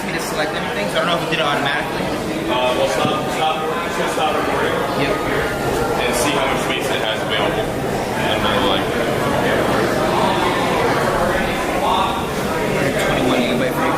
ask me to select anything, so I don't know if it did it automatically. Well, stop recording. Yep. And see how much space it has available. And then like 21 gigabyte free.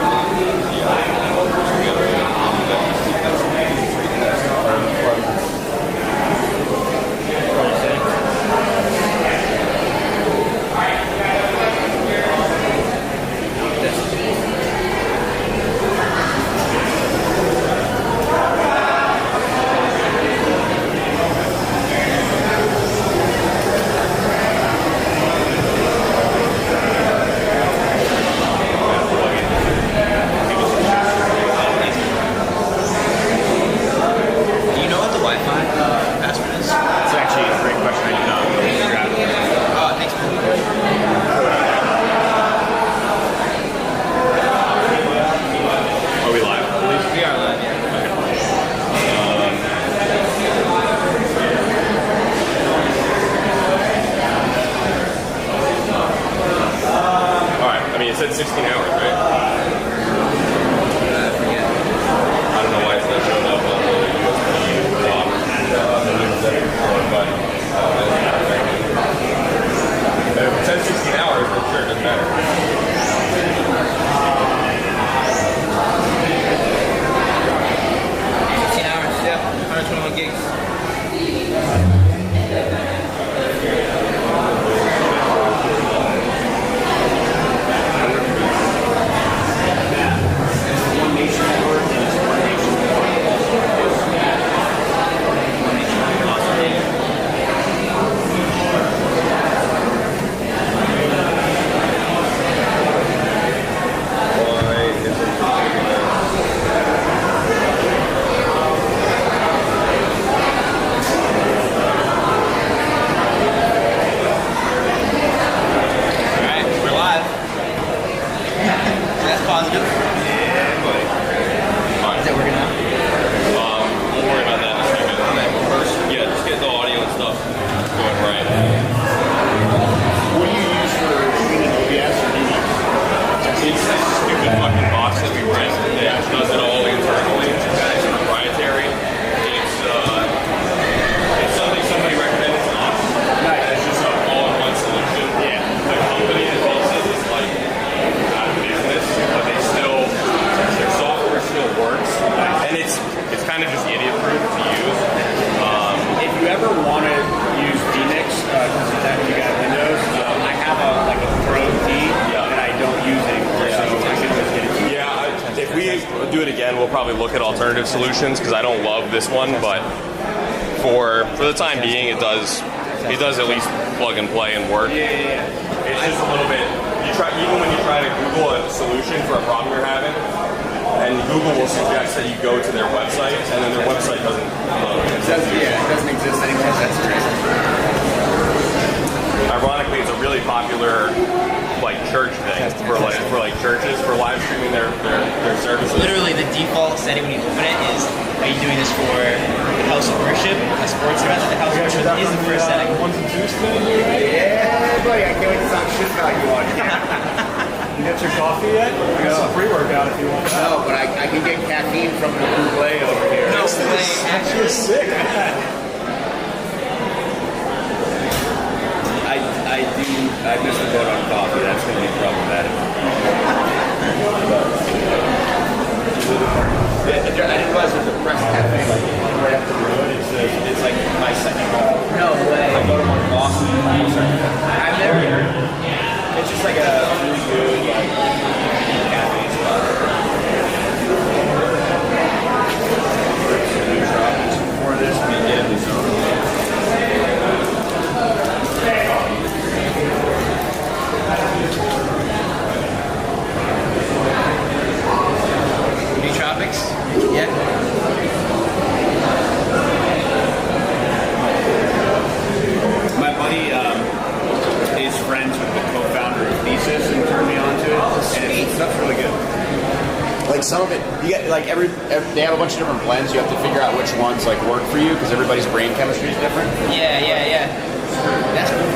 It said 16 hours, right? I forget. I don't know why it's not showing up on the USB dock. But if it says 16 hours, then sure, it doesn't matter. 16 hours, yeah. 121 gigs. Solutions because I don't love this one, but for the time being, it does at least plug and play and work. Yeah. It's just a little bit. Even when you try to Google a solution for a problem you're having, and Google will suggest that you go to their website, and then their website doesn't load. It doesn't exist anymore. That's crazy. Ironically, it's a really popular church thing for churches for live streaming their services. Literally, the default setting when you open it is: are you doing this for the house of worship, a sports event at the house of worship? Is the first setting. 1 and 2 spin? Yeah, buddy, I can't wait to talk shit about you on here. You got your coffee yet? I got some pre-workout if you want. No, but I can get caffeine from the bootleg over here. No way. Actually sick. I missed the boat on coffee. That's going to be problematic. I didn't realize there's a press cafe right up the road. It's like my second home. No way. I go to one in Boston. I've never heard. It's just like a really good cafe spot. Before this, we did the zone. Tropics? Yeah. My buddy is friends with the co-founder of Thesis and turned me on to it. And it's stuff's really good. Like some of it, you get like every they have a bunch of different blends. You have to figure out which ones work for you because everybody's brain chemistry is different. Yeah. That's cool.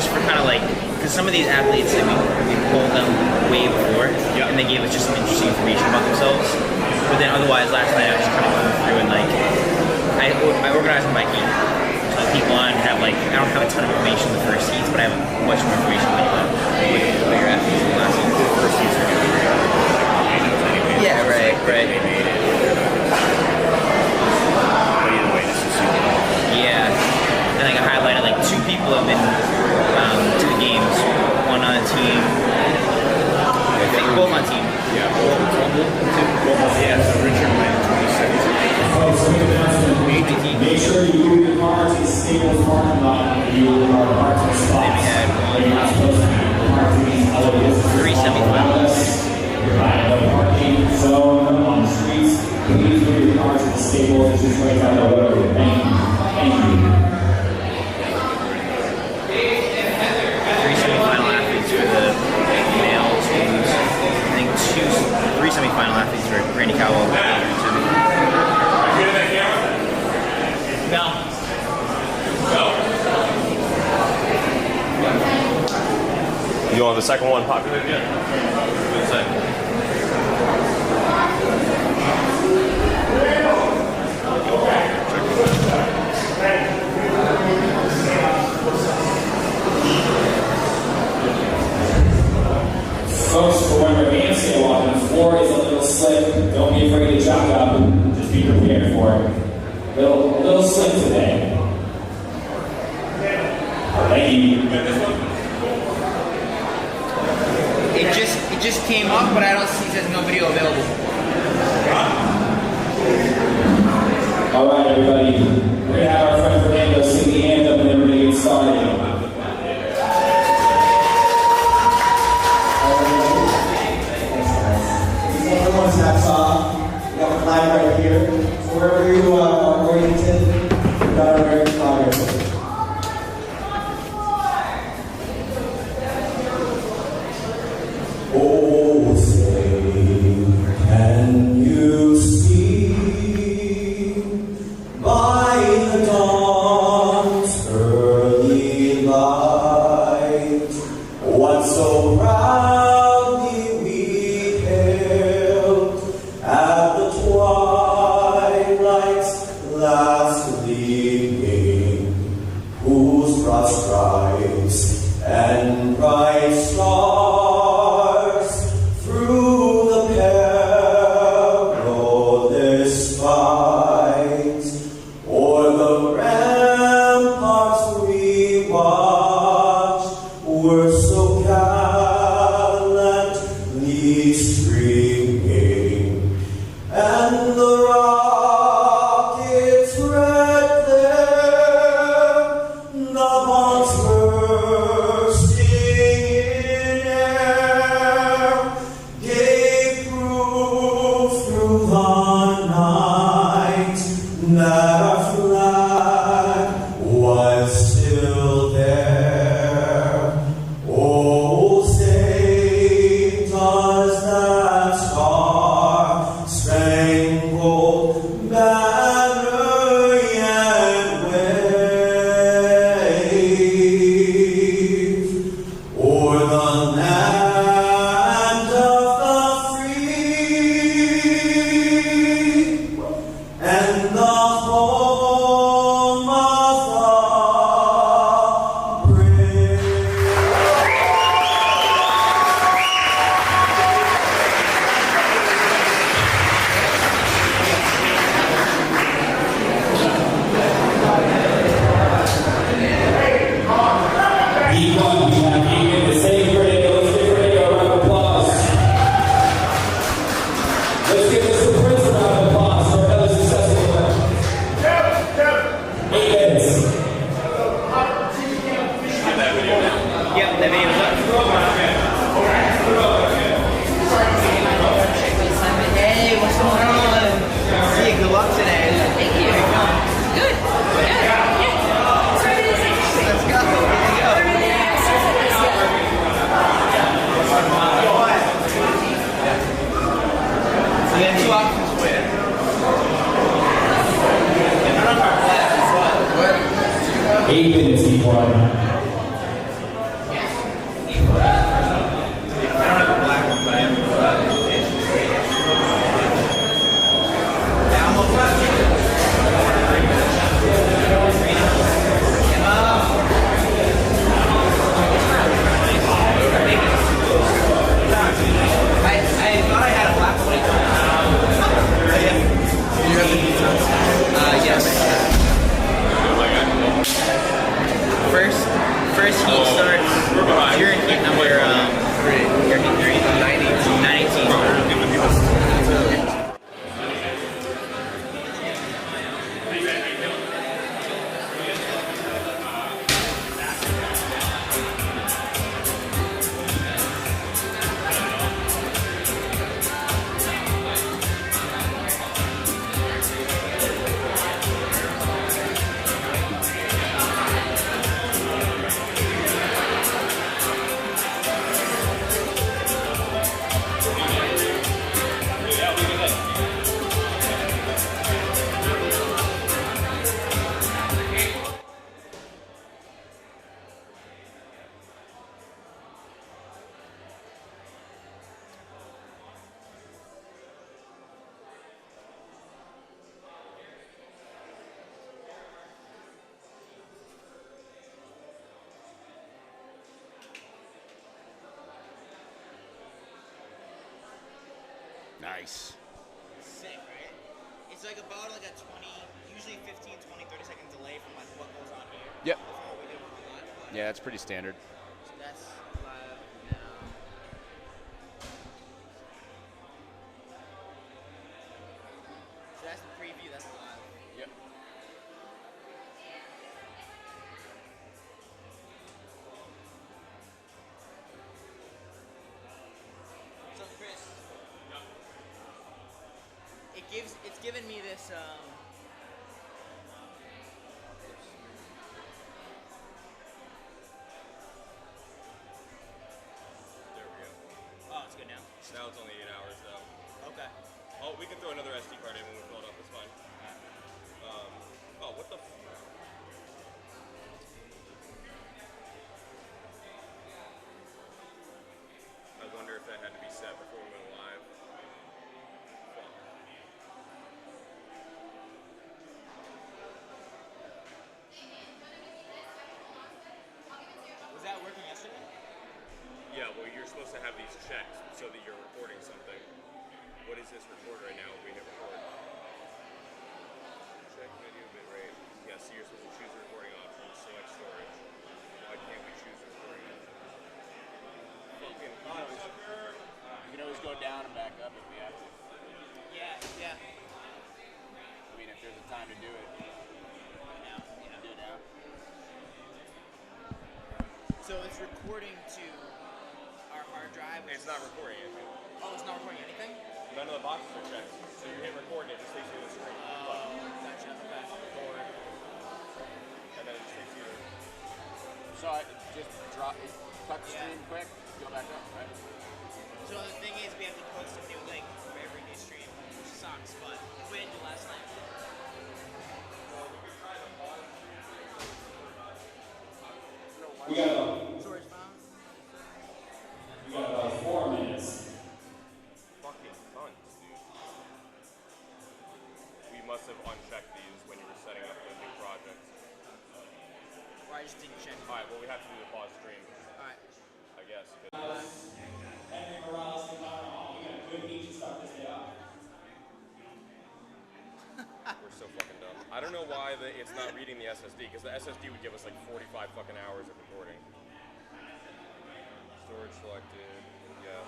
just for kind of like, because some of these athletes, like, we pulled them way before, and they gave us just some interesting information about themselves. But then otherwise, last night I was just kind of going through and like, I organized them by heat. So heat one have like, I don't have a ton of information in the first heats, but I have much more information when you want your athletes in the last heat. The first heats are going to be anyway. Yeah, right. Yeah, and like I highlighted like 2 people have been to the games, one on a team, I think both on team. Yeah, so Richard went 2017. Make sure you move your car to the Staples parking lot if you are parked in spots. You're not supposed to be parked in 3 semifinals. You're right, no parking zone on the streets. Please move your car to the Staples. It's just right down the road. Thank you. Thank you. 3 semifinal athletes for the male teams. I think 3 semifinal athletes for Randy Cowell. No. You want the second one populated yet? What is that? Folks, for when your hands stay walking, the floor is a little slick. Don't be afraid to chop up. Just be prepared for it. A little slick today. Thank you. It just came up, but I don't see there's no video available. All right, everybody. We're going to have our friend Fernando sing the anthem and then we're going to get started. Everyone's hats off. We got the flag right here. So wherever you are oriented, we've got our American flag right here. Oh, say, can you see by the dawn's early light what so proudly we hailed at the twilight's last gleaming, whose broad stripes and bright stars through the perilous fight o'er the ramparts we watched were so gallantly streaming, and the rockets red there, the bombs bursting in air, gave proof through the night that our flag was still there. Oh, say, does that star-spangled banner yet wave o'er the land of the free and the home of the brave? We have Damien, the same Fernando. Let's give Fernando a round of applause. Let's give Mr. Prince a round of applause for another successful one. 8 minutes. Yep, that video's up. Hey, what's going on? See you. Good luck today. Thank you. Good. Let's go. Here we go. So you have 2 options for you. 8 minutes, each one. Nice. Sick, right? It's like about like a 20, usually 15, 20, 30 second delay from like what goes on here. Yep. From what we do on live. Yeah, that's pretty standard. So that's live now. So that's the preview, that's live. Yep. So Chris, it's given me this There we go. oh, it's good now. Now it's only 8 hours though. Okay. Oh, we can throw another SD card in when we fill it up. It's fine. Oh, what the? I wonder if that had to be set before we went live. Fuck. Was that working yesterday? Yeah, well, you're supposed to have these checked so that you're recording something. What is this record right now? We hit record. Check video bitrate. Yeah, so you're supposed to choose the recording option, select storage. Why can't we choose the recording option? Fucking cocksucker. We can always go down and back up if we have to. Yeah, yeah. I mean, if there's a time to do it. Now, yeah. Do it now. So it's recording to our hard drive. It's not recording anything. Oh, it's not recording anything? None of the boxes are checked. So you hit record and it just takes you to the screen. Gotcha. Okay. Record. And then it just takes you to... So I just cut the stream quick, go back up, right? So the thing is, we have to post a new link for every new stream, which sucks, but we didn't do last night. We got about, Storage found? we got about 4 minutes. Fucking tons, dude. We must have unchecked these when you were setting up the new project. Or I just didn't check. Alright, well we have to do the pause stream, Alright. I guess. And Morales and Connor, we got a good beat to start this day off. We're so fucking dumb. I don't know why it's not reading the SSD, because the SSD would give us like 45 fucking hours of recording. Storage selected, yes.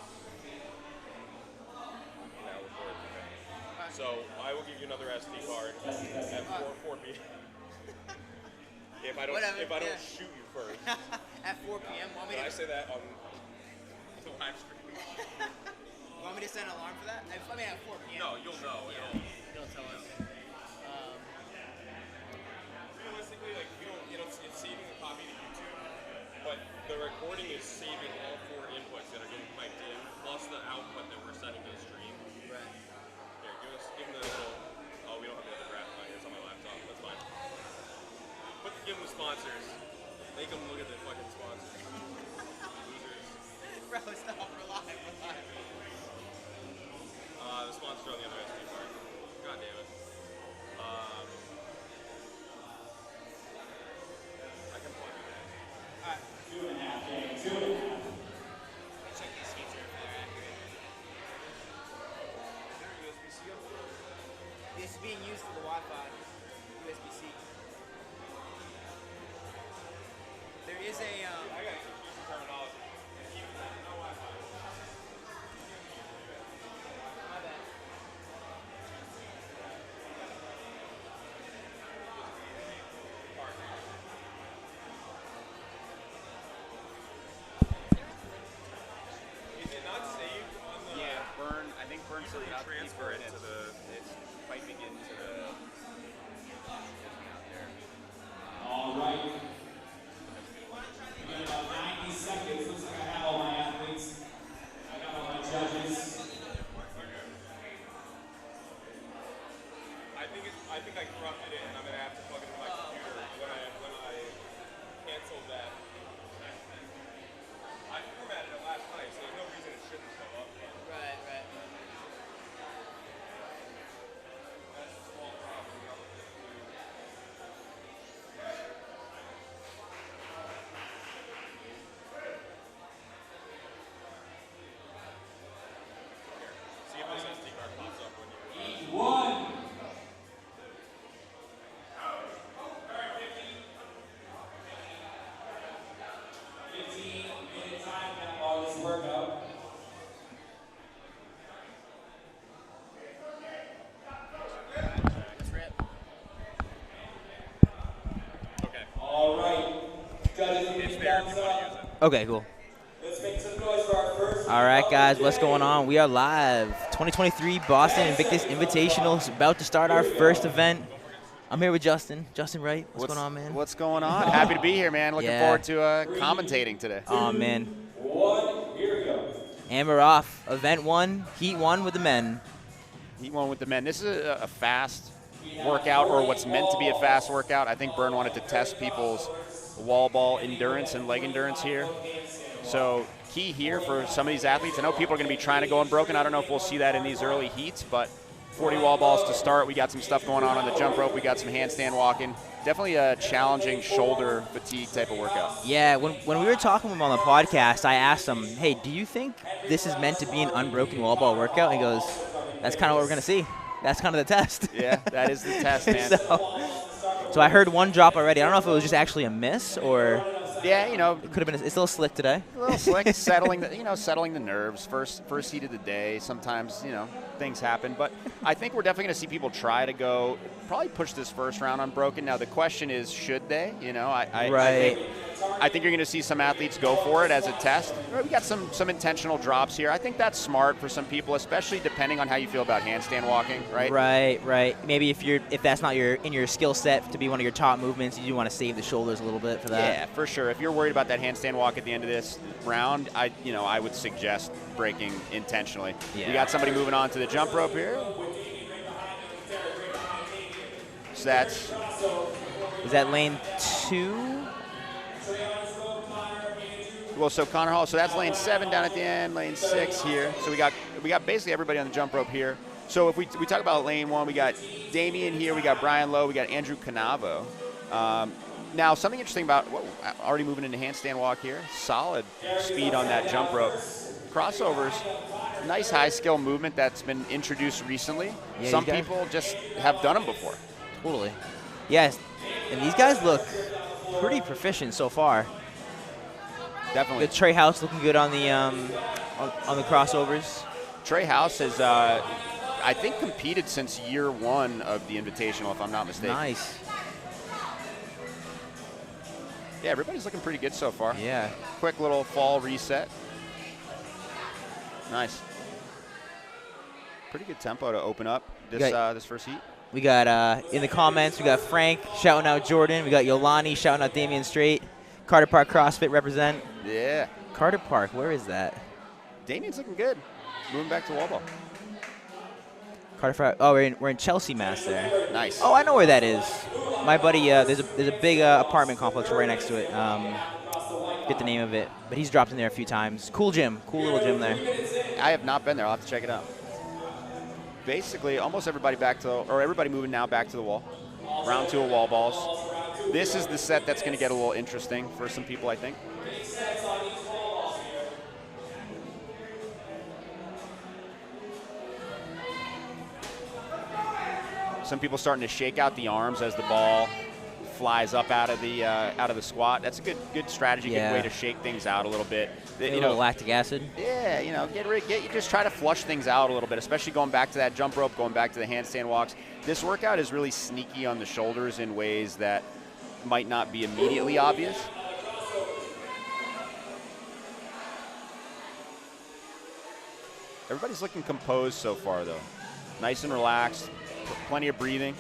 Now record. Okay. So I will give you another SD card at 4 p.m. If I don't shoot you first. At 4 p.m. Want me Did to I say that on the live stream? Want me to set an alarm for that? I mean, at 4 p.m. No, you'll know. Yeah, you'll tell us. Realistically, like it's saving the copy to YouTube, but the recording is saving all 4 inputs that are getting piped in, plus the output that we're setting to the stream. Right. Here, give them the little. Oh, we don't have the other graphic on here. It's on my laptop. That's fine. Give them the sponsors. Make them look at the fucking sponsors. Losers. Bro, stop. We're live. The sponsors are on the other SD card. God damn it. I can plug it in. Alright. 2.5, gang. 2.5. Check these seats here if they're accurate. Is there a USB-C up there? This is being used for the Wi-Fi. USB-C. There is a, I gotta teach you some terminology. No Wi-Fi. my bad. Is it not saved on the... Yeah, Bern. I think Bern Usually set it up transfer it to the... It's piping into the. Out there. All right. We got about 90 seconds. Looks like I have all my athletes. I got all my judges. I think I corrupted it, and I'm gonna have to plug it into my computer when I canceled that. I formatted it last night, so there's no reason it shouldn't show up. Right, right. That's a small problem. See if this SD card Okay, cool. All right, guys, what's going on? We are live. 2023 Boston Invictus Invitational is about to start our first event. I'm here with Justin. Justin Wright, what's going on, man? What's going on? Happy to be here, man. Looking forward to commentating today. Oh, man. And we're off. Event 1, Heat 1 with the men. Heat 1 with the men. This is a fast workout, or what's meant to be a fast workout. I think Bern wanted to test people's wall ball endurance and leg endurance here. So key here for some of these athletes. I know people are going to be trying to go unbroken. I don't know if we'll see that in these early heats, but 40 wall balls to start. We got some stuff going on the jump rope. We got some handstand walking. Definitely a challenging shoulder fatigue type of workout. Yeah, when we were talking with him on the podcast, I asked him, hey, do you think this is meant to be an unbroken wall ball workout? And he goes, that's kind of what we're going to see. That's kind of the test. Yeah, that is the test, man. So I heard one drop already. I don't know if it was just actually a miss or... Yeah, you know, it could have been. It's a little slick today. A little slick, settling the nerves. First heat of the day. Sometimes things happen, but I think we're definitely going to see people try to go, probably push this first round unbroken. Now the question is, should they? I think you're going to see some athletes go for it as a test. We got some intentional drops here. I think that's smart for some people, especially depending on how you feel about handstand walking, right? Right. Maybe if that's not in your skill set to be one of your top movements, you do want to save the shoulders a little bit for that. Yeah, for sure. If you're worried about that handstand walk at the end of this round, I would suggest breaking intentionally. Yeah. We got somebody moving on to the jump rope here. So is that lane 2? Well, so Connor Hall. So that's lane 7 down at the end, lane 6 here. So we got basically everybody on the jump rope here. So if we talk about lane 1, we got Damien here, we got Brian Lowe, we got Andrew Canavo. Now, something interesting about already moving into handstand walk here. Solid speed on that jump rope. Crossovers, nice high skill movement that's been introduced recently. Yeah, some people just have done them before. Totally. Yes, and these guys look pretty proficient so far. Definitely. The Trey House looking good on the crossovers. Trey House has, I think, competed since year 1 of the Invitational, if I'm not mistaken. Nice. Yeah, everybody's looking pretty good so far. Yeah. Quick little fall reset. Nice. Pretty good tempo to open up this first heat. We got, in the comments, we got Frank shouting out Jordan. We got Yolani shouting out Damien Strait. Carter Park CrossFit represent. Yeah. Carter Park, where is that? Damien's looking good. Moving back to wall ball. Carter Park. Oh, we're in Chelsea, Mass. There. Nice. Oh, I know where that is. My buddy, there's a big apartment complex right next to it. Get the name of it, but he's dropped in there a few times. Cool gym, cool little gym there. I have not been there. I'll have to check it out. Basically, almost everybody everybody moving now back to the wall. Round 2 of wall balls. This is the set that's going to get a little interesting for some people, I think. Some people starting to shake out the arms as the ball flies up out of the squat. That's a good strategy, good way to shake things out a little bit. A little lactic acid. Yeah, just try to flush things out a little bit, especially going back to that jump rope, going back to the handstand walks. This workout is really sneaky on the shoulders in ways that might not be immediately obvious. Everybody's looking composed so far, though. Nice and relaxed, plenty of breathing.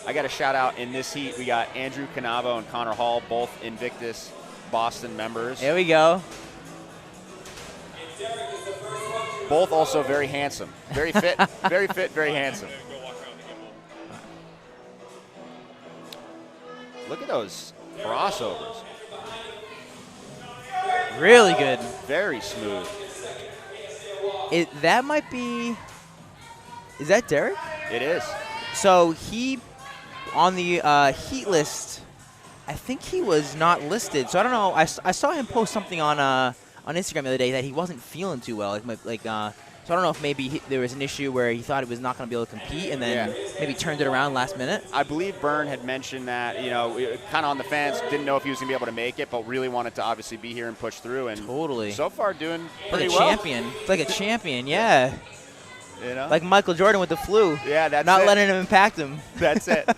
I got a shout out in this heat. We got Andrew Canavo and Connor Hall, both Invictus Boston members. There we go. Both also very handsome. Very fit, very handsome. Look at those crossovers. Really good. Very smooth. That might be... Is that Derrick? It is. So he, on the heat list, I think he was not listed. So I don't know. I saw him post something on Instagram the other day that he wasn't feeling too well. So I don't know if maybe there was an issue where he thought he was not going to be able to compete and then maybe turned it around last minute. I believe Bern had mentioned that, kind of on the fence, didn't know if he was going to be able to make it, but really wanted to obviously be here and push through. And totally. so far doing pretty well. Like a champion. It's like a champion, yeah. You know? Like Michael Jordan with the flu. Yeah, that's not it. letting him impact him. That's it.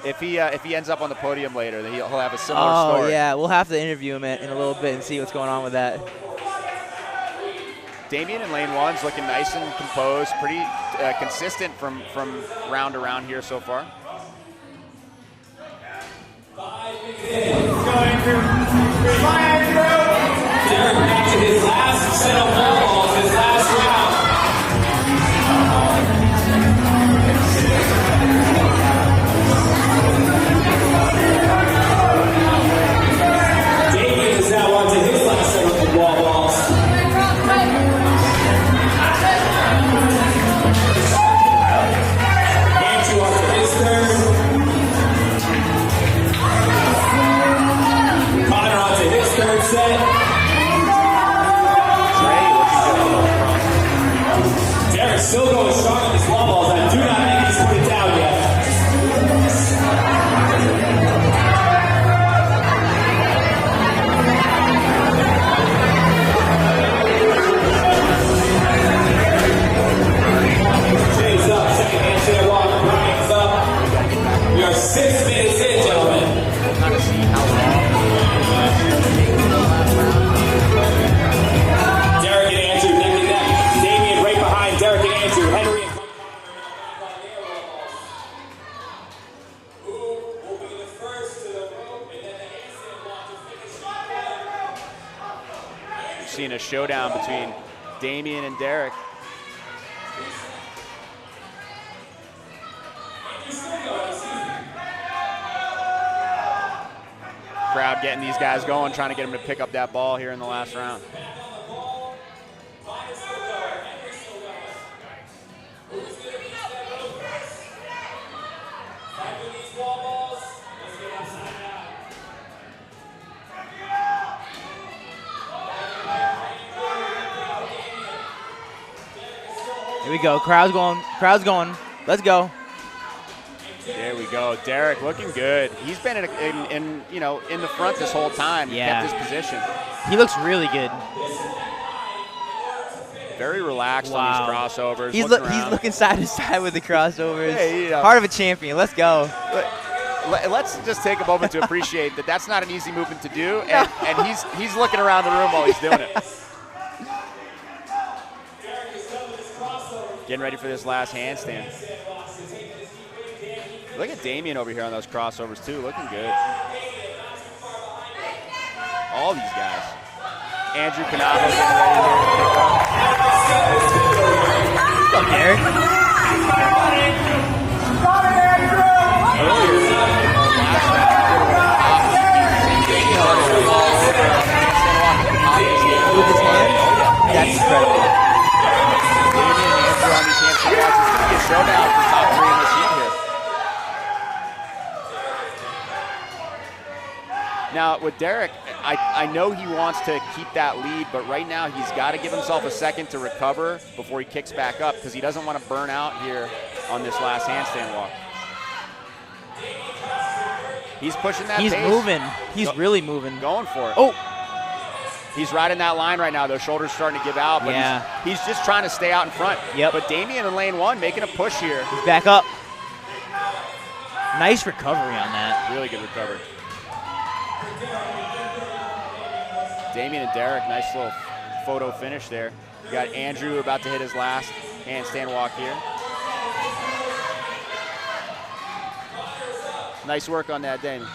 If he ends up on the podium later, then he'll have a similar story. Oh yeah, we'll have to interview him in a little bit and see what's going on with that. Damien in lane 1's looking nice and composed, pretty consistent from round to round here so far. Derrick back to his last set of balls, his last round. Damien is now on to his last set of wall balls. Andrew on to his third. Connor on to his third set. Derrick still going strong on these wall balls. I do not think he's put it down yet. James up, second handstand walk. Brian's up. We are 6 minutes in, gentlemen. Kind of see how Derrick and Andrew neck and neck. Damien right behind Derrick and Andrew. Henry and who will be the first to the rope and then the handstand walk to finish. We've seen a showdown between Damien and Derrick. Crowd getting these guys going, trying to get them to pick up that ball here in the last round. Here we go. Crowd's going. Crowd's going. Let's go. There we go. Derrick looking good. He's been in the front this whole time. He Yeah. kept his position. He looks really good. Very relaxed Wow. on these crossovers. He's around. looking side to side with the crossovers. Hey, you know. Heart of a champion. Let's go. Let's just take a moment to appreciate that that's not an easy movement to do, and he's looking around the room while he's doing it. Getting ready for this last handstand. Look at Damien over here on those crossovers too, looking good. All these guys. Andrew Canavo getting ready here to pick up. Let's go, Derrick. With his hand? That's incredible. Damien and Andrew on these handstand walks. It's going to be a showdown for top 3 in this heat here. Now, with Derrick, I know he wants to keep that lead, but right now he's got to give himself a second to recover before he kicks back up because he doesn't want to burn out here on this last handstand walk. He's pushing that He's pace. moving. He's really moving. Going for it. Oh, He's riding that line right now. Those shoulders starting to give out, but Yeah. he's just trying to stay out in front. Yep. But Damien in lane 1 making a push here. he's back up. Nice recovery on that. Really good recovery. Damien and Derrick, nice little photo finish there. You got Andrew about to hit his last handstand walk here. Nice work on that, Damien.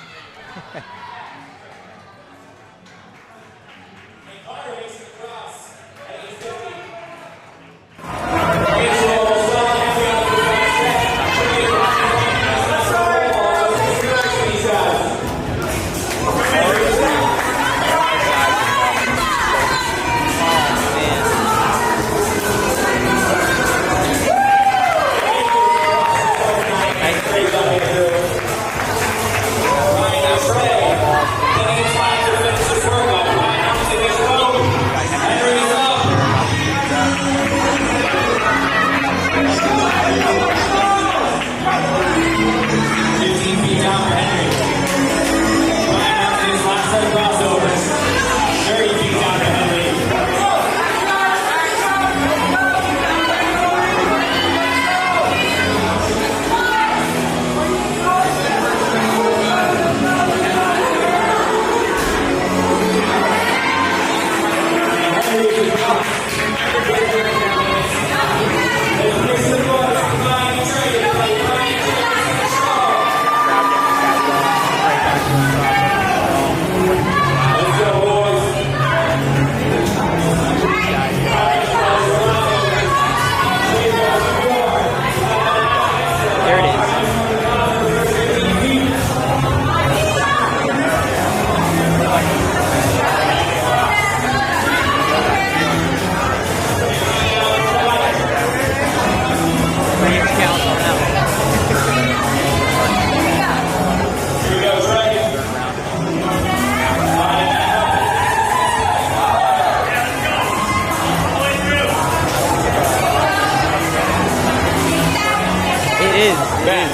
Man,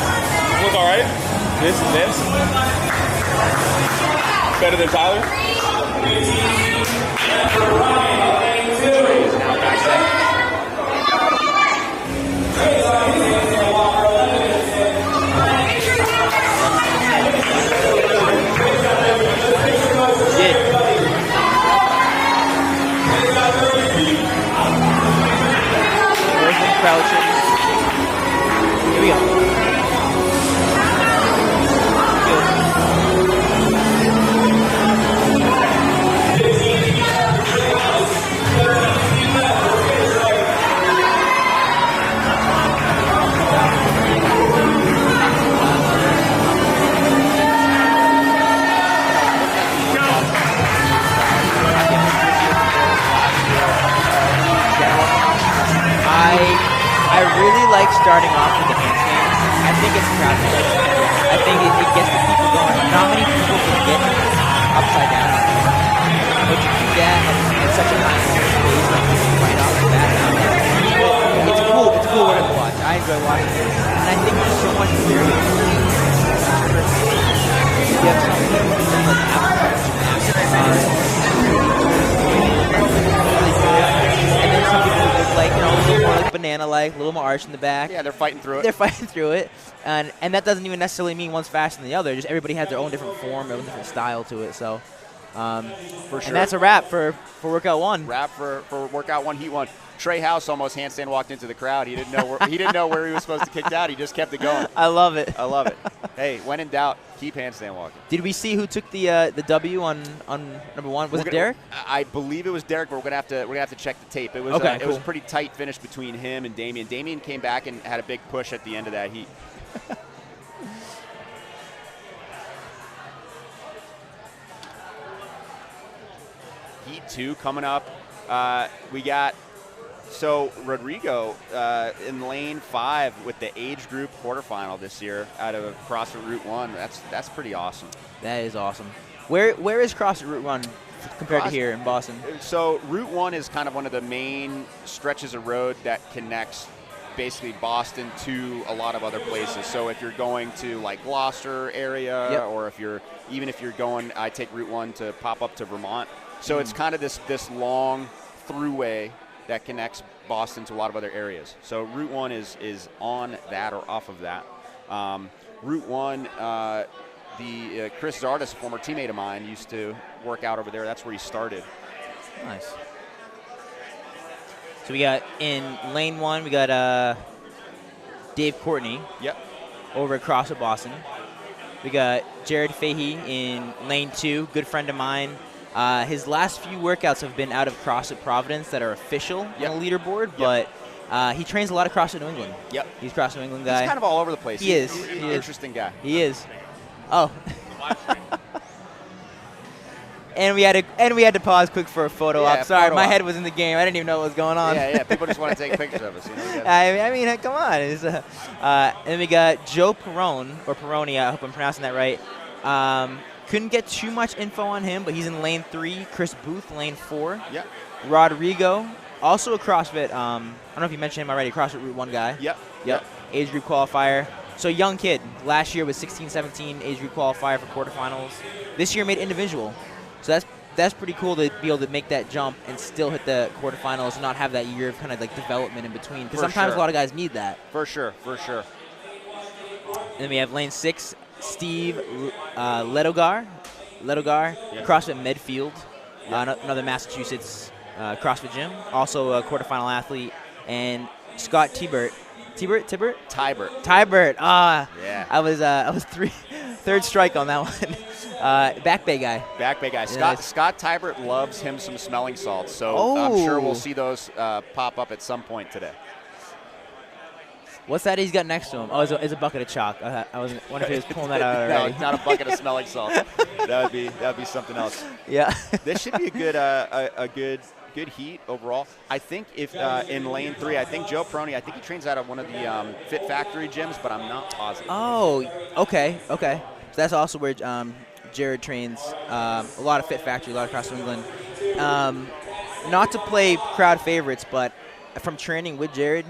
look all right. This. Better than Tyler? Crouching. Here we go. I really like starting off with the handstands. I think it's crowd noise. I think it gets the people going. Not many people can get upside down. But you do that at such a high pace, like right off the bat. It's cool. It's cool to watch. I enjoy watching it. And I think there's so much variation. You have some people who do like and then some people who look like, you know, a little more like banana-like, a little more arch in the back. Yeah, they're fighting through it. They're fighting through it. And that doesn't even necessarily mean one's faster than the other. Just everybody has their own different form, their own different style to it. So, for sure. And that's a wrap for workout one. Wrap for workout one, heat one. Trey House almost handstand walked into the crowd. He didn't know where he was supposed to kick out. He just kept it going. I love it. I love it. Hey, when in doubt, keep handstand walking. Did we see who took the W on number one? Was it Derrick? I believe it was Derrick, but we're gonna have to check the tape. It was it was a pretty tight finish between him and Damien. Damien came back and had a big push at the end of that heat. Heat 2 coming up. We got Rodrigo in lane 5 with the age group quarterfinal this year out of CrossFit Route 1. That's pretty awesome. That is awesome. Where is CrossFit Route 1 compared to here in Boston? So Route 1 is kind of one of the main stretches of road that connects basically Boston to a lot of other places. So if you're going to like Gloucester area, or if you're going, I take Route 1 to pop up to Vermont. So it's kind of this long throughway that connects Boston to a lot of other areas. So Route 1 is on that or off of that. Route 1, Chris Zardes, a former teammate of mine, used to work out over there. That's where he started. Nice. So we got in lane 1, we got Dave Courtney. Yep. Over at CrossFit Boston. We got Jared Fahey in lane 2, good friend of mine. His last few workouts have been out of CrossFit Providence that are official on the leaderboard, but he trains a lot of CrossFit New England. Yep. He's CrossFit New England guy. He's kind of all over the place. He's an interesting guy. He is. Oh. And we had to pause quick for a photo op. Sorry, my head was in the game. I didn't even know what was going on. Yeah. People just want to take pictures of us. You know? I mean, come on. And we got Joe Perrone, or Perrone, I hope I'm pronouncing that right. Couldn't get too much info on him, but he's in lane 3. Chris Booth, lane 4. Yep. Rodrigo, also a CrossFit. I don't know if you mentioned him already. CrossFit Route 1 guy. Yep. Age group qualifier. So young kid. Last year was 16-17 age group qualifier for quarterfinals. This year made individual. So that's pretty cool to be able to make that jump and still hit the quarterfinals and not have that year of kind of like development in between. Because sometimes a lot of guys need that. For sure. And then we have lane 6. Steve Ledogar, CrossFit Medfield, another Massachusetts CrossFit gym, also a quarterfinal athlete, and Scott Tybert. Yeah. I was third strike on that one. Back Bay guy. Yeah, Scott Tybert loves him some smelling salts, so I'm sure we'll see those pop up at some point today. What's that he's got next to him? Oh, it's a bucket of chalk. I was wondering if he was pulling that out already. No, it's not a bucket of smelling salt. That would be something else. Yeah. This should be a good heat overall. I think if in lane 3, I think Joe Perrone, I think he trains out of one of the Fit Factory gyms, but I'm not positive. Oh, okay. So that's also where Jared trains. A lot of Fit Factory, a lot across New England. Not to play crowd favorites, but from training with Jared,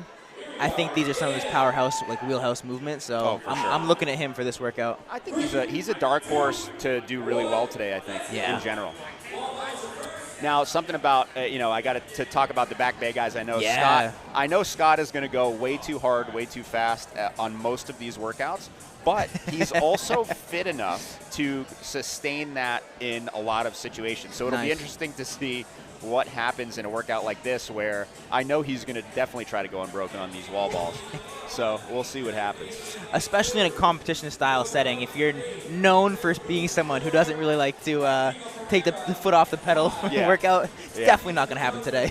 I think these are some of his powerhouse, like wheelhouse movements. So I'm looking at him for this workout. I think he's a dark horse to do really well today, I think, in general. Now, something about, I got to talk about the Back Bay guys. I know Scott is going to go way too hard, way too fast on most of these workouts, but he's also fit enough to sustain that in a lot of situations. So it'll be interesting to see what happens in a workout like this, where I know he's going to definitely try to go unbroken on these wall balls. So we'll see what happens. Especially in a competition-style setting, if you're known for being someone who doesn't really like to take the foot off the pedal workout, it's definitely not going to happen today.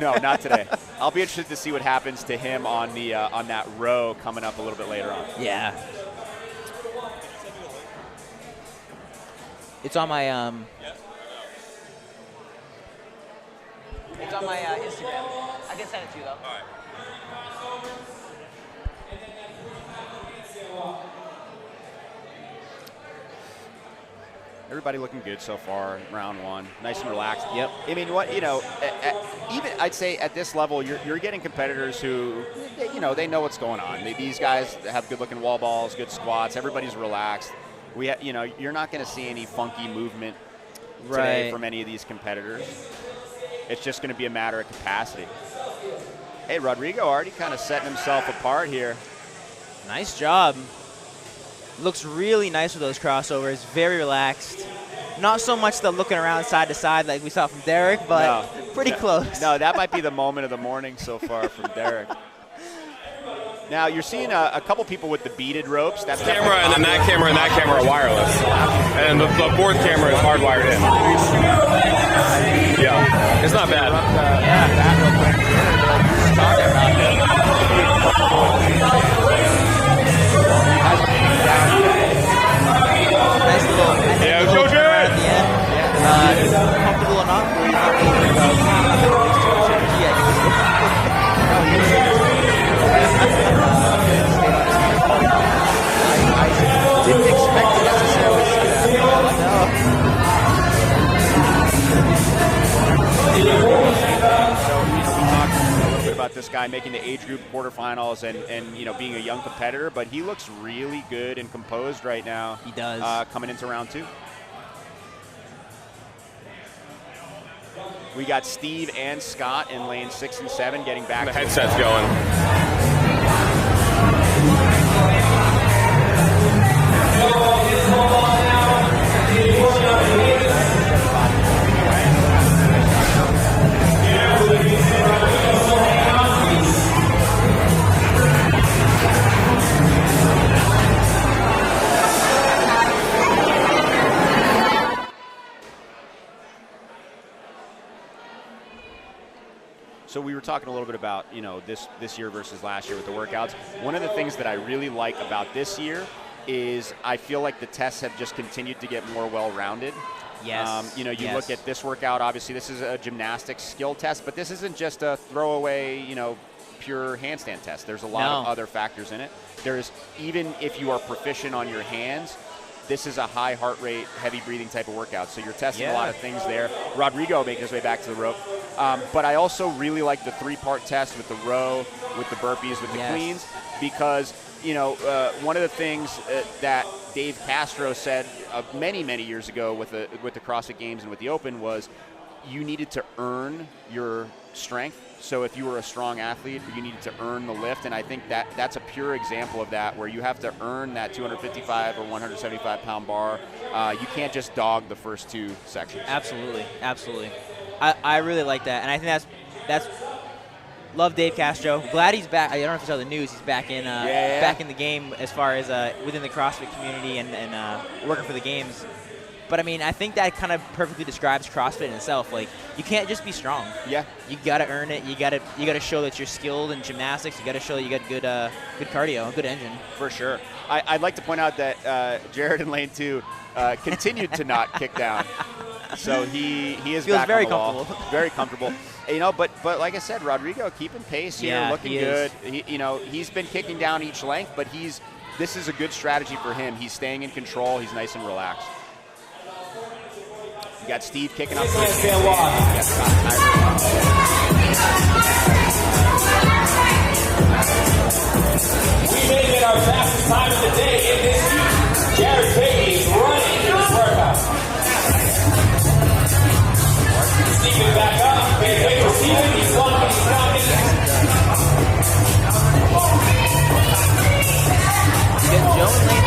No, not today. I'll be interested to see what happens to him on the on that row coming up a little bit later on. Yeah. It's on my It's on my Instagram. I can send it to you, though. All right. Everybody looking good so far, round one. Nice and relaxed. Yep. I mean, even I'd say at this level, you're getting competitors who, they know what's going on. These guys have good-looking wall balls, good squats. Everybody's relaxed. You're not going to see any funky movement today from any of these competitors. It's just going to be a matter of capacity. Hey, Rodrigo already kind of setting himself apart here. Nice job. Looks really nice with those crossovers. Very relaxed. Not so much the looking around side to side like we saw from Derrick, but pretty close. No, that might be the moment of the morning so far from Derrick. Now, you're seeing a couple people with the beaded ropes. That's camera, and then that camera and that camera are wireless. And the fourth camera is hardwired in. Yeah, it's not bad. That real quick. Just talking about it. Nice little, go Jared! At the end. Comfortable enough where you're not worried about I didn't expect to necessarily see that. So we talked a little bit about this guy making the age group quarterfinals and being a young competitor, but he looks really good and composed right now. He does. Coming into round two. We got Steve and Scott in lane 6 and 7 getting back. The headset's going. So we were talking a little bit about, this year versus last year with the workouts. One of the things that I really like about this year is I feel like the tests have just continued to get more well-rounded. Yes. You look at this workout, obviously this is a gymnastics skill test, but this isn't just a throwaway, pure handstand test. There's a lot of other factors in it. There's, even if you are proficient on your hands, this is a high heart rate, heavy breathing type of workout. So you're testing a lot of things there. Rodrigo making his way back to the rope. But I also really like the 3-part test with the row, with the burpees, with the cleans, because, one of the things that Dave Castro said many, many years ago with the CrossFit Games and with the Open was you needed to earn your strength. So if you were a strong athlete, you needed to earn the lift, and I think that's a pure example of that, where you have to earn that 255 or 175-pound bar. You can't just dog the first 2 sections. Absolutely. I really like that, and I think that's love Dave Castro. Glad he's back. I don't know if you saw the news. He's back in back in the game as far as within the CrossFit community and working for the games. But I mean, I think that kind of perfectly describes CrossFit in itself. Like, you can't just be strong. Yeah. You gotta earn it. You gotta show that you're skilled in gymnastics. You gotta show that you got good cardio, a good engine. For sure. I'd like to point out that Jared in lane 2 continued to not kick down. So he is feels back very on the wall. comfortable. Very comfortable. But like I said, Rodrigo keeping pace here, looking good. He's been kicking down each length, but this is a good strategy for him. He's staying in control. He's nice and relaxed. You got Steve kicking up. time of the day in this heat. Jared Payne is running in his workout. Steven back up. Wait for Steven. He's walking. He's walking. Get Joe and Lane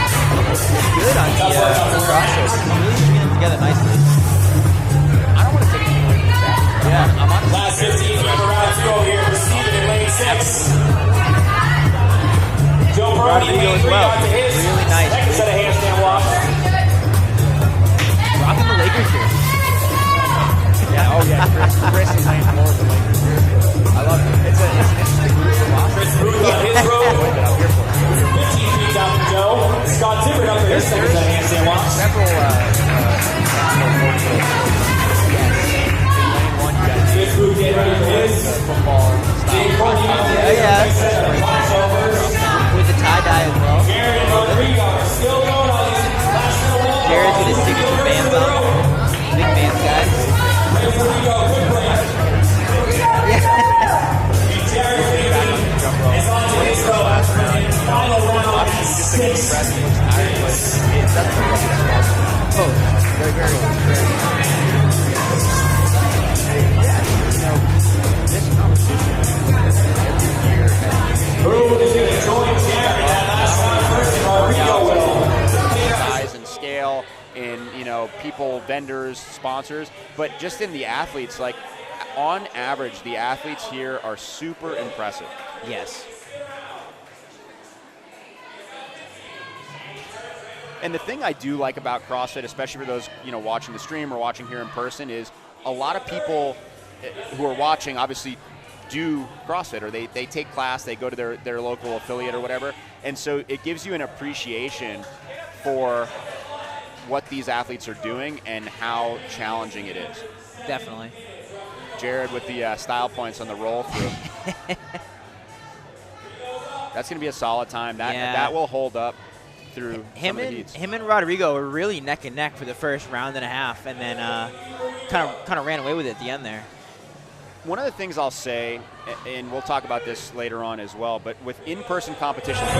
good on the crosses. Really stringing them together nicely. I don't want to take it away from that. Yeah, I'm on Last 15 from round 2 over here for Steven in lane 6. Joe Brody made 3 onto his really nice. second set of handstand walks. Rocking the Lakers here. Yeah, oh yeah, Chris is laying more of the Lakers here. I love it. It's an interesting group to watch. Chris Ruth on his road. 15 feet down from Joe. Scott Tibbert up for his second set of handstand walks. Several Chris Ruth getting ready for his football Dave Carney on the yeah. set of crossovers. With the tie-dye as well. Jared and Rodrigo are still going on these last little walls. Jared's with his signature bands on. Big bands, guys. Rodrigo, quick break. Jared is on to his row after the final round 6. Oh, very, very Who is going to join Jared in that last round first? Rodrigo will. Size and scale in, you know, people, vendors, sponsors, but just in the athletes, like on average, the athletes here are super impressive. Yes. And the thing I do like about CrossFit, especially for those, you know, watching the stream or watching here in person, is a lot of people who are watching obviously do CrossFit, or they take class, they go to their local affiliate or whatever, and so it gives you an appreciation for what these athletes are doing and how challenging it is. Definitely. Jared with the style points on the roll through. That's going to be a solid time. That will hold up through some of the heats. Him and Rodrigo were really neck and neck for the first round and a half, and then kind of ran away with it at the end there. One of the things I'll say, and we'll talk about this later on as well, but with in-person competitions,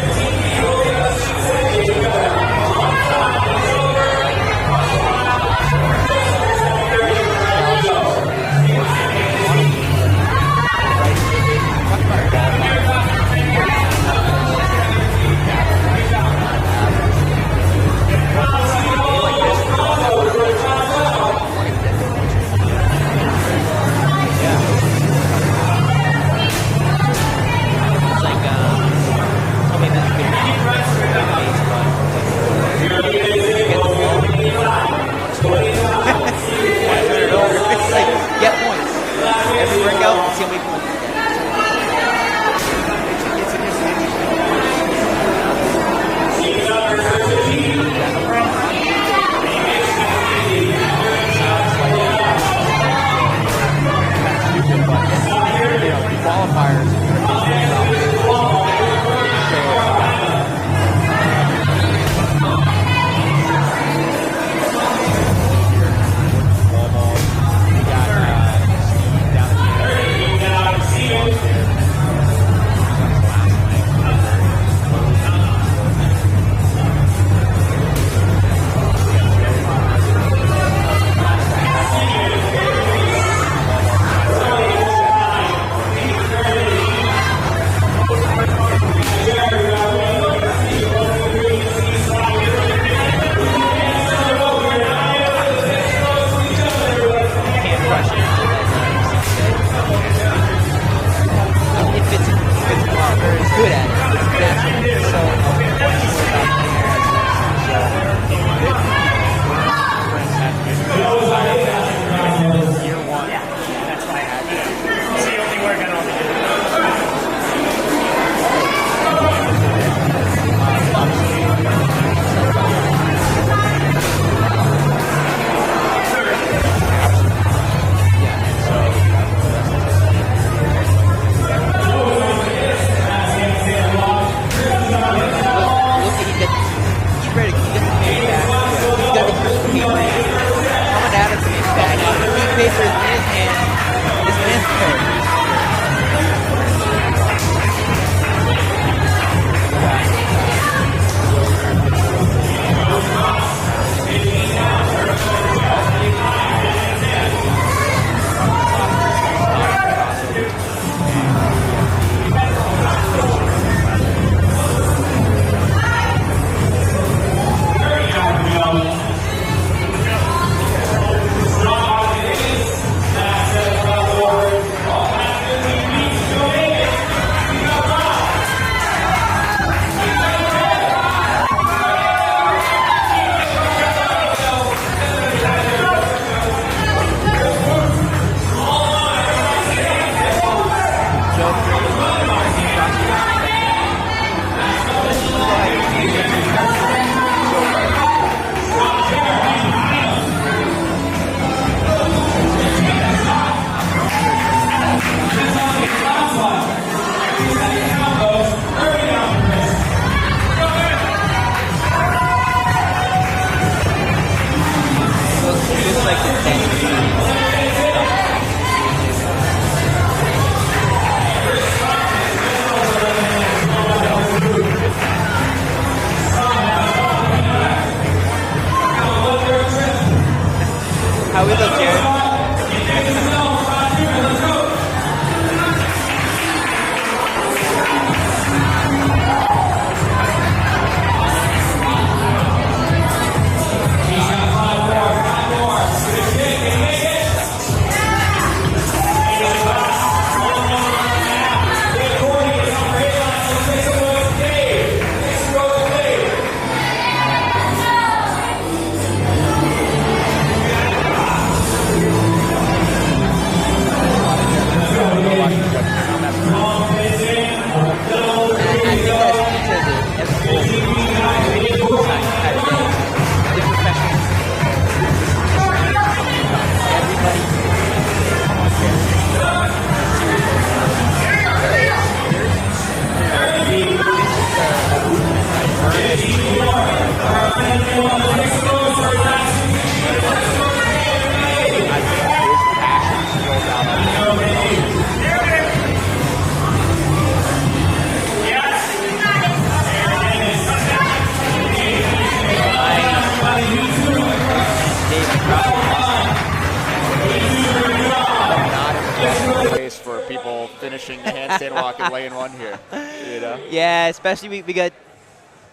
For people finishing the handstand walk and lane one here, you know. Yeah, especially we got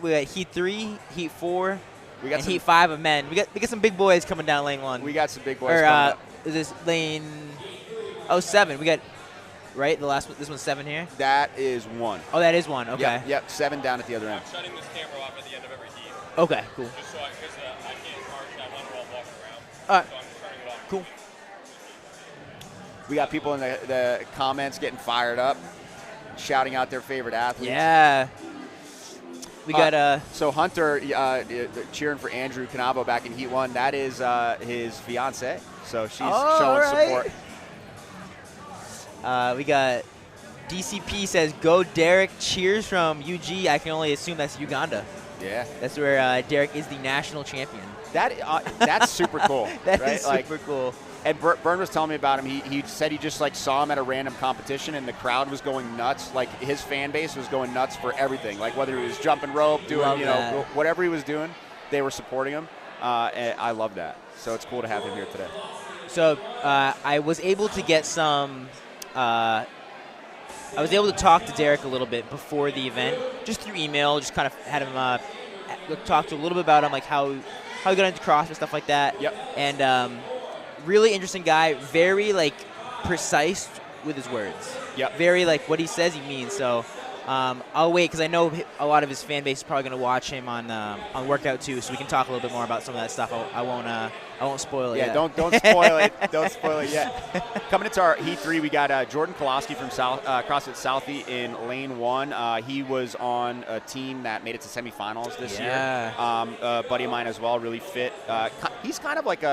heat 3, heat 4, and heat 5 of men. We got some big boys coming down lane 1. We got some big boys. Coming is this lane 7? We got right the last one. This one's 7 here. That is 1. Oh, that is 1. Okay. Yep. 7 down at the other end. I'm shutting this camera off at the end of every heat. Okay. Cool. Just so because I can't charge that one while I'm walking around. All right. So I'm just turning it off. Cool. We got people in the comments getting fired up, shouting out their favorite athletes. Yeah. We got So Hunter cheering for Andrew Canavo back in Heat 1. That is his fiance. So she's showing support. We got DCP says, "Go Derrick." Cheers from UG. I can only assume that's Uganda. Yeah. That's where Derrick is the national champion. That's super cool. That right? is super cool. And Bern was telling me about him. He said he just like saw him at a random competition, and the crowd was going nuts. Like his fan base was going nuts for everything. Like whether he was jumping rope, doing whatever he was doing, they were supporting him. And I love that. So it's cool to have him here today. So I was able to get some. I was able to talk to Derrick a little bit before the event, just through email. Just kind of had him talk to a little bit about him, like how he got into CrossFit, stuff like that. Yep. And really interesting guy, very like precise with his words. Yep. Very like what he says he means. So I'll wait because I know a lot of his fan base is probably going to watch him on Workout too, so we can talk a little bit more about some of that stuff. I won't spoil it. Yeah, yet. don't spoil it. Don't spoil it yet. Coming into our Heat 3, we got Jordan Koloski from CrossFit Southie in lane 1. He was on a team that made it to semifinals this year. A buddy of mine as well, really fit. He's kind of like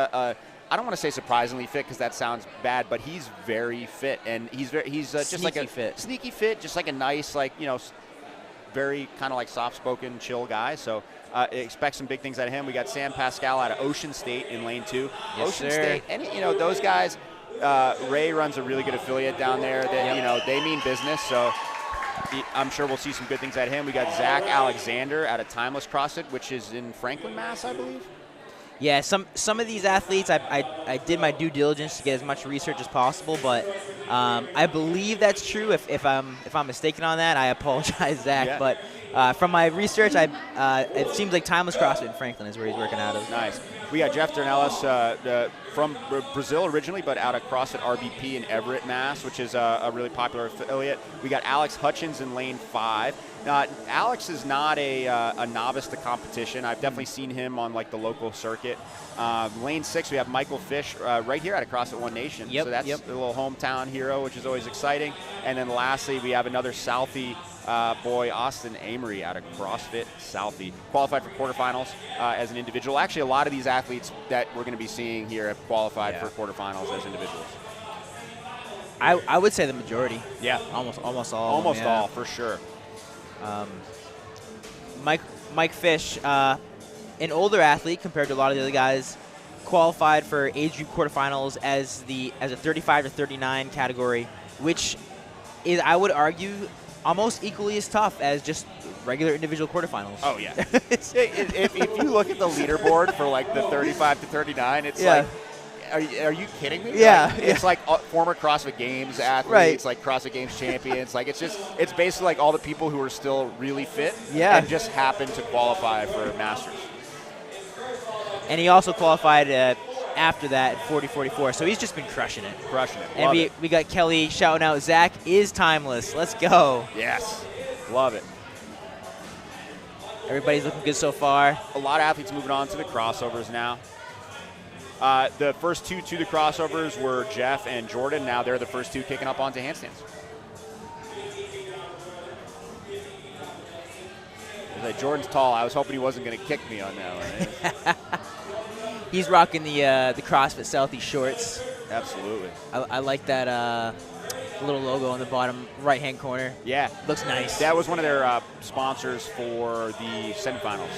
I don't want to say surprisingly fit because that sounds bad, but he's very fit, and he's just like a sneaky fit, just like a nice, like, you know, very kind of like soft-spoken, chill guy. So expect some big things out of him. We got Sam Pascal out of Ocean State in lane 2. Yes, Ocean sir. State, and you know those guys. Ray runs a really good affiliate down there. That you know they mean business. So I'm sure we'll see some good things out of him. We got Zach Alexander out of Timeless CrossFit, which is in Franklin, Mass, I believe. Yeah, some of these athletes, I did my due diligence to get as much research as possible, but I believe that's true. If I'm mistaken on that, I apologize, Zach. Yeah. But from my research, it seems like Timeless CrossFit in Franklin is where he's working out of. Nice. We got Jeff Dornelis from Brazil originally, but out of CrossFit RBP in Everett, Mass, which is a really popular affiliate. We got Alex Hutchins in lane 5. Alex is not a novice to competition. I've definitely seen him on like the local circuit. Lane 6, we have Michael Fish right here out of CrossFit One Nation. Yep, so that's a little hometown hero, which is always exciting. And then lastly, we have another Southie boy, Austin Amory out of CrossFit Southie. Qualified for quarterfinals as an individual. Actually, a lot of these athletes that we're going to be seeing here have qualified for quarterfinals as individuals. I would say the majority. Yeah. Almost all. Almost all, for sure. Mike Fish, an older athlete compared to a lot of the other guys, qualified for age group quarterfinals as a 35 to 39 category, which is, I would argue, almost equally as tough as just regular individual quarterfinals. Oh yeah. if you look at the leaderboard for like the 35 to 39, it's like, are you kidding me? Yeah. Like, it's like former CrossFit Games athletes, like CrossFit Games champions. Like it's basically like all the people who are still really fit and just happen to qualify for Masters. And he also qualified after that at 40-44, so he's just been crushing it. And we got Kelly shouting out, Zach is timeless. Let's go. Yes. Love it. Everybody's looking good so far. A lot of athletes moving on to the crossovers now. The first two to the crossovers were Jeff and Jordan. Now they're the first two kicking up onto handstands. Like, Jordan's tall. I was hoping he wasn't going to kick me on that one. He's rocking the CrossFit Southie shorts. Absolutely. I like that little logo on the bottom right-hand corner. Yeah. Looks nice. That was one of their sponsors for the semifinals.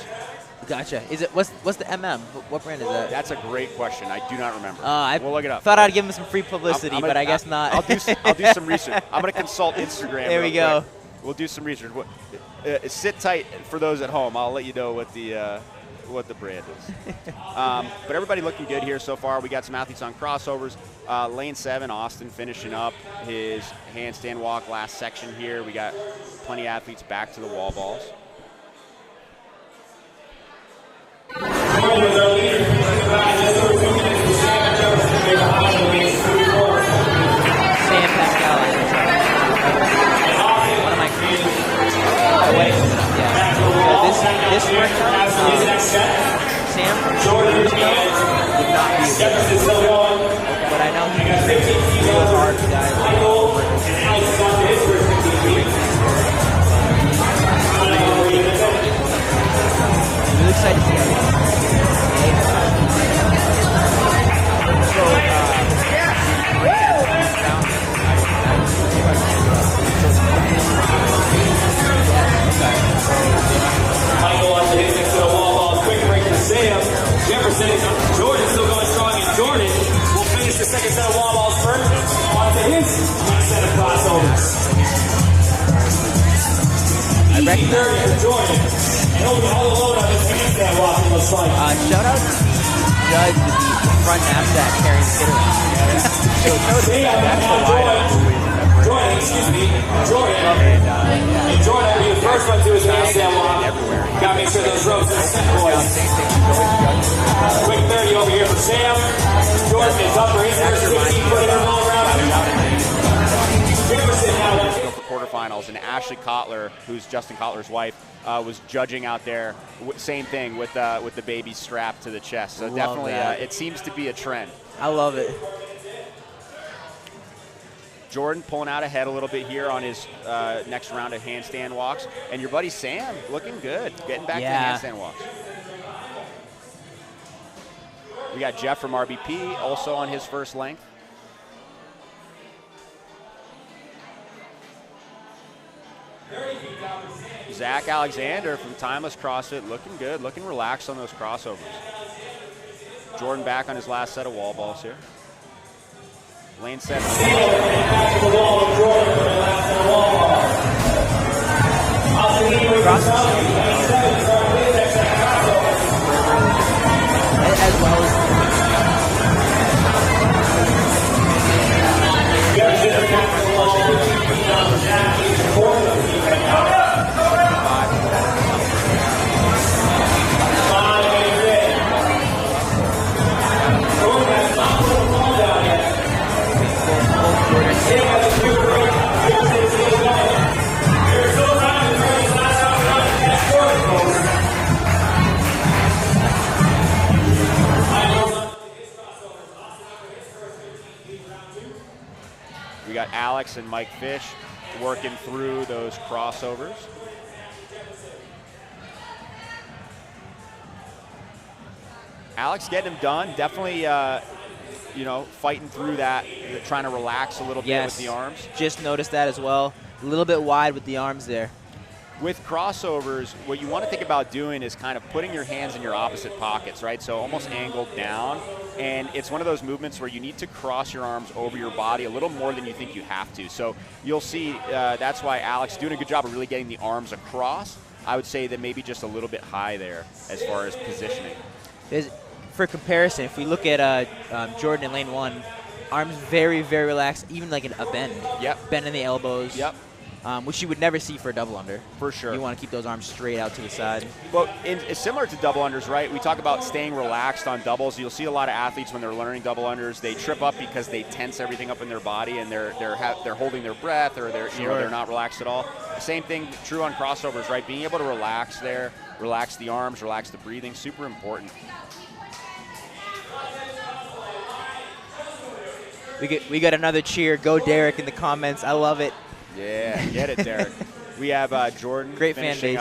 Gotcha. Is it what's the MM? What brand is that? That's a great question. I do not remember. We'll look it up. Thought I'd give him some free publicity, but I guess not. I'll do some research. I'm going to consult Instagram. There we go. Quick. We'll do some research. Sit tight for those at home. I'll let you know what the brand is. But everybody looking good here so far. We got some athletes on crossovers. Lane 7, Austin finishing up his handstand walk last section here. We got plenty of athletes back to the wall balls. This workout, Sam from Jordan would not be but I know he was really hard to guys. I'm really excited to see how Michael on to his next to the wall balls. Quick break for Sam. Jefferson. Jordan still going strong, and Jordan will finish the second set of wall balls first. On to his next set of crossovers. I recognize for Jordan. And he'll be all alone on his handstand walk, it looks like. Shout out to the judge with the front knapsack carrying the kid around. Jordan, excuse me. Jordan. And Jordan will be the first one to his handstand walk. Gotta make sure those ropes are set, boys. Quick 30 over here for Sam. Jordan is up for his first 16, putting him all around. Jefferson now. Go for quarterfinals, and Ashley Kotler, who's Justin Kotler's wife, was judging out there. Same thing with the baby strapped to the chest. So definitely, it seems to be a trend. I love it. Jordan pulling out ahead a little bit here on his next round of handstand walks. And your buddy Sam looking good, getting back to the handstand walks. We got Jeff from RBP also on his first length. Zach Alexander from Timeless CrossFit looking good, looking relaxed on those crossovers. Jordan back on his last set of wall balls here. Lane 7. As well as we got Alex and Mike Fish working through those crossovers. Alex getting them done. Definitely, fighting through that, trying to relax a little bit with the arms. Just noticed that as well. A little bit wide with the arms there. With crossovers, what you want to think about doing is kind of putting your hands in your opposite pockets, right? So almost angled down. And it's one of those movements where you need to cross your arms over your body a little more than you think you have to. So you'll see that's why Alex is doing a good job of really getting the arms across. I would say that maybe just a little bit high there as far as positioning. For comparison, if we look at Jordan in lane 1, arms very, very relaxed, even like a bend. Yep. Bend in the elbows. Yep. Which you would never see for a double under. For sure. You want to keep those arms straight out to the side. Well, it's similar to double unders, right? We talk about staying relaxed on doubles. You'll see a lot of athletes when they're learning double unders, they trip up because they tense everything up in their body and they're holding their breath or they're not relaxed at all. The same thing true on crossovers, right? Being able to relax there, relax the arms, relax the breathing, super important. We got another cheer. Go Derrick in the comments. I love it. Yeah, get it, Derrick. We have Jordan Great fan base.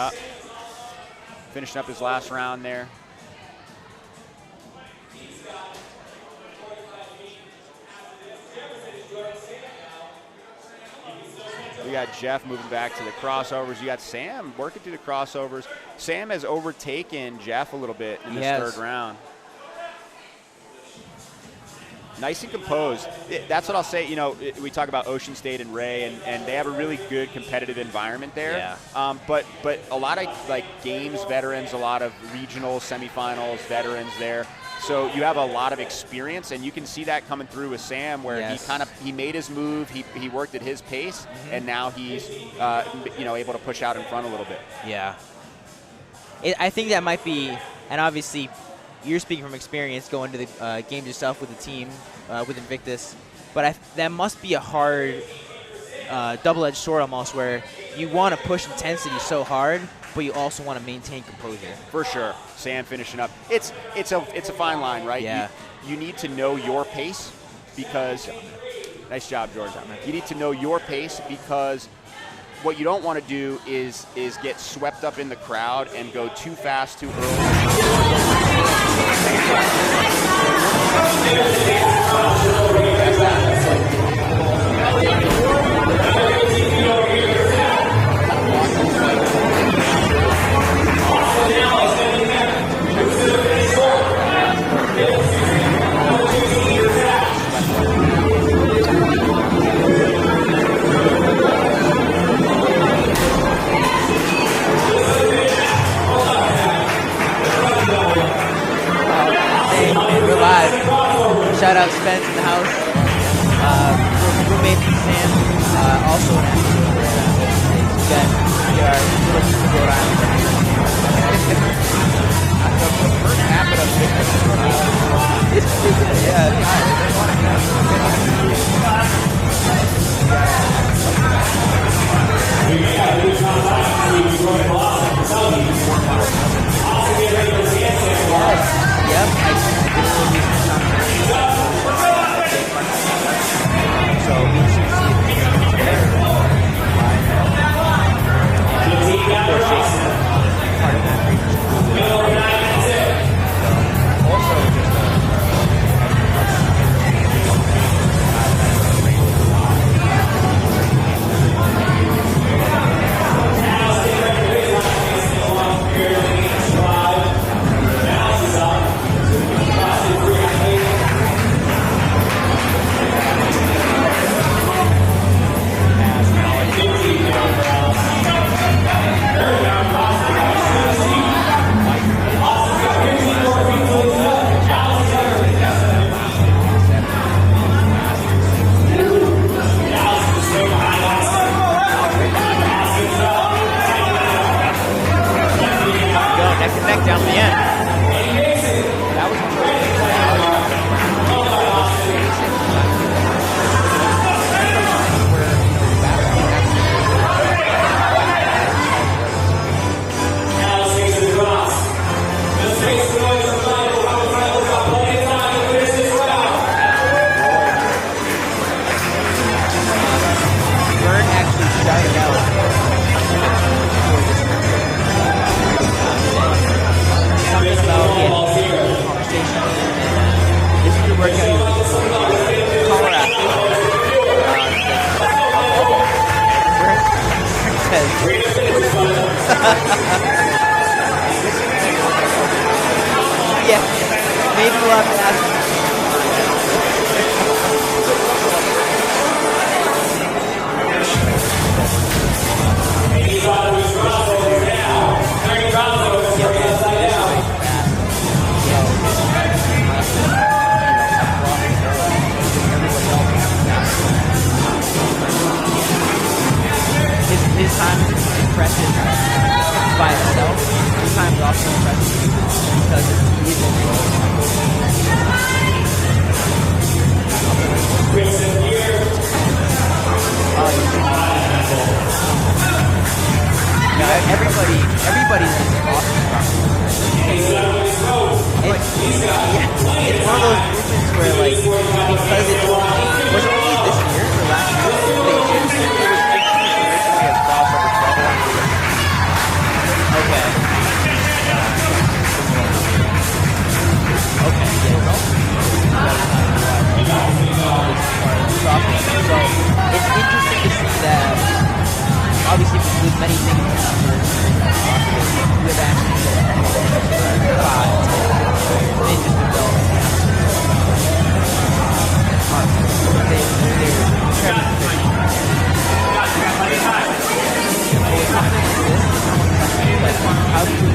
Finishing up his last round there. We got Jeff moving back to the crossovers. You got Sam working through the crossovers. Sam has overtaken Jeff a little bit in this third round. Nice and composed. That's what I'll say. You know, we talk about Ocean State and Ray, and they have a really good competitive environment there. Yeah. But a lot of like games veterans, a lot of regional semifinals veterans there. So you have a lot of experience, and you can see that coming through with Sam, where he made his move, he worked at his pace, and now he's able to push out in front a little bit. Yeah. I think that might be, and obviously you're speaking from experience going to the games yourself with the team, with Invictus, but that must be a hard double-edged sword almost, where you want to push intensity so hard, but you also want to maintain composure. For sure. Sam finishing up. It's a fine line, right? Yeah. You need to know your pace because nice job, George. You need to know your pace because what you don't want to do is get swept up in the crowd and go too fast too Shout out Spence in the house. Roommate from Sam, also an actor over at Ocean State. We are little people of Rhode Island. Per capita fitness. It's pretty good. Yeah, yep, I did a little research on that. So we should see it there. Part of that. Also, just neck down the end. That was Bern actually shouted out something about the conversation, and this is the workout you taller athlete. Yeah, maybe we'll have to ask. His time is impressive by itself. His time is also impressive because he's in everybody's awesome. It's one of those movements where, like, because it wasn't only this year or last year, it was originally a crossover trouble. Okay. So it's interesting to see that obviously with many things with actually 5 they just develop. How do you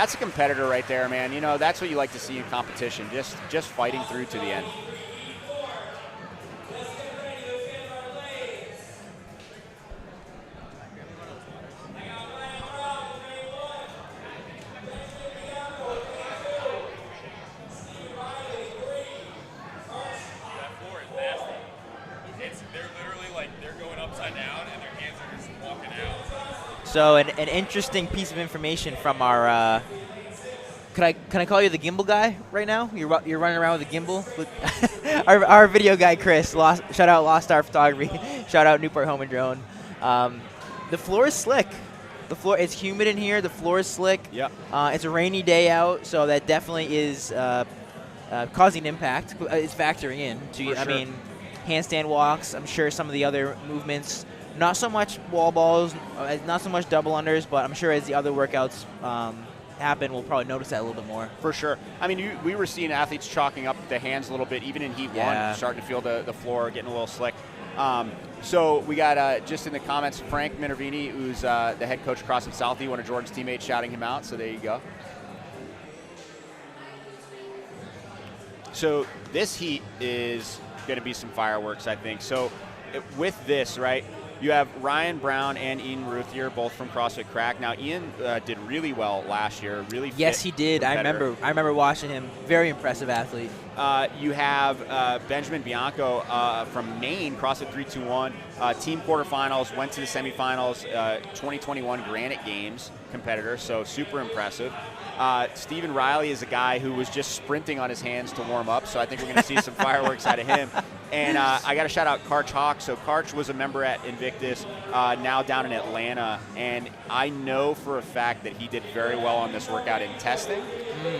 That's a competitor right there, man. You know, that's what you like to see in competition, just fighting through to the end. So an interesting piece of information from our. Can I call you the gimbal guy right now? You're running around with a gimbal. our video guy Chris. Shout out Lost Star Photography. Shout out Newport Home and Drone. The floor is slick. The floor, it's humid in here. The floor is slick. Yep. It's a rainy day out, so that definitely is causing impact. It's factoring in. I mean, handstand walks. I'm sure some of the other movements. Not so much wall balls, not so much double unders, but I'm sure as the other workouts happen, we'll probably notice that a little bit more. For sure. I mean, we were seeing athletes chalking up the hands a little bit, even in Heat 1, starting to feel the floor getting a little slick. So we got, just in the comments, Frank Minervini, who's the head coach across at Southie, one of Jordan's teammates, shouting him out, so there you go. So this heat is going to be some fireworks, I think. So with this, right, you have Ryan Brown and Ian Ruthier, both from CrossFit Crack. Now, Ian did really well last year. Really fit. Yes, he did. I remember watching him. Very impressive athlete. You have Benjamin Bianco from Maine, CrossFit 321, team quarterfinals, went to the semifinals, 2021 Granite Games competitor, so super impressive. Stephen Riley is a guy who was just sprinting on his hands to warm up, so I think we're going to see some fireworks out of him. And I got to shout out Karch Hawk. So Karch was a member at Invictus, now down in Atlanta, and I know for a fact that he did very well on this workout in testing.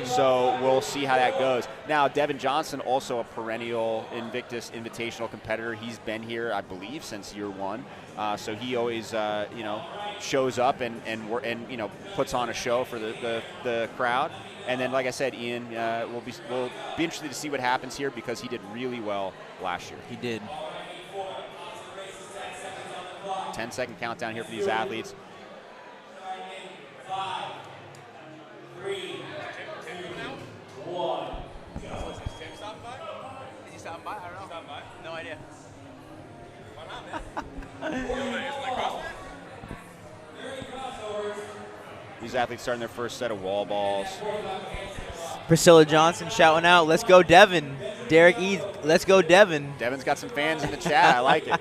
So we'll see how that goes. Now, Devin Johnson, also a perennial Invictus Invitational competitor. He's been here, I believe, since year one. So he always, shows up and puts on a show for the crowd. And then, like I said, Ian, we'll be interested to see what happens here because he did really well last year. He did. 10-second countdown here for these athletes. 5, 3, 2, 1. Is Tim stopping by? Is he stopping by? I don't know. Stopping by? No idea. Why not, man? These athletes starting their first set of wall balls. Priscilla Johnson shouting out, "Let's go, Devin." Derrick E, "Let's go, Devin." Devin's got some fans in the chat. I like it.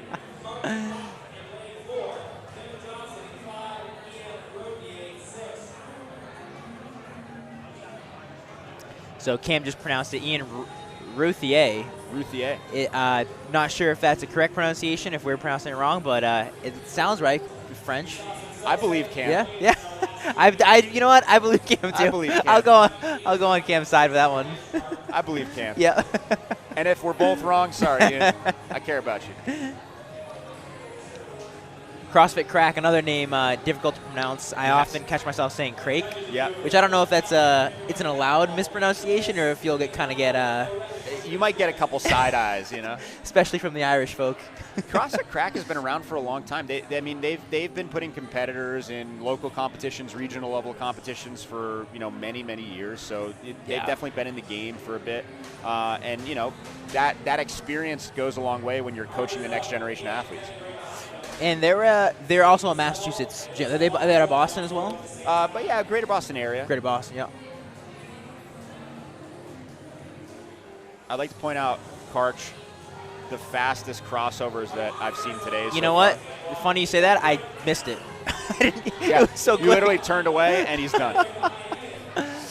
So Cam just pronounced it Ian Routhier. Routhier. Not sure if that's a correct pronunciation, if we're pronouncing it wrong, but it sounds right. French. I believe Cam. Yeah. You know what? I believe Cam too. I believe Cam. I'll go on Cam's side for that one. I believe Cam. Yeah. And if we're both wrong, sorry, Ian. I care about you. CrossFit Crack, another name difficult to pronounce. I often catch myself saying Crake. Yeah. Which I don't know if that's it's an allowed mispronunciation or if you'll get you might get a couple side eyes, especially from the Irish folk. CrossFit Crack has been around for a long time. They've been putting competitors in local competitions, regional level competitions for many years. So they've definitely been in the game for a bit, and that experience goes a long way when you're coaching the next generation of athletes. And they're also a Massachusetts gym. They're out of Boston as well. But yeah, Greater Boston area. Greater Boston, yeah. I'd like to point out, Karch, the fastest crossovers that I've seen today. You know what? Funny you say that. I missed it. Yeah, it was so you literally turned away, and he's done.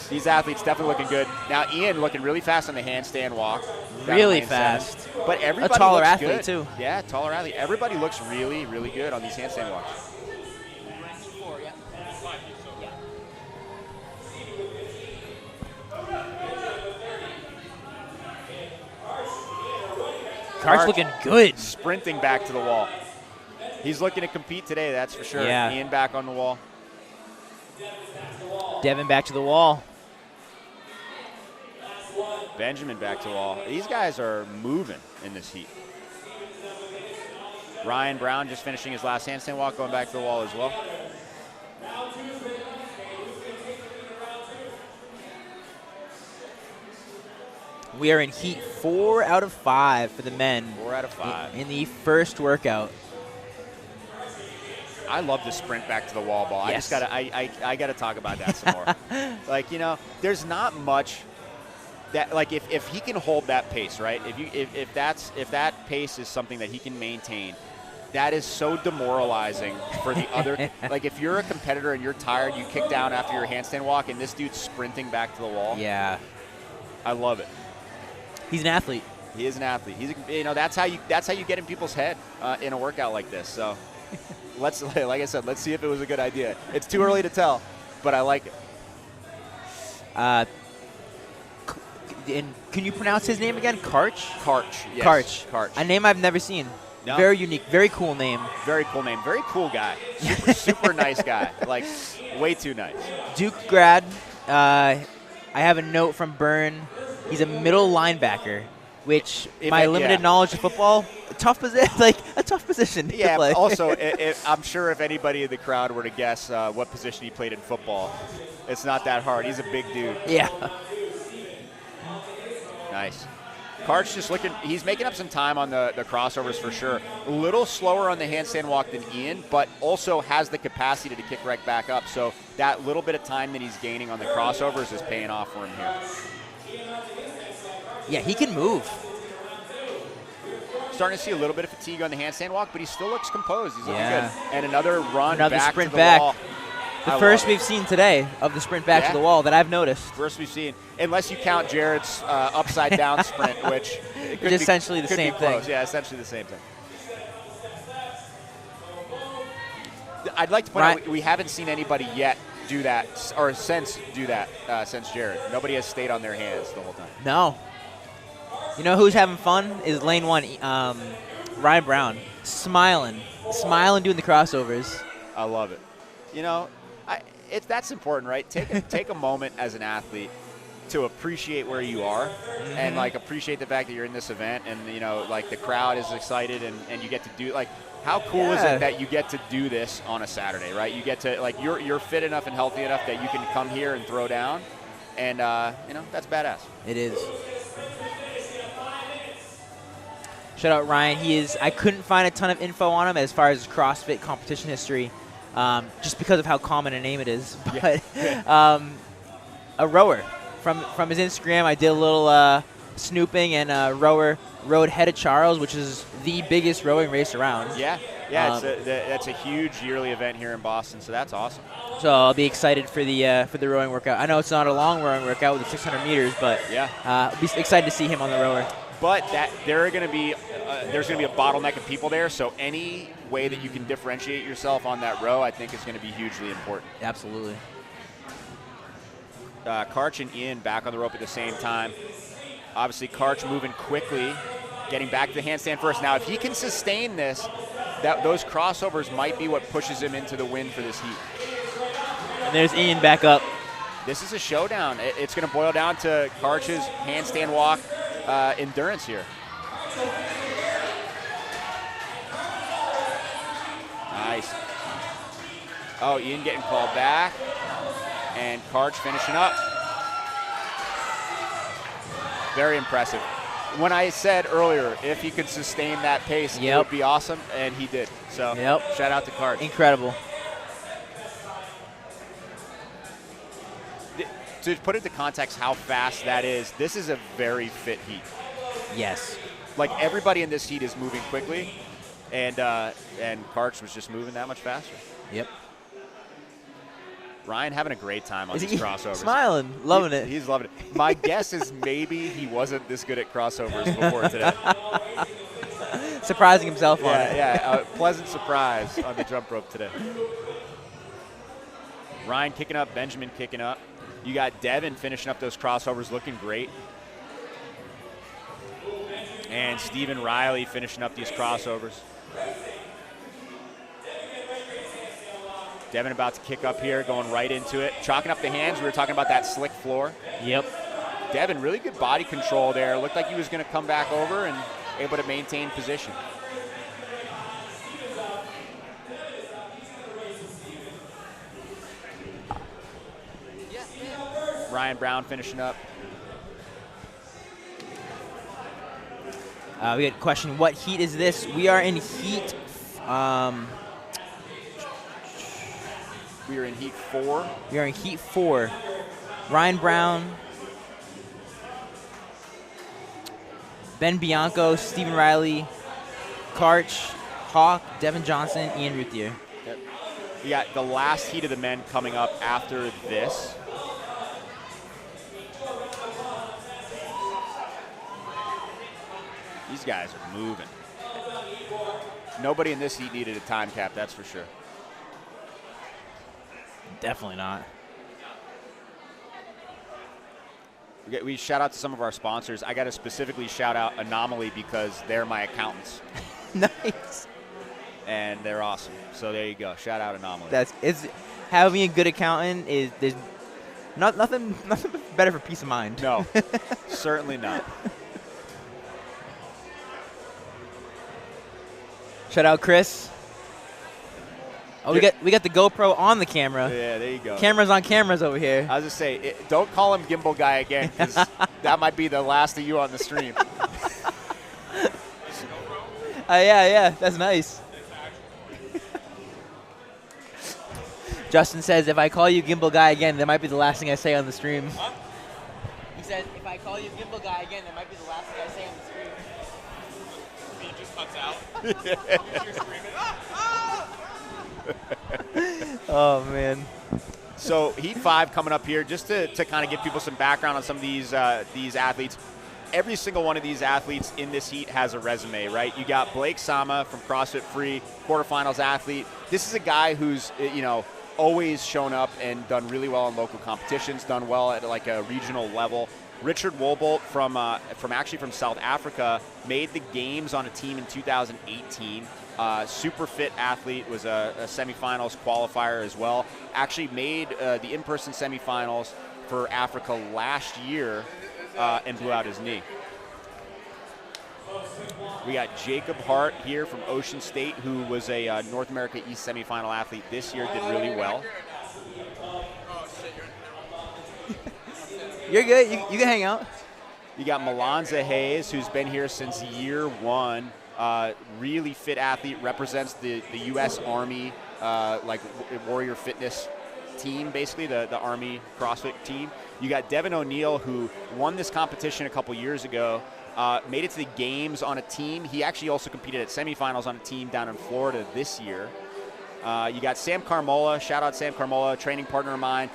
These athletes definitely looking good. Now, Ian looking really fast on the handstand walk. Really fast. 7. But everybody a taller looks athlete, good. too. Yeah, taller athlete. Everybody looks really, really good on these handstand walks. Karch looking good. Sprinting back to the wall. He's looking to compete today, that's for sure. Yeah. Ian back on the wall. Devin back to the wall. Benjamin back to the wall. These guys are moving in this heat. Ryan Brown just finishing his last handstand walk, going back to the wall as well. We are in heat 4 out of 5 for the men. 4 out of 5. In the first workout. I love the sprint back to the wall ball. Yes. I gotta talk about that some more. There's not much that if he can hold that pace, right? If that pace is something that he can maintain, that is so demoralizing for the other. If you're a competitor and you're tired, you kick down after your handstand walk, and this dude's sprinting back to the wall. Yeah. I love it. He's an athlete. He is an athlete. That's how you get in people's head in a workout like this. So like I said, let's see if it was a good idea. It's too early to tell, but I like it. And can you pronounce his name again? Karch? Karch. Yes. Karch. A name I've never seen. No. Very unique. Very cool name. Very cool name. Very cool guy. Super nice guy. Way too nice. Duke grad. I have a note from Bern. He's a middle linebacker, which limited knowledge of football, a tough position to play. Also, I'm sure if anybody in the crowd were to guess what position he played in football, it's not that hard. He's a big dude. Yeah. Nice. Karch just he's making up some time on the crossovers for sure. A little slower on the handstand walk than Ian, but also has the capacity to kick right back up. So that little bit of time that he's gaining on the crossovers is paying off for him here. Yeah, he can move. starting to see a little bit of fatigue on the handstand walk, but he still looks composed. He's looking good. And another sprint to the back. wall. The first we've seen today of the sprint back to the wall that I've noticed. First we've seen, unless you count Jared's upside down sprint, which is essentially the same thing. Yeah, essentially the same thing. I'd like to point out we haven't seen anybody yet do that, or since Jared. Nobody has stayed on their hands the whole time. No. You know who's having fun is lane 1, Ryan Brown, smiling doing the crossovers. I love it. You know, that's important, right? Take a moment as an athlete to appreciate where you are and like appreciate the fact that you're in this event, and you know, like the crowd is excited and you get to do, like, how cool is it that you get to do this on a Saturday, right? You get to, like, you're fit enough and healthy enough that you can come here and throw down, and you know, that's badass. It is. Shout out Ryan. I couldn't find a ton of info on him as far as his CrossFit competition history, just because of how common a name it is. But a rower. From his Instagram, I did a little snooping, and rower rode Head of Charles, which is the biggest rowing race around. Yeah, that's a huge yearly event here in Boston, so that's awesome. So I'll be excited for the rowing workout. I know it's not a long rowing workout with the 600 meters, but I'll be excited to see him on the rower. But there's going to be a bottleneck of people there, so any way that you can differentiate yourself on that row, I think, is going to be hugely important. Absolutely. Karch and Ian back on the rope at the same time. Obviously, Karch moving quickly, getting back to the handstand first. Now, if he can sustain this, those crossovers might be what pushes him into the win for this heat. And there's Ian back up. This is a showdown. It's going to boil down to Karch's handstand walk endurance here. Nice. Oh, Ian getting called back. And Karch finishing up. Very impressive. When I said earlier, if he could sustain that pace, it would be awesome, and he did. So shout out to Karch. Incredible. To put into context how fast that is, this is a very fit heat. Yes. Like, everybody in this heat is moving quickly, and Karch was just moving that much faster. Yep. Ryan having a great time on these crossovers. Smiling, loving it. He's loving it. My guess is maybe he wasn't this good at crossovers before today. Surprising himself on it. Yeah, a pleasant surprise on the jump rope today. Ryan kicking up, Benjamin kicking up. You got Devin finishing up those crossovers, looking great. And Stephen Riley finishing up these crossovers. Devin about to kick up here, going right into it. Chalking up the hands. We were talking about that slick floor. Yep. Devin, really good body control there. Looked like he was going to come back over and able to maintain position. Ryan Brown finishing up. We got a question, what heat is this? We are in heat... We are in heat 4. We are in heat 4. Ryan Brown, Ben Bianco, Stephen Riley, Karch, Hawk, Devin Johnson, Ian Ruthier. Yep. We got the last heat of the men coming up after this. These guys are moving. Nobody in this heat needed a time cap, that's for sure. Definitely not. We shout out to some of our sponsors. I got to specifically shout out Anomaly because they're my accountants. Nice. And they're awesome. So there you go. Shout out Anomaly. Having a good accountant there's nothing better for peace of mind. No, certainly not. Shout out Chris. Oh, we got the GoPro on the camera. Yeah, there you go. Cameras on cameras over here. I was just say, don't call him Gimbal Guy again, because that might be the last of you on the stream. Yeah, that's nice. Justin says, if I call you Gimbal Guy again, that might be the last thing I say on the stream. Huh? He said, if I call you Gimbal Guy again, that might be the last thing I say on the stream. Oh, man. So Heat 5 coming up here, just to kind of give people some background on some of these athletes. Every single one of these athletes in this heat has a resume, right? You got Blake Sama from CrossFit Free, quarterfinals athlete. This is a guy who's, always shown up and done really well in local competitions, done well at like a regional level. Richard Wollbolt from South Africa made the games on a team in 2018. Super fit athlete, was a semifinals qualifier as well. Actually made the in-person semifinals for Africa last year and blew out his knee. We got Jacob Hart here from Ocean State, who was a North America East semifinal athlete this year, did really well. You're good. You can hang out. You got Molonza Hayes, who's been here since year one. Really fit athlete, represents the U.S. Army, warrior fitness team, basically, the Army CrossFit team. You got Devin O'Neill, who won this competition a couple years ago, made it to the games on a team. He actually also competed at semifinals on a team down in Florida this year. You got Sam Carmola, shout out Sam Carmola, training partner of mine.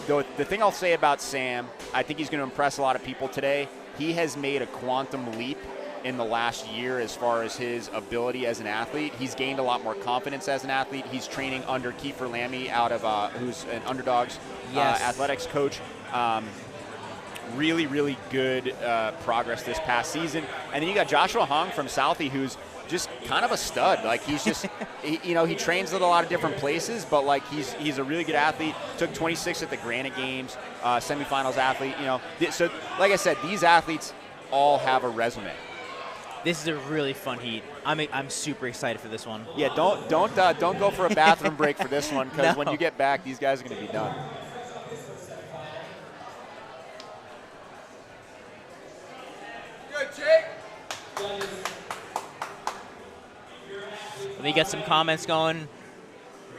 The thing I'll say about Sam, I think he's going to impress a lot of people today. He has made a quantum leap in the last year as far as his ability as an athlete. He's gained a lot more confidence as an athlete. He's training under Kiefer Lammy out of who's an Underdogs athletics coach. Really, really good progress this past season. And then you got Joshua Hong from Southie, who's just kind of a stud. Like, he's just, he trains at a lot of different places, but like he's a really good athlete. Took 26 at the Granite Games, semifinals athlete. So like I said, these athletes all have a resume. This is a really fun heat. I'm super excited for this one. Yeah, don't go for a bathroom break for this one, because when you get back, these guys are going to be done. Good, Jake. Let me get some comments going.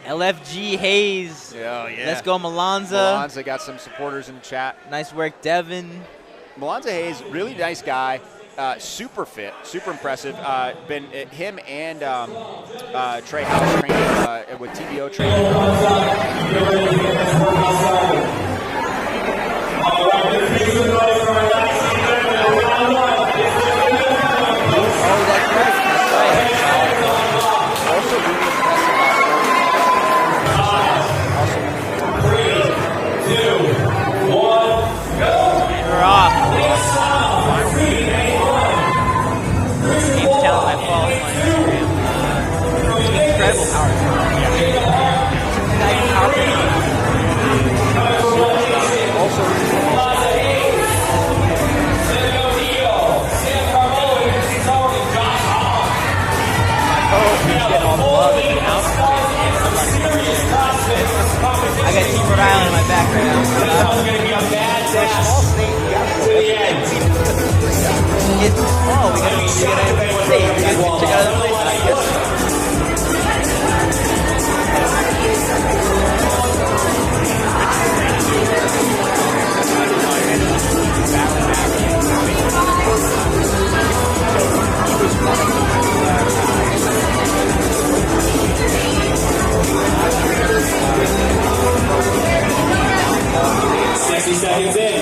LFG Hayes. Yeah. Let's go, Molonza. Molonza got some supporters in the chat. Nice work, Devin. Molonza Hayes, really nice guy. Super fit, super impressive. Been him and Trey House training with TBO training. Incredible power. I got Team Rhode Island in my back right now. It's small. We gotta see. Check out other places. Seconds in.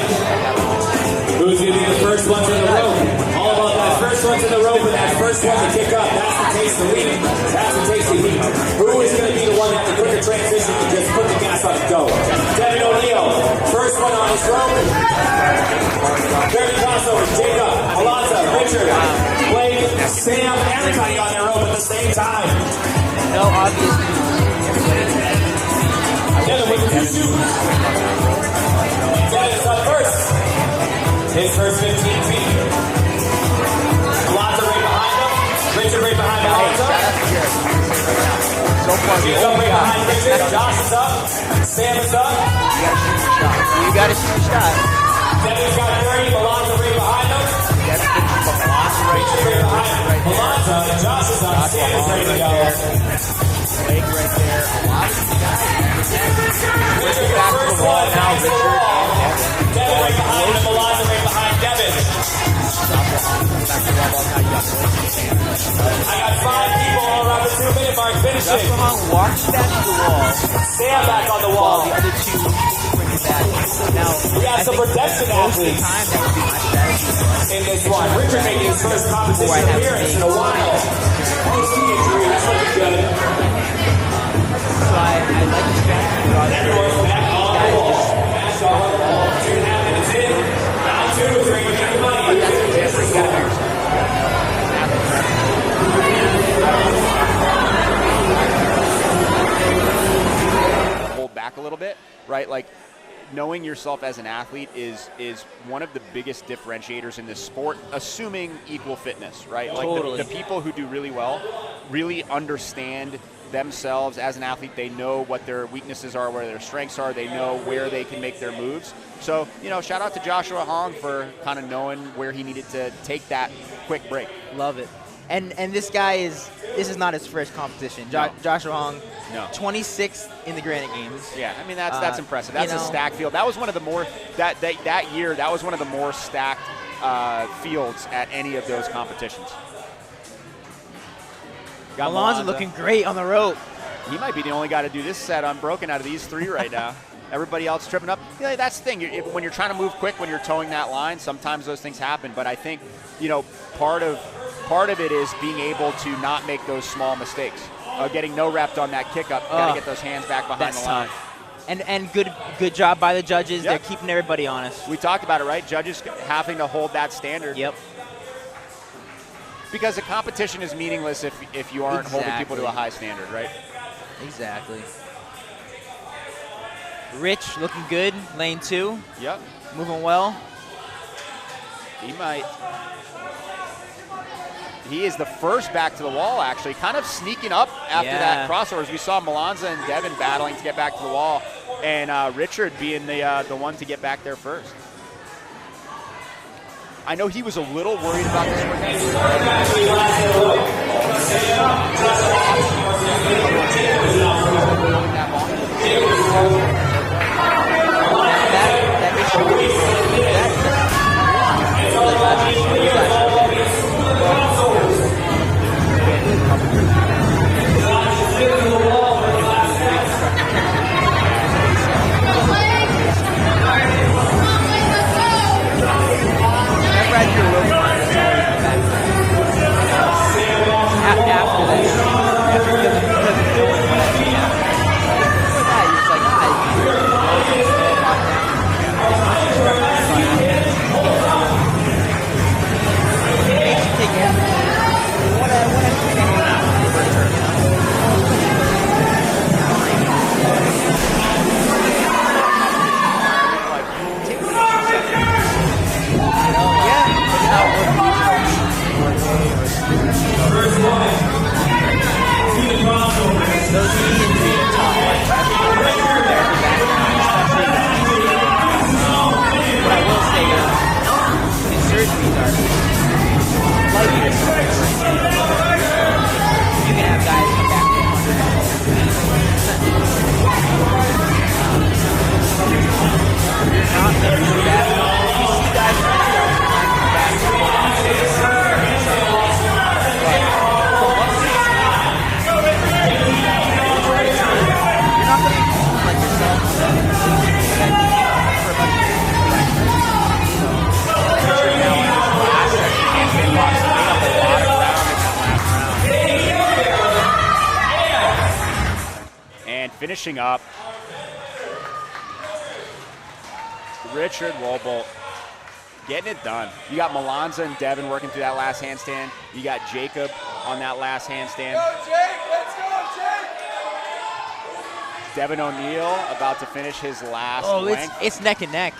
Who's going to be the first one to the rope? All about that first one to the rope and that first one to kick up. That's the taste of heat. That's the taste of heat. Who is going to be the one to have the quicker transition to just put the gas on and go? Devin O'Neill, first one on his rope. Derrick crossover, Jacob, Molonza, Richard, Blake, Sam, everybody on their rope at the same time. No obvious. Devin with the two shoots. Devin's up first. His first 15 feet. Molonza right behind him. Richard right behind Molonza. He's up right behind Richard. Josh is up. Sam is up. You gotta shoot a shot. Devin's got 30. Molonza right behind him. Richard right behind him. Molonza. Josh is up. Sam is ready to go. Blake right there. A lot of these guys. Richard got first one. Now Richard. Devin right behind him. Molonza right behind Devin. Sam back on the wall. The other two bring it back. Now, We got some protection athletes time that would be my strategy. in this one. Richard making his first competition appearance in a while. Post-injury, that's looking good. So I like the strategy. Everyone's back on the wall. Back on the wall. 2.5 minutes in. Round 2 is ready to get the money. Hold back a little bit, right? Like, knowing yourself as an athlete is one of the biggest differentiators in this sport, assuming equal fitness, right? Like Totally. the people who do really well really understand themselves as an athlete. They know what their weaknesses are, where their strengths are. They know where they can make their moves. So, shout out to Joshua Hong for kind of knowing where he needed to take that quick break. Love it. And this guy this is not his first competition. Joshua Hong, No. 26th in the Granite Games. Yeah, I mean that's impressive. That's a you know, stacked field. That was one of the more that year. That was one of the more stacked fields at any of those competitions. Got Molonza looking great on the rope. He might be the only guy to do this set unbroken out of these three right now. Everybody else tripping up. That's the thing. When you're trying to move quick, when you're towing that line, sometimes those things happen. But I think part of it is being able to not make those small mistakes. Getting no rep on that kick up. Got to get those hands back behind the line. Tough. And good job by the judges. Yep. They're keeping everybody honest. We talked about it, right? Judges having to hold that standard. Yep. Because a competition is meaningless if you aren't holding people to a high standard, right? Exactly. Rich looking good, lane 2. Yep. Moving well. He is the first back to the wall, actually. Kind of sneaking up after that crossover. As we saw Molonza and Devin battling to get back to the wall, and Richard being the one to get back there first. I know he was a little worried about this one. Finishing up, Richard Wollbolt getting it done. You got Molonza and Devin working through that last handstand. You got Jacob on that last handstand. Go, Jake! Let's go, Jake! Devin O'Neill about to finish his last length. It's neck and neck.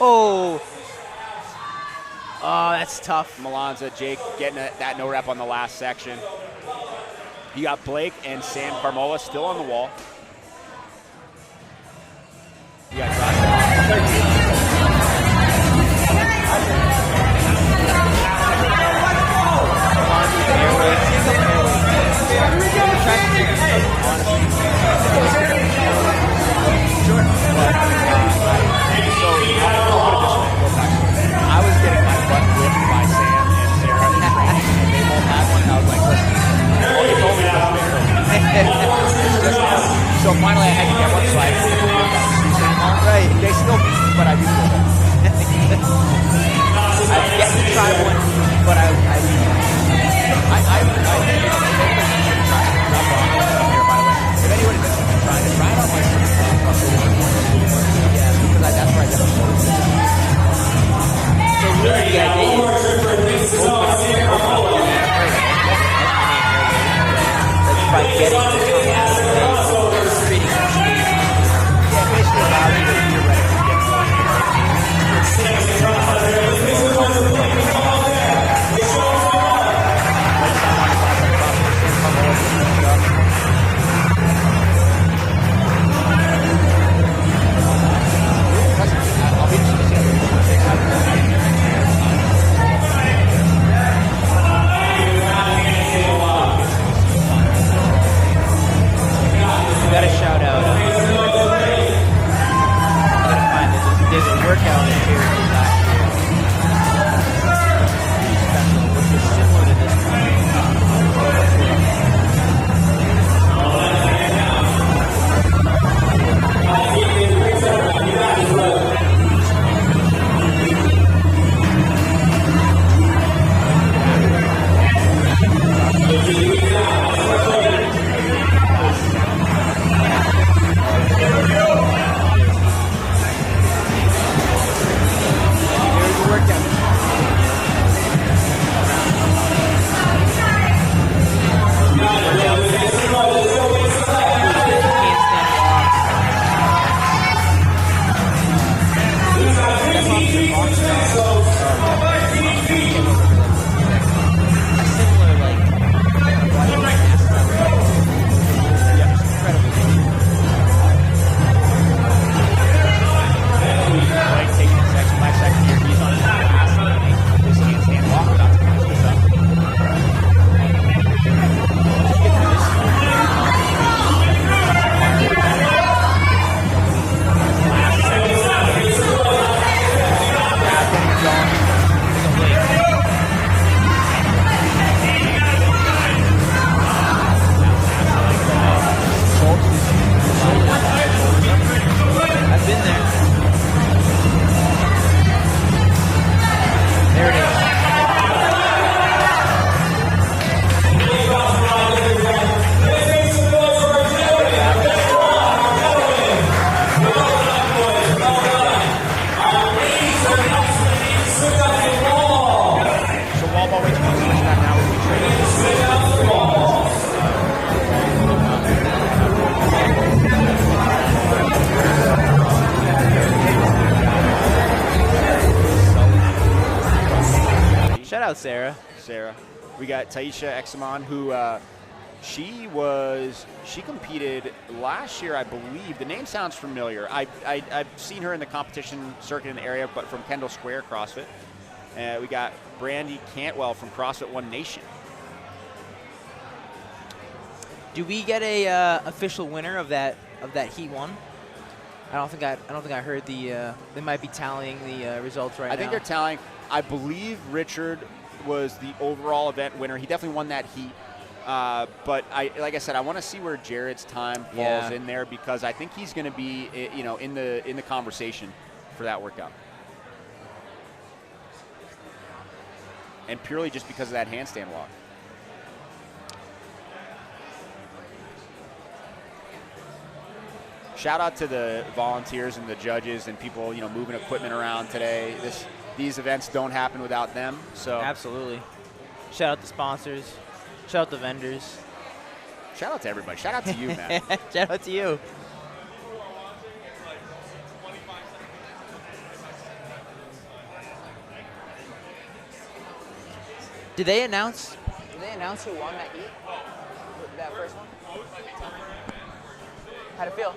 Oh, that's tough. Molonza, Jake getting that no rep on the last section. You got Blake and Sam Carmola still on the wall. You got I was getting my butt whipped by Sam and Sarah and they both had one. I was like, listen, you told me that. workout that Gator did last year. Pretty special, which is similar to this one. Sarah. We got Tayisha Examond, who she competed last year, I believe. The name sounds familiar. I've seen her in the competition circuit in the area, but from Kendall Square CrossFit. We got Brandy Cantwell from CrossFit One Nation. Do we get a official winner of that Heat 1? I don't think I heard the. They might be tallying the results right now. I think they're tallying. I believe Richard was the overall event winner. He definitely won that heat. But like I said, I want to see where Jared's time falls in there, because I think he's going to be, in the conversation for that workout. And purely just because of that handstand walk. Shout out to the volunteers and the judges and people, moving equipment around today. These events don't happen without them. So absolutely. Shout out the sponsors. Shout out the vendors. Shout out to everybody. Shout out to you, man. Shout out to you. Did they announce who won that heat? That first one? How'd it feel?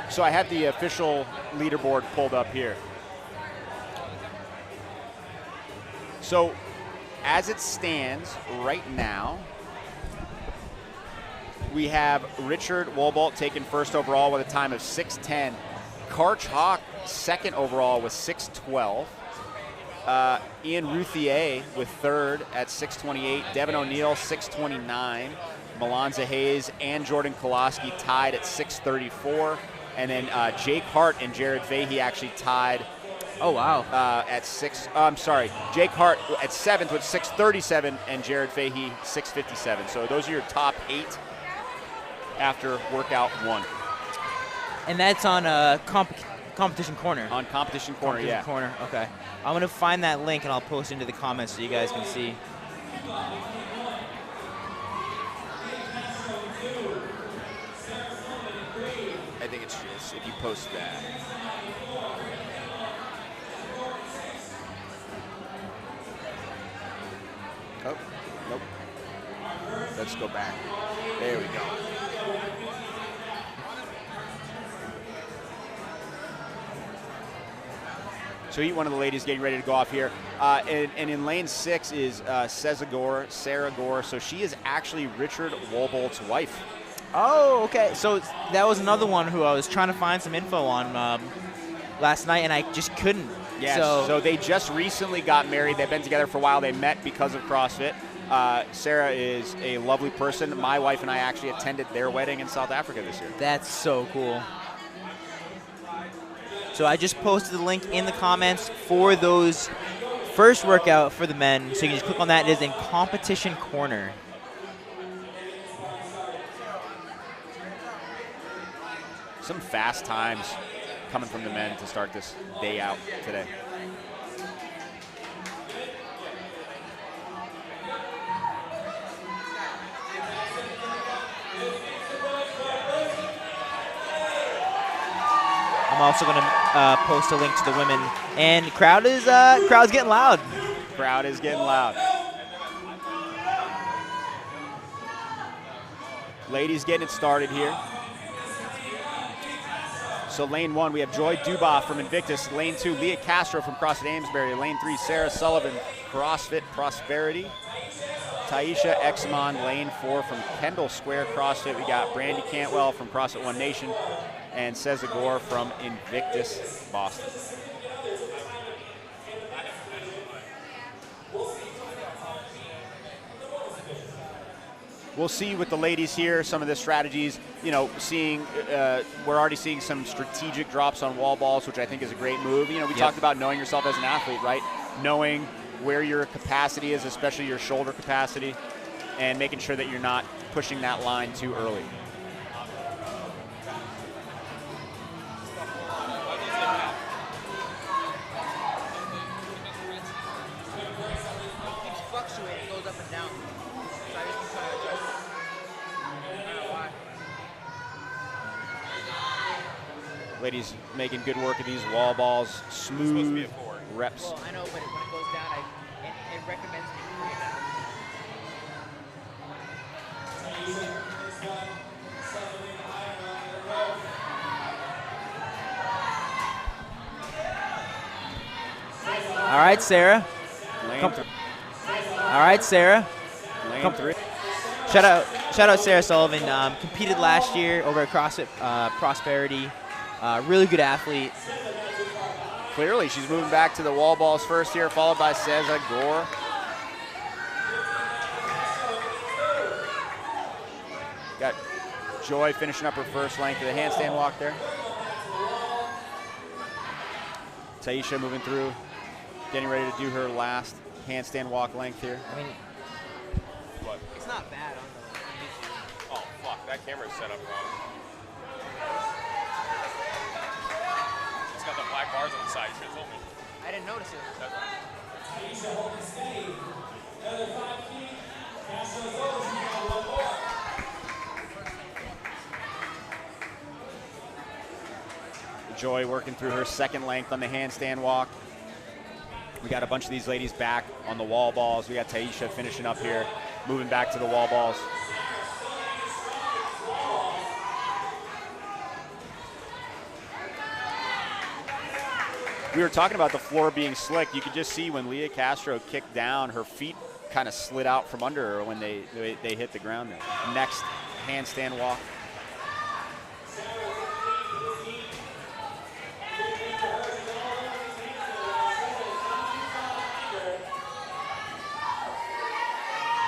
So I have the official leaderboard pulled up here. So as it stands right now, we have Richard Wollbolt taking first overall with a time of 6:10. Karch Hawk second overall with 6:12. Ian Routhier with third at 6:28. Devin O'Neill 6:29. Molonza Hayes and Jordan Koloski tied at 6:34. And then Jake Hart and Jared Fahey actually tied Oh, wow. At 6. I'm sorry. Jake Hart at 7th with 6:37, and Jared Fahey 6:57. So those are your top 8 after workout 1. And that's on Competition Corner. On Competition Corner, Competition Corner, okay. I'm going to find that link, and I'll post it into the comments so you guys can see. I think it's just if you post that. Oh, nope. Let's go back. There we go. So one of the ladies getting ready to go off here. And in lane 6 is Sarah Gore. So she is actually Richard Wollbolt's wife. Oh, okay. So that was another one who I was trying to find some info on last night, and I just couldn't. Yeah, so they just recently got married. They've been together for a while. They met because of CrossFit. Sarah is a lovely person. My wife and I actually attended their wedding in South Africa this year. That's so cool. So I just posted the link in the comments for those first workout for the men. So you can just click on that. It is in Competition Corner. Some fast times coming from the men to start this day out today. I'm also going to post a link to the women. And crowd's getting loud. Crowd is getting loud. Ladies getting it started here. So lane 1, we have Joy Duboff from Invictus. Lane 2, Leah Castro from CrossFit Amesbury. Lane 3, Sarah Sullivan, CrossFit Prosperity. Tayisha Examond, lane 4 from Kendall Square CrossFit. We got Brandy Cantwell from CrossFit One Nation and Cesar Gore from Invictus Boston. We'll see with the ladies here some of the strategies. You know, we're already seeing some strategic drops on wall balls, which I think is a great move. You know, we talked about knowing yourself as an athlete, right? Knowing where your capacity is, especially your shoulder capacity, and making sure that you're not pushing that line too early. Ladies making good work of these wall balls, smooth reps. Well, I know, but when it goes down, it recommends me All right, Sarah. Lane 3. All right, Sarah. Lane 3. Shout out Sarah Sullivan. Competed last year over at CrossFit Prosperity. Really good athlete. Clearly, she's moving back to the wall balls first here, followed by Cesar Gore. Got Joy finishing up her first length of the handstand walk there. Tayisha moving through, getting ready to do her last handstand walk length here. I mean, what? It's not bad on the. Oh fuck! That camera's set up wrong. It's got the black bars on the side. You should have told me. I didn't notice it. That's Joy working through her second length on the handstand walk. We got a bunch of these ladies back on the wall balls. We got Tayisha finishing up here, moving back to the wall balls. We were talking about the floor being slick. You could just see when Leah Castro kicked down, her feet kind of slid out from under her when they hit the ground there. Next handstand walk.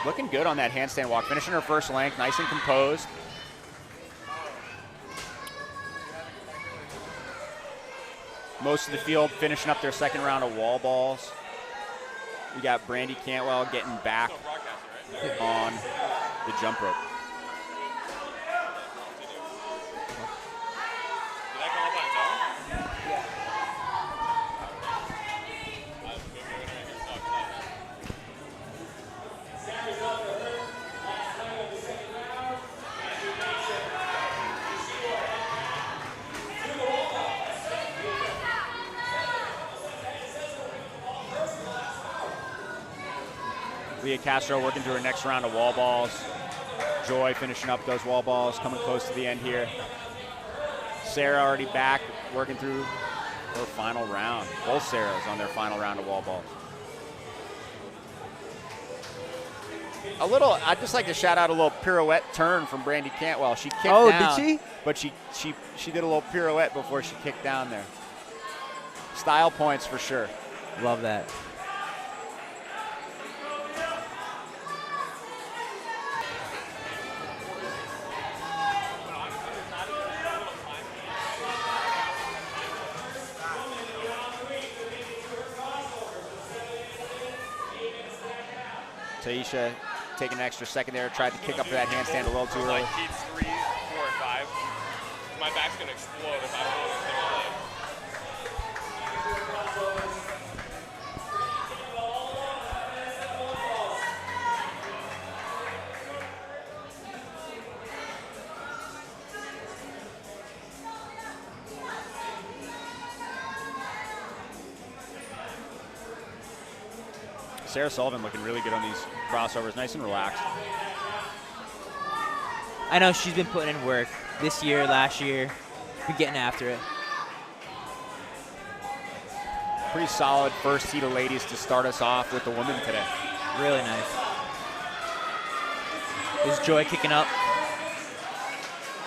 Looking good on that handstand walk, finishing her first length, nice and composed. Most of the field finishing up their second round of wall balls. We got Brandy Cantwell getting back on the jump rope. Leah Castro working through her next round of wall balls. Joy finishing up those wall balls, coming close to the end here. Sarah already back, working through her final round. Both Sarahs on their final round of wall balls. I'd just like to shout out a little pirouette turn from Brandy Cantwell. She kicked down. Oh, did she? But she did a little pirouette before she kicked down there. Style points for sure. Love that. Tayisha taking an extra second there, tried to kick up for that handstand a little too early. Like heats 3, 4, and 5. My back's gonna explode if I don't do anything all day. Sarah Sullivan looking really good on these crossovers, nice and relaxed. I know she's been putting in work this year, last year, been getting after it. Pretty solid first heat of ladies to start us off with the women today. Really nice. Is Joy kicking up?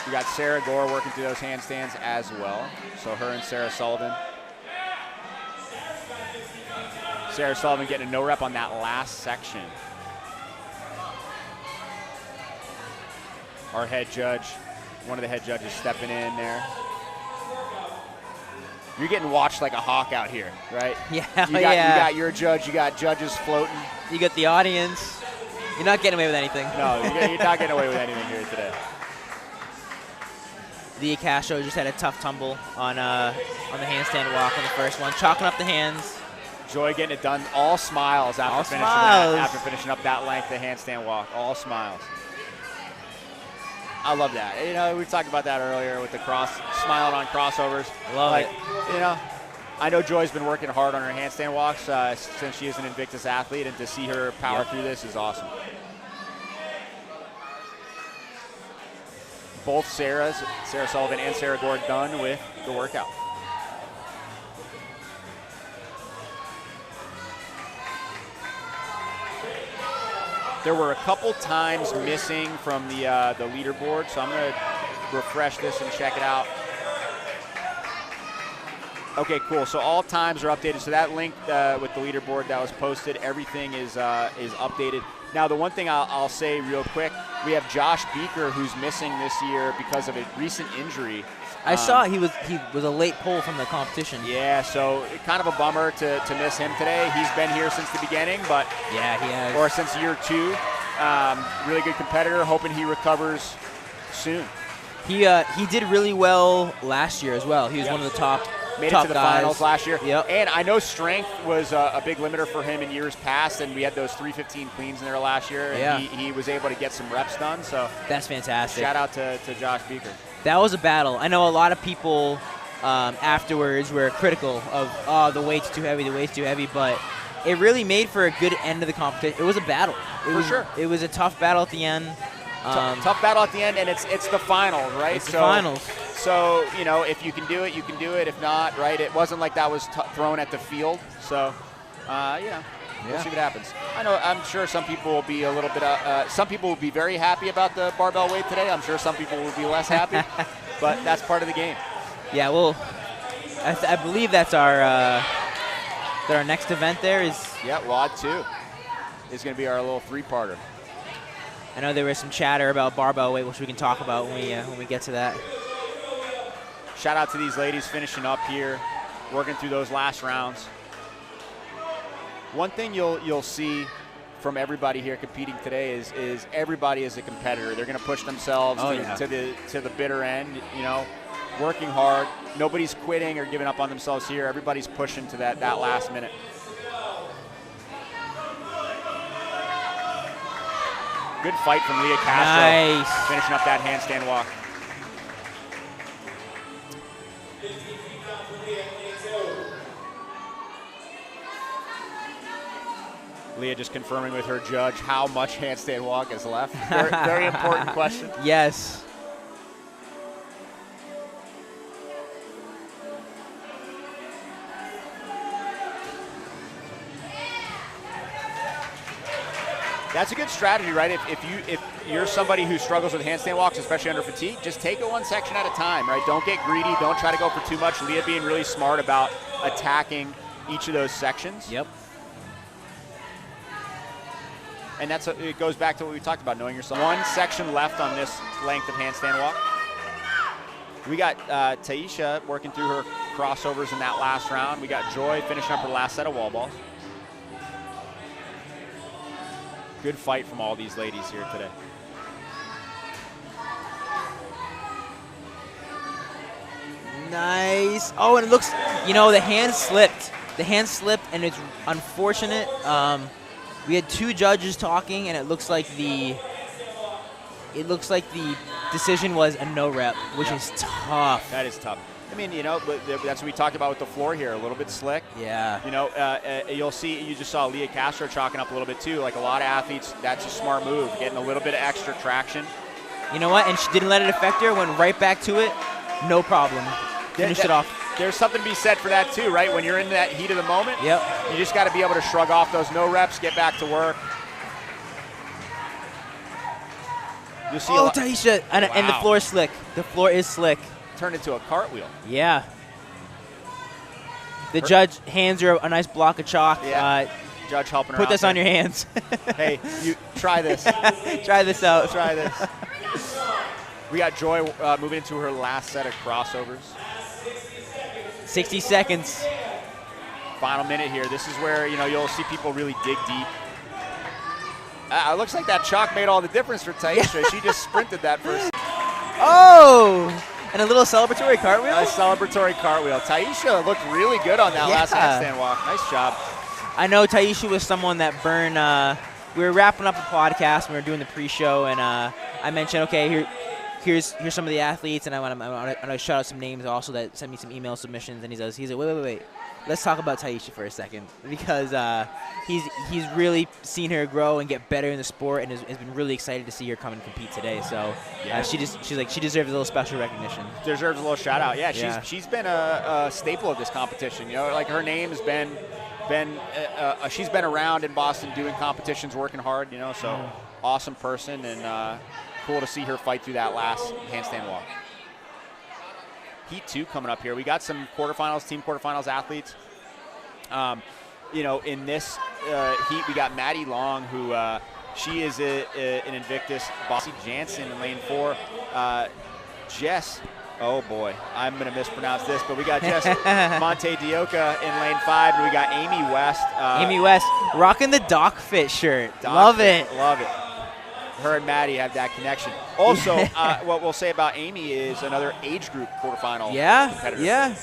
We got Sarah Gore working through those handstands as well. So her and Sarah Sullivan. Sarah Sullivan getting a no rep on that last section. Our head judge, one of the head judges stepping in there. You're getting watched like a hawk out here, right? Yeah, you got your judge, you got judges floating. You got the audience. You're not getting away with anything. No, you're not getting away with anything here today. Leah Castro just had a tough tumble on the handstand walk on the first one, chalking up the hands. Joy getting it done, all smiles after after finishing up that length of handstand walk, all smiles. I love that. You know, we talked about that earlier with the smiling on crossovers. Love it. You know, I know Joy's been working hard on her handstand walks since she is an Invictus athlete, and to see her power through this is awesome. Both Sarah Sullivan and Sarah Gore done with the workout. There were a couple times missing from the leaderboard, so I'm going to refresh this and check it out. Okay, cool. So all times are updated. So that link with the leaderboard that was posted, everything is updated. Now, the one thing I'll say real quick, we have Josh Beaker, who's missing this year because of a recent injury. I saw he was a late pull from the competition. Yeah, so kind of a bummer to miss him today. He's been here since the beginning, but yeah, he has. Or since year 2. Really good competitor. Hoping he recovers soon. He did really well last year as well. He was one of the top. Made it to the guys. finals last year. Yep. And I know strength was a big limiter for him in years past, and we had those 315 cleans in there last year, and yeah. he was able to get some reps done. So that's fantastic. Shout out to Josh Beaker. That was a battle. I know a lot of people afterwards were critical of, the weight's too heavy, but it really made for a good end of the competition. It was a battle. Sure. It was a tough battle at the end. Tough battle at the end, and it's the final, right? It's the finals. So, you know, if you can do it, you can do it. If not, right, it wasn't like that was thrown at the field. So, we'll see what happens. I'm sure some people will be a little bit, some people will be very happy about the barbell weight today. I'm sure some people will be less happy, but that's part of the game. Yeah, well, I believe that's our next event there is. Yeah, WOD 2 is going to be our little 3-parter. I know there was some chatter about barbell weight, which we can talk about when we get to that. Shout out to these ladies finishing up here working through those last rounds. One thing you'll see from everybody here competing today is everybody is a competitor. They're going to push themselves to the bitter end, you know, working hard. Nobody's quitting or giving up on themselves here. Everybody's pushing to that last minute. Good fight from Leah Castro. Nice. Finishing up that handstand walk. Leah just confirming with her judge how much handstand walk is left. Very, very important question. Yes. That's a good strategy, right? If you're somebody who struggles with handstand walks, especially under fatigue, just take it one section at a time, right? Don't get greedy. Don't try to go for too much. Leah being really smart about attacking each of those sections. Yep. And it goes back to what we talked about, knowing yourself. One section left on this length of handstand walk. We got Tayisha working through her crossovers in that last round. We got Joy finishing up her last set of wall balls. Good fight from all these ladies here today. Nice. Oh, and it looks, you know, the hand slipped. The hand slipped, and it's unfortunate. We had two judges talking, and it looks like the decision was a no rep, which is tough. That is tough. I mean, you know, that's what we talked about with the floor here. A little bit slick. Yeah. You know, you'll see. You just saw Leah Castro chalking up a little bit too. Like a lot of athletes, that's a smart move. Getting a little bit of extra traction. You know what? And she didn't let it affect her. Went right back to it. No problem. Finished it off. There's something to be said for that too, right? When you're in that heat of the moment, yep. You just got to be able to shrug off those no reps, get back to work. You'll see Tayisha, and the floor is slick. The floor is slick. Turned into a cartwheel. Yeah. The judge hands her a nice block of chalk. Yeah. Judge helping her Put out this there. on your hands. Hey, you try this. Try this out. Try this. We got Joy moving into her last set of crossovers. 60 seconds. Final minute here. This is where, you know, you'll see people really dig deep. It looks like that chalk made all the difference for Tayisha. She just sprinted that first. Oh! And a little celebratory cartwheel? A celebratory cartwheel. Tayisha looked really good on that last handstand walk. Nice job. I know Tayisha was someone that Bern, we were wrapping up the podcast, we were doing the pre-show, and I mentioned, okay, here's some of the athletes, and I want to shout out some names also that sent me some email submissions, and he's like, wait. Let's talk about Tayisha for a second, because he's really seen her grow and get better in the sport, and has been really excited to see her come and compete today. So she deserves a little special recognition. Deserves a little shout out. Yeah, she's been a staple of this competition. You know, like her name has been she's been around in Boston doing competitions, working hard. You know, so awesome person, and cool to see her fight through that last handstand walk. Heat 2 coming up here. We got some quarterfinals, team quarterfinals athletes. You know, in this heat, we got Maddie Long, who she is an Invictus. Bossy Jansen in lane 4. Jess, oh boy, I'm going to mispronounce this, but we got Jess Monte Dioka in lane 5, and we got Amy West. Amy West, rocking the Doc Fit shirt. Love it. Love it. Her and Maddie have that connection. Also, what we'll say about Amy is another age group quarterfinal competitor. Yeah.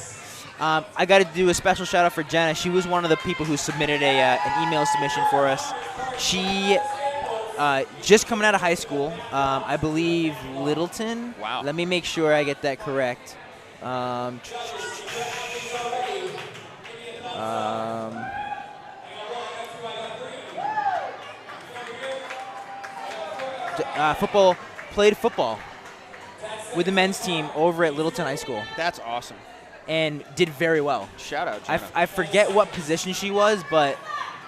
I got to do a special shout out for Jenna. She was one of the people who submitted an email submission for us. She just coming out of high school, I believe Littleton. Wow. Let me make sure I get that correct. Played football with the men's team over at Littleton High School. That's awesome. And did very well. Shout out, Jenna. I forget what position she was, but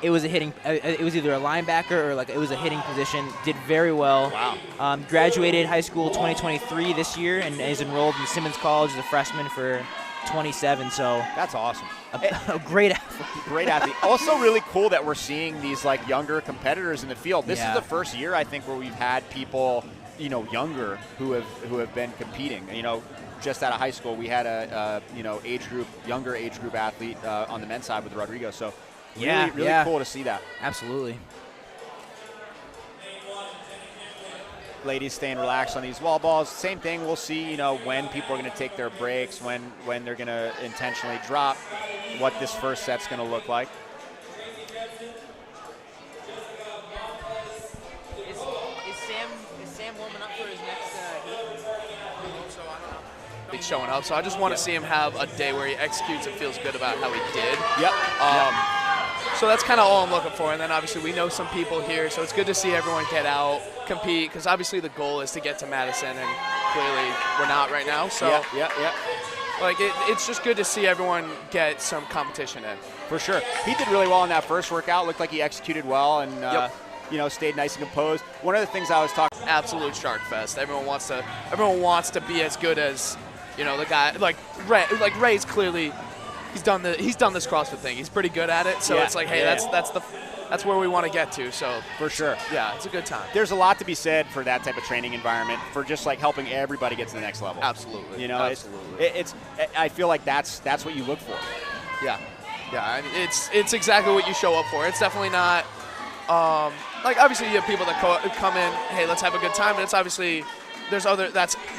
it was a hitting. It was either a linebacker or it was a hitting position. Did very well. Wow. Graduated high school 2023 this year and is enrolled in Simmons College as a freshman for 27. So that's awesome. A great athlete. Great athlete. Also really cool that we're seeing these younger competitors in the field. This is the first year I think where we've had people you know, younger who have been competing. You know, just out of high school, we had a you know, younger age group athlete on the men's side with Rodrigo. So really cool to see that. Absolutely. Ladies staying relaxed on these wall balls. Same thing. We'll see, you know, when people are going to take their breaks, when they're going to intentionally drop, what this first set's going to look like. Is Sam warming up for his next heat? He's showing up, so I just want to see him have a day where he executes and feels good about how he did. Yep. So that's kind of all I'm looking for. And then obviously we know some people here, so it's good to see everyone get out, compete, because obviously the goal is to get to Madison, and clearly we're not right now. So like it's just good to see everyone get some competition in. For sure. He did really well in that first workout. Looked like he executed well and you know, stayed nice and composed. One of the things I was talking absolute shark fest. Everyone wants to be as good as, you know, the guy like Ray's clearly he's done this CrossFit thing. He's pretty good at it. So it's like, hey, that's where we want to get to. So for sure. Yeah, it's a good time. There's a lot to be said for that type of training environment, for just like helping everybody get to the next level. Absolutely. You know, it's I feel like that's what you look for. Yeah. Yeah, I mean, it's exactly what you show up for. It's definitely not like obviously you have people that come in, hey, let's have a good time, but it's obviously there's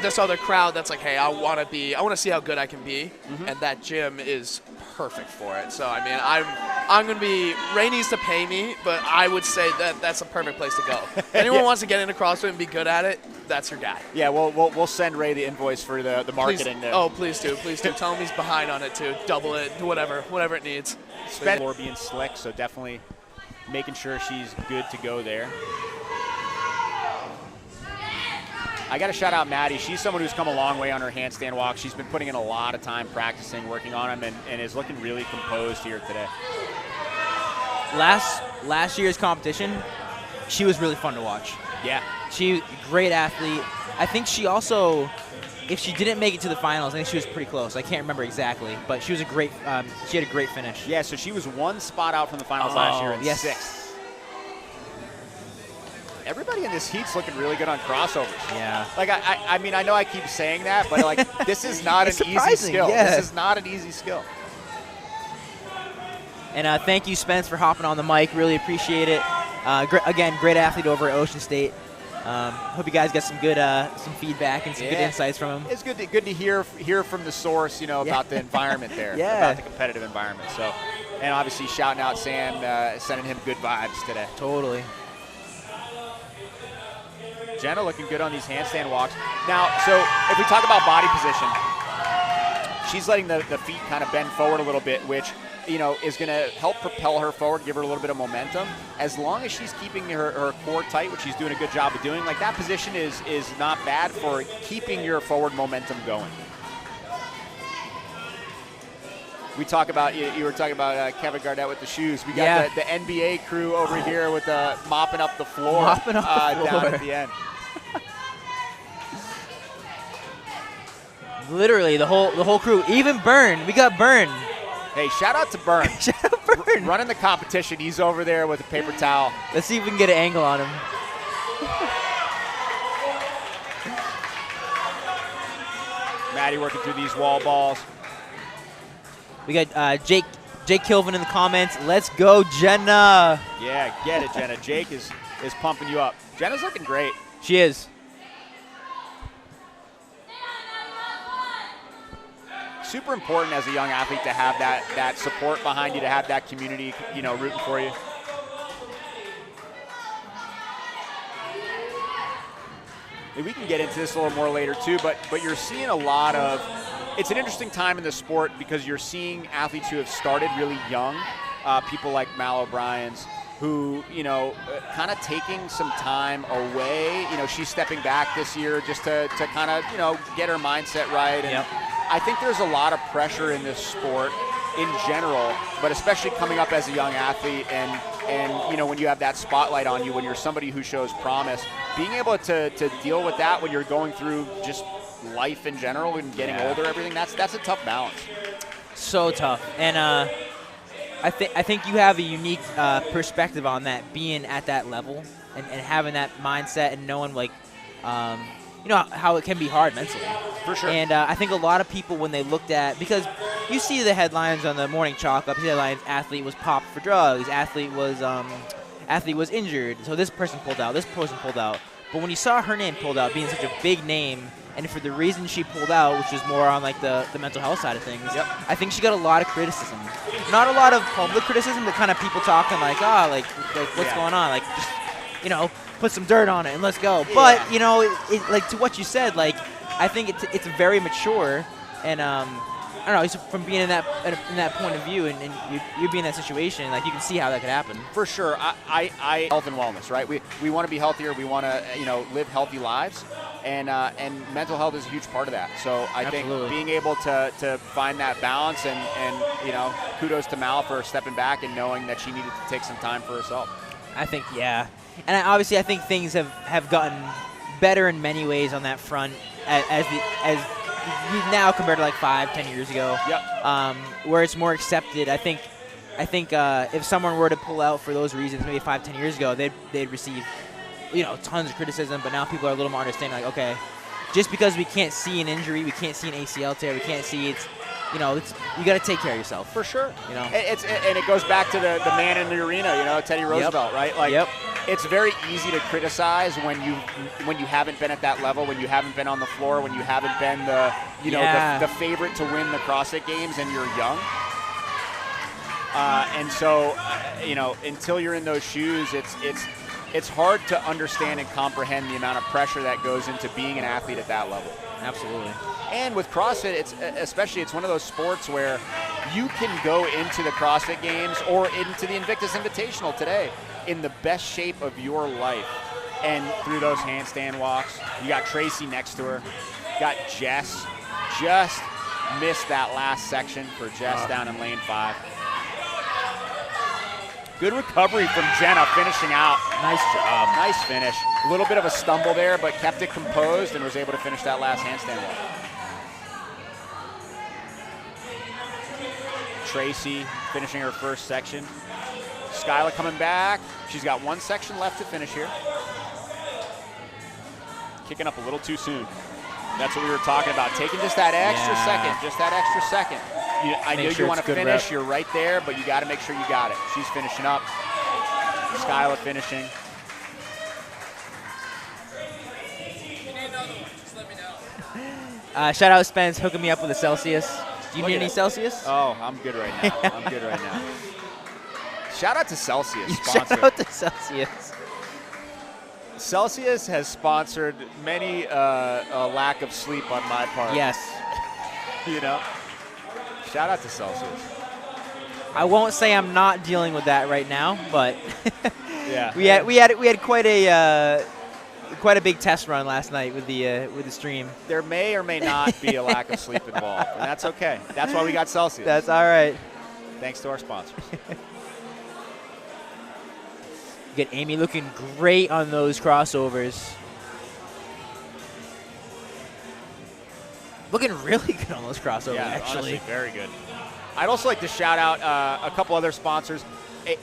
this other crowd that's like, hey, I want to see how good I can be, and that gym is perfect for it. So I mean, I'm gonna be, Ray needs to pay me, but I would say that's a perfect place to go. Anyone wants to get into CrossFit and be good at it, that's your guy. Yeah, we'll send Ray the invoice for the marketing there. Oh, please do. Tell him he's behind on it too. Double it, whatever it needs. Floor being slick, so definitely making sure she's good to go there. I got to shout out Maddie. She's someone who's come a long way on her handstand walk. She's been putting in a lot of time practicing, working on them, and is looking really composed here today. Last year's competition, she was really fun to watch. Yeah. She great athlete. I think she also, if she didn't make it to the finals, I think she was pretty close. I can't remember exactly, but she was she had a great finish. Yeah, so she was one spot out from the finals last year in sixth. Everybody in this heat's looking really good on crossovers. Yeah. Like, I mean, I know I keep saying that, but, like, this is not an easy skill. Yeah. This is not an easy skill. And thank you, Spence, for hopping on the mic. Really appreciate it. Again, great athlete over at Ocean State. Hope you guys get some good some feedback and some good insights from him. It's good to hear from the source, you know, about the environment there, about the competitive environment. So, and obviously shouting out Sam, sending him good vibes today. Totally. Jenna looking good on these handstand walks. Now, so if we talk about body position, she's letting the feet kind of bend forward a little bit, which, you know, is going to help propel her forward, give her a little bit of momentum. As long as she's keeping her core tight, which she's doing a good job of doing, like that position is not bad for keeping your forward momentum going. We talk about, you were talking about Kevin Garnett with the shoes. We got the NBA crew over here with mopping up the floor, down at the end. Literally the whole crew, even Bern. We got Bern. Hey, shout out to Bern. Shout out Bern. Running the competition. He's over there with a paper towel. Let's see if we can get an angle on him. Maddie working through these wall balls. We got Jake Kilvin in the comments. Let's go, Jenna. Yeah, get it, Jenna. Jake is pumping you up. Jenna's looking great. She is. Super important as a young athlete to have that support behind you, to have that community, you know, rooting for you. And we can get into this a little more later too, but you're seeing a lot of, it's an interesting time in the sport because you're seeing athletes who have started really young, people like Mal O'Brien's, who, you know, kind of taking some time away. You know, she's stepping back this year just to kind of, you know, get her mindset right. And I think there's a lot of pressure in this sport in general, but especially coming up as a young athlete and you know, when you have that spotlight on you, when you're somebody who shows promise, being able to deal with that when you're going through just life in general and getting older, everything, that's a tough balance. So tough. And I think you have a unique perspective on that, being at that level and having that mindset and knowing, like, you know, how it can be hard mentally. For sure. And I think a lot of people, when they looked at, because you see the headlines on the morning chalk up, headlines, athlete was popped for drugs, athlete was injured, so this person pulled out, this person pulled out. But when you saw her name pulled out, being such a big name, and for the reason she pulled out, which is more on like the mental health side of things, I think she got a lot of criticism. Not a lot of public criticism, but kind of people talking like, like what's going on? Like, just, you know, put some dirt on it and let's go. But, you know, like to what you said, like, I think it's very mature, and I don't know, it's from being in that point of view, and you be in that situation, like you can see how that could happen. For sure, I health and wellness, right? We want to be healthier, we want to live healthy lives, and mental health is a huge part of that. So I think being able to find that balance, and kudos to Mal for stepping back and knowing that she needed to take some time for herself. I think, yeah, and obviously I think things have gotten better in many ways on that front as now compared to like 5-10 years ago. Where it's more accepted. I think if someone were to pull out for those reasons, maybe 5-10 years ago, they'd receive, tons of criticism. But now people are a little more understanding. Like, okay, just because we can't see an injury, we can't see an ACL tear, we can't see it's you got to take care of yourself. For sure. And it goes back to the man in the arena, Teddy Roosevelt, right? Like, it's very easy to criticize when you haven't been at that level, when you haven't been on the floor, when you haven't been the favorite to win the CrossFit Games and you're young. And so, until you're in those shoes, it's hard to understand and comprehend the amount of pressure that goes into being an athlete at that level. Absolutely. And with CrossFit, it's one of those sports where you can go into the CrossFit Games or into the Invictus Invitational today in the best shape of your life. And through those handstand walks, you got Tracy next to her, got Jess. Just missed that last section for Jess down in lane 5. Good recovery from Jenna, finishing out. Nice job. Nice finish. A little bit of a stumble there, but kept it composed and was able to finish that last handstand walk. Tracy finishing her first section. Skyla coming back. She's got one section left to finish here. Kicking up a little too soon. That's what we were talking about. Taking just that extra second. Just that extra second. I know you want to finish. You're right there, but you got to make sure you got it. She's finishing up. Skyla finishing. Shout out Spence hooking me up with a Celsius. Do you need any Celsius? Oh, I'm good right now. I'm good right now. Shout out to Celsius. Sponsor. Shout out to Celsius. Celsius has sponsored many a lack of sleep on my part. Yes. Shout out to Celsius. I won't say I'm not dealing with that right now, but yeah, we had quite a big test run last night with the stream. There may or may not be a lack of sleep involved, and that's okay. That's why we got Celsius. That's all right. Thanks to our sponsors. Get Amy looking great on those crossovers. Looking really good on those crossovers, actually. Honestly, very good. I'd also like to shout out a couple other sponsors.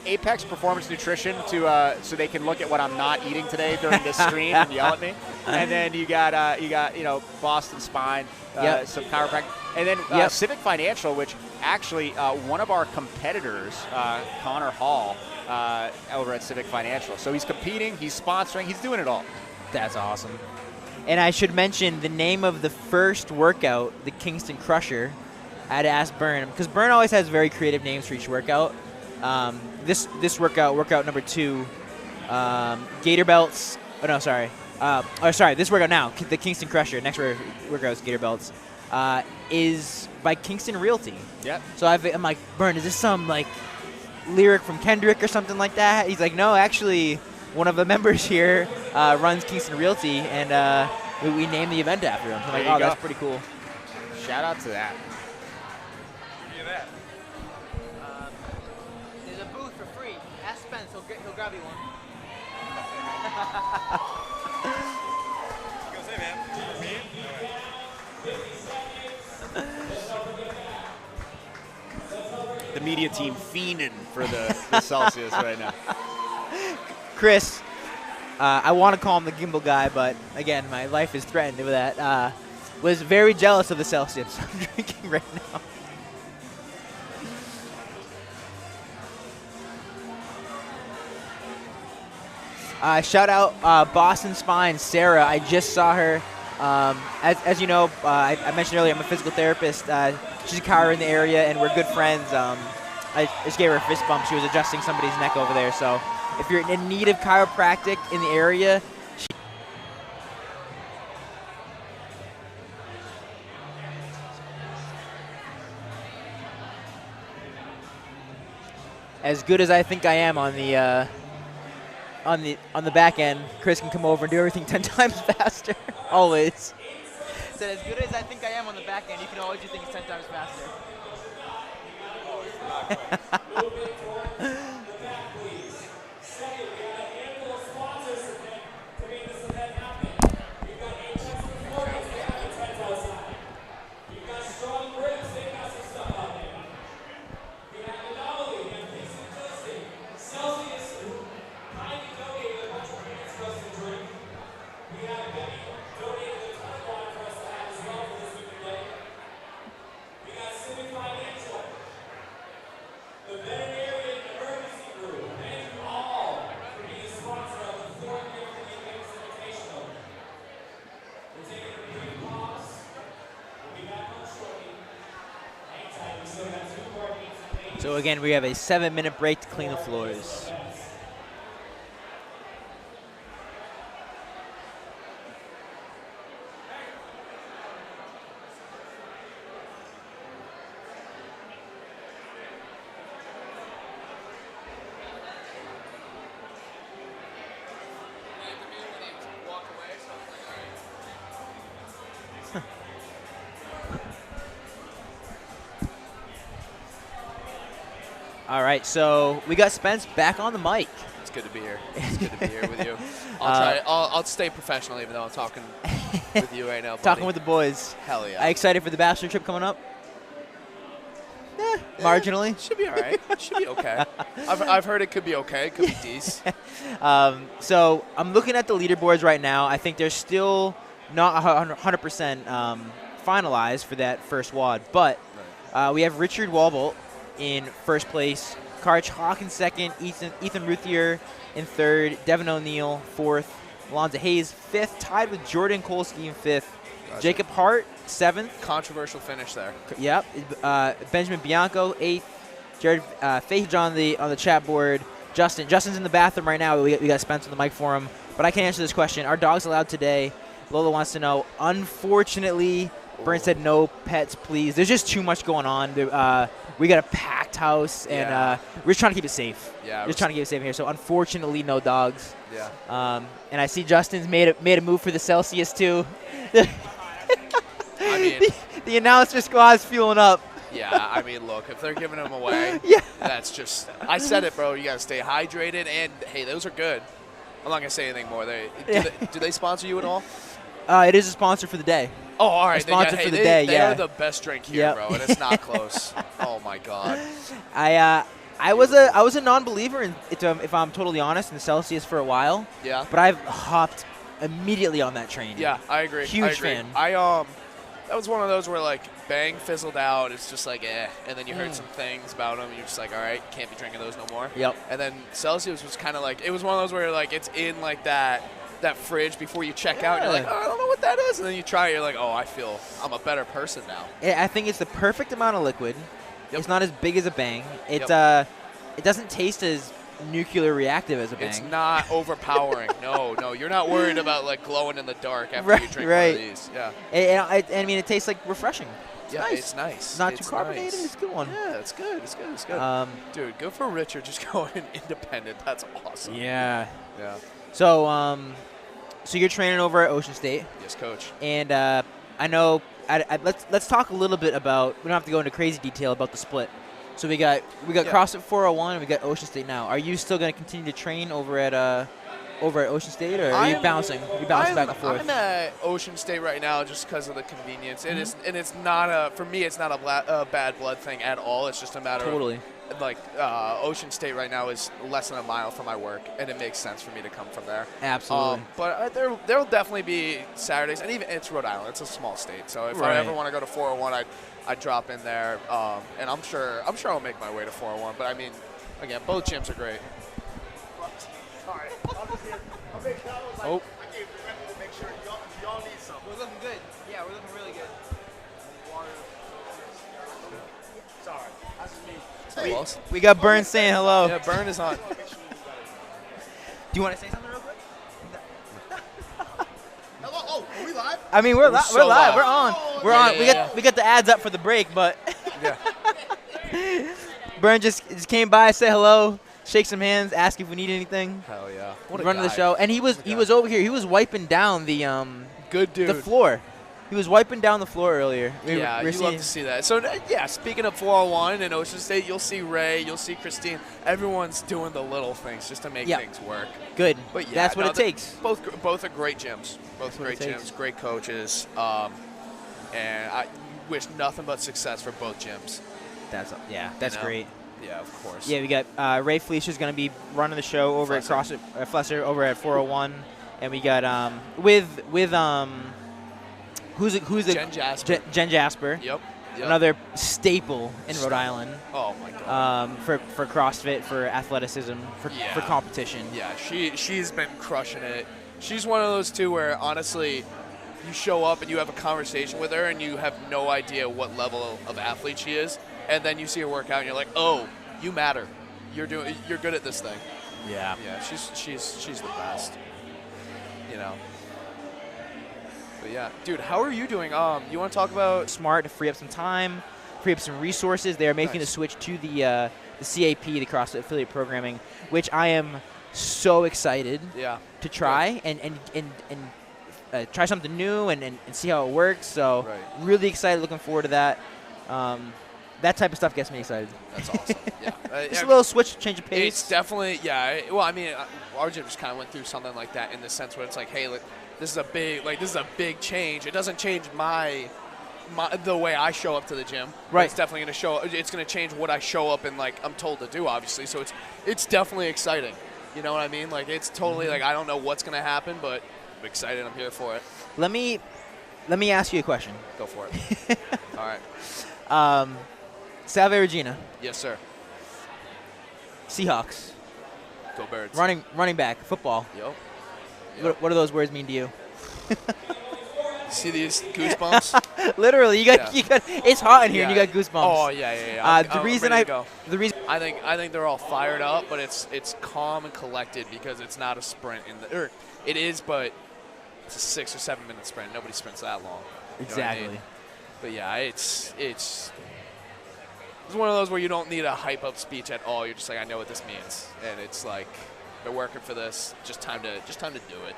Apex Performance Nutrition so they can look at what I'm not eating today during this stream and yell at me. And then you got Boston Spine, some chiropractic, and then Civic Financial, which actually one of our competitors, Connor Hall, over at Civic Financial. So he's competing, he's sponsoring, he's doing it all. That's awesome. And I should mention the name of the first workout, the Kingston Krusher. I had to ask Bern, because Bern always has very creative names for each workout. This workout number 2, Gator belts. Oh no, sorry. This workout now, the Kingston Krusher. Next workout is Gator belts. Is by Kingston Realty. Yep. So I'm like, Bern, is this some like lyric from Kendrick or something like that? He's like, no, actually, one of the members here runs Kingston Realty, and we named the event after him. So I'm like, that's pretty cool. Shout out to that. There's a booth for free. Ask Spence, he'll grab you one. He goes, hey man, for me? The media team fiending for the Celsius right now. Chris, I want to call him the gimbal guy, but again, my life is threatened with that. Was very jealous of the Celsius I'm drinking right now. Shout out Boston Spine, Sarah. I just saw her. As you know, I mentioned earlier, I'm a physical therapist. She's a car in the area, and we're good friends. I just gave her a fist bump. She was adjusting somebody's neck over there. So if you're in need of chiropractic in the area, as good as I think I am on the back end, Chris can come over and do everything 10 times faster. Always. Said as good as I think I am on the back end, you can always do things 10 times faster. So again, we have a 7-minute break to clean the floors. All right, so we got Spence back on the mic. It's good to be here. It's good to be here with you. I'll stay professional even though I'm talking with you right now, buddy. Talking with the boys. Hell yeah. Are you excited for the bachelor trip coming up? Marginally. Should be all right. Should be okay. I've heard it could be okay. It could be decent. So I'm looking at the leaderboards right now. I think they're still not 100% finalized for that first WOD, but we have Richard Wollbolt in first place, Karch Hawk in second, Ethan Ruthier in third, Devin O'Neill fourth, Molonza Hayes fifth, tied with Jordan Kolsky in fifth, gotcha. Jacob Hart seventh. Controversial finish there. Yep. Benjamin Bianco eighth, Jared Fahey on the chat board. Justin's in the bathroom right now. We got Spence on the mic for him, but I can answer this question. Are dogs allowed today? Lola wants to know. Unfortunately, Bern said no pets, please. There's just too much going on. We got a packed house, and we're just trying to keep it safe. Yeah, just trying to keep it safe here. So unfortunately, no dogs. Yeah. And I see Justin's made a move for the Celsius too. I mean, the announcer squad's fueling up. Yeah, I mean, look, if they're giving them away, that's just. I said it, bro. You gotta stay hydrated, and hey, those are good. I'm not gonna say anything more. Do they sponsor you at all? It is a sponsor for the day. Oh, all right. Sponsor for the day. They are the best drink here, bro, and it's not close. Oh my God. I was a non-believer if I'm totally honest in Celsius for a while. Yeah. But I've hopped immediately on that train. Yeah, I agree. Huge fan. That was one of those where like Bang fizzled out. It's just like and then you heard some things about them. You're just like, all right, can't be drinking those no more. Yep. And then Celsius was kind of like, it was one of those where like it's in like that fridge before you check out. And you're like, oh, I don't know what that is. And then you try it. You're like, oh, I feel I'm a better person now. I think it's the perfect amount of liquid. Yep. It's not as big as a Bang. It doesn't taste as nuclear reactive as a Bang. It's not overpowering. No, you're not worried about like glowing in the dark after you drink one of these. Yeah. I mean, it tastes like refreshing. It's nice. It's not too carbonated. Nice. It's a good one. Yeah, it's good. It's good. Dude, good for Richard just going independent. That's awesome. Yeah. Yeah. So, so you're training over at Ocean State. Yes, coach. And I know. Let's talk a little bit about. We don't have to go into crazy detail about the split. So we got CrossFit 401 and we got Ocean State now. Are you still going to continue to train over at over at Ocean State, or are you bouncing? You bouncing back and forth? I'm at Ocean State right now just because of the convenience. It is, and it's not for me. It's not a bad blood thing at all. It's just a matter of like Ocean State right now is less than a mile from my work, and it makes sense for me to come from there. Absolutely. But there will definitely be Saturdays, and even it's Rhode Island. It's a small state, so if I ever want to go to 401, I'd drop in there, and I'm sure I'll make my way to 401. But I mean, again, both gyms are great. Sorry. I'll make that was like, Oh. I gave the record to make sure y'all need something. We're looking good. Yeah, we're looking really good. Sorry. That's me. We got Bern saying hello. Yeah, Bern is on. Do you want to say something real quick? Hello. Oh, are we live? I mean, we're live. so live. We're on. We're on. We got the ads up for the break, but Bern just came by, say hello, shake some hands, ask if we need anything. Hell yeah. Running the show, and he was over here. He was wiping down the good dude. the floor. He was wiping down the floor earlier. You love to see that. So, yeah, speaking of 401 and Ocean State, you'll see Ray, you'll see Christine. Everyone's doing the little things just to make things work. Good. But yeah, that's what it takes. Both are great gyms. Both great gyms, great coaches. And I wish nothing but success for both gyms. That's great. Yeah, of course. Yeah, we got Ray Fleischer's going to be running the show over at Flesser over at 401, and we got who's Jen Jasper. Jen Jasper. Yep. Another staple in Rhode Island. Oh my God. For CrossFit, for athleticism, for competition. Yeah, she's been crushing it. She's one of those two where honestly, you show up and you have a conversation with her and you have no idea what level of athlete she is, and then you see her work out and you're like, oh, you matter. You're good at this thing. Yeah. Yeah, she's the best. You know. But yeah, dude, how are you doing? You want to talk about Smart to free up some time, free up some resources? They are making the switch to the CAP, the CrossFit Affiliate Programming, which I am so excited to try and try something new and see how it works. So really excited, looking forward to that. That type of stuff gets me excited. That's awesome. Yeah, just a little switch, change of pace. It's definitely well, I mean, our gym just kind of went through something like that in the sense where it's like, hey, look, this is a big change. It doesn't change the way I show up to the gym. Right. It's definitely going to show. It's going to change what I show up and like I'm told to do, obviously. So it's definitely exciting. You know what I mean? Like it's totally like I don't know what's going to happen, but I'm excited. I'm here for it. Let me ask you a question. Go for it. All right. Salve Regina. Yes, sir. Seahawks. Go Birds. Running back. Football. Yep. What do those words mean to you? See these goosebumps? Literally, you got. It's hot in here, and you got goosebumps. Oh yeah. The reason I think they're all fired up, but it's calm and collected because it's not a sprint it is, but it's a 6 or 7 minute sprint. Nobody sprints that long. Exactly. You know what I mean? But yeah, it's one of those where you don't need a hype up speech at all. You're just like, I know what this means, and it's like they're working for this. Just time to do it.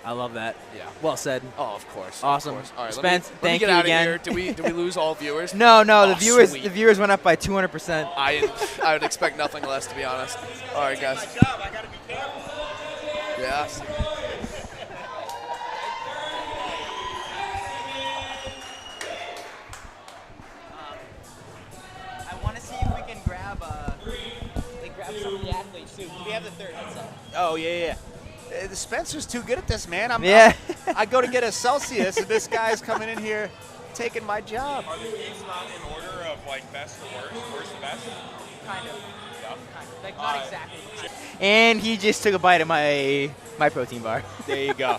I love that. Yeah. Well said. Oh, of course. Awesome. Of course. All right, Spence, let me thank get you out again. of here. Did we lose all viewers? No. Oh, the viewers went up by 200%. I would expect nothing less, to be honest. All right, guys. My job. I gotta be careful. Yeah. I want to see if we can grab some of the athletes too. We have the third headset. Oh, yeah. The Spencer's too good at this, man. I go to get a Celsius, and this guy's coming in here taking my job. Are the games not in order of like best to worst to best? Kind of. Like not exactly. And he just took a bite of my protein bar. There you go.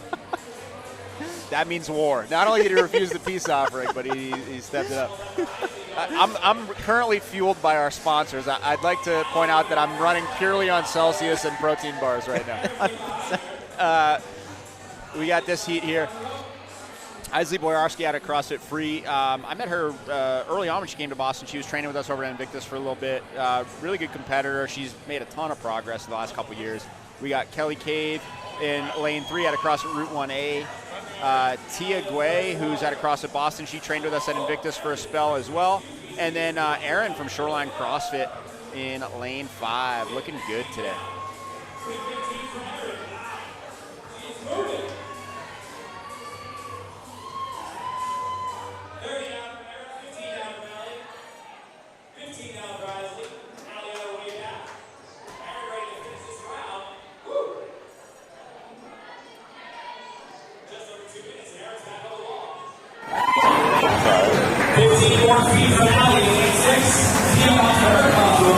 That means war. Not only did he refuse the peace offering, but he stepped it up. I'm currently fueled by our sponsors. I'd like to point out that I'm running purely on Celsius and protein bars right now. We got this heat here. Isley Boyarski out of CrossFit Free. I met her early on when she came to Boston. She was training with us over at Invictus for a little bit. Really good competitor. She's made a ton of progress in the last couple years. We got Kelly Cave in lane 3 out of CrossFit Route 1A. Tia Guay, who's out of CrossFit Boston. She trained with us at Invictus for a spell as well. And then Aaron from Shoreline CrossFit in lane 5. Looking good today. 15 more feet from Alley, 6 feet off her costume.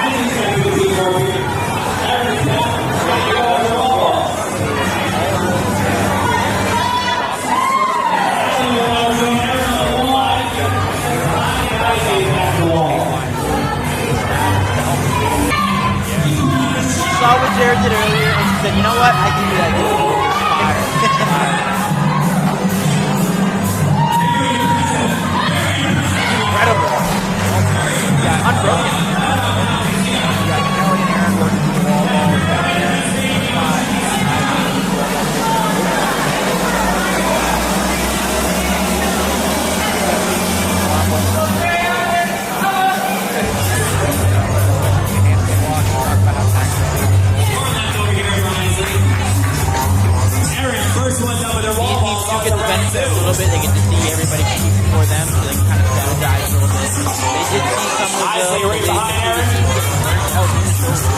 Alley's going to be 15 more feet. Every step, ready to go on the wall. Alley will join Aaron on the line. At the wall. Saw what Jared did earlier and she said, you know what, I can do that. Incredible. Yeah, unbroken. You got Kelly and Aaron working through the wall ball. You got Aaron, First one's up with their wall ball. These two get the benefit a little bit. They get to see everybody compete before them, so they can kind of strategize a little bit. They did see some of the ways that the team get burned out in the shoulders, so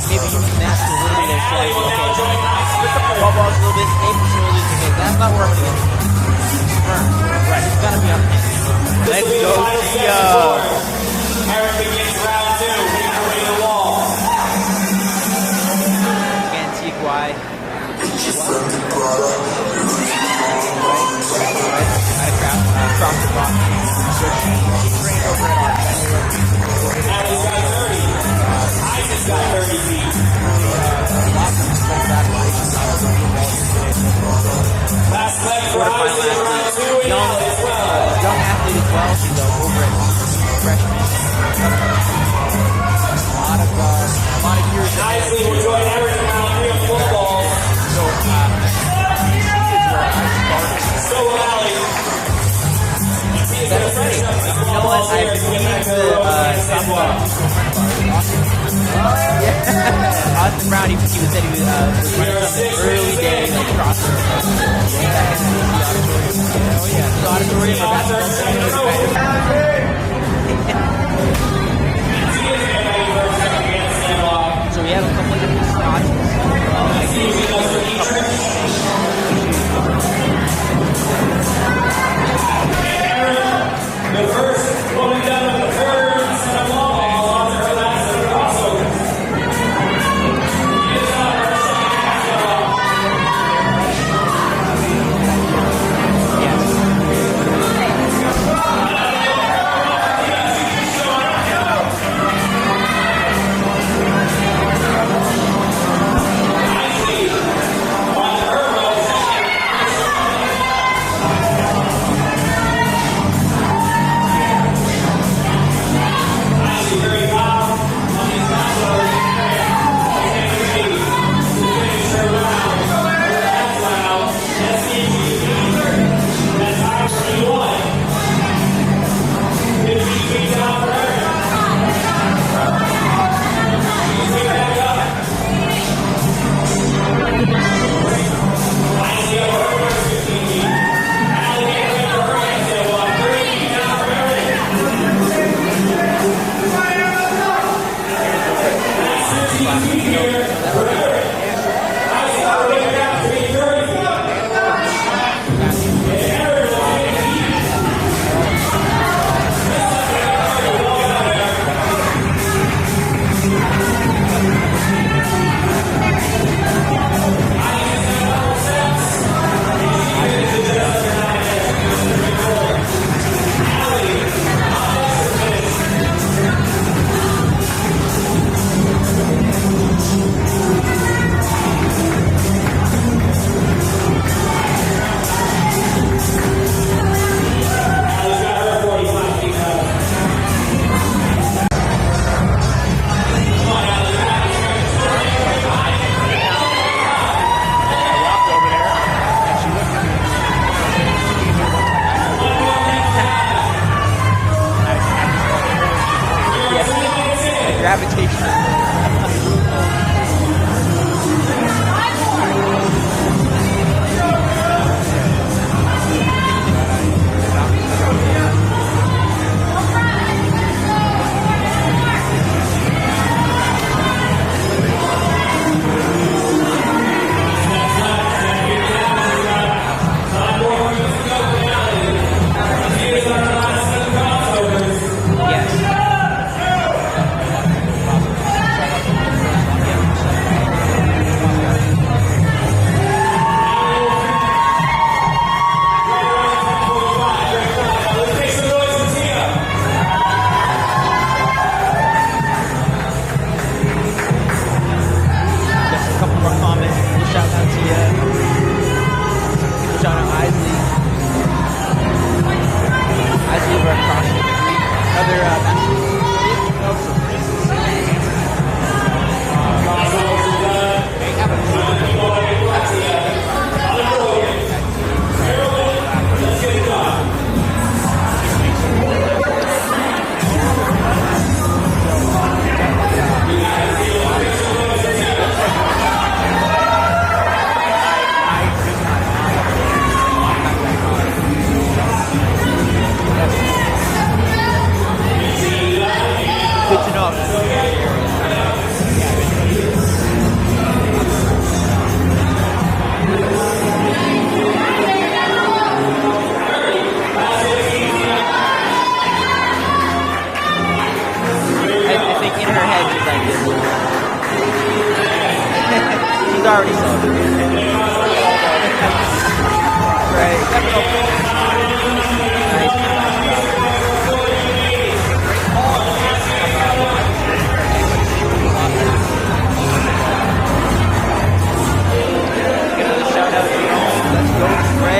maybe using that to a little bit of strategy. Okay, switch up the wall balls a little bit, stay for shoulders, because that's not where I'm going to get burned. Right, it's got to be on the Let's go, Tia. Aaron begins round 2, making her way to the wall. Again, Tia. Across the block. Alley's got 30. Isaac's got 30 feet. Last leg for Isaac in round 2 as well. Young athlete as well. She's over at freshman. A lot of years. Isaac will join Aaron in round 3 of football. So, So will Alley. that's right. You know what? I've been meaning to talk about Austin Brown. He said he was running some early day like crosser. Oh yeah, the auditorium or basketball. So we have a couple of different spots. The first woman down with the third set of long balls on her last crossover. It's on her second half.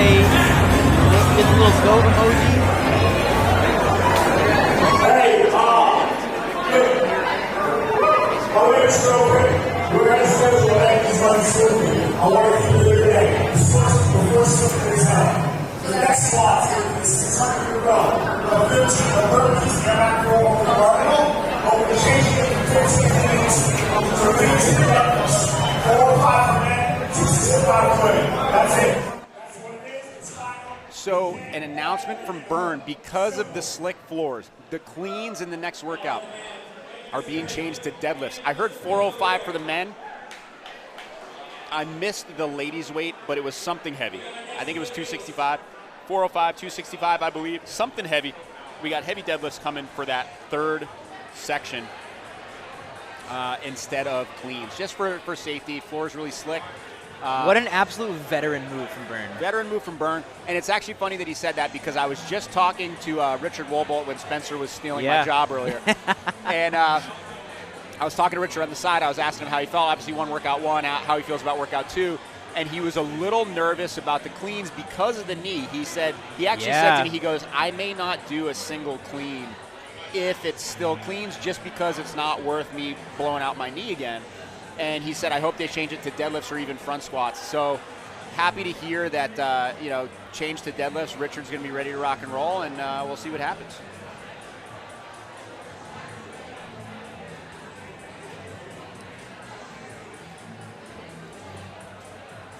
get the little goat emoji. Hey, my name is Strait. We're going to schedule Yankees on Syndey. I want to keep it today. Before Syndey is out. The next spot is 600 to go. The 15 Invictus come out for over the article. But we're changing it from 15 innings to 15 innings. 4 or 5 men, 265 play. That's it. That's what it is. It's final. So an announcement from Bern, because of the slick floors, the cleans in the next workout are being changed to deadlifts. I heard 405 for the men. I missed the ladies' weight, but it was something heavy. I think it was 265. 405, 265, I believe. Something heavy. We got heavy deadlifts coming for that third section instead of cleans. Just for safety. Floor's really slick. What an absolute veteran move from Bern. Veteran move from Bern. And it's actually funny that he said that because I was just talking to Richard Wollbolt when Spencer was stealing my job earlier. And I was talking to Richard on the side. I was asking him how he felt. Obviously, won workout 1, how he feels about workout 2. And he was a little nervous about the cleans because of the knee. He said, he actually said to me, he goes, I may not do a single clean if it's still cleans just because it's not worth me blowing out my knee again. And he said, I hope they change it to deadlifts or even front squats. So happy to hear that, change to deadlifts. Richard's going to be ready to rock and roll, and we'll see what happens.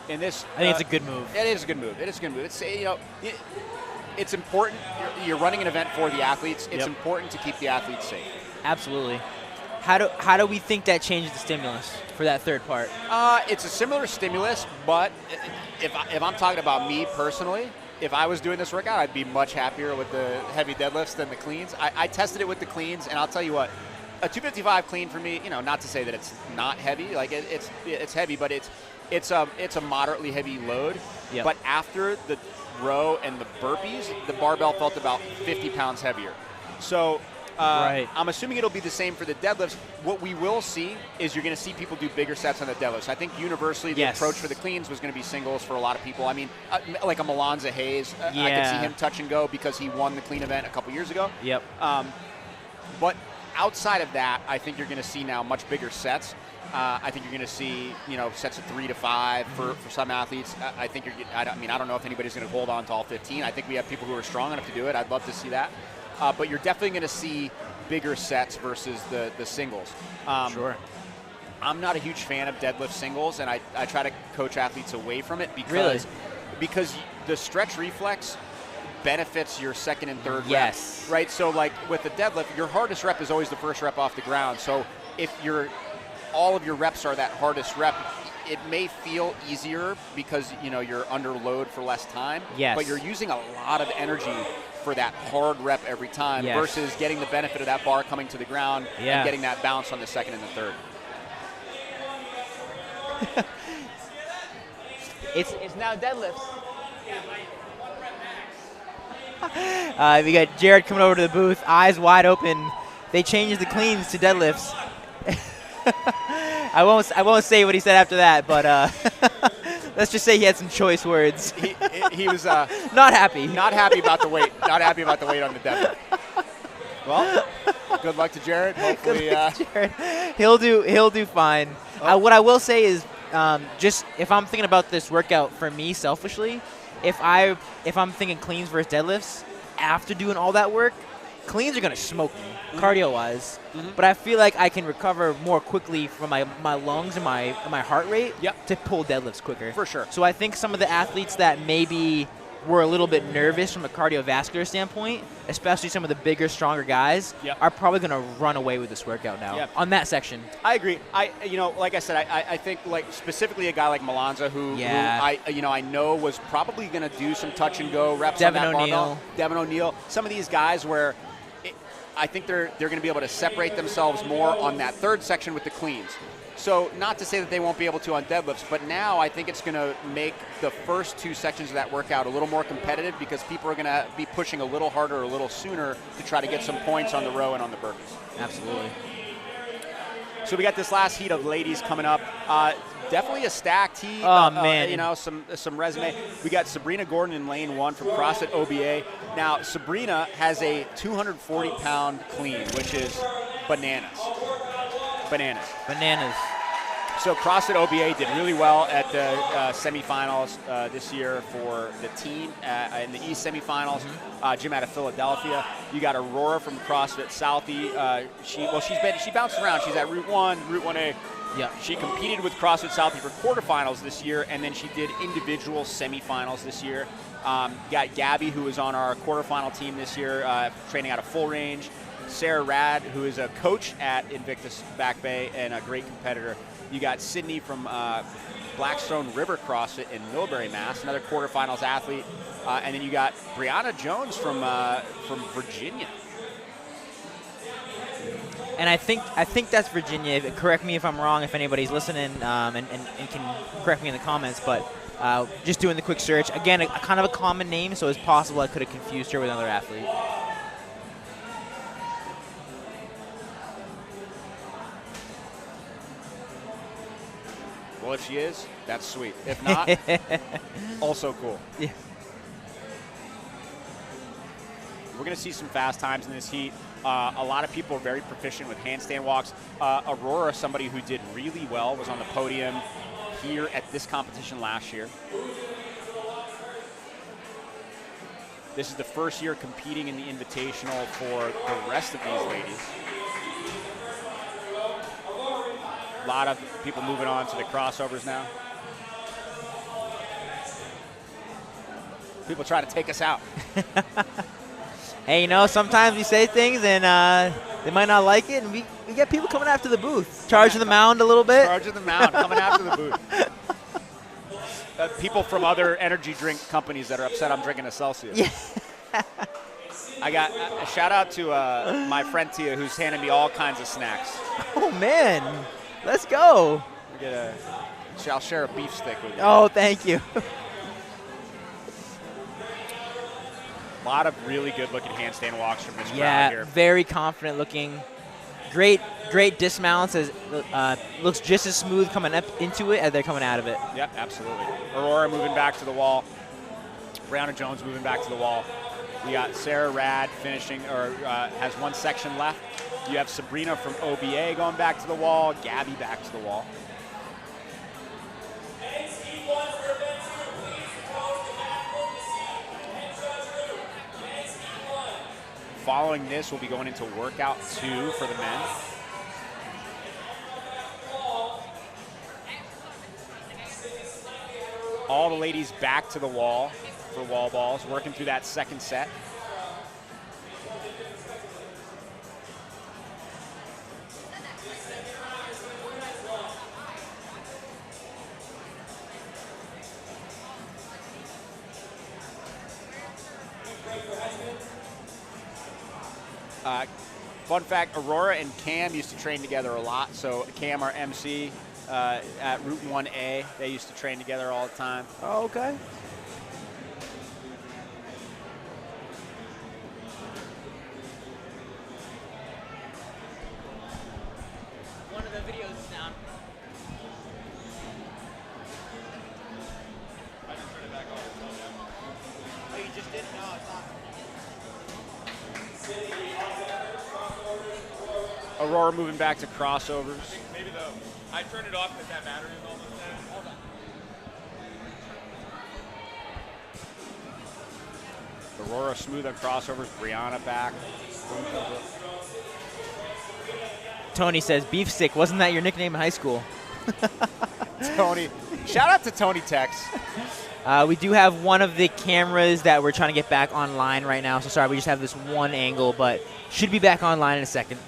In this, I think it's a good move. It is a good move. It is a good move. It's it's important. You're running an event for the athletes. It's important to keep the athletes safe. Absolutely. How do we think that changes the stimulus for that third part? It's a similar stimulus, but if I'm talking about me personally, if I was doing this workout, I'd be much happier with the heavy deadlifts than the cleans. I tested it with the cleans, and I'll tell you what, a 255 clean for me, not to say that it's not heavy, like it's heavy, but it's a moderately heavy load. Yep. But after the row and the burpees, the barbell felt about 50 pounds heavier. So I'm assuming it'll be the same for the deadlifts. What we will see is you're going to see people do bigger sets on the deadlifts. I think universally the approach for the cleans was going to be singles for a lot of people. I mean, like a Molonza Hayes, I could see him touch and go because he won the clean event a couple years ago. Yep. But outside of that, I think you're going to see now much bigger sets. I think you're going to see, sets of 3 to 5 for some athletes. I think I don't know if anybody's going to hold on to all 15. I think we have people who are strong enough to do it. I'd love to see that. But you're definitely going to see bigger sets versus the singles. Sure. I'm not a huge fan of deadlift singles, and I try to coach athletes away from it because the stretch reflex benefits your second and third rep. Right? So like with the deadlift, your hardest rep is always the first rep off the ground. So if all of your reps are that hardest rep, it may feel easier because you're under load for less time. But you're using a lot of energy for that hard rep every time versus getting the benefit of that bar coming to the ground and getting that bounce on the second and the third. It's now deadlifts. We got Jared coming over to the booth, eyes wide open. They changed the cleans to deadlifts. I won't say what he said after that, but let's just say he had some choice words. He was not happy. Not happy about the weight. Not happy about the weight on the deadlift. Well, good luck to Jared. Hopefully, Jared. He'll do fine. What I will say is, just if I'm thinking about this workout for me selfishly, if I'm thinking cleans versus deadlifts after doing all that work, cleans are going to smoke me, cardio-wise. But I feel like I can recover more quickly from my lungs and my heart rate to pull deadlifts quicker. For sure. So I think some of the athletes that maybe were a little bit nervous from a cardiovascular standpoint, especially some of the bigger, stronger guys, are probably going to run away with this workout now on that section. I agree. Like I said, I think like specifically a guy like Molonza who I know was probably going to do some touch and go reps on that barbell. Devin O'Neill. Some of these guys where I think they're going to be able to separate themselves more on that third section with the cleans. So not to say that they won't be able to on deadlifts, but now I think it's going to make the first two sections of that workout a little more competitive because people are going to be pushing a little harder, a little sooner to try to get some points on the row and on the burpees. Absolutely. So we got this last heat of ladies coming up. Definitely a stacked heat. Oh, man. You know, some resume. We got Sabrina Gordon in lane 1 from CrossFit OBA. Now, Sabrina has a 240-pound clean, which is bananas. Bananas. So CrossFit OBA did really well at the semifinals this year for the team in the East semifinals. Gym out of Philadelphia. You got Aurora from CrossFit Southie. She bounced around. She's at Route 1, Route 1A. Yeah. She competed with CrossFit Southie for quarterfinals this year, and then she did individual semifinals this year. Got Gabby, who was on our quarterfinal team this year, training out of Full Range. Sarah Rad, who is a coach at Invictus Back Bay and a great competitor. You got Syndey from Blackstone River CrossFit in Millbury, Mass, another quarterfinals athlete. And then you got Brianna Jones from Virginia. And I think that's Virginia. Correct me if I'm wrong, if anybody's listening, and can correct me in the comments. But just doing the quick search again, a kind of a common name, so it's possible I could have confused her with another athlete. Well, if she is, that's sweet. If not, also cool. Yeah. We're going to see some fast times in this heat. A lot of people are very proficient with handstand walks. Aurora, somebody who did really well, was on the podium here at this competition last year. This is the first year competing in the Invitational for the rest of these ladies. A lot of people moving on to the crossovers now. People try to take us out. Hey, you know, sometimes we say things and they might not like it, and we get people coming after the booth, charging the mound a little bit. Charging the mound, coming after the booth. People from other energy drink companies that are upset I'm drinking a Celsius. Yeah. I got a shout out to my friend Tia, who's handing me all kinds of snacks. Oh, man. Let's go. I'll share a beef stick with you. Oh, thank you. A lot of really good-looking handstand walks from this crowd here. Yeah, very confident looking. Great dismounts. Looks just as smooth coming up into it as they're coming out of it. Yep, absolutely. Aurora moving back to the wall. Brianna Jones moving back to the wall. We got Sarah Rad finishing, or has one section left. You have Sabrina from OBA going back to the wall. Gabby back to the wall. Following this, we'll be going into workout 2 for the men. All the ladies back to the wall for wall balls, working through that second set. Fun fact, Aurora and Cam used to train together a lot. So Cam, our MC at Route 1A, they used to train together all the time. Oh, okay. One of the videos is down. I just turned it back on. Oh, you just did? No, it's not. Aurora moving back to crossovers. Maybe I turned it off because that battery is almost dead. Hold on. Aurora smooth on crossovers. Brianna back. Tony says, beef stick, wasn't that your nickname in high school? Tony. Shout out to Tony Tex. We do have one of the cameras that we're trying to get back online right now. So sorry, we just have this one angle, but should be back online in a second.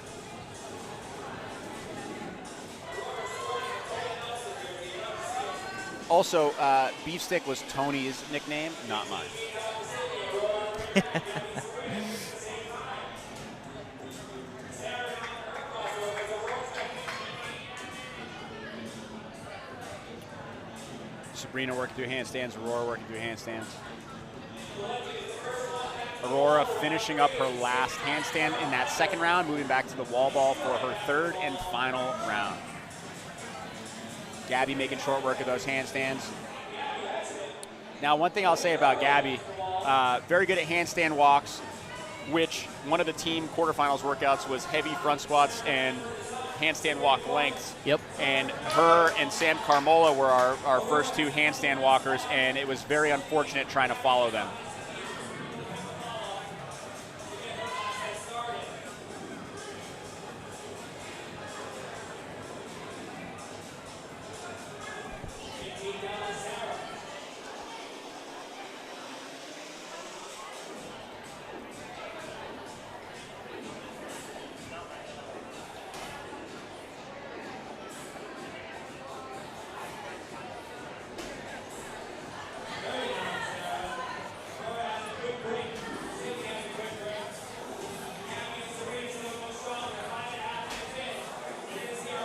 Also, beef stick was Tony's nickname, not mine. Sabrina working through handstands, Aurora working through handstands. Aurora finishing up her last handstand in that second round, moving back to the wall ball for her third and final round. Gabby making short work of those handstands. Now, one thing I'll say about Gabby, very good at handstand walks, which one of the team quarterfinals workouts was heavy front squats and handstand walk lengths. Yep. And her and Sam Carmola were our first two handstand walkers, and it was very unfortunate trying to follow them.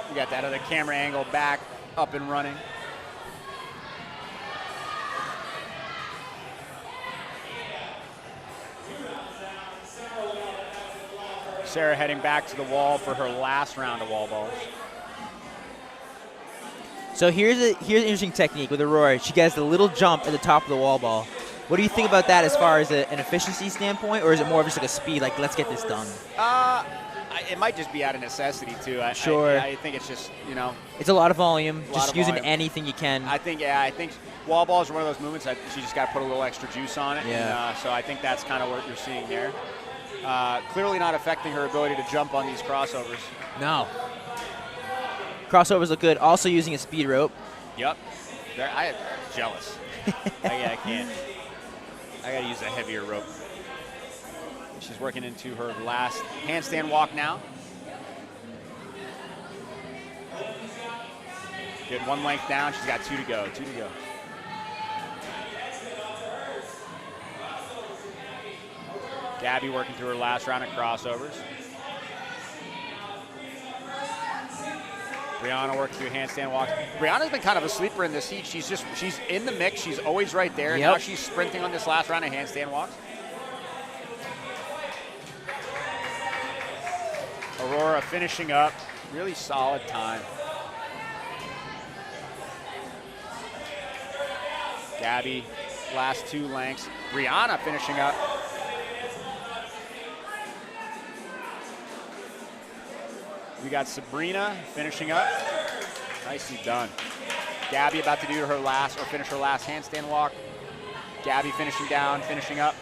We got that other camera angle back, up and running. Sarah heading back to the wall for her last round of wall balls. So here's an interesting technique with Aurora. She gets a little jump at the top of the wall ball. What do you think about that as far as an efficiency standpoint, or is it more of just like a speed, like let's get this done? It might just be out of necessity too. Sure. I think it's just, you know. It's a lot of volume. Just using anything you can. I think wall balls are one of those movements that she just got to put a little extra juice on it. Yeah. And, so I think that's kind of what you're seeing there. Clearly not affecting her ability to jump on these crossovers. No. Crossovers look good. Also using a speed rope. Yep. I'm jealous. I can't. I got to use a heavier rope. She's working into her last handstand walk now. Good, one length down. She's got two to go. Gabby working through her last round of crossovers. Brianna working through handstand walks. Brianna's been kind of a sleeper in this heat. She's in the mix. She's always right there. Yep. Now she's sprinting on this last round of handstand walks. Aurora finishing up. Really solid time. Gabby, last two lengths. Brianna finishing up. We got Sabrina finishing up. Nicely done. Gabby about to do her last, or finish her last handstand walk. Gabby finishing down, finishing up.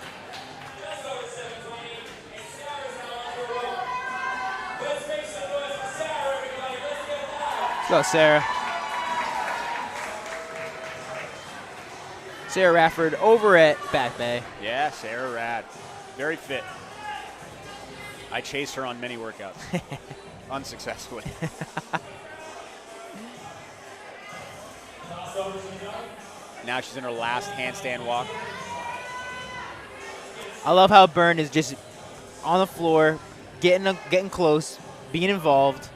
Let's go, Sarah. Sarah Rafford over at Back Bay. Yeah, Sarah Rad. Very fit. I chased her on many workouts. Unsuccessfully. Now she's in her last handstand walk. I love how Bern is just on the floor, getting close, being involved.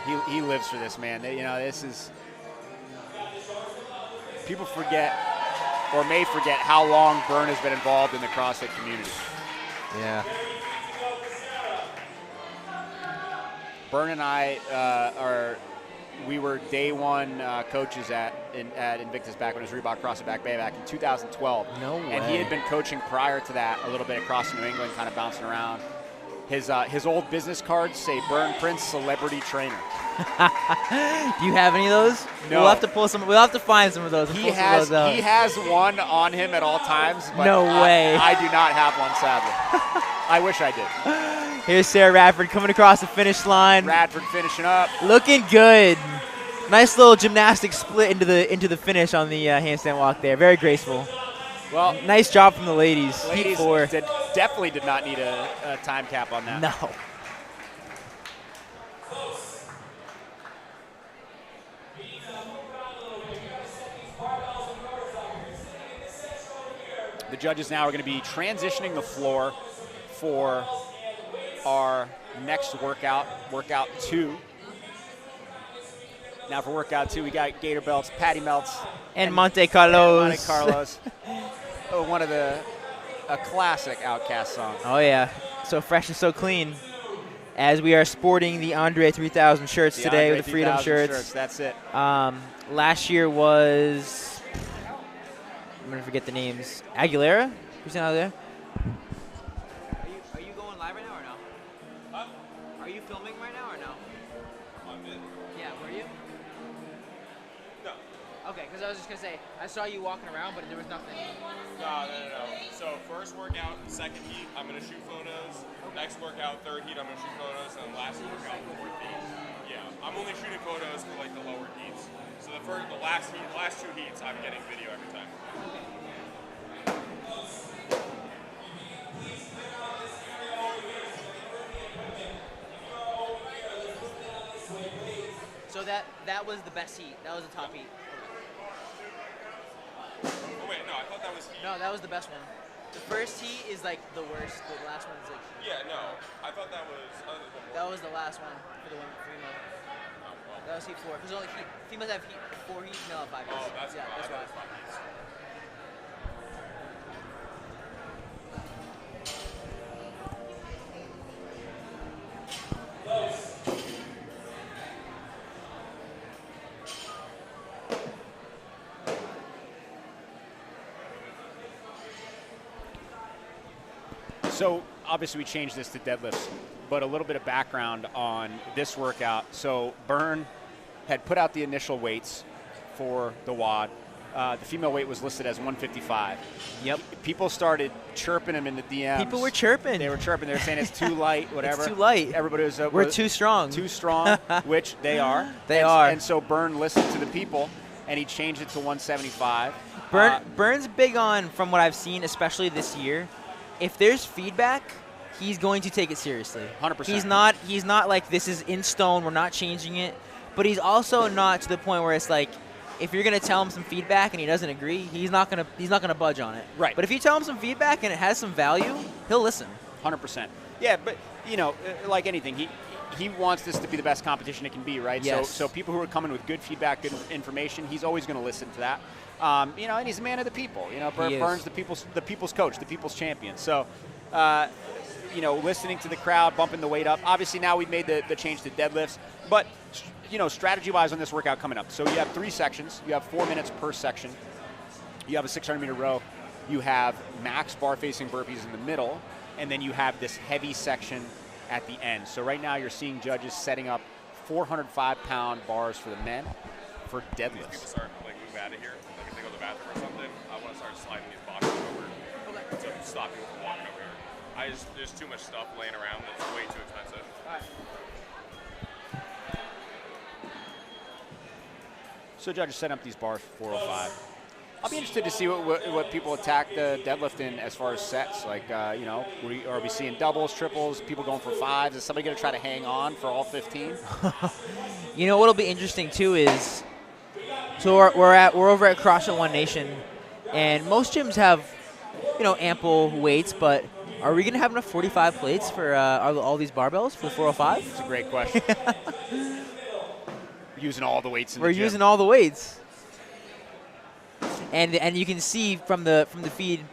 Yeah. He lives for this, man. You know, this is... People forget, or may forget, how long Bern has been involved in the CrossFit community. Yeah. Bern and I we were day one coaches at Invictus back when it was Reebok CrossFit Back Bay back in 2012. No way. And he had been coaching prior to that a little bit across New England, kind of bouncing around. His old business cards say Bern Prince Celebrity Trainer. Do you have any of those? No. We'll have to pull some. We'll have to find some of those. He has one on him at all times. But no way. I do not have one, sadly. I wish I did. Here's Sarah Radford coming across the finish line. Radford finishing up. Looking good. Nice little gymnastic split into the finish on the handstand walk there. Very graceful. Well, nice job from the ladies. Ladies Heat 4. definitely did not need a time cap on that. No. The judges now are going to be transitioning the floor for our next workout, workout 2. Now for workout 2, we got Gator belts, Patty melts, and Monte Carlos. Monte Carlos. One of the a classic Outcast song. Oh, yeah. So fresh and so clean. As we are sporting the Andre 3000 shirts The today Andre with the Freedom 3000 shirts. That's it. Last year was, I'm going to forget the names. Aguilera? Christina Aguilera? Are you going live right now or no? Huh? Are you filming right now or no? I'm in. Yeah, were you? No. Okay, because I was just going to say, I saw you walking around, but there was nothing. No. So first workout, second heat, I'm gonna shoot photos. Next workout, third heat, I'm gonna shoot photos, and last workout, fourth heat. Yeah, I'm only shooting photos for like the lower heats. So the last two heats, I'm getting video every time. So that was the best heat. That was the top heat. Oh wait, no, I thought that was heat. No, that was the best one. The first heat is like the worst. The last one's like. Yeah, no, I thought that was. That was the last one for the women female. That was heat 4. Because only females have heat 4 heats, male have 5 heats. Oh, that's yeah, that's why. So obviously we changed this to deadlifts, but a little bit of background on this workout. So Bern had put out the initial weights for the WOD. The female weight was listed as 155. Yep. People started chirping him in the DMs. People were chirping. They were chirping. They were saying it's too light, whatever. It's too light. Everybody was. We're too strong. Too strong, which they are. They are. And so Bern listened to the people, and he changed it to 175. Bern's big on, from what I've seen, especially this year, if there's feedback, he's going to take it seriously. 100%. He's not like, this is in stone, we're not changing it. But he's also not to the point where it's like, if you're gonna tell him some feedback and he doesn't agree, he's not gonna budge on it. Right. But if you tell him some feedback and it has some value, he'll listen. 100%. Yeah, but you know, like anything, he wants this to be the best competition it can be, right? Yes. So people who are coming with good feedback, good information, he's always going to listen to that. You know, and he's a man of the people. You know, Bern's the people's coach, the people's champion. So, you know, listening to the crowd, bumping the weight up. Obviously, now we've made the change to deadlifts, but you know, strategy-wise on this workout coming up. So you have 3 sections. You have 4 minutes per section. You have a 600-meter row. You have max bar-facing burpees in the middle, and then you have this heavy section at the end. So right now you're seeing judges setting up 405-pound bars for the men for deadlifts. People start like move out of here. Like if they go to the bathroom or something, I want to start sliding these boxes over to stop people from walking over here. There's too much stuff laying around that's way too expensive. All right. So judges set up these bars for 405. I'll be interested to see what people attack the deadlift in as far as sets. Like, you know, are we seeing doubles, triples, people going for 5s? Is somebody going to try to hang on for all 15? You know what'll be interesting too is, so we're over at CrossFit One Nation, and most gyms have, you know, ample weights, but are we going to have enough 45 plates for all these barbells for the 405? That's a great question. We're using all the weights in the We're gym. using all the weights. And you can see from the feed,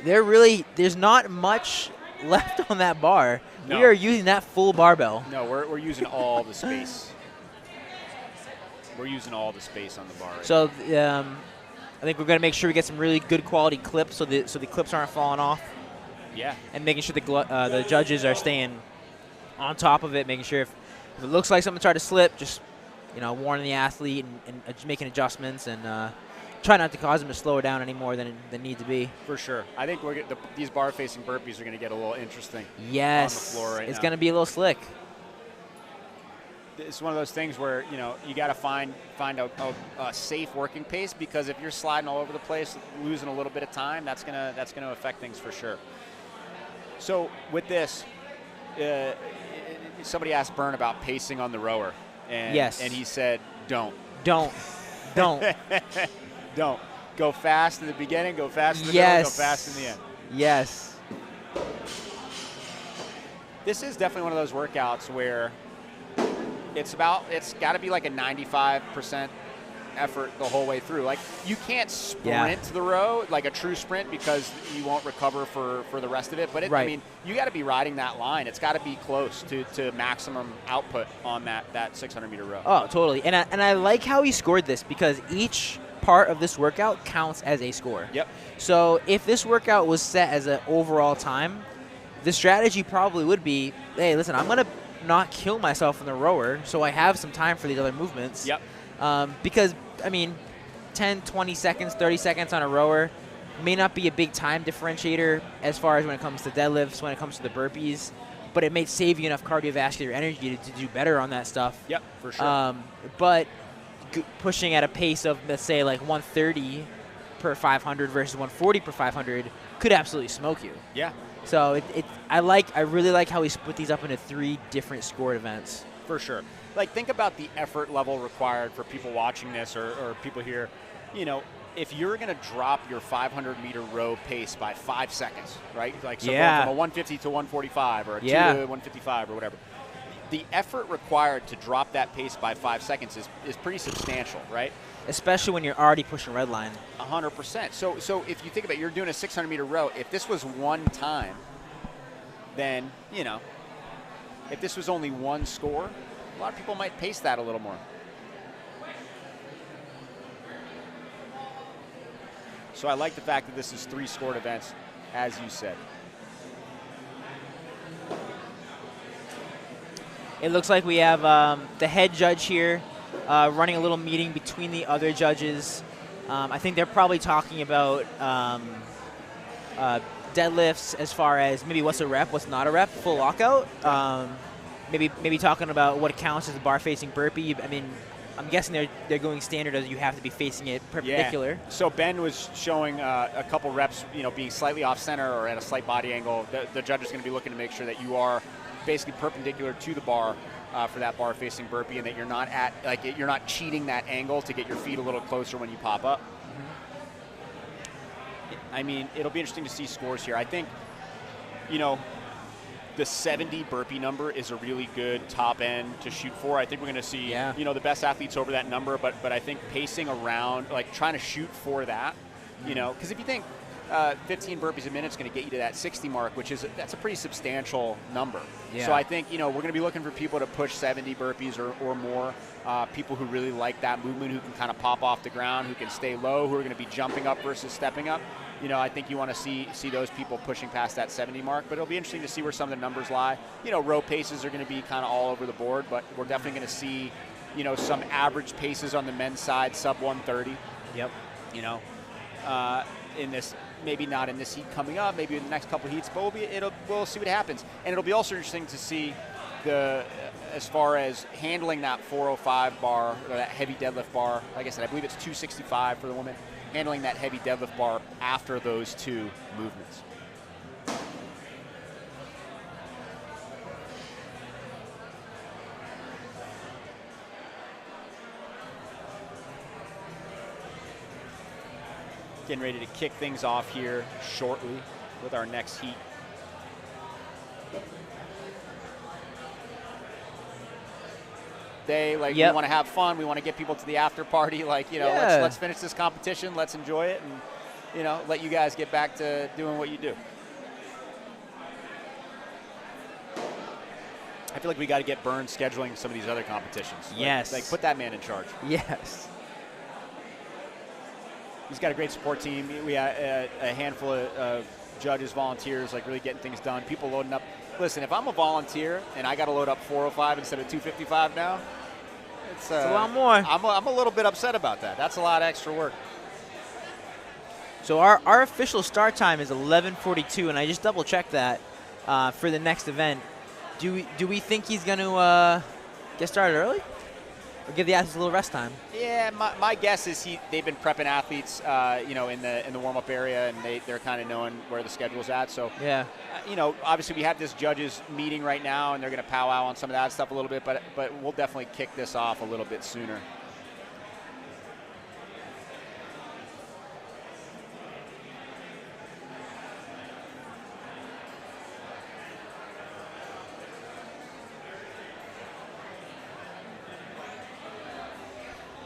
there's not much left on that bar. No. We are using that full barbell. No, we're using all the space. We're using all the space on the bar. Right So I think we're going to make sure we get some really good quality clips so the clips aren't falling off. Yeah. And making sure the judges are staying on top of it, making sure if it looks like something tried to slip, just, you know, warning the athlete and making adjustments and try not to cause them to slow it down any more than need to be. For sure. I think these bar-facing burpees are going to get a little interesting. Yes. On the floor right it's now. going to be a little slick. It's one of those things where, you know, you got to find a safe working pace, because if you're sliding all over the place, losing a little bit of time, that's gonna affect things for sure. So with this, somebody asked Bern about pacing on the rower, and yes, and he said, don't don't go fast in the beginning, go fast in the yes. middle, go fast in the end. Yes. This is definitely one of those workouts where it's got to be like a 95% effort the whole way through. Like, you can't sprint the row like a true sprint because you won't recover for the rest of it. But, I mean, you got to be riding that line. It's got to be close to maximum output on that 600-meter row. Oh, totally. And I like how he scored this because each part of this workout counts as a score. Yep. So if this workout was set as an overall time, the strategy probably would be, hey, listen, I'm going to not kill myself in the rower so I have some time for these other movements. Yep. Because, I mean, 10, 20 seconds, 30 seconds on a rower may not be a big time differentiator as far as when it comes to deadlifts, when it comes to the burpees, but it may save you enough cardiovascular energy to do better on that stuff. Yep, for sure. But pushing at a pace of, let's say, like 130 per 500 versus 140 per 500 could absolutely smoke you. Yeah. So I really like how he split these up into 3 different scored events. For sure. Like, think about the effort level required for people watching this or people here. You know, if you're going to drop your 500-meter row pace by 5 seconds, right? Like, so going from a 150 to 145 or a 2 to 155 or whatever. The effort required to drop that pace by 5 seconds is pretty substantial, right? Especially when you're already pushing red line. 100%. So if you think about it, you're doing a 600-meter row. If this was one time, then, you know, if this was only one score, a lot of people might pace that a little more. So I like the fact that this is 3 scored events, as you said. It looks like we have the head judge here running a little meeting between the other judges. I think they're probably talking about deadlifts as far as maybe what's a rep, what's not a rep, full lockout. Maybe talking about what counts as a bar-facing burpee. I mean, I'm guessing they're going standard as you have to be facing it perpendicular. Yeah. So Ben was showing a couple reps, you know, being slightly off-center or at a slight body angle. The judge is going to be looking to make sure that you are basically perpendicular to the bar for that bar-facing burpee, and that you're not you're not cheating that angle to get your feet a little closer when you pop up. I mean, it'll be interesting to see scores here. I think, you know, the 70 burpee number is a really good top end to shoot for. I think we're going to see, you know, the best athletes over that number, but I think pacing around, like trying to shoot for that, you know, because if you think 15 burpees a minute is going to get you to that 60 mark, that's a pretty substantial number. So I think, you know, we're going to be looking for people to push 70 burpees or more. People who really like that movement, who can kind of pop off the ground, who can stay low, who are going to be jumping up versus stepping up. You know, I think you want to see those people pushing past that 70 mark, but it'll be interesting to see where some of the numbers lie. You know, row paces are going to be kind of all over the board, but we're definitely going to see, you know, some average paces on the men's side, sub 130. Yep. You know, in this, maybe not in this heat coming up, maybe in the next couple heats, but we'll see what happens. And it'll be also interesting to see as far as handling that 405 bar, or that heavy deadlift bar. Like I said, I believe it's 265 for the women. Handling that heavy deadlift bar after those 2 movements. Getting ready to kick things off here shortly with our next heat. We want to have fun. We want to get people to the after party. Like, you know, let's finish this competition. Let's enjoy it, and, you know, let you guys get back to doing what you do. I feel like we got to get Bern scheduling some of these other competitions. Yes. Like put that man in charge. Yes. He's got a great support team. We have a handful of judges, volunteers, like really getting things done. People loading up. Listen, if I'm a volunteer and I got to load up 405 instead of 255 now, it's a lot more. I'm a little bit upset about that. That's a lot of extra work. So our official start time is 11:42, and I just double checked that for the next event. Do we think he's going to get started early, or give the athletes a little rest time? Yeah, my guess is they've been prepping athletes, you know, in the warm up area, and they're kind of knowing where the schedule's at. So yeah, you know, obviously we have this judges meeting right now, and they're going to powwow on some of that stuff a little bit, but we'll definitely kick this off a little bit sooner.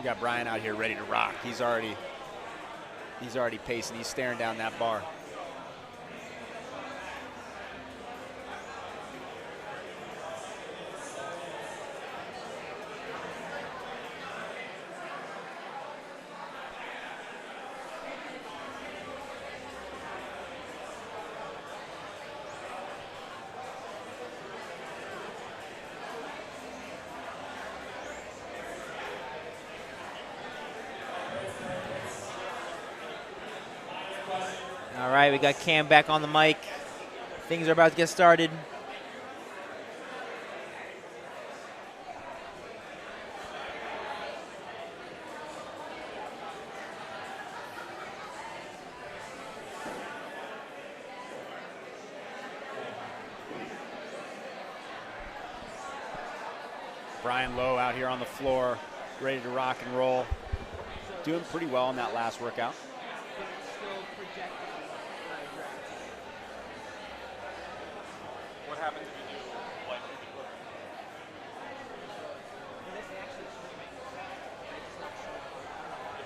We got Brian out here ready to rock. He's already pacing. He's staring down that bar. All right, we got Cam back on the mic. Things are about to get started. Brian Lowe out here on the floor, ready to rock and roll. Doing pretty well in that last workout. What happens if you do like if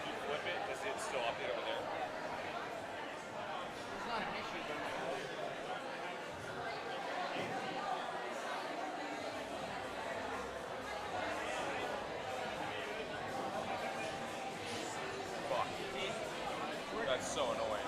you flip it, is it still updated over there? It's not an issue, Fuck. That's so annoying.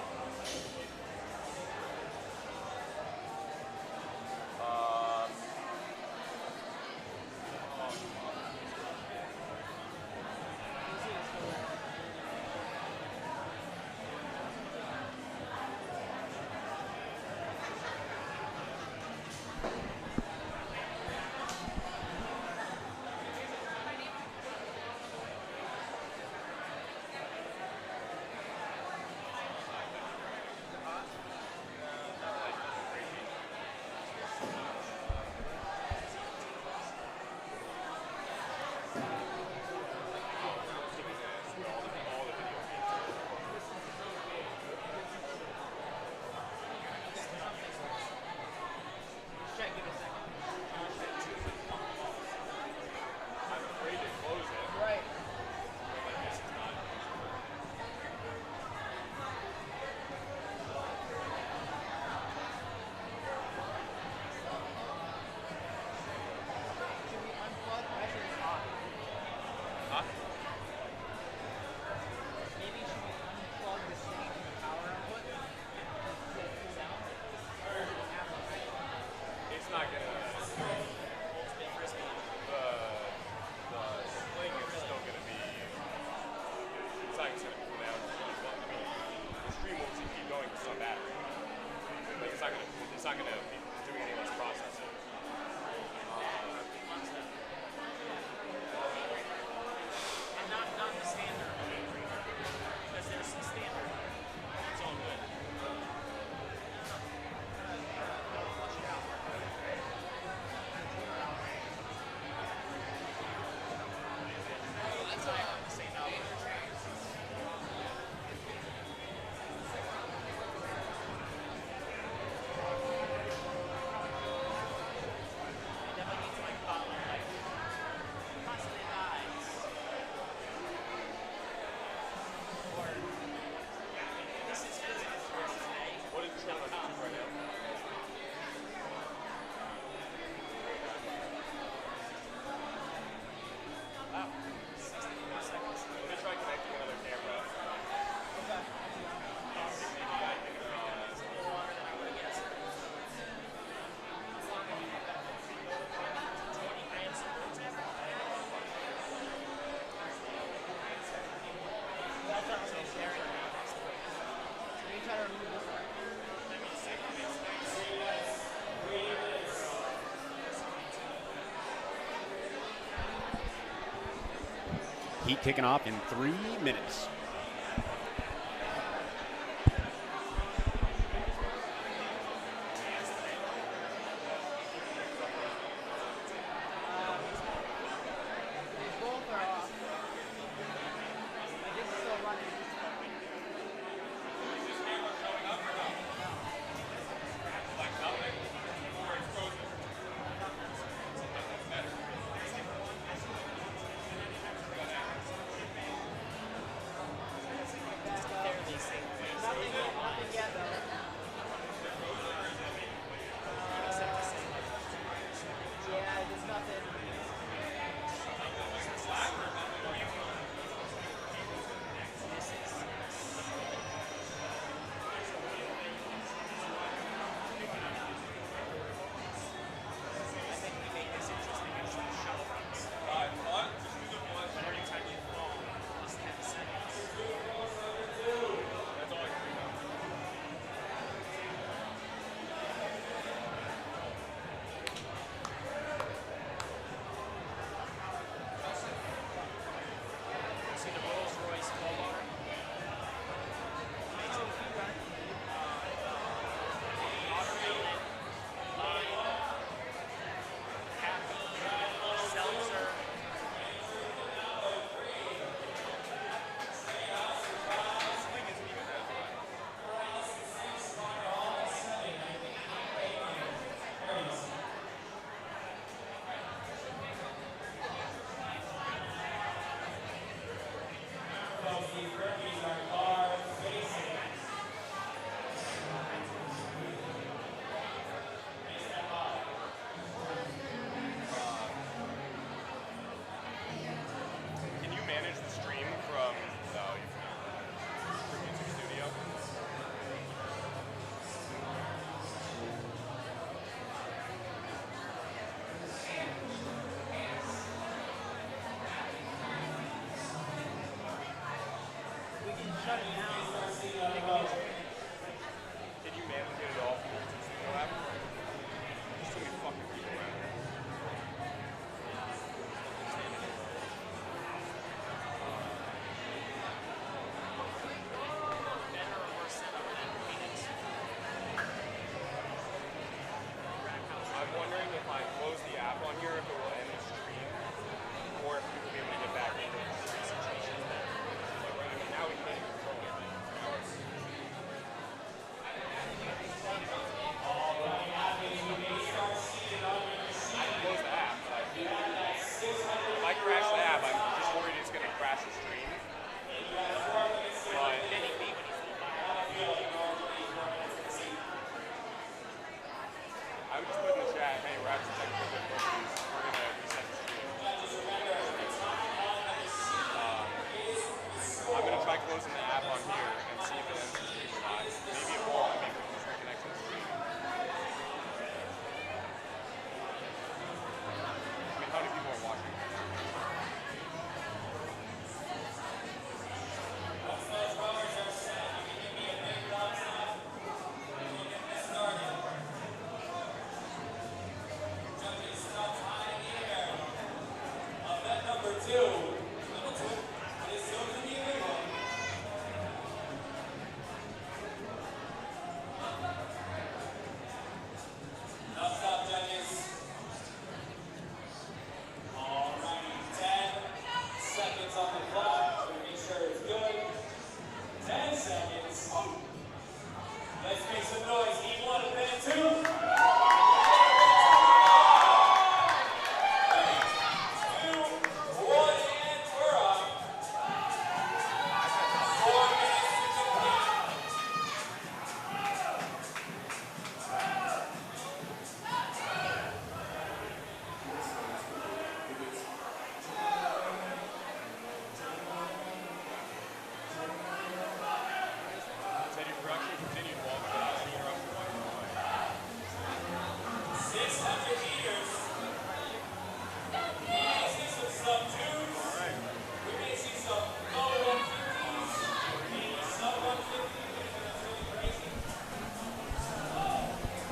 Heat kicking off in 3 minutes.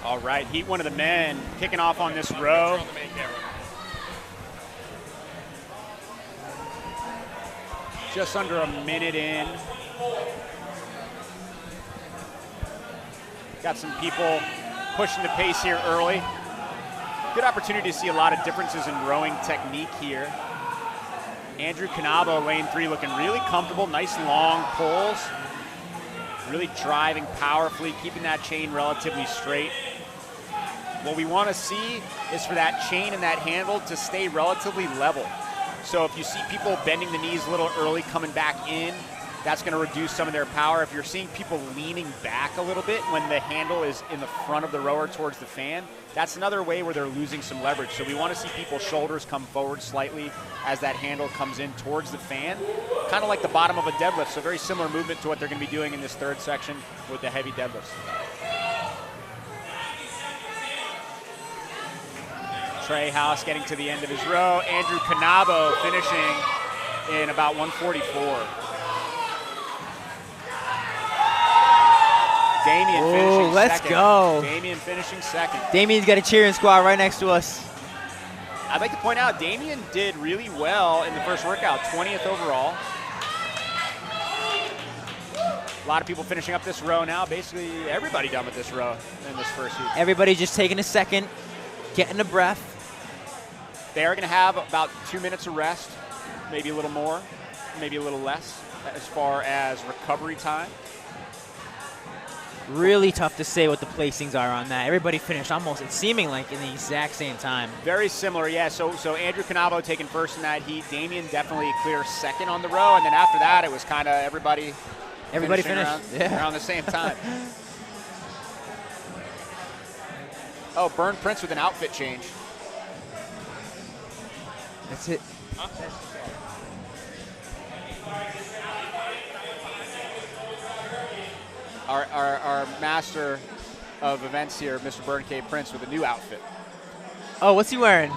All right, Heat, one of the men, kicking off on this row. Just under a minute in. Got some people pushing the pace here early. Good opportunity to see a lot of differences in rowing technique here. Andrew Canabo, lane 3, looking really comfortable. Nice long pulls. Really driving powerfully, keeping that chain relatively straight. What we want to see is for that chain and that handle to stay relatively level. So if you see people bending the knees a little early, coming back in, that's going to reduce some of their power. If you're seeing people leaning back a little bit when the handle is in the front of the rower towards the fan, that's another way where they're losing some leverage. So we want to see people's shoulders come forward slightly as that handle comes in towards the fan, kind of like the bottom of a deadlift. So very similar movement to what they're going to be doing in this third section with the heavy deadlifts. Trey House getting to the end of his row. Andrew Canabo finishing in about 144. Damien finishing let's second. go. Damien finishing second. Damien's got a cheering squad right next to us. I'd like to point out, Damien did really well in the first workout, 20th overall. A lot of people finishing up this row now. Basically, everybody done with this row in this first heat. Everybody just taking a second, getting a breath. They are going to have about 2 minutes of rest, maybe a little more, maybe a little less, as far as recovery time. Really tough to say what the placings are on that. Everybody finished almost, it's seeming like in the exact same time. Very similar, yeah. So Andrew Canabo taking first in that heat. Damien definitely clear second on the row. And then after that, it was kind of everybody finished around the same time. Oh, Bern Prince with an outfit change. That's it. Huh? Our master of events here, Mr. Bern K. Prince, with a new outfit. Oh, what's he wearing?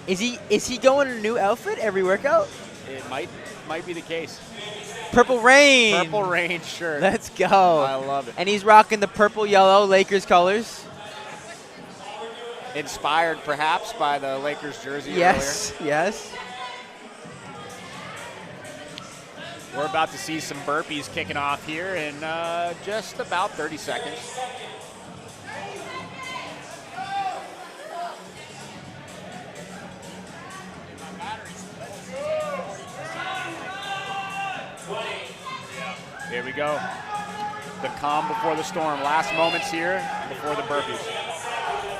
Is he going in a new outfit every workout? It might be the case. Purple Rain. Purple Rain shirt. Let's go. I love it. And he's rocking the purple yellow Lakers colors. Inspired perhaps by the Lakers jersey Yes, earlier. yes. We're about to see some burpees kicking off here in just about 30 seconds. Here we go. The calm before the storm. Last moments here before the burpees.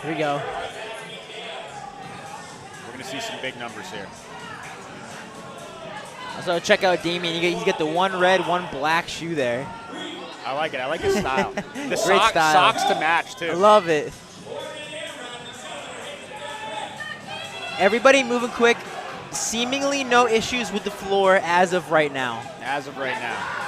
Here we go. We're going to see some big numbers here. So check out Damien. He's got the one red, one black shoe there. I like it. I like his style. The Great style. socks to match, too. I love it. Everybody moving quick. Seemingly no issues with the floor as of right now. As of right now.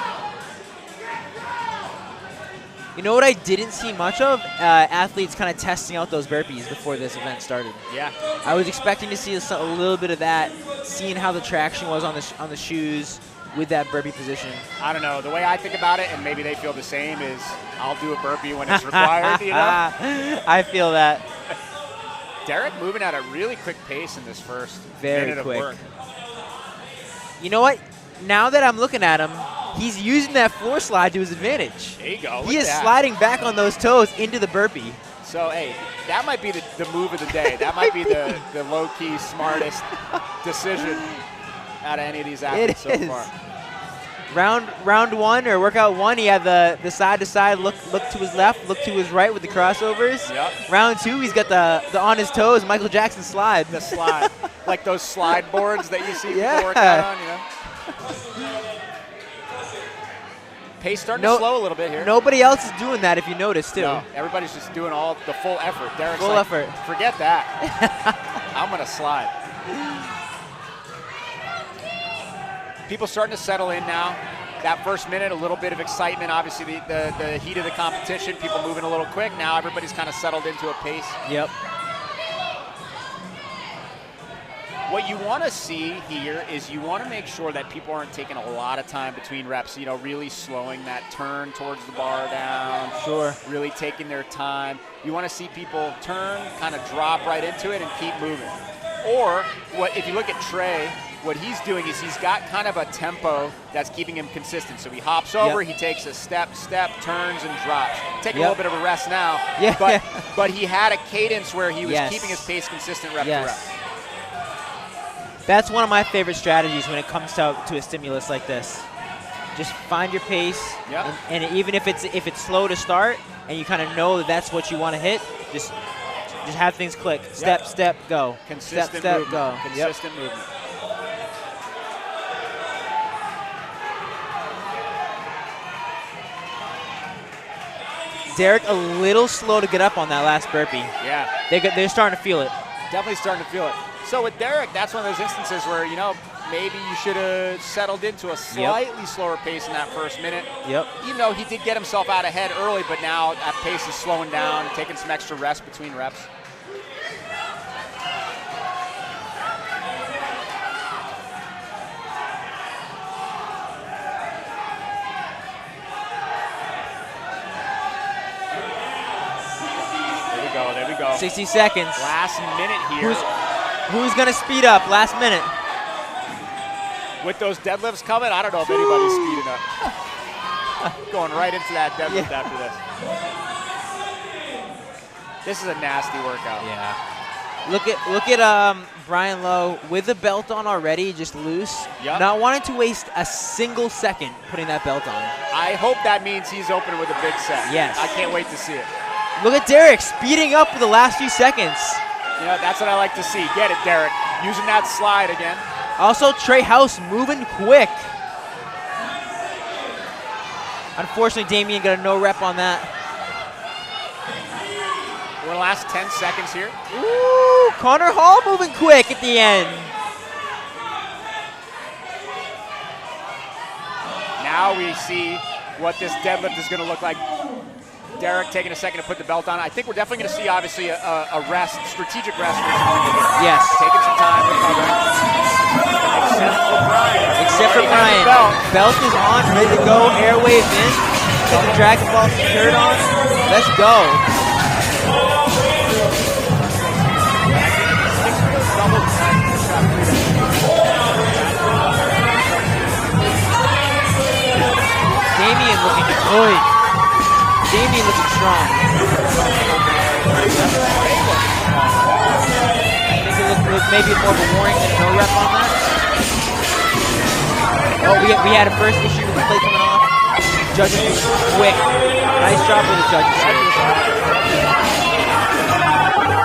You know what I didn't see much of? Athletes kind of testing out those burpees before this event started. Yeah. I was expecting to see a little bit of that, seeing how the traction was on the shoes with that burpee position. I don't know. The way I think about it, and maybe they feel the same, is I'll do a burpee when it's required, you know? I feel that. Derrick moving at a really quick pace in this first Very minute quick. of work. You know what? Now that I'm looking at him, he's using that floor slide to his advantage. There you go. He is sliding back on those toes into the burpee. So, hey, that might be the move of the day. That might be the low-key smartest decision out of any of these athletes so far. Round one, or workout one, he had the side-to-side look to his left, look to his right with the crossovers. Yep. Round two, he's got the on his toes Michael Jackson slide. The slide. Like those slide boards that you see people Yeah. working on, you know? Pace starting to slow a little bit here. Nobody else is doing that, if you notice, too. No, everybody's just doing all the full effort. Derrick's Full like, effort. Forget that. I'm going to slide. People starting to settle in now. That first minute, a little bit of excitement. Obviously, the heat of the competition, people moving a little quick. Now everybody's kind of settled into a pace. Yep. What you want to see here is you want to make sure that people aren't taking a lot of time between reps, really slowing that turn towards the bar down. Sure. Really taking their time. You want to see people turn, kind of drop right into it and keep moving. Or if you look at Trey, what he's doing is he's got kind of a tempo that's keeping him consistent. So he hops over, he takes a step, turns, and drops. Taking a little bit of a rest now, but he had a cadence where he was keeping his pace consistent rep to rep. That's one of my favorite strategies when it comes to a stimulus like this. Just find your pace, and even if it's slow to start, and you kind of know that's what you want to hit, just have things click. Step, go. Consistent step, movement. go. Consistent movement. Derrick a little slow to get up on that last burpee. Yeah. They're starting to feel it. Definitely starting to feel it. So with Derrick, that's one of those instances where, maybe you should have settled into a slightly slower pace in that first minute. Even though he did get himself out ahead early, but now that pace is slowing down, taking some extra rest between reps. There we go. 60 seconds. Last minute here. Who's going to speed up last minute? With those deadlifts coming, I don't know if anybody's speeding up. Going right into that deadlift after this. This is a nasty workout. Yeah. Look at Brian Lowe with the belt on already, just loose. Not wanting to waste a single second putting that belt on. I hope that means he's opening with a big set. Yes. I can't wait to see it. Look at Derrick speeding up for the last few seconds. That's what I like to see. Get it, Derrick. Using that slide again. Also, Trey House moving quick. Unfortunately, Damien got a no rep on that. We're in the last 10 seconds here. Ooh, Connor Hall moving quick at the end. Now we see what this deadlift is going to look like. Derrick taking a second to put the belt on. I think we're definitely going to see, obviously, a rest, strategic rest. Yes. Taking some time, recovering. Except for Brian. Belt is on, ready to go. Airwave in. Get the Dragon Ball shirt on. Let's go. Damien looking good. Damien looking strong. I think it looked maybe more of a warning than a no rep on that. Oh, we had a first issue with the plate coming off. Judges quick. Nice job with the judges.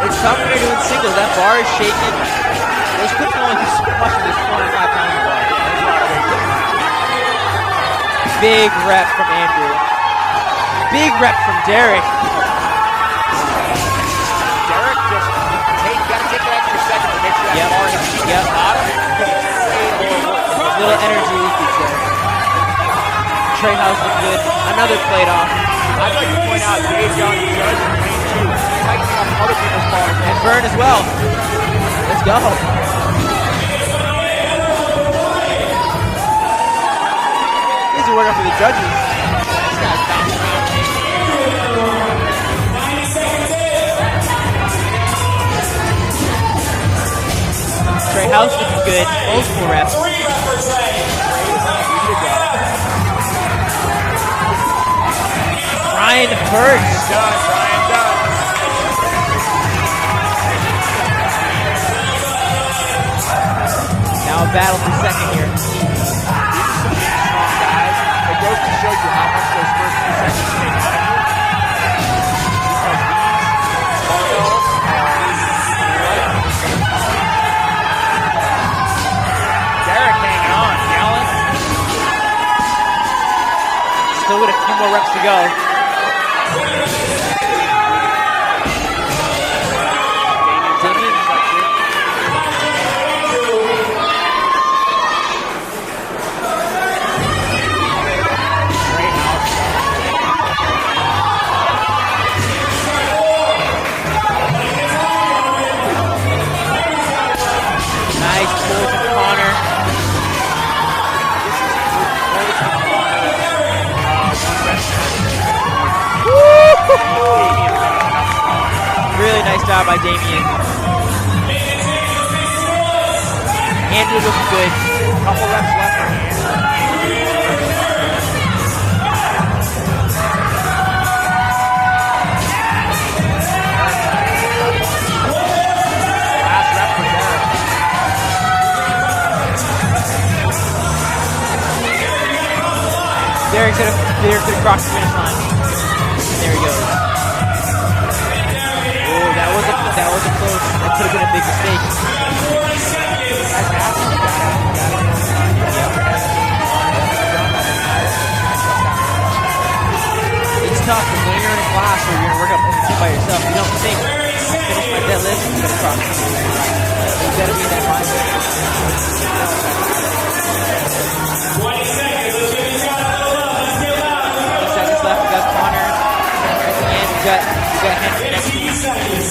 It's tough when you're doing singles. That bar is shaking. Those clips only do so much of this 25 pound bar. Big rep from Andrew. Big rep from Derrick. Derrick just gotta take that extra second to make sure that bar hits the bottom. A little energy leakage there. Trey House was good. Another plate off. I'd like to point out Dave Young, Judge, and Payne too, tightening up other people's bars. And Bern as well. Let's go. Easy workout for the judges. Trey House looking good. Multiple reps. Brian first. Brian done. Now a battle for second here. These are some big, strong guys. It goes to show you how much those first 2 seconds take out of you. Derrick hanging on, yelling. Still with a few more reps to go. Nice Nice job by Damien. Andrew looking good. Couple reps left for Andrew. Last rep for Derrick. Derrick's gonna cross the finish line. There he goes. Oh, that was a close. That could have been a big mistake. It's tough when you're in a class where you're gonna work up everything by yourself. You don't think, finish my deadlift, I'm gonna cross. You gotta be in that mindset. 20 seconds. Let's give these guys a little love. Let's give it up. 20 seconds left. We got Connor. And we got Henry next. 15 seconds.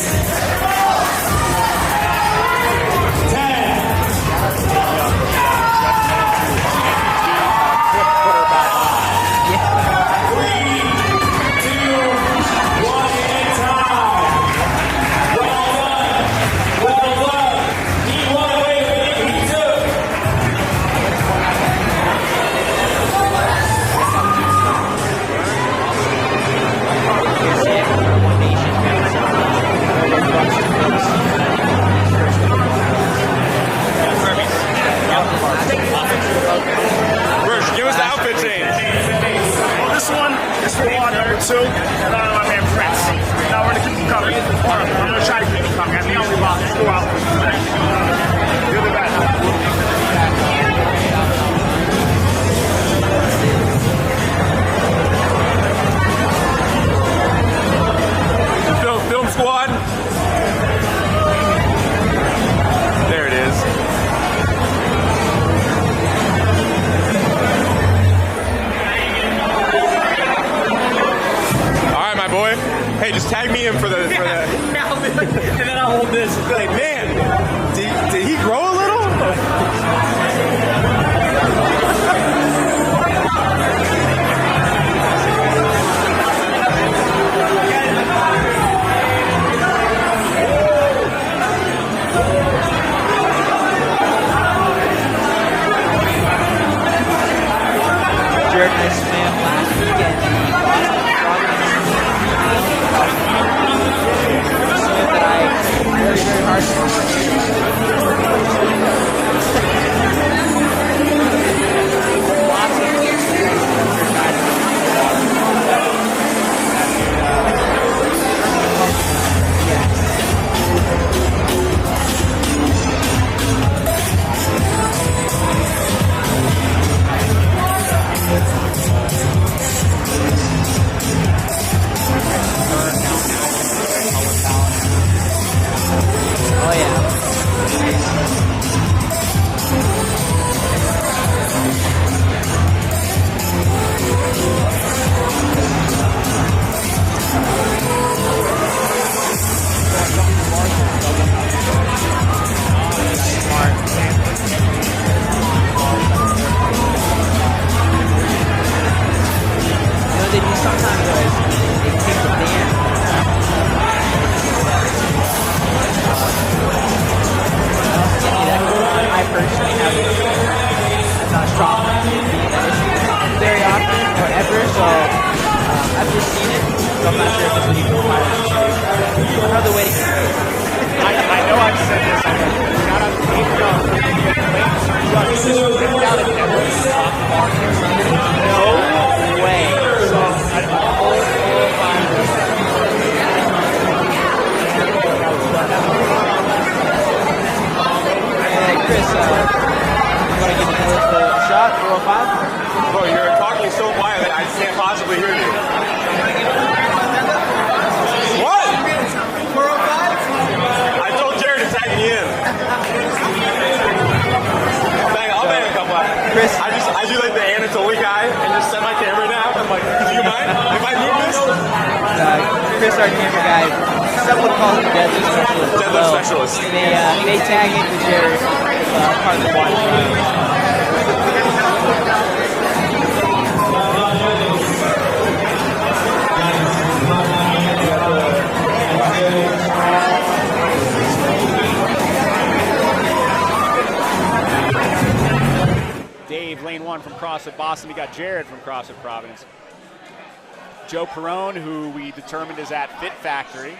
2, and my man Prince. Now we're going to keep them coming. I'm going to try to keep them coming. I think only about 4 hours. You'll be back. Film squad. There it is. Boy, hey, just tag me in for the. And then I'll hold this. Like, man, did he grow a little? Jared, I swam last weekend. Very, very hard. Oh yeah. They do sometimes they take the band. I personally have I'm not strong enough to be that issue very often or ever, so I've just seen it, so I'm not sure if it's an equal issue. Another way to get it. I know I've said this, shout out to Gator. No way. So, Chris, you want to give another shot, 405? Bro, you're talking so quietly, I can't possibly hear you. What? 405? I told Jared to tag me in. I'll bang a couple out. Chris, I do like the Anatoly guy and just set my camera down. I'm like, do you mind if I move this? Chris, our camera guy, someone calls him deadlift specialist. Deadlift specialist. They tag in with Derrick, part of the watch. Dave, lane 1 from CrossFit Boston. We got Jared from CrossFit Providence. Joe Perrone, who we determined is at Fit Factory.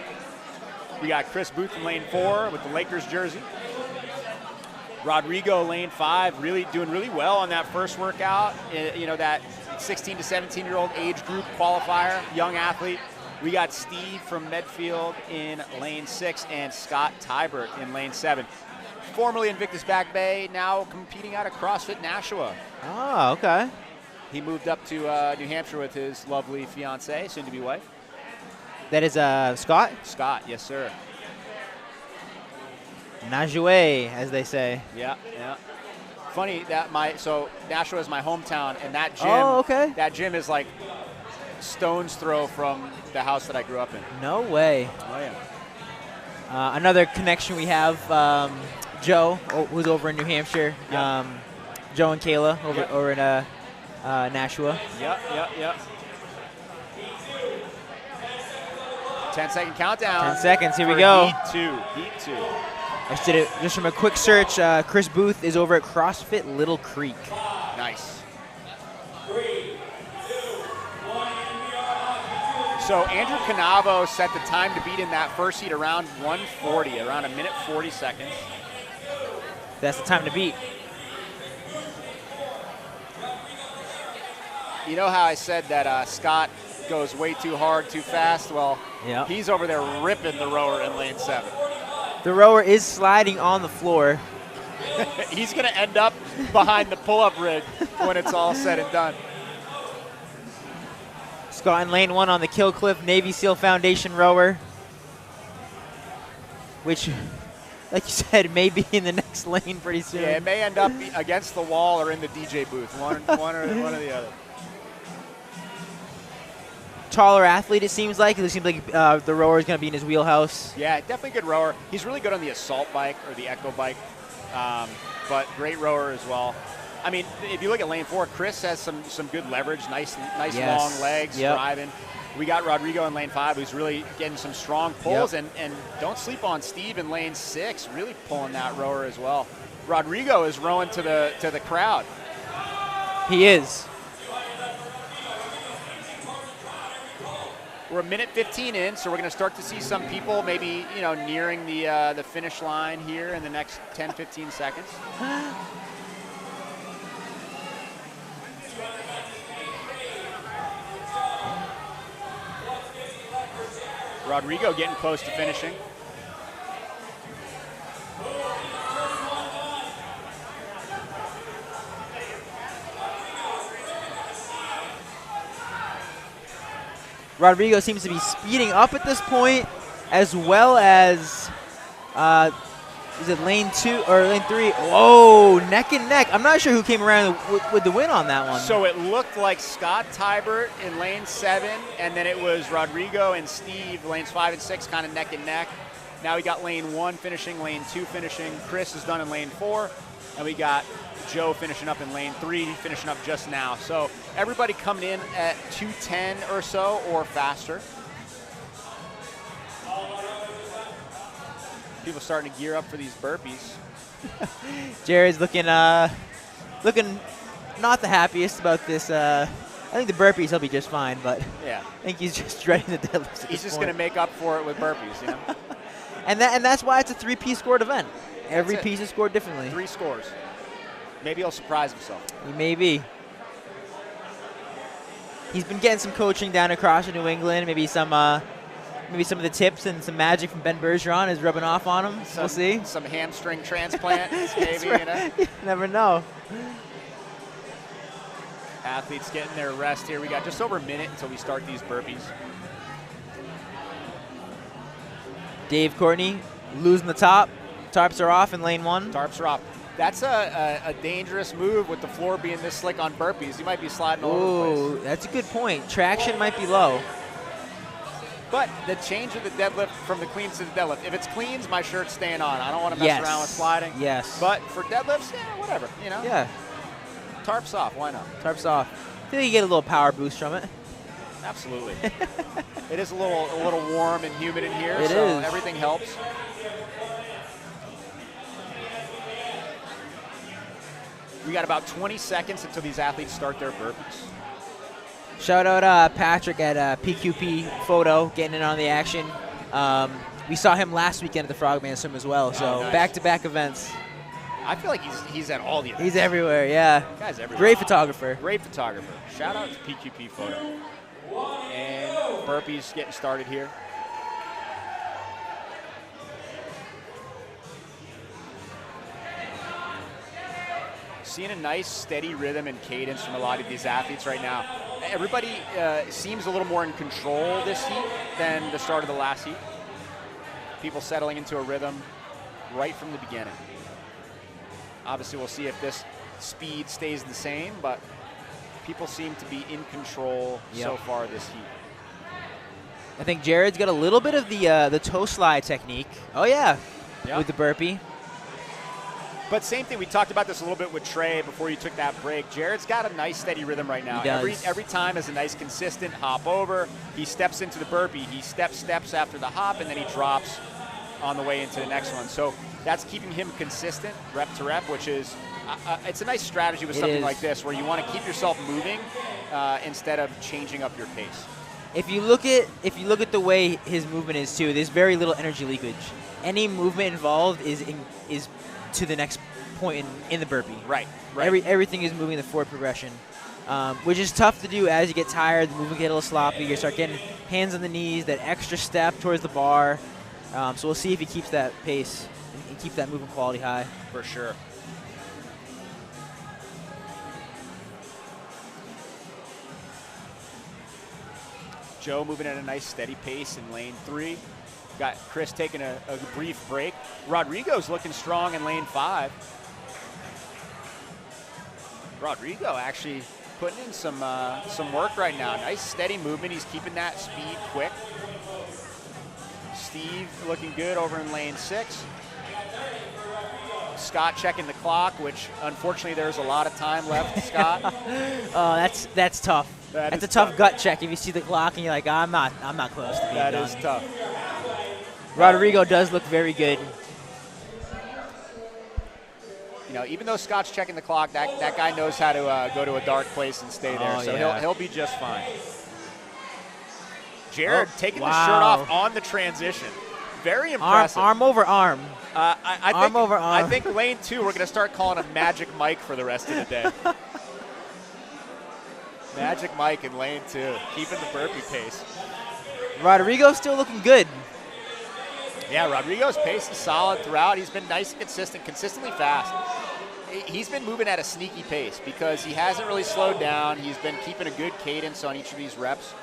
We got Chris Booth in lane 4 with the Lakers jersey. Rodrigo, lane 5, doing really well on that first workout. You know, that 16 to 17-year-old age group qualifier, young athlete. We got Steve from Medfield in lane 6 and Scott Tybert in lane 7. Formerly Invictus Back Bay, now competing out of CrossFit Nashua. Oh, okay. He moved up to New Hampshire with his lovely fiancée, soon-to-be wife. That is Scott? Scott, yes, sir. Najoué, as they say. Yeah, yeah. Funny that Nashua is my hometown, and that gym. Oh, okay. That gym is like stone's throw from the house that I grew up in. No way. Oh yeah. Another connection we have, Joe, who's over in New Hampshire. Yep. Joe and Kayla over in Nashua. Yep. 10-second countdown. 10 seconds. Here we go. Heat 2. I just did it just from a quick search. Chris Booth is over at CrossFit Little Creek. Nice. So Andrew Canavo set the time to beat in that first heat around 1:40, around 1 minute 40 seconds. That's the time to beat. You know how I said that Scott goes way too hard, too fast? Well, yep. He's over there ripping the rower in lane 7. The rower is sliding on the floor. He's going to end up behind the pull-up rig when it's all said and done. Scott in lane 1 on the Kill Cliff Navy SEAL Foundation rower, which, like you said, may be in the next lane pretty soon. Yeah, it may end up against the wall or in the DJ booth, one or the other. Taller athlete, it seems like. It seems like the rower is going to be in his wheelhouse. Yeah, definitely good rower. He's really good on the assault bike or the echo bike, but great rower as well. I mean, if you look at lane 4, Chris has some good leverage, nice yes. Long legs, driving. We got Rodrigo in lane 5, who's really getting some strong pulls, and don't sleep on Steve in lane 6, really pulling that rower as well. Rodrigo is rowing to the crowd. He is. We're 1:15 in, so we're going to start to see some people maybe nearing the finish line here in the next 10-15 seconds. Rodrigo getting close to finishing. Rodrigo seems to be speeding up at this point, as well as, is it lane 2 or lane 3? Whoa, neck and neck. I'm not sure who came around with the win on that one. So it looked like Scott Tybert in lane 7, and then it was Rodrigo and Steve, lanes 5 and 6, kind of neck and neck. Now we got lane 1 finishing, lane 2 finishing. Chris is done in lane 4, and we got Joe finishing up in lane 3, finishing up just now. So everybody coming in at 2:10 or so or faster. People starting to gear up for these burpees. Jared's looking not the happiest about this. I think the burpees he'll be just fine, but yeah, I think he's just dreading the deadlifts. He's just going to make up for it with burpees, you know. and that's why it's a 3-piece scored event. Every piece is scored differently. 3 scores. Maybe he'll surprise himself. He may be. He's been getting some coaching down across in New England. Maybe some of the tips and some magic from Ben Bergeron is rubbing off on him. We'll see. Some hamstring transplant, maybe. Right. You never know. Athletes getting their rest here. We got just over a minute until we start these burpees. Dave Courtney losing the top. Tarps are off in lane 1. Tarps are off. That's a dangerous move with the floor being this slick on burpees. You might be sliding all over the place. That's a good point. Traction might be low. But the change of the deadlift from the cleans to the deadlift. If it's cleans, my shirt's staying on. I don't want to mess around with sliding. Yes. But for deadlifts, yeah, whatever, you know? Yeah. Tarps off, why not? Tarps off. I think you get a little power boost from it. Absolutely. It is a little warm and humid in here, so everything helps. We got about 20 seconds until these athletes start their burpees. Shout out Patrick at PQP Photo getting in on the action. We saw him last weekend at the Frogman Swim as well, so nice. Back-to-back events. I feel like he's at all the events. He's everywhere, yeah. Guy's everywhere. Great photographer. Great photographer. Shout out to PQP Photo. And burpees getting started here. Seeing a nice steady rhythm and cadence from a lot of these athletes right now. Everybody seems a little more in control this heat than the start of the last heat. People settling into a rhythm right from the beginning. Obviously, we'll see if this speed stays the same, but people seem to be in control so far this heat. I think Jared's got a little bit of the toe slide technique. Oh, yeah, with the burpee. But same thing, we talked about this a little bit with Trey before you took that break. Jared's got a nice steady rhythm right now. He does. Every time is a nice consistent hop over. He steps into the burpee. He steps after the hop, and then he drops on the way into the next one. So that's keeping him consistent, rep to rep, which is it's a nice strategy with something like this, where you want to keep yourself moving instead of changing up your pace. If you look at the way his movement is too, there's very little energy leakage. Any movement involved is to the next point in the burpee. Right. Everything is moving the forward progression, which is tough to do as you get tired. The movement get a little sloppy. You start getting hands on the knees, that extra step towards the bar. So we'll see if he keeps that pace and keep that movement quality high. For sure. Joe moving at a nice steady pace in lane 3. Got Chris taking a brief break. Rodrigo's looking strong in lane 5. Rodrigo actually putting in some work right now. Nice steady movement. He's keeping that speed quick. Steve looking good over in lane 6. Scott checking the clock, which unfortunately there's a lot of time left, Scott. Oh, that's tough. That's a tough gut check if you see the clock and you're like, I'm not close to being done. That is tough. Rodrigo does look very good. You know, even though Scott's checking the clock, that guy knows how to go to a dark place and stay there. So he'll be just fine. Jared taking the shirt off on the transition. Very impressive. Arm over arm. Arm over arm. I think lane 2, we're going to start calling him Magic Mike for the rest of the day. Magic Mike in lane 2, keeping the burpee pace. Rodrigo's still looking good. Yeah, Rodrigo's pace is solid throughout. He's been nice and consistent, consistently fast. He's been moving at a sneaky pace because he hasn't really slowed down. He's been keeping a good cadence on each of these reps.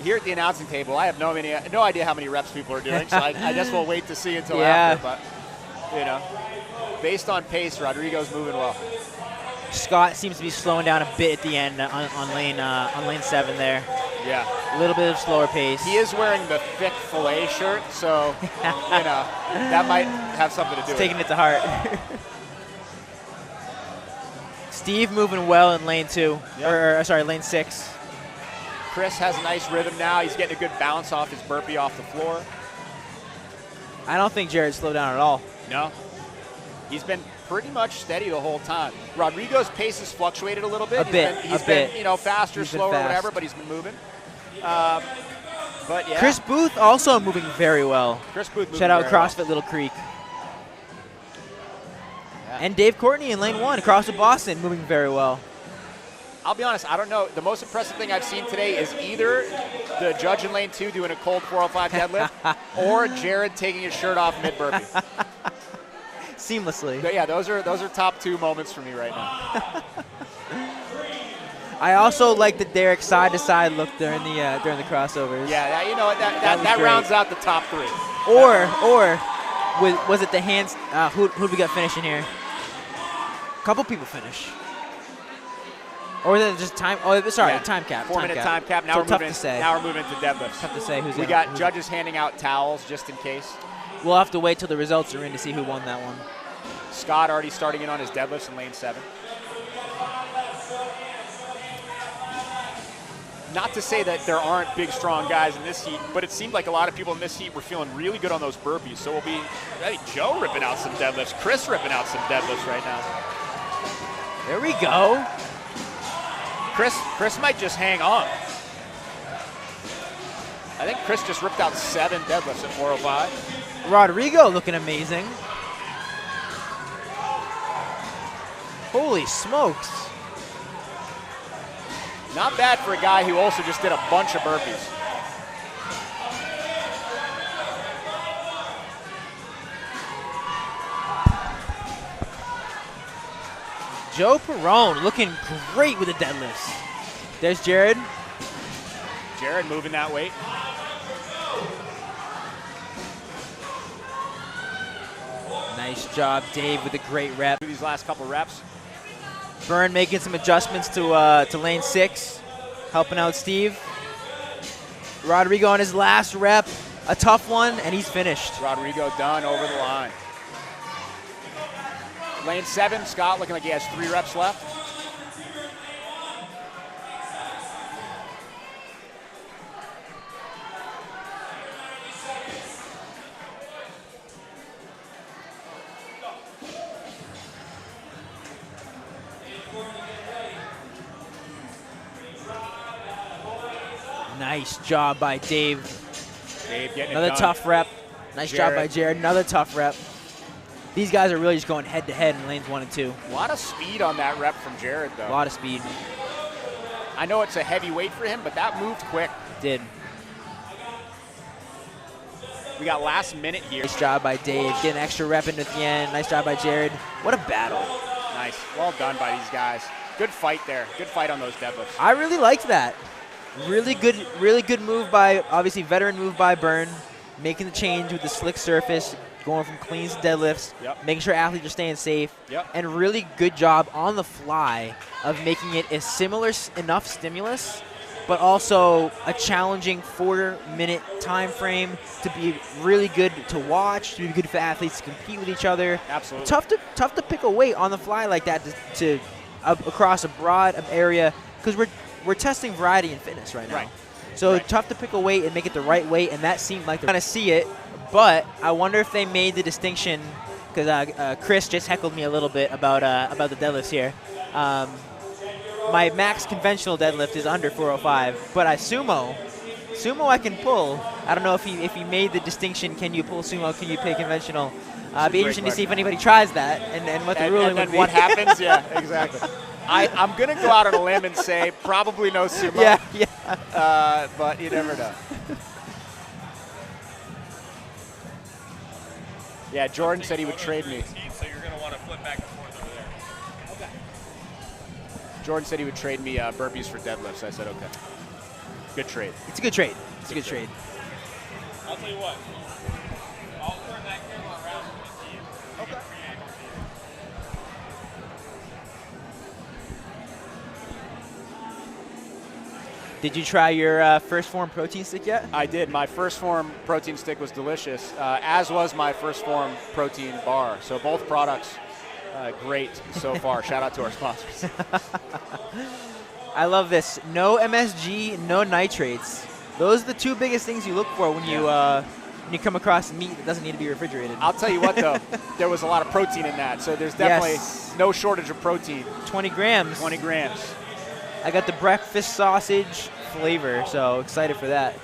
Here at the announcing table, I have no idea how many reps people are doing, so I guess we'll wait to see until after. But, you know, based on pace, Rodrigo's moving well. Scott seems to be slowing down a bit at the end on lane 7 there. Yeah. A little bit of slower pace. He is wearing the thick filet shirt, so, you know, that might have something to do with it. Taking it to heart. Steve moving well in lane 2, lane 6. Chris has a nice rhythm now. He's getting a good bounce off his burpee off the floor. I don't think Jared slowed down at all. No. He's been pretty much steady the whole time. Rodrigo's pace has fluctuated a little bit. He's been, you know, faster, slower, whatever, but he's been moving. But yeah. Chris Booth also moving very well. Chris Booth moving Shout out very CrossFit well. Little Creek. Yeah. And Dave Courtney in lane 1, CrossFit Boston, moving very well. I'll be honest, I don't know. The most impressive thing I've seen today is either the judge in lane 2 doing a cold 405 deadlift or Jared taking his shirt off mid-burpee. Seamlessly. But yeah, those are top 2 moments for me right now. I also like the Derrick side-to-side look during the crossovers. Yeah, you know that rounds out the top 3. Or was it the hands? Who we got finishing here? A couple people finish. Or is it just time? Oh, sorry, time cap. 4-minute time cap. Now we're moving to deadlifts. Tough to say who's. We got judges handing out towels just in case. We'll have to wait till the results are in to see who won that one. Scott already starting in on his deadlifts in lane 7. not to say that there aren't big, strong guys in this heat, but it seemed like a lot of people in this heat were feeling really good on those burpees. So we'll be, I think Joe ripping out some deadlifts, Chris ripping out some deadlifts right now. There we go. Chris might just hang on. I think Chris just ripped out 7 deadlifts at 405. Rodrigo looking amazing. Holy smokes. Not bad for a guy who also just did a bunch of burpees. Joe Perrone looking great with the deadlifts. There's Jared. Jared moving that weight. Nice job, Dave, with a great rep. These last couple reps. Bern making some adjustments to lane 6, helping out Steve. Rodrigo on his last rep, a tough one, and he's finished. Rodrigo done over the line. Lane 7, Scott looking like he has 3 reps left. Nice job by Dave. Dave getting Another it done. tough rep. Nice job by Jared. Another tough rep. These guys are really just going head to head in lanes 1 and 2. A lot of speed on that rep from Jared, though. A lot of speed. I know it's a heavy weight for him, but that moved quick. It did. We got last minute here. Nice job by Dave. Getting an extra rep in at the end. Nice job by Jared. What a battle. Nice. Well done by these guys. Good fight there. Good fight on those deadlifts. I really liked that. Really good move by, obviously, veteran move by Bern. Making the change with the slick surface, going from cleans to deadlifts, making sure athletes are staying safe, and really good job on the fly of making it a similar enough stimulus, but also a challenging 4-minute time frame to be really good to watch, to be good for athletes to compete with each other. Absolutely. Tough to pick a weight on the fly like that to across a broad area, because we're testing variety in fitness right now. Right. So tough to pick a weight and make it the right weight, and that seemed like they're going to see it. But I wonder if they made the distinction, because Chris just heckled me a little bit about the deadlifts here. My max conventional deadlift is under 405, but sumo I can pull. I don't know if he made the distinction. Can you pull sumo? Can you pay conventional? It'd be interesting to see if anybody tries that and what the ruling would be. What happens? Yeah, exactly. I'm going to go out on a limb and say probably no sumo. Yeah. But you never know. Yeah, Jordan said he would trade me. So you're going to want to flip back and forth over there. Okay. Jordan said he would trade me burpees for deadlifts. I said okay. Good trade. It's a good trade. It's a good trade. I'll tell you what. I'll turn that camera around to you. Okay. Did you try your first form protein stick yet? I did. My first form protein stick was delicious, as was my first form protein bar. So both products great so far. Shout out to our sponsors. I love this. No MSG, no nitrates. Those are the 2 biggest things you look for when you come across meat that doesn't need to be refrigerated. I'll tell you what, though. There was a lot of protein in that. So there's definitely no shortage of protein. 20 grams. 20 grams. I got the breakfast sausage flavor, so excited for that.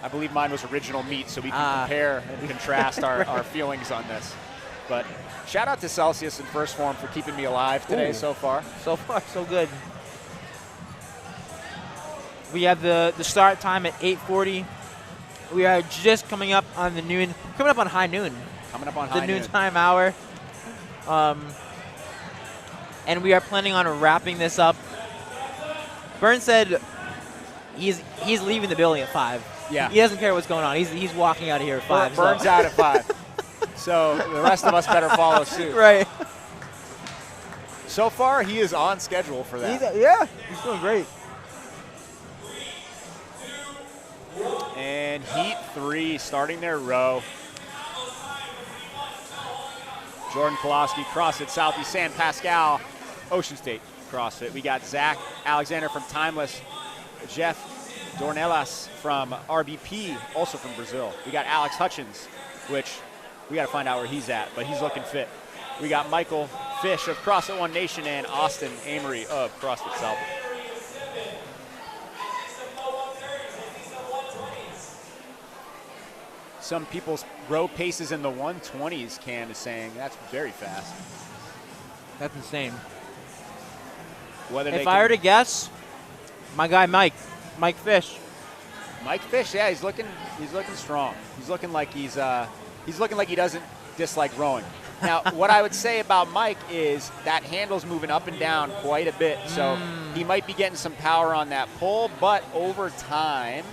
I believe mine was original meat, so we can compare and contrast our feelings on this. But shout out to Celsius and First Form for keeping me alive today so far. So far, so good. We have the start time at 8:40. We are just coming up on high noon. Coming up on high noon. The noontime hour. And we are planning on wrapping this up. Bern said he's leaving the building at 5. Yeah. He doesn't care what's going on. He's walking out of here at 5. Bern's out at 5. So the rest of us better follow suit. Right. So far, he is on schedule for that. He's doing great. And heat 3 starting their row. Jordan Kowalski, CrossFit Southeast San Pascal, Ocean State CrossFit. We got Zach Alexander from Timeless Jeff Dornelas from RBP, also from Brazil. We got Alex Hutchins, which we got to find out where he's at, but he's looking fit. We got Michael Fish of CrossFit One Nation and Austin Amory of CrossFit South. Some people's row paces in the 120s, Cam is saying. That's very fast. That's insane. Whether if I were to guess, my guy Mike Fish. Mike Fish, yeah, he's looking strong. He's looking like he doesn't dislike rowing. Now, what I would say about Mike is that handle's moving up and down quite a bit, so he might be getting some power on that pull, but over time,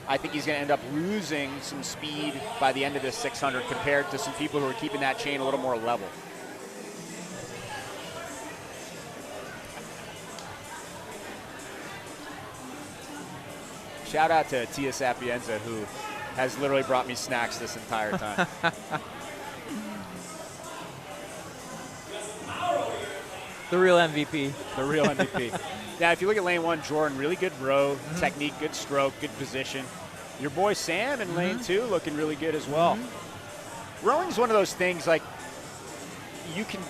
I think he's going to end up losing some speed by the end of this 600 compared to some people who are keeping that chain a little more level. Shout out to Tia Sapienza, who has literally brought me snacks this entire time. The real MVP. The real MVP. Now, if you look at lane 1, Jordan, really good row, technique, good stroke, good position. Your boy Sam in lane 2 looking really good as well. Rowing is one of those things, like, you can,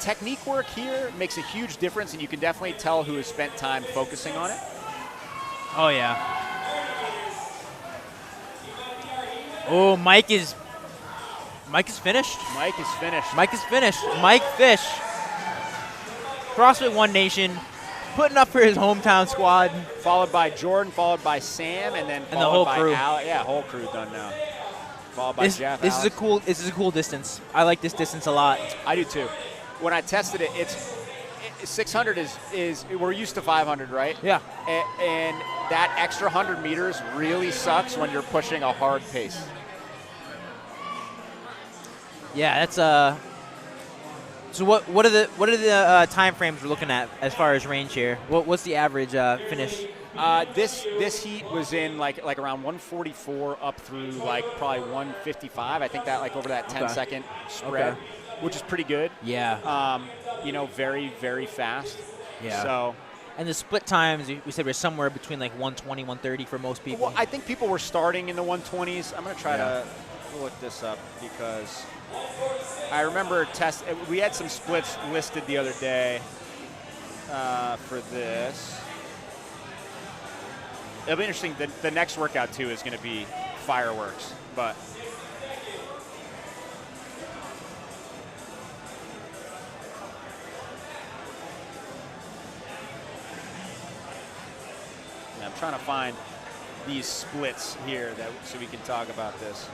technique work here makes a huge difference, and you can definitely tell who has spent time focusing on it. Oh, yeah. Oh, Mike is finished. Mike is finished. Mike is finished. Mike Fish. CrossFit One Nation, putting up for his hometown squad. Followed by Jordan, followed by Sam, and then the whole crew. Yeah, whole crew done now. Followed by Jeff. This is a cool distance. I like this distance a lot. I do too. When I tested it, 600 is we're used to 500, right? Yeah. And that extra 100 meters really sucks when you're pushing a hard pace. Yeah, that's So what are the time frames we're looking at as far as range here? What's the average finish? This heat was in like around 144 up through like probably 155. I think that like over that 10-second spread, which is pretty good. Yeah. Very, very fast. Yeah. So. And the split times, we said, were somewhere between like 120, 130 for most people. Well, I think people were starting in the 120s. I'm going to try to look this up because I remember we had some splits listed the other day for this. It'll be interesting. The next workout, too, is going to be fireworks. But I'm trying to find these splits here so we can talk about this.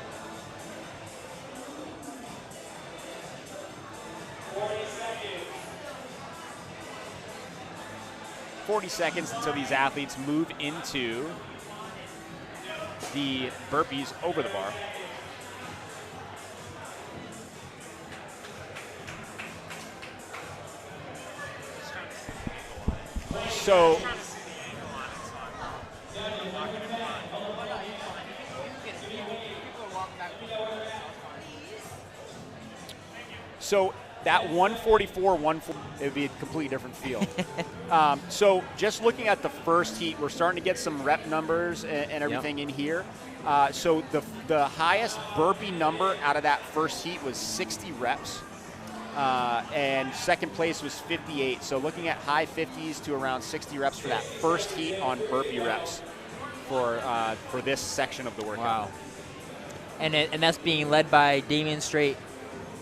40 seconds until these athletes move into the burpees over the bar. So that 144, it would be a completely different feel. So just looking at the first heat, we're starting to get some rep numbers and everything in here. So the highest burpee number out of that first heat was 60 reps. And second place was 58. So looking at high 50s to around 60 reps for that first heat on burpee reps for this section of the workout. Wow. And that's being led by Damien Strait.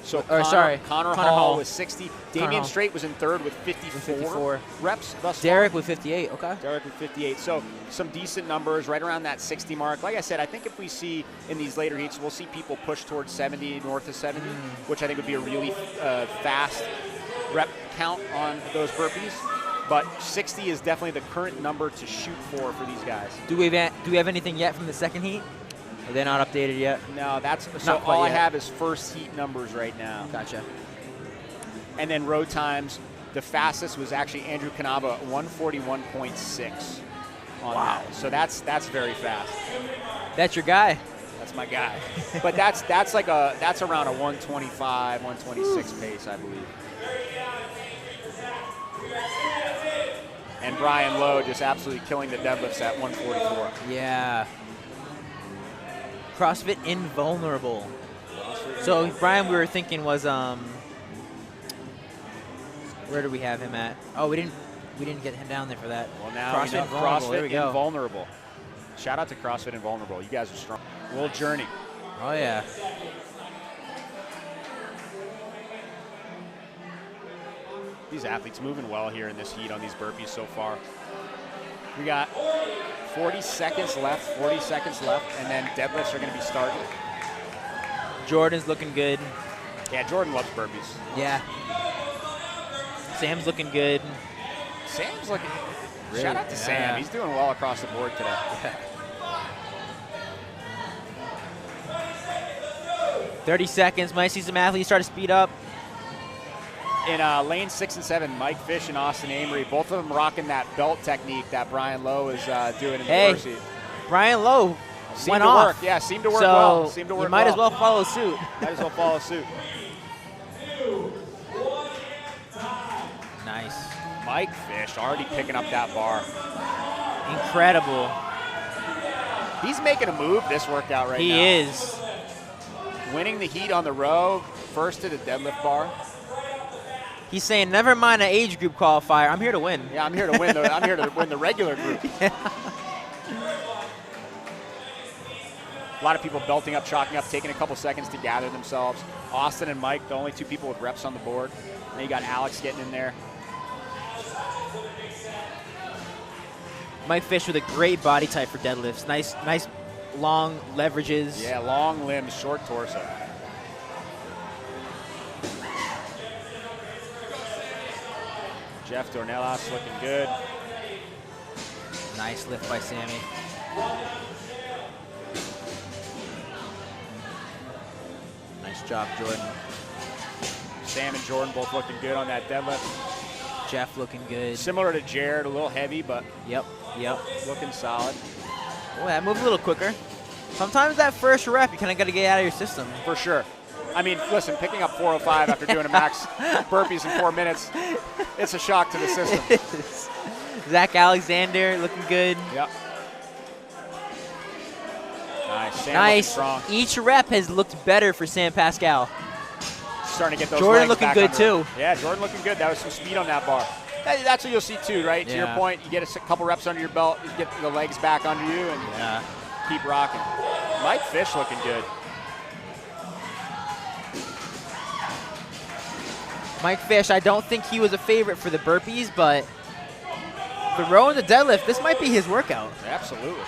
So Connor Hall was 60. Damien Strait was in third with 54 reps thus far. Derrick with 58, okay. Derrick with 58. So some decent numbers right around that 60 mark. Like I said, I think if we see in these later heats, we'll see people push towards 70, north of 70, which I think would be a really fast rep count on those burpees. But 60 is definitely the current number to shoot for these guys. Do we have anything yet from the second heat? Are they not updated yet? No, so all I have is first heat numbers right now. Gotcha. And then road times, the fastest was actually Andrew Canava, 141.6 on that. So that's very fast. That's your guy. That's my guy. But that's around a 125, 126 pace, I believe. And Brian Lowe just absolutely killing the deadlifts at 144. Yeah. CrossFit invulnerable. So Brian, we were thinking was where do we have him at? Oh, we didn't get him down there for that. Well, now CrossFit invulnerable. There we go. Invulnerable. Shout out to CrossFit Invulnerable. You guys are strong. Little journey. Oh yeah. These athletes moving well here in this heat on these burpees so far. We got 40 seconds left, and then deadlifts are going to be starting. Jordan's looking good. Yeah, Jordan loves burpees. Yeah. Sam's looking good. Sam's looking. Really? Shout out to Sam. He's doing well across the board today. 30 seconds. Might see some athletes start to speed up. In lane 6 and 7, Mike Fish and Austin Amory, both of them rocking that belt technique that Brian Lowe is doing in the first heat. Brian Lowe seemed went to off. work. Yeah, seemed to work so well. Seemed to work you might well. as well follow suit. Might as well follow suit. Nice. Mike Fish already picking up that bar. Incredible. He's making a move this workout right now. He is. Winning the heat on the row, first to the deadlift bar. He's saying, never mind an age group qualifier. I'm here to win. Yeah, I'm here to win. I'm here to win the regular group. Yeah. A lot of people belting up, chalking up, taking a couple seconds to gather themselves. Austin and Mike, the only two people with reps on the board. And then you got Alex getting in there. Mike Fish with a great body type for deadlifts. Nice long leverages. Yeah, long limbs, short torso. Jeff Dornelas looking good. Nice lift by Sammy. Nice job, Jordan. Sam and Jordan both looking good on that deadlift. Jeff looking good. Similar to Jared, a little heavy, but Yep. looking solid. Oh, that moved a little quicker. Sometimes that first rep, you kind of got to get out of your system. For sure. I mean, listen, picking up 405 after doing a max burpees in 4 minutes, it's a shock to the system. It is. Zach Alexander looking good. Yep. Nice. Sam Nice. strong. Each rep has looked better for Sam Pascal. Starting to get those Jordan legs looking back good under too. him. Yeah, Jordan looking good. That was some speed on that bar. That's what you'll see too, right? To your Yeah. point, you get a couple reps under your belt, you get the legs back under you, and keep rocking. Mike Fish looking good. Mike Fish, I don't think he was a favorite for the burpees, but the row and the deadlift, this might be his workout. Absolutely.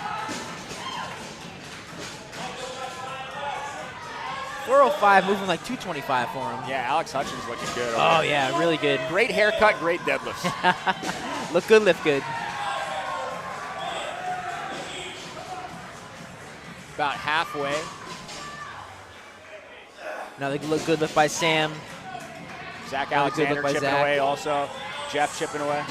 405 moving like 225 for him. Yeah, Alex Hutchins looking good. Oh, yeah, really good. Great haircut, great deadlifts. Look good, lift good. About halfway. Another look good lift by Sam. Zach Another good Alexander look by chipping Zach. away also. Jeff chipping away.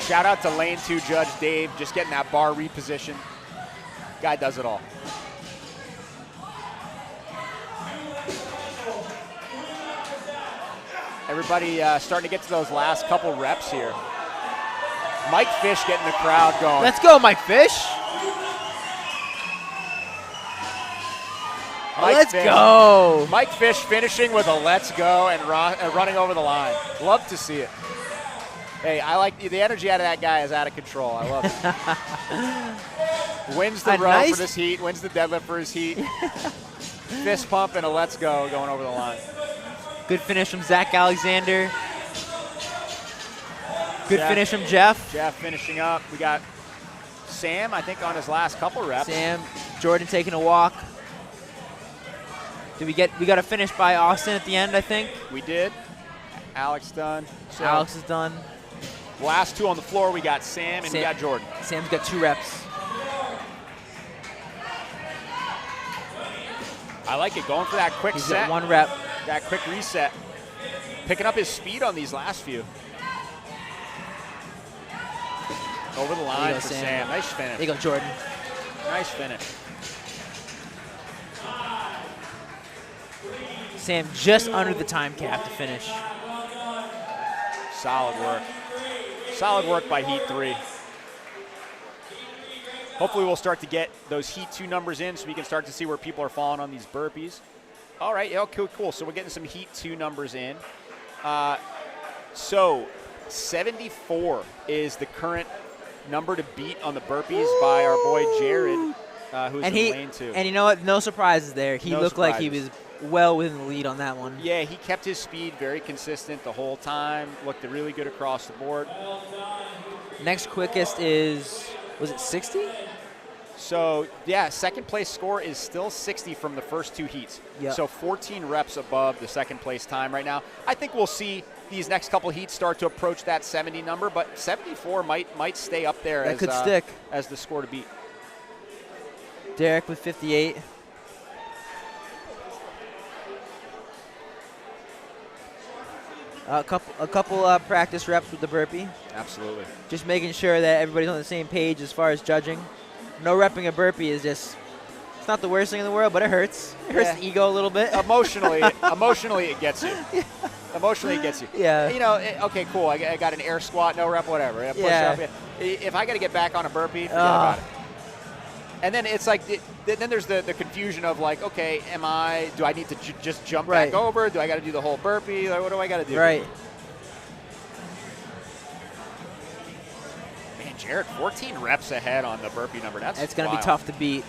Shout out to lane 2 judge Dave, just getting that bar repositioned. Guy does it all. Everybody starting to get to those last couple reps here. Mike Fish getting the crowd going. Let's go, Mike Fish. Let's go. Mike Fish finishing with a let's go and running over the line. Love to see it. Hey, I like the energy out of that guy is out of control. I love it. Wins the row for this heat, wins the deadlift for his heat. Fist pump and a let's go going over the line. Good finish from Zach Alexander. Good finish from Jeff. Jeff finishing up. We got Sam, I think, on his last couple reps. Sam, Jordan taking a walk. We got a finish by Austin at the end, I think. We did. Alex done. So Alex is done. Last two on the floor, we got Sam and we got Jordan. Sam's got 2 reps. I like it, going for that quick He's set. got 1 rep. That quick reset. Picking up his speed on these last few. Over the line for Sam. Nice finish. There you go, Jordan. Nice finish. Sam just under the time cap to finish. Solid work. Solid work by Heat 3. Hopefully we'll start to get those Heat 2 numbers in so we can start to see where people are falling on these burpees. All right, okay, cool. So we're getting some Heat 2 numbers in. So 74 is the current number to beat on the burpees by our boy Jared, who's in lane 2. And you know what? No surprises there. He looked like he was well within the lead on that one. Yeah, he kept his speed very consistent the whole time. Looked really good across the board. Next quickest is, was it 60? So, yeah, second place score is still 60 from the first 2 heats. Yep. So 14 reps above the second place time right now. I think we'll see these next couple heats start to approach that 70 number, but 74 might stay up there That could stick as the score to beat. Derrick with 58. A couple practice reps with the burpee. Absolutely. Just making sure that everybody's on the same page as far as judging. No repping a burpee is just, it's not the worst thing in the world, but it hurts. It hurts the ego a little bit. Emotionally it gets you. Yeah. Emotionally it gets you. Yeah. You know, okay, cool. I got an air squat, no rep, whatever. Push up. If I got to get back on a burpee, forget about it. And then it's like, then there's the confusion of like, okay, do I need to just jump back over? Do I got to do the whole burpee? Like, what do I got to do? Right. Man, Jared, 14 reps ahead on the burpee number. It's going to be tough to beat.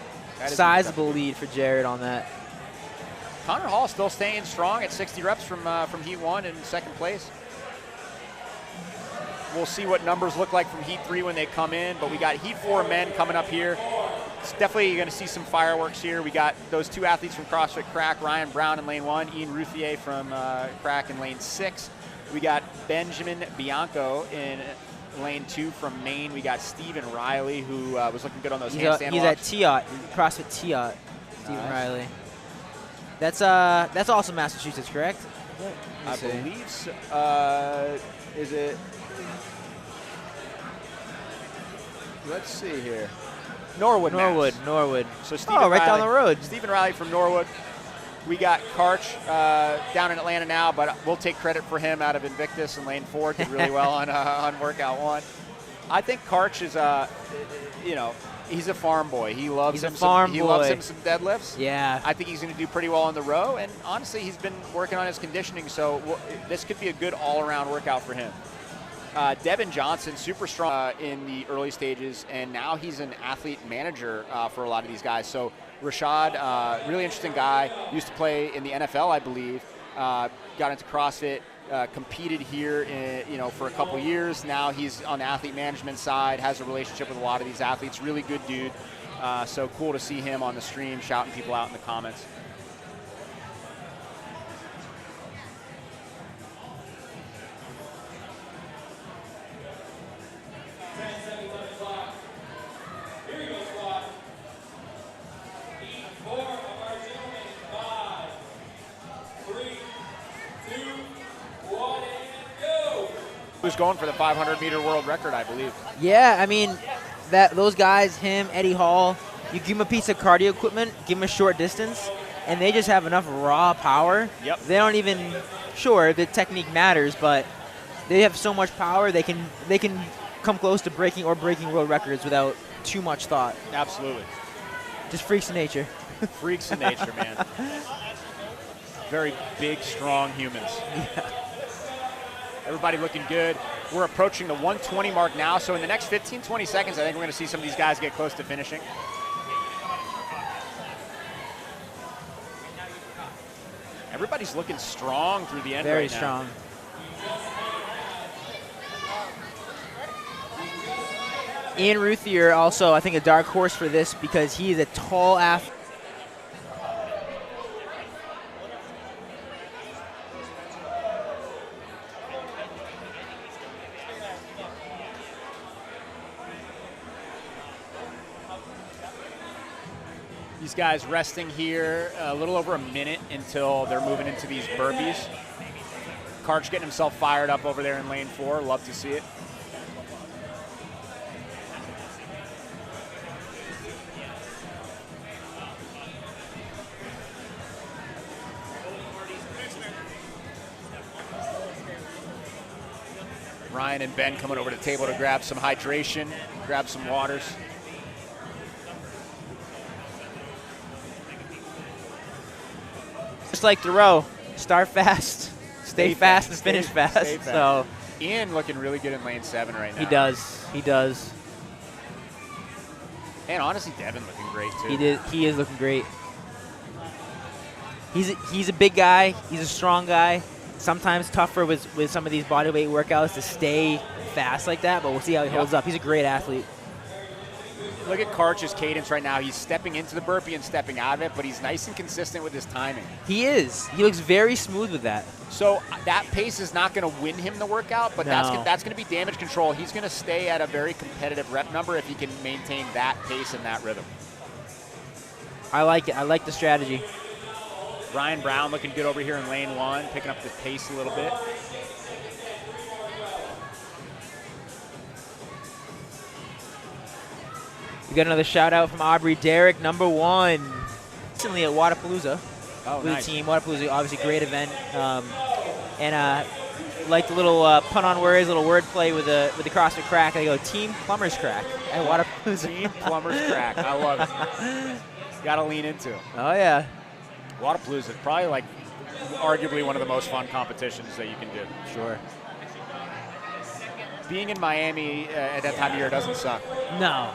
Sizable lead for Jared on that. Connor Hall still staying strong at 60 reps from Heat 1 in second place. We'll see what numbers look like from Heat 3 when they come in, but we got Heat 4 men coming up here. It's definitely going to see some fireworks here. We got those 2 athletes from CrossFit Crack, Ryan Brown in lane 1, Ian Routhier from Crack in lane 6. We got Benjamin Bianco in lane 2 from Maine. We got Stephen Riley, who was looking good on those handstand He's at Tiot, CrossFit Tiot, Stephen Riley. That's also Massachusetts, correct? I believe so. Is it? Let's see here. Norwood. So Stephen right down the road. Stephen Riley from Norwood. We got Karch down in Atlanta now, but we'll take credit for him out of Invictus in lane 4. Did really well on workout 1. I think Karch is he's a farm boy. He loves him some deadlifts. Yeah. I think he's going to do pretty well on the row, and honestly, he's been working on his conditioning, so this could be a good all-around workout for him. Devin Johnson, super strong in the early stages, and now he's an athlete manager for a lot of these guys. So Rashad, really interesting guy, used to play in the NFL, I believe, got into CrossFit, competed here for a couple years. Now he's on the athlete management side, has a relationship with a lot of these athletes, really good dude. So cool to see him on the stream, shouting people out in the comments. Who's going for the 500-meter world record, I believe. Yeah, I mean, those guys, him, Eddie Hall, you give them a piece of cardio equipment, give them a short distance, and they just have enough raw power. Yep. They don't even, sure, the technique matters, but they have so much power, they can come close to breaking world records without too much thought. Absolutely. Just freaks of nature. Freaks of nature, man. Very big, strong humans. Yeah. Everybody looking good. We're approaching the 120 mark now, so in the next 15, 20 seconds, I think we're going to see some of these guys get close to finishing. Everybody's looking strong through the end Very right now. strong. Ian Routhier also, I think, a dark horse for this because he is a tall athlete. These guys resting here a little over a minute until they're moving into these burpees. Karch getting himself fired up over there in lane 4. Love to see it. Ryan and Ben coming over to the table to grab some hydration, grab some waters. Just like the row, start fast, stay fast, and finish fast. Stay fast. So Ian looking really good in lane 7 right now. he does. He does. And honestly, Devin looking great too. He is looking great. He's a big guy. He's a strong guy. Sometimes tougher with some of these bodyweight workouts to stay fast like that, but we'll see how he holds up. He's a great athlete. Look at Karch's cadence right now. He's stepping into the burpee and stepping out of it, but he's nice and consistent with his timing. He is. He looks very smooth with that. So that pace is not going to win him the workout, but that's going to be damage control. He's going to stay at a very competitive rep number if he can maintain that pace and that rhythm. I like it. I like the strategy. Ryan Brown looking good over here in lane 1, picking up the pace a little bit. We got another shout out from Aubrey Derrick, number 1. Recently at Wadapalooza with the team. Wadapalooza, obviously great event. And like the little pun on words, little wordplay with the CrossFit Crack. They go Team Plumbers Crack at Wadapalooza. Team Plumbers Crack. I love it. Got to lean into it. Oh, yeah. Wadapalooza is probably like arguably one of the most fun competitions that you can do. Sure. Being in Miami at that time of year doesn't suck. No.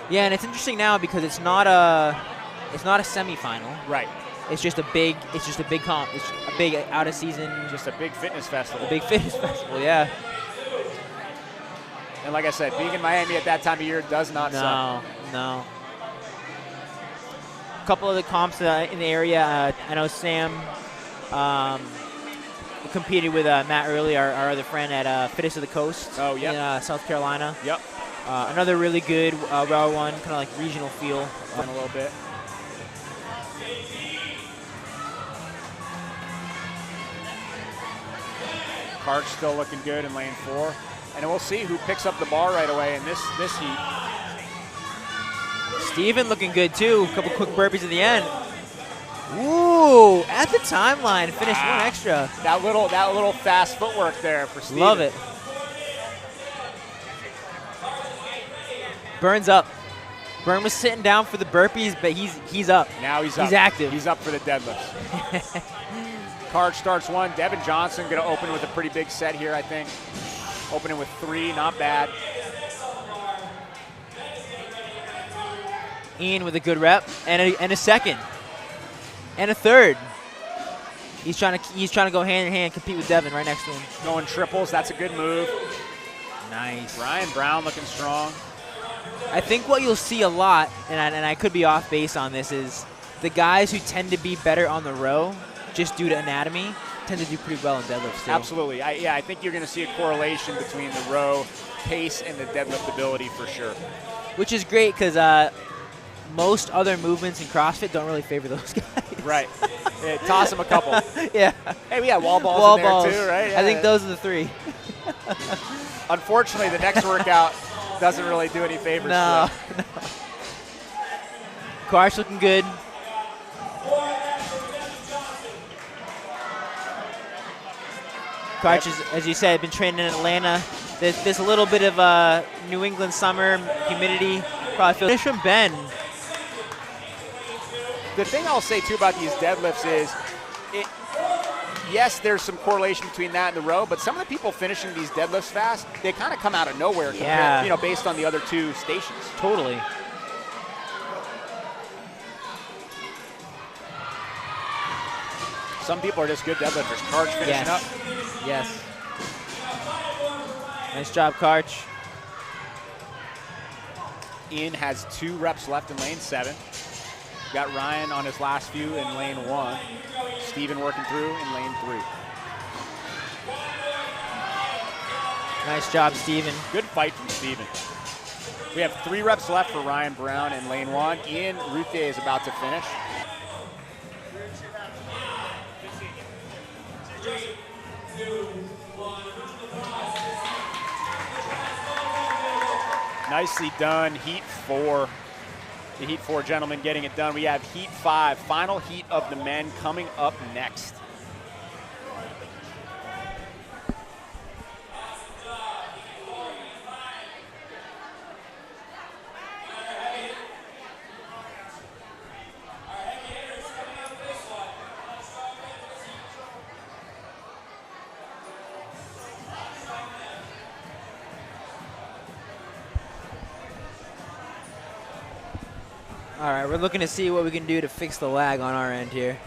Yeah, and it's interesting now because it's not a semifinal. Right. It's just a big comp. It's a big out of season. Just a big fitness festival. A big fitness festival, yeah. And like I said, being in Miami at that time of year does not suck. No. A couple of the comps in the area. I know Sam competed with Matt early, our other friend at Fittest of the Coast in South Carolina. Yep. Another really good row one, kind of like regional feel. A little bit. Karch still looking good in lane 4. And we'll see who picks up the bar right away in this heat. Steven looking good too. A couple quick burpees at the end. Ooh, at the timeline, finished one extra. That little fast footwork there for Steven. Love it. Bern's up. Bern was sitting down for the burpees, but he's up. Now he's up. He's active. He's up for the deadlifts. Karch starts 1. Devin Johnson going to open with a pretty big set here, I think. Opening with 3, not bad. Ian with a good rep and a second and a third. He's trying to go hand in hand, compete with Devin right next to him. Going triples, that's a good move. Nice. Ryan Brown looking strong. I think what you'll see a lot, and I could be off base on this, is the guys who tend to be better on the row, just due to anatomy, tend to do pretty well in deadlifts too. Absolutely. I think you're going to see a correlation between the row pace and the deadlift ability for sure. Which is great because most other movements in CrossFit don't really favor those guys. Right. Yeah, toss them a couple. Yeah. Hey, we got wall balls in there too, right? Yeah. I think those are the 3. Unfortunately, the next workout doesn't really do any favors. No. Karch looking good. Karch, as you said, been training in Atlanta. There's a little bit of New England summer humidity. Probably feel. Finish from Ben. The thing I'll say too about these deadlifts is, yes, there's some correlation between that and the row, but some of the people finishing these deadlifts fast, they kind of come out of nowhere, compared, based on the other 2 stations. Totally. Some people are just good deadlifters. Karch finishing up. Yes. Nice job, Karch. Ian has 2 reps left in lane 7. Got Ryan on his last few in lane 1. Steven working through in lane 3. Nice job, Steven. Good fight from Steven. We have 3 reps left for Ryan Brown in lane 1. Ian Ruthe is about to finish. Nicely done, heat 4. The heat 4 gentlemen getting it done. We have heat 5, final heat of the men coming up next. All right, we're looking to see what we can do to fix the lag on our end here.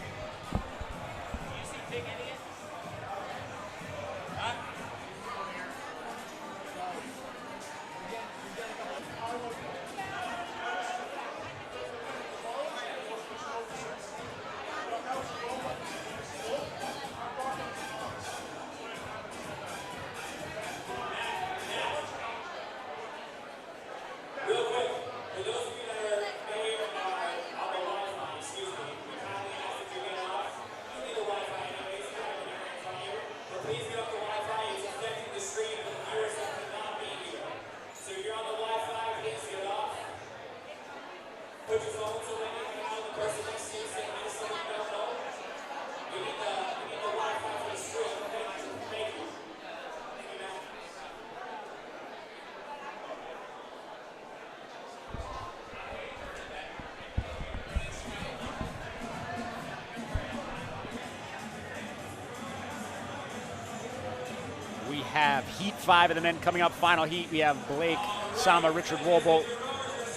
We have Heat 5 of the men coming up. Final heat. We have Blake, Sama, Richard Wollbolt.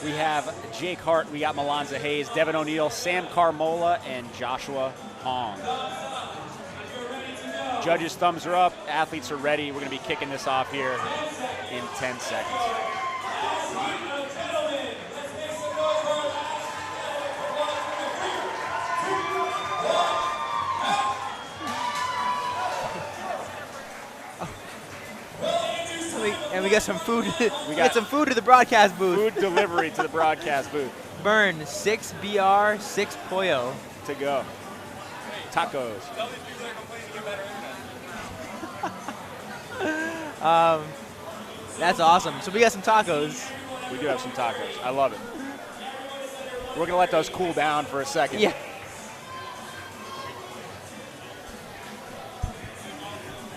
We have Jake Hart. We got Molonza Hayes, Devin O'Neill, Sam Carmola, and Joshua Hong. Judges' thumbs are up. Athletes are ready. We're going to be kicking this off here in 10 seconds. And we got some food. We got some food to the broadcast booth. Food delivery to the broadcast booth. Bern, 6 BR, 6 Pollo. To go. Tacos. That's awesome. So we got some tacos. We do have some tacos. I love it. We're going to let those cool down for a second. Yeah.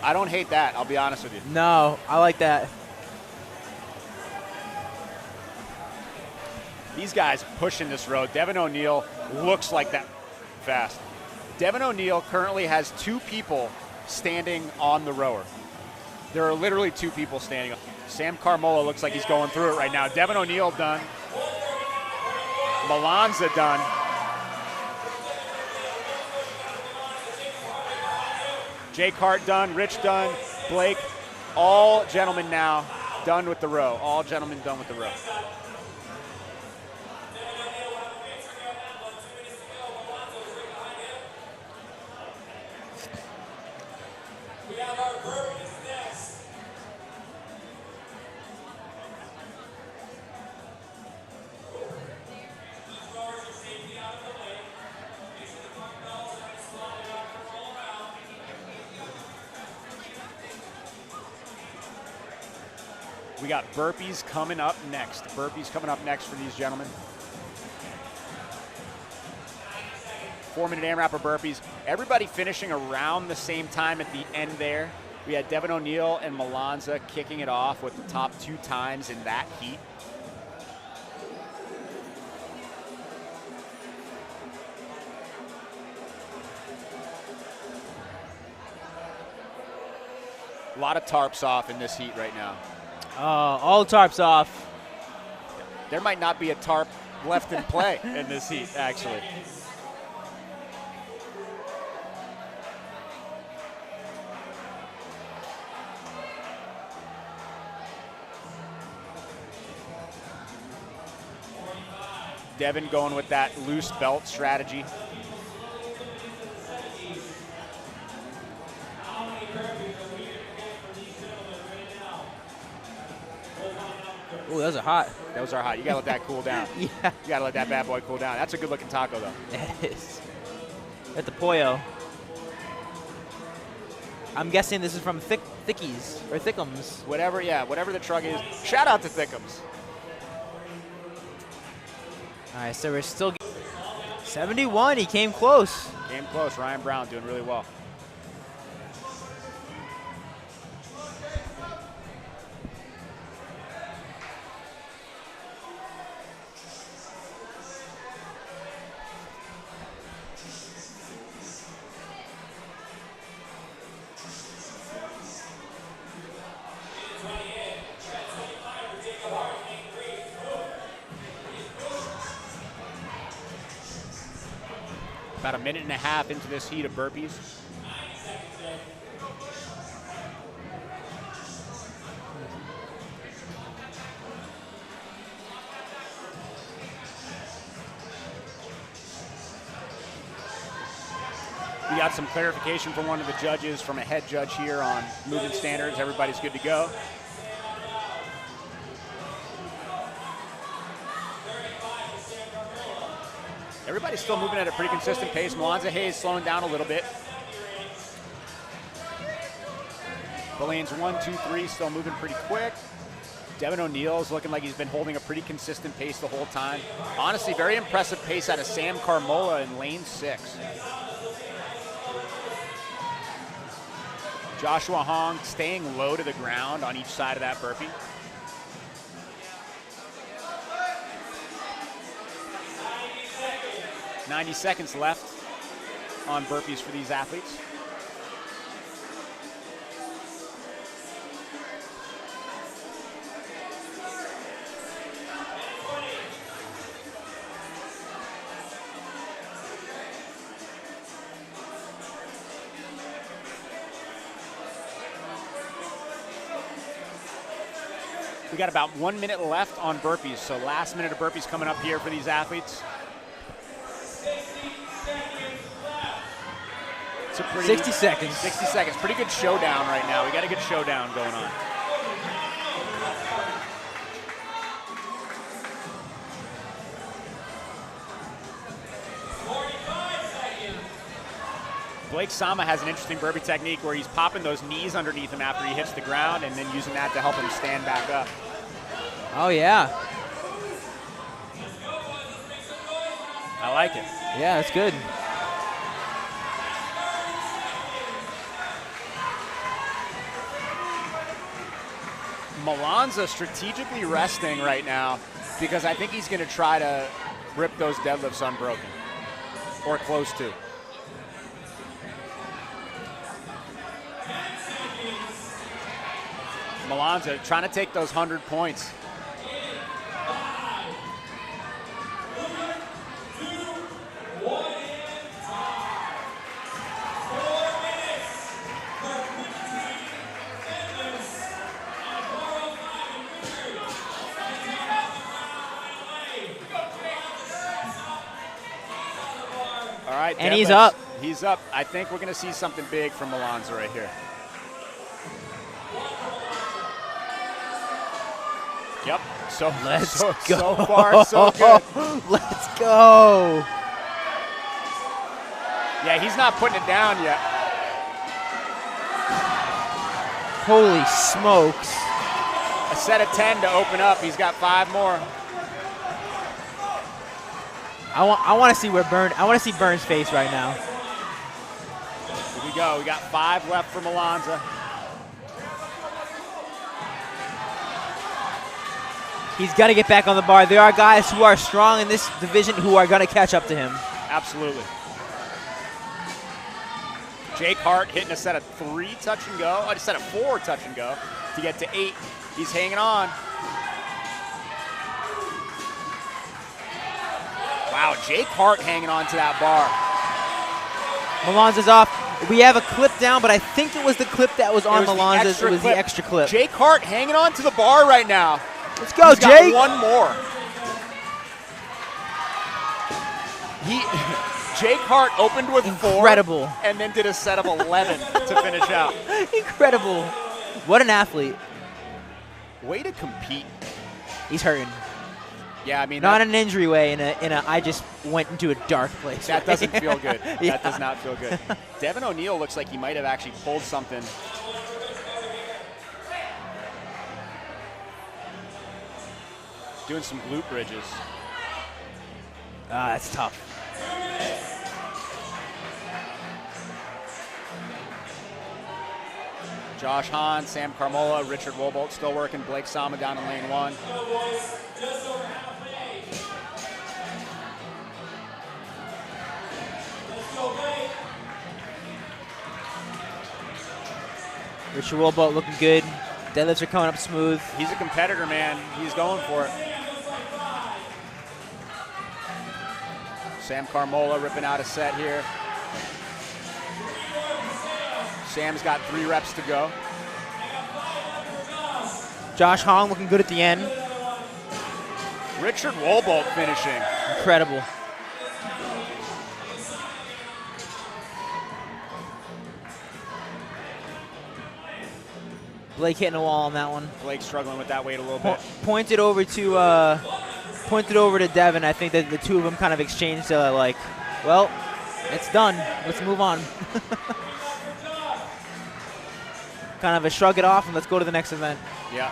I don't hate that, I'll be honest with you. No, I like that. These guys pushing this road. Devin O'Neill looks like that fast. Devin O'Neill currently has 2 people standing on the rower. There are literally 2 people standing. Sam Carmola looks like he's going through it right now. Devin O'Neill done. Molonza done. Jake Hart done, Rich done, Blake, all gentlemen now done with the row. All gentlemen done with the row. We got burpees coming up next. Burpees coming up next for these gentlemen. 4-minute AMRAP or burpees. Everybody finishing around the same time at the end there. We had Devin O'Neill and Molonza kicking it off with the top 2 times in that heat. A lot of tarps off in this heat right now. All tarps off. There might not be a tarp left in play in this heat, actually. Devin going with that loose belt strategy. Oh, those are hot. Those are hot. You gotta let that cool down. Yeah. You gotta let that bad boy cool down. That's a good looking taco though. It is. At the Pollo. I'm guessing this is from Thickies or Thickums. Whatever, yeah, whatever the truck is. Shout out to Thickums. All right, so we're still 71. He came close. Came close. Ryan Brown doing really well. About a minute and a half into this heat of burpees. We got some clarification from one of the judges, from a head judge here on movement standards. Everybody's good to go. Everybody's still moving at a pretty consistent pace. Molonza Hayes slowing down a little bit. The lanes 1, 2, 3 still moving pretty quick. Devin O'Neill's looking like he's been holding a pretty consistent pace the whole time. Honestly, very impressive pace out of Sam Carmola in lane 6. Joshua Hong staying low to the ground on each side of that burpee. "90 seconds left on burpees for these athletes. We got about 1 minute left on burpees, so last minute of burpees coming up here for these athletes. It's a pretty 60 seconds. 60 seconds. Pretty good showdown right now. We got a good showdown going on. Blake Sama has an interesting burpee technique where he's popping those knees underneath him after he hits the ground and then using that to help him stand back up. Oh, yeah. I like it. Yeah, that's good. Molonza strategically resting right now because I think he's going to try to rip those deadlifts unbroken, or close to. Molonza trying to take those 100 points. All right, and he's up. He's up. I think we're going to see something big from Molonza right here. Yep. So far, so good. Let's go. Yeah, he's not putting it down yet. Holy smokes. A set of 10 to open up. He's got 5 more. I want to see where Bern. I want to see Bern's face right now. Here we go. We got 5 left for Molonza. He's got to get back on the bar. There are guys who are strong in this division who are going to catch up to him. Absolutely. Jake Hart hitting a set of 3 touch and go. A set of 4 touch and go to get to 8. He's hanging on. Wow, Jake Hart hanging on to that bar. Molonza's off. We have a clip down, but I think it was the clip that was on Molonza's. It was the extra clip. Jake Hart hanging on to the bar right now. Let's go, He's Jake. Got 1 more. Jake Hart opened with 4. And then did a set of 11 to finish out. Incredible. What an athlete. Way to compete. He's hurting. Yeah, I mean, not in an injury way, in a I just went into a dark place. That doesn't feel good. Yeah. That does not feel good. Devin O'Neill looks like he might have actually pulled something. Doing some glute bridges. That's tough. Josh Hahn, Sam Carmola, Richard Wollbolt still working. Blake Sama down in lane 1. Richard Wollbolt looking good. Deadlifts are coming up smooth. He's a competitor, man. He's going for it. Sam Carmola ripping out a set here. Sam's got 3 reps to go. Josh Hong looking good at the end. Richard Wollbolt finishing. Incredible. Blake hitting a wall on that one. Blake struggling with that weight a little bit. Pointed over to Devin. I think that the two of them kind of exchanged like, well, it's done. Let's move on. Kind of a shrug it off and let's go to the next event. Yeah.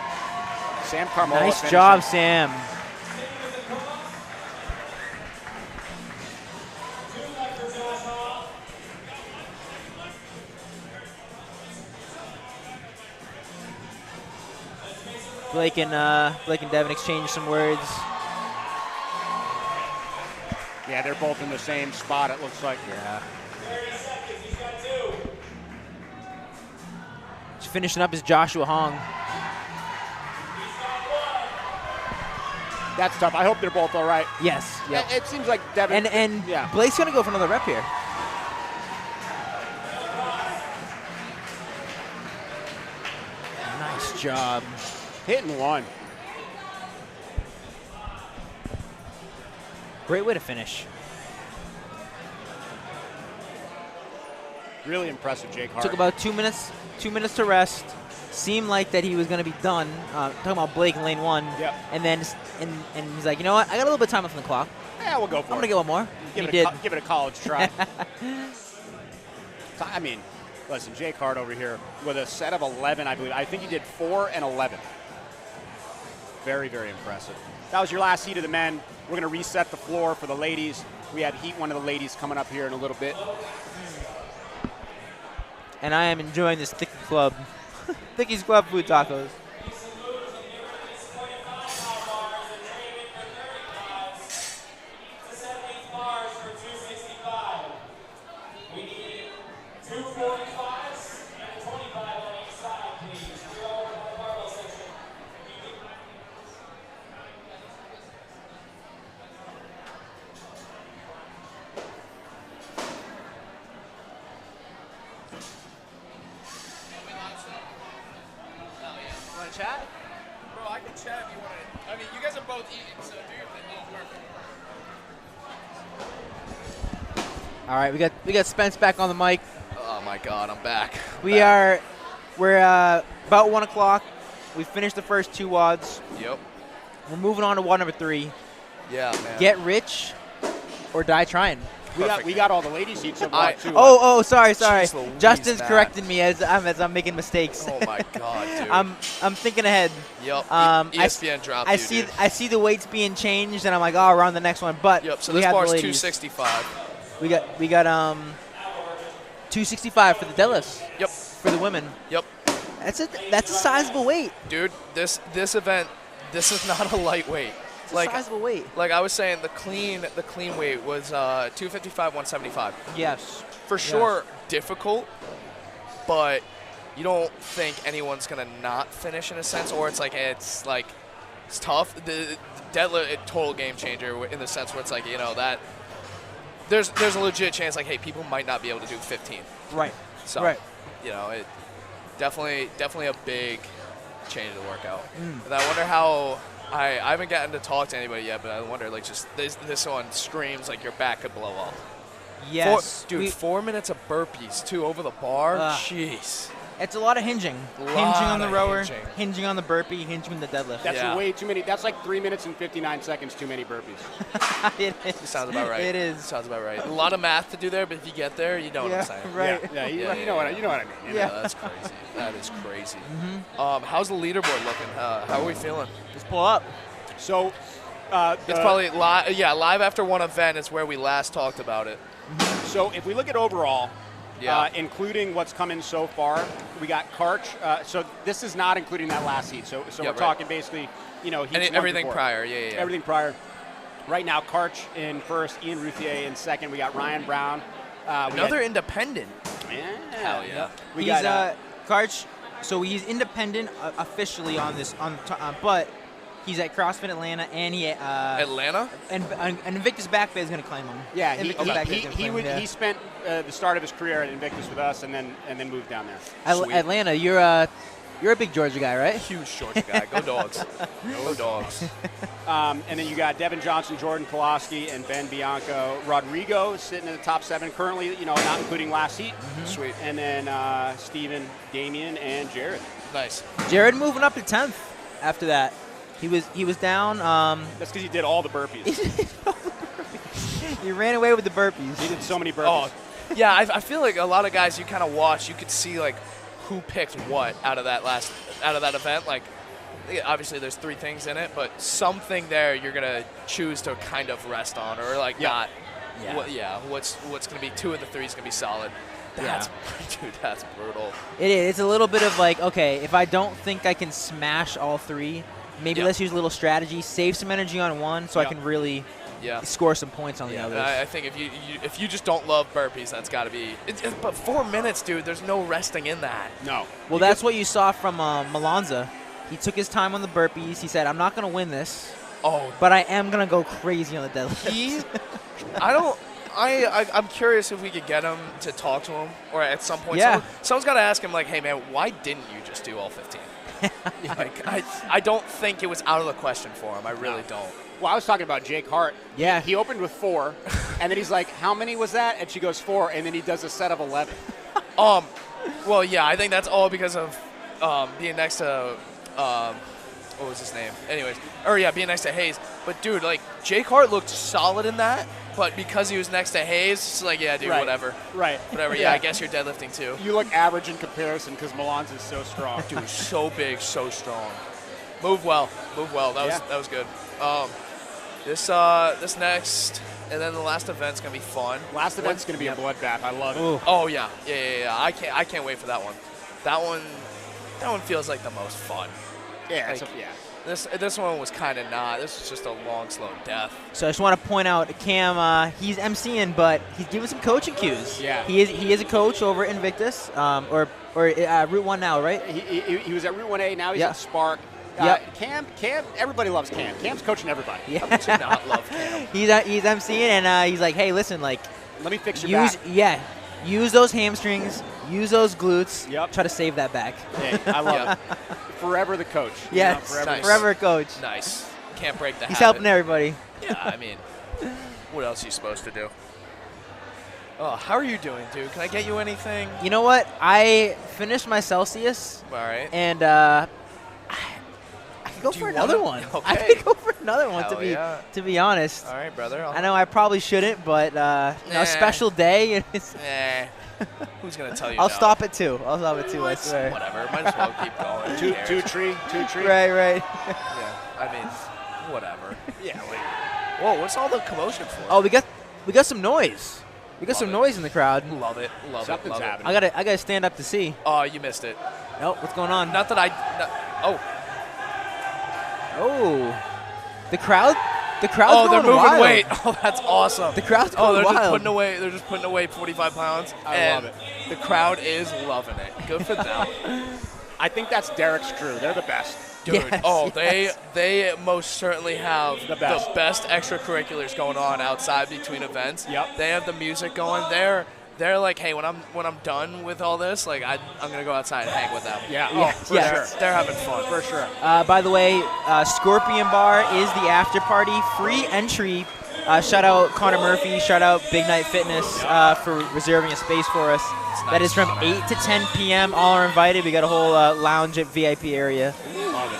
Sam Carmola Nice finishing. job, Sam. Blake and Devin exchange some words. Yeah, they're both in the same spot, it looks like. Yeah. Finishing up is Joshua Hong. That's tough. I hope they're both all right. Yes. Yep. It seems like Devin. And yeah. Blake's going to go for another rep here. Nice job. Hitting one. Great way to finish. Really impressive, Jake Hart. Took about 2 minutes. 2 minutes to rest. Seemed like that he was going to be done. Talking about Blake in lane 1. Yep. And then and he's like, you know what? I got a little bit of time left on the clock. Yeah, we'll go for it. I'm going to get one more. Give He did. give it a college try. I mean, listen, Jake Hart over here with a set of 11, I believe. I think he did 4 and 11. Very, very impressive. That was your last heat of the men. We're going to reset the floor for the ladies. We have heat 1 of the ladies coming up here in a little bit. And I am enjoying this Thicky Club. Thicky's Club food tacos. Chat? Bro, I can chat if you want to. I mean, you guys are both eating, so do your thing. Oh, perfect. All right, we got Spence back on the mic. Oh my God, I'm back. We're about 1 o'clock. We finished the first 2 WODs. Yep. We're moving on to WOD number 3. Yeah, man. Get rich or die trying. We got all the ladies heats so far, too. Sorry. Jeez Louise, Justin's man. correcting me as I'm making mistakes. Oh my God, dude. I'm thinking ahead. Yep. ESPN dropped I you, see dude. I see the weights being changed, and I'm like, oh, we're on the next one. But Yep. So we this have bar's the ladies. 265. We got 265 for the deadlifts. Yep. For the women. Yep. That's a sizable weight. Dude, this event, this is not a lightweight. It's a sizable weight. Like I was saying, the clean weight was 255, 175. Yes. For sure, difficult, but you don't think anyone's gonna not finish in a sense, or it's tough. The deadlift, total game changer in the sense where it's like, you know, that there's a legit chance like, hey, people might not be able to do 15. Right. So, right. You know, it definitely a big change of the workout. And I wonder how. I haven't gotten to talk to anybody yet, but I wonder, like, just this one screams like your back could blow up. Yes. 4 minutes of burpees, too, over the bar. Jeez. It's a lot of hinging. Hinging on the rower, hinging on the burpee, hinging on the deadlift. That's way too many. That's like 3 minutes and 59 seconds too many burpees. It is. Sounds about right. It is. Sounds about right. A lot of math to do there, but if you get there, you know what I'm saying. Right. Yeah, you know what I mean. Yeah, that's crazy. That is crazy. How's the leaderboard looking? How are we feeling? Just pull up. So, it's probably live. Yeah, live after one event is where we last talked about it. So if we look at overall, including what's come in so far, we got Karch. So this is not including that last heat. So we're talking basically, you know, heats everything prior. Yeah. Everything prior. Right now, Karch in first, Ian Routhier in second. We got Ryan Brown. Another independent. Yeah. Hell yeah. Karch. So he's independent officially on this, but He's at CrossFit Atlanta, and Atlanta? And Invictus Back Bay is going to claim him. Yeah, Invictus Back Bay is gonna claim him, he spent the start of his career at Invictus with us, and then moved down there. Atlanta, you're a big Georgia guy, right? Huge Georgia guy. Go Dogs. Go Dogs. And then you got Devin Johnson, Jordan Koloski, and Ben Bianco. Rodrigo sitting in the top 7 currently, not including last heat. Sweet. And then Steven, Damien, and Jared. Nice. Jared moving up to 10th after that. He was down. That's because he did all the burpees. He ran away with the burpees. He did so many burpees. Oh, yeah. I feel like a lot of guys you kind of watch, you could see like who picked what out of that event. Like, obviously there's 3 things in it, but something there you're gonna choose to kind of rest on, or like not. Yeah. What's gonna be 2 of the 3 is gonna be solid. Dude, that's brutal. It is. It's a little bit of like, okay, if I don't think I can smash all 3, maybe let's use a little strategy, save some energy on one, so I can really score some points on the others. I think if you just don't love burpees, that's got to be. But 4 minutes, dude. There's no resting in that. No. Well, that's what you saw from Molonza. He took his time on the burpees. He said, "I'm not going to win this. But I am going to go crazy on the deadlift." I'm curious if we could get him to talk to him, or at some point, someone's got to ask him, like, "Hey, man, why didn't you just do all 15?" Like, I don't think it was out of the question for him. I really don't. Well, I was talking about Jake Hart. Yeah. He opened with 4, and then he's like, "How many was that?" And she goes 4, and then he does a set of 11. Well, yeah, I think that's all because of being next to what was his name? Anyways, being next to Hayes. But dude, like, Jake Hart looked solid in that, but because he was next to Hayes, it's like, yeah, dude, whatever. Right. Whatever. Yeah, I guess you're deadlifting too. You look average in comparison because Molonza is so strong. Dude, so big, so strong. Move well. That was good. This next, and then the last event's gonna be fun. Last event's gonna be a bloodbath. I love it. Ooh. Oh yeah. I can't wait for that one. That one feels like the most fun. Yeah. Like, This one was kind of not. This was just a long, slow death. So I just want to point out, Cam, he's emceeing, but he's giving some coaching cues. Yeah. He is a coach over at Invictus, or Route 1 now, right? He was at Route 1A. Now he's at Spark. Cam, everybody loves Cam. Cam's coaching everybody. Yeah. How would you not love Cam? He's emceeing, and he's like, hey, listen, like, let me fix your back. Yeah, use those hamstrings, use those glutes. Yep. Try to save that back. Yeah, I love it. Forever the coach. Yeah, forever a coach. Nice. Can't break the habit. He's helping everybody. Yeah, I mean, what else are you supposed to do? Oh, how are you doing, dude? Can I get you anything? You know what? I finished my Celsius. All right. And I could go for another one. Okay. I could go for another one, to be honest. All right, brother. I know I probably shouldn't, but special day. Who's gonna tell you? I'll stop at 2. I swear. Whatever. Might as well keep going. Two tree. Right. Yeah. I mean, whatever. Yeah. Whoa, what's all the commotion for? Oh, we got some noise. We got some noise in the crowd. Love it. Something's happening. I gotta stand up to see. Oh, you missed it. Nope. What's going on? Not that I. Oh. The crowd. Oh, they're moving wild. weight. Oh, that's awesome. The crowd's going wild. They're just putting away 45 pounds. I love it. The crowd is loving it. Good for them. I think that's Derrick's crew. They're the best. Dude, yes. they most certainly have the best extracurriculars going on outside between events. Yep. They have the music going. They're like, hey, when I'm done with all this, like I'm gonna go outside and hang with them. Yeah. For sure. They're having fun. For sure. By the way, Scorpion Bar is the after party. Free entry. Shout out Connor Murphy. Shout out Big Night Fitness for reserving a space for us. Nice. That is from 8 to 10 p.m. All are invited. We got a whole lounge at VIP area. Love it.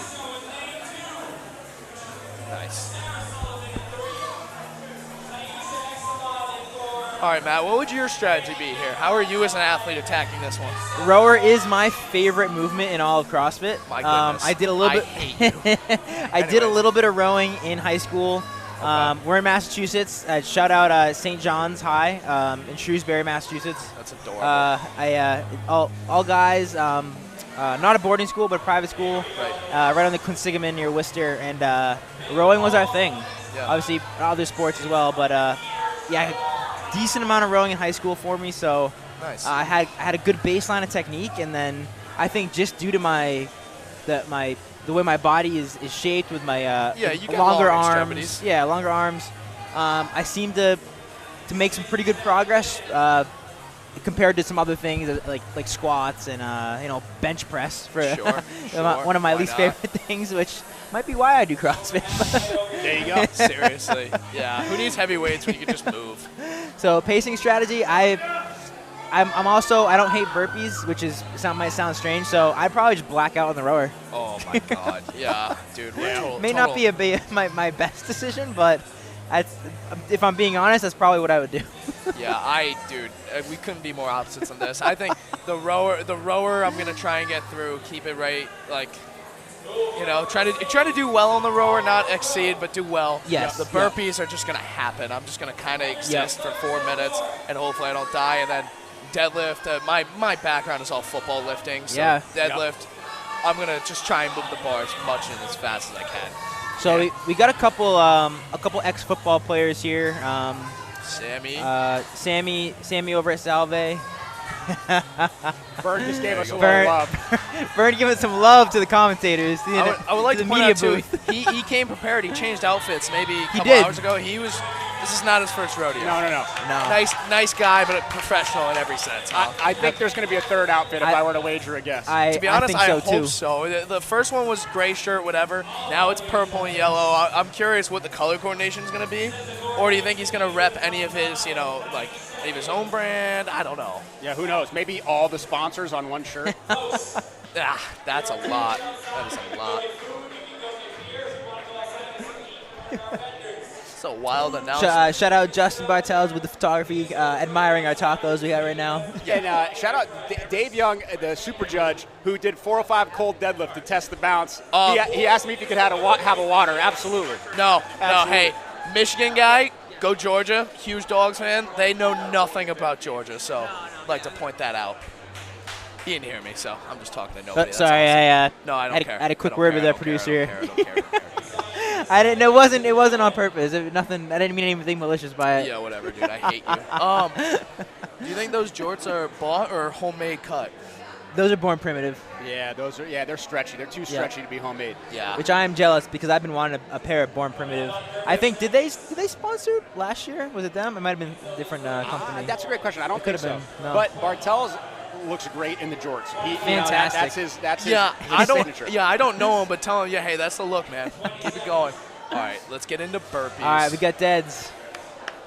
Nice. All right, Matt, what would your strategy be here? How are you as an athlete attacking this one? Rower is my favorite movement in all of CrossFit. My goodness. I did a little bit. Hate you. I did a little bit of rowing in high school. We're in Massachusetts. Shout out St. John's High in Shrewsbury, Massachusetts. That's adorable. All guys. Not a boarding school, but a private school. Right. Right on the Quinsigamond near Worcester, and rowing was our thing. Yeah. Obviously, other sports as well, but decent amount of rowing in high school for me. So nice. I had a good baseline of technique, and then I think just due to my the way my body is shaped with my you got longer long arms. extremities. Yeah, longer arms. I seem to make some pretty good progress compared to some other things like squats and bench press for one of my least favorite things, which might be why I do CrossFit. There you go. Seriously. Yeah. Who needs heavy weights when you can just move? So pacing strategy, I'm also, I don't hate burpees, which might sound strange, so I'd probably just black out on the rower. Oh my God. Yeah, dude. May not be my best decision, but if I'm being honest, that's probably what I would do. Yeah, dude, we couldn't be more opposites on this. I think the rower, I'm gonna try and get through, keep it right, like, try to do well on the rower, not exceed, but do well. Yes. The burpees are just gonna happen. I'm just gonna kind of exist for 4 minutes, and hopefully I don't die. And then deadlift. My background is all football lifting, so deadlift. I'm gonna just try and move the bar as much and as fast as I can. So we got a couple ex-football players here. Sammy over at Salve. Bern just gave us a little love. Bern giving some love to the commentators. I would like to point out too, he came prepared. He changed outfits maybe a couple hours ago. This is not his first rodeo. No. Nice guy, but professional in every sense. Huh? I think there's going to be a third outfit if I were to wager a guess. To be honest, I hope too. so. The first one was gray shirt, whatever. Now it's purple and yellow. I'm curious what the color coordination is going to be. Or do you think he's going to rep any of his, like any of his own brand? I don't know. Yeah, who knows? Maybe all the sponsors on one shirt. That's a lot. That is a lot. It's a wild announcement. Shout out Justin Bartels with the photography, admiring our tacos we got right now. And shout out Dave Young, the super judge, who did 405 cold deadlift to test the bounce. He asked me if he could have a water. Absolutely. No. Hey, Michigan guy, go Georgia. Huge Dogs fan. They know nothing about Georgia, so I'd like to point that out. He didn't hear me, so I'm just talking to nobody. Sorry, no, I don't care. I had a quick word with our producer. I don't care. I didn't. It wasn't on purpose. Nothing. I didn't mean anything malicious by it. Yeah, whatever, dude. I hate you. Do you think those jorts are bought or homemade cut? Those are born primitive. Yeah, they're stretchy. They're too stretchy to be homemade. Yeah. Which I am jealous because I've been wanting a pair of born primitive. I think did they sponsor last year? Was it them? It might have been a different company. That's a great question. I don't think so. No. But Bartels looks great in the jorts. Fantastic. That's his signature. I don't know him, but tell him, hey, that's the look, man. Keep it going. All right, let's get into burpees. All right, we got deads.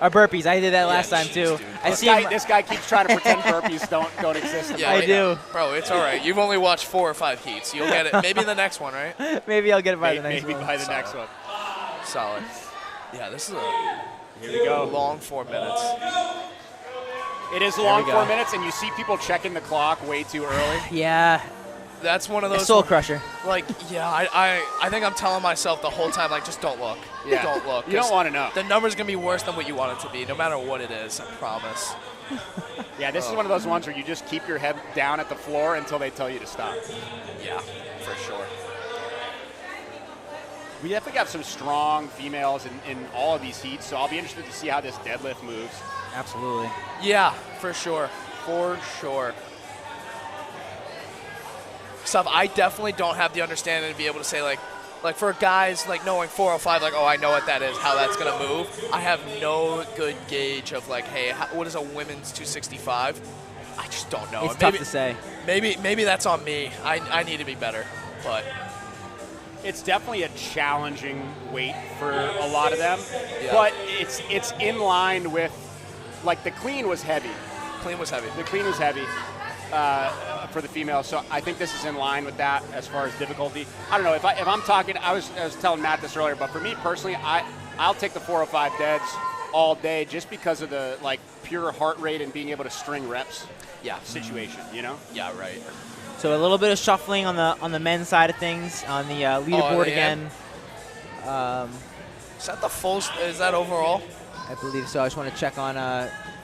Or burpees. I did that last time too. Dude. This guy keeps trying to pretend burpees don't exist. Yeah, I do. Bro, it's all right. You've only watched 4 or 5 heats. You'll get it. Maybe the next one, right? Maybe I'll get it by the next one. Maybe by the next one. Solid. Yeah, this is Here we go. Long 4 minutes. It is a long 4 minutes, and you see people checking the clock way too early. Yeah. That's one of those. Soul crusher. Like, yeah, I think I'm telling myself the whole time, like, just don't look. Yeah. Don't look. You don't want to know. The number's going to be worse than what you want it to be, no matter what it is, I promise. Yeah, this is one of those ones where you just keep your head down at the floor until they tell you to stop. Yeah, for sure. We definitely got some strong females in all of these heats, so I'll be interested to see how this deadlift moves. Absolutely. Yeah, for sure. For sure. Stuff I definitely don't have the understanding to be able to say, like for guys, like knowing 405, like, oh, I know what that is, how that's going to move. I have no good gauge of, like, hey, what is a women's 265? I just don't know. It's tough to say. Maybe that's on me. I need to be better, but it's definitely a challenging weight for a lot of them, yeah. But it's in line with, like, the clean was heavy. The clean was heavy. For the females, so I think this is in line with that as far as difficulty. I don't know if I'm talking. I was telling Matt this earlier, but for me personally, I'll take the 405 deads all day just because of the, like, pure heart rate and being able to string reps. Yeah. Situation, you know. Yeah, right. So a little bit of shuffling on the men's side of things on the leaderboard again. Is that the full? Is that overall? I believe so. I just want to check on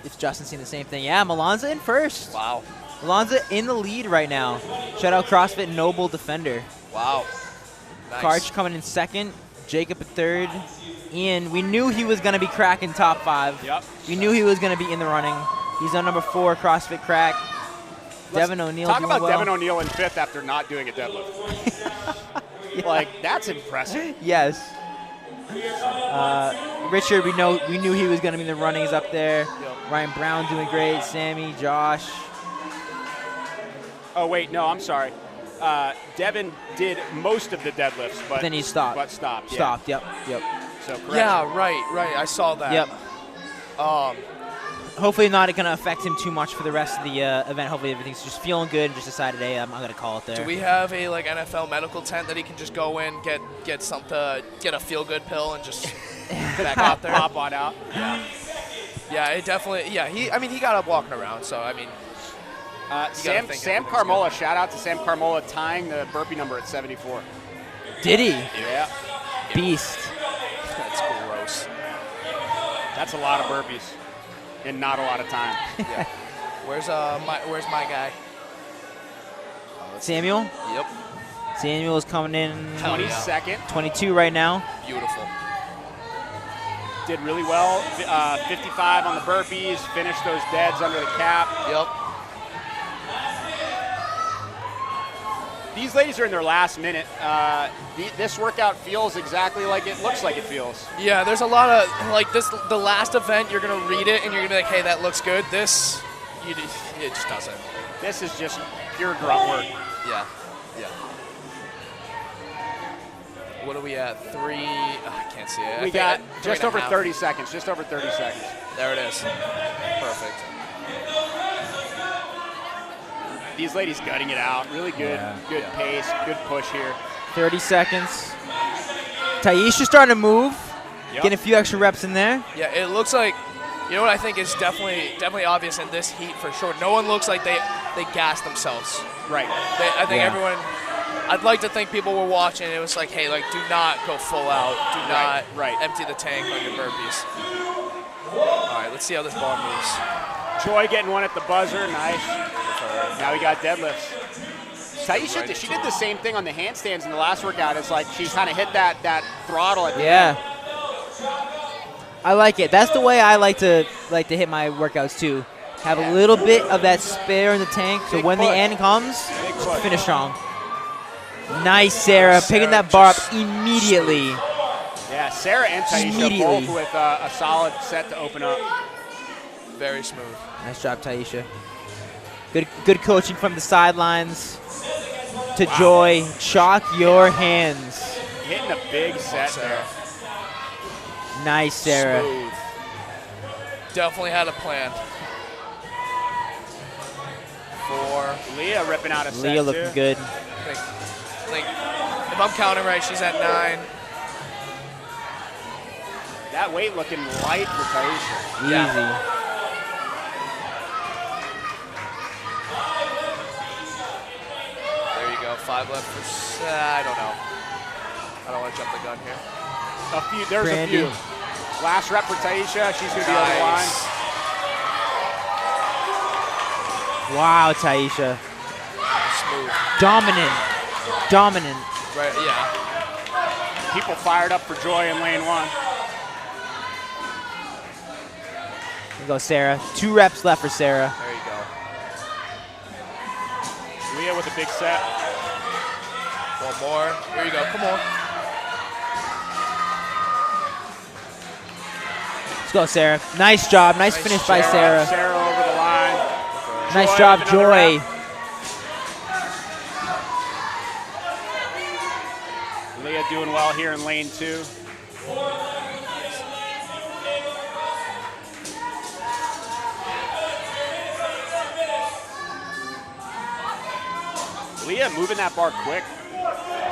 if Justin's seen the same thing. Yeah, Molonza in first. Wow. Molonza in the lead right now. Shout out CrossFit Noble Defender. Wow. Nice. Karch coming in second. Jacob in third. Ian, we knew he was going to be cracking top 5. Yep. We knew he was going to be in the running. He's on number 4, CrossFit Crack. Devin O'Neill. Talk about Devin O'Neill in 5th after not doing a deadlift. Like, that's impressive. Yes. Richard, we knew he was going to be in the runnings up there. Yep. Ryan Brown doing great. Sammy, Josh. Oh, wait, no, I'm sorry. Devin did most of the deadlifts, but then he stopped. But stopped. Yeah. Stopped. Yep. So correct. Yeah, right. I saw that. Yep. Um, Hopefully not going to affect him too much for the rest of the event. Hopefully everything's just feeling good and just decided, hey, I'm going to call it there. do we have a like NFL medical tent that he can just go in, get a feel-good pill and just back out there? Pop on out. Yeah, it definitely. Yeah, he got up walking around, so I mean. Sam Carmola, shout out to Sam Carmola tying the burpee number at 74. Did he? Yeah. Beast. That's gross. That's a lot of burpees in not a lot of time. Yeah. Where's my guy? Samuel? Yep. Samuel is coming in 22nd. 22 right now. Beautiful. Did really well. 55 on the burpees. Finished those deads under the cap. Yep. These ladies are in their last minute. This workout feels exactly like it looks like it feels. Yeah, there's a lot of, like this, the last event, you're going to read it and you're going to be like, hey, that looks good. This, it just doesn't. This is just pure grunt work. Yeah. What are we at? I can't see it. We got just over 30 seconds. Just over 30 seconds. There it is. Perfect. These ladies gutting it out. Really good, good pace, good push here. 30 seconds. Tayisha starting to move. Yep. Getting a few extra reps in there. Yeah, it looks like, you know what I think is definitely obvious in this heat for sure. No one looks like they gassed themselves. Right. I think everyone, I'd like to think people were watching. It was like, hey, like do not go full out. Do not empty the tank on your burpees. All right, let's see how this ball moves. Joy getting one at the buzzer. Nice. Now we got deadlifts. Tayisha, she did the same thing on the handstands in the last workout. It's like she kind of hit that throttle at the end. I like it. That's the way I like to hit my workouts too. Have a little bit of that spare in the tank, so when the end comes, finish strong. Nice, Sarah, picking that bar up immediately. Yeah, Sarah and Tayisha both with a solid set to open up. Very smooth. Nice job, Tayisha. Good coaching from the sidelines to Joy. Chalk your hands. Hitting a big set there. Nice, Sarah. Smooth. Definitely had a plan. 4. Leah ripping out a set, Leah looking good. I think if I'm counting right, she's at 9. That weight looking light for Tayisha. Easy. There you go. 5 left for, I don't know. I don't want to jump the gun here. There's Brandy. a few. Last rep for Tayisha. She's going to be on the line. Wow, Tayisha. Smooth. Dominant. Right, yeah. People fired up for Joy in lane 1. There you go, Sarah. 2 reps left for Sarah. There you go. Leah with a big set. One more. Here you go. Come on. Let's go, Sarah. Nice job. Nice finish by Sarah. Sarah over the line. Nice job, Joy. Leah doing well here in lane 2. Leah moving that bar quick.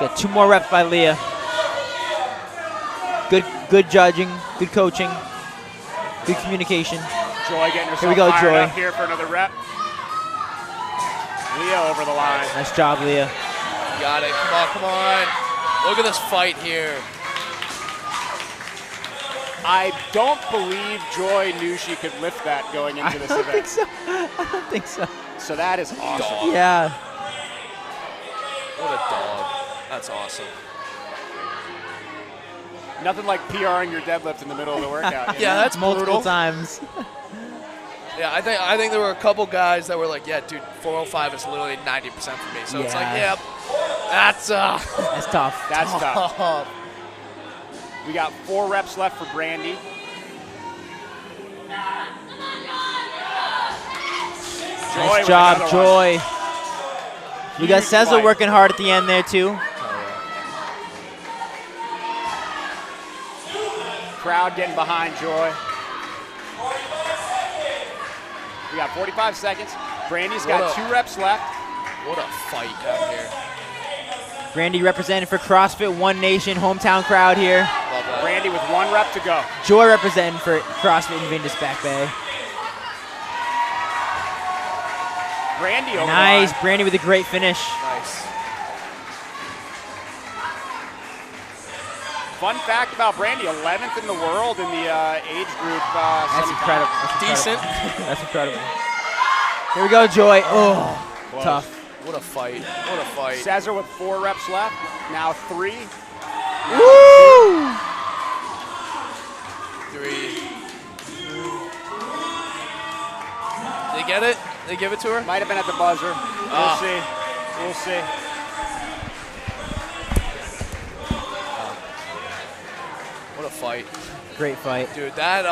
Got 2 more reps by Leah. Good judging, good coaching, good communication. Joy getting herself Here we go, fired Joy. up here for another rep. Leah over the line. Nice job, Leah. Got it. Come on. Look at this fight here. I don't believe Joy knew she could lift that going into this event. I don't think so. So that is awesome. Dog. Yeah. What a dog. That's awesome. Nothing like PRing your deadlift in the middle of the workout. Yeah, that's multiple brutal. times. Yeah, I think there were a couple guys that were like, yeah, dude, 405 is literally 90% for me. So it's like, yeah, that's tough. That's tough. We got 4 reps left for Brandy. Nice job, Joy. We got Cezza working hard at the end there, too. Crowd getting behind Joy. We got 45 seconds. Brandy's got 2 reps left. What a fight down here. Brandy representing for CrossFit One Nation, hometown crowd here. Love that. Brandy with 1 rep to go. Joy representing for CrossFit Invictus Back Bay. Brandy over Nice, the line. Brandy with a great finish. Nice. Fun fact about Brandy, 11th in the world in the age group. That's incredible. Decent. That's incredible. Here we go, Joy. Oh, Close. tough. What a fight. What a fight. Cezza with 4 reps left. Now 3. Woo! 3. They get it? They give it to her? Might have been at the buzzer. We'll see. We'll see. What a fight. Great fight. Dude, that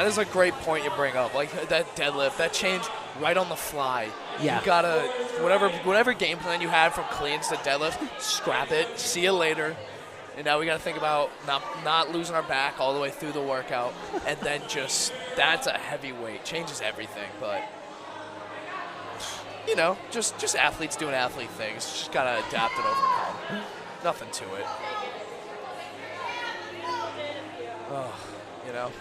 is a great point you bring up. Like that deadlift, that change right on the fly. Yeah. You gotta, whatever game plan you had from cleans to deadlift, scrap it, see you later. And now we gotta think about not losing our back all the way through the workout. And then that's a heavy weight. Changes everything, but you know, just athletes doing athlete things. Just gotta adapt and overcome. Nothing to it. Oh, you know.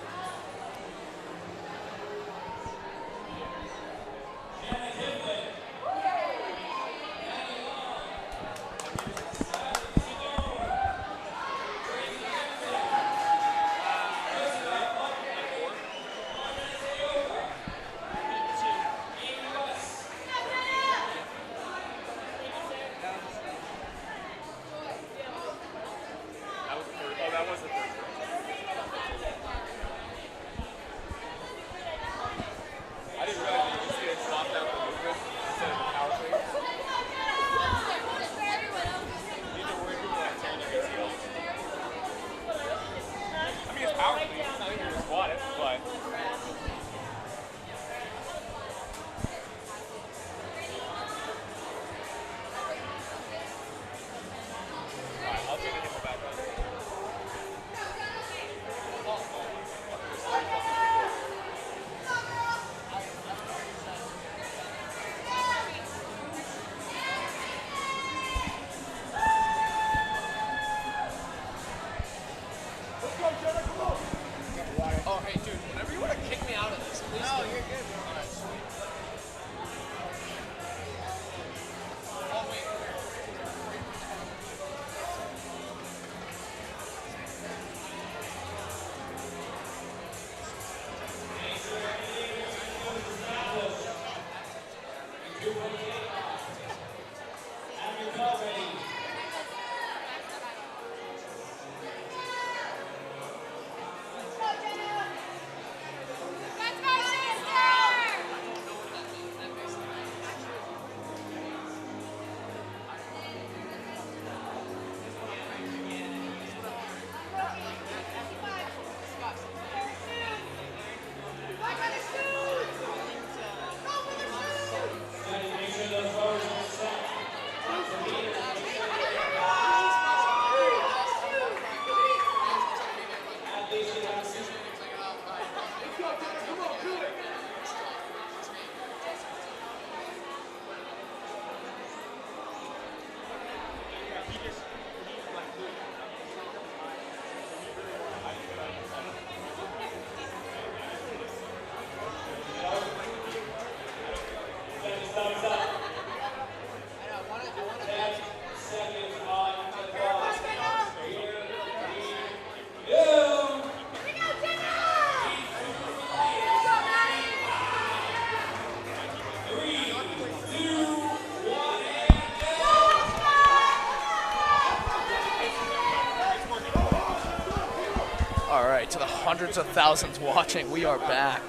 To the hundreds of thousands watching, we are back.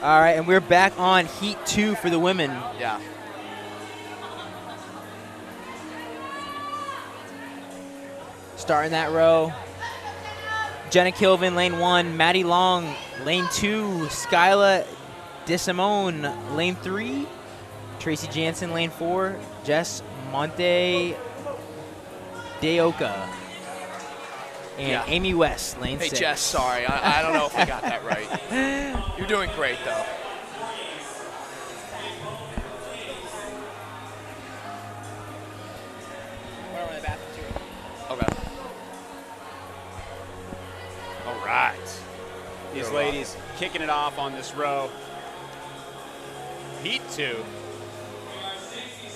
All right, and we're back on Heat 2 for the women. Yeah. Starting that row. Jenna Kilvin, lane 1. Maddie Long, lane 2. Skyla DeSimone, lane 3. Tracy Jansen, lane 4. Jess Monte Deoka. And Amy West, lane 6. Hey, Jess, sorry. I don't know if I got that right. You're doing great, though. Okay. All right. These ladies kicking it off on this row. Heat 2.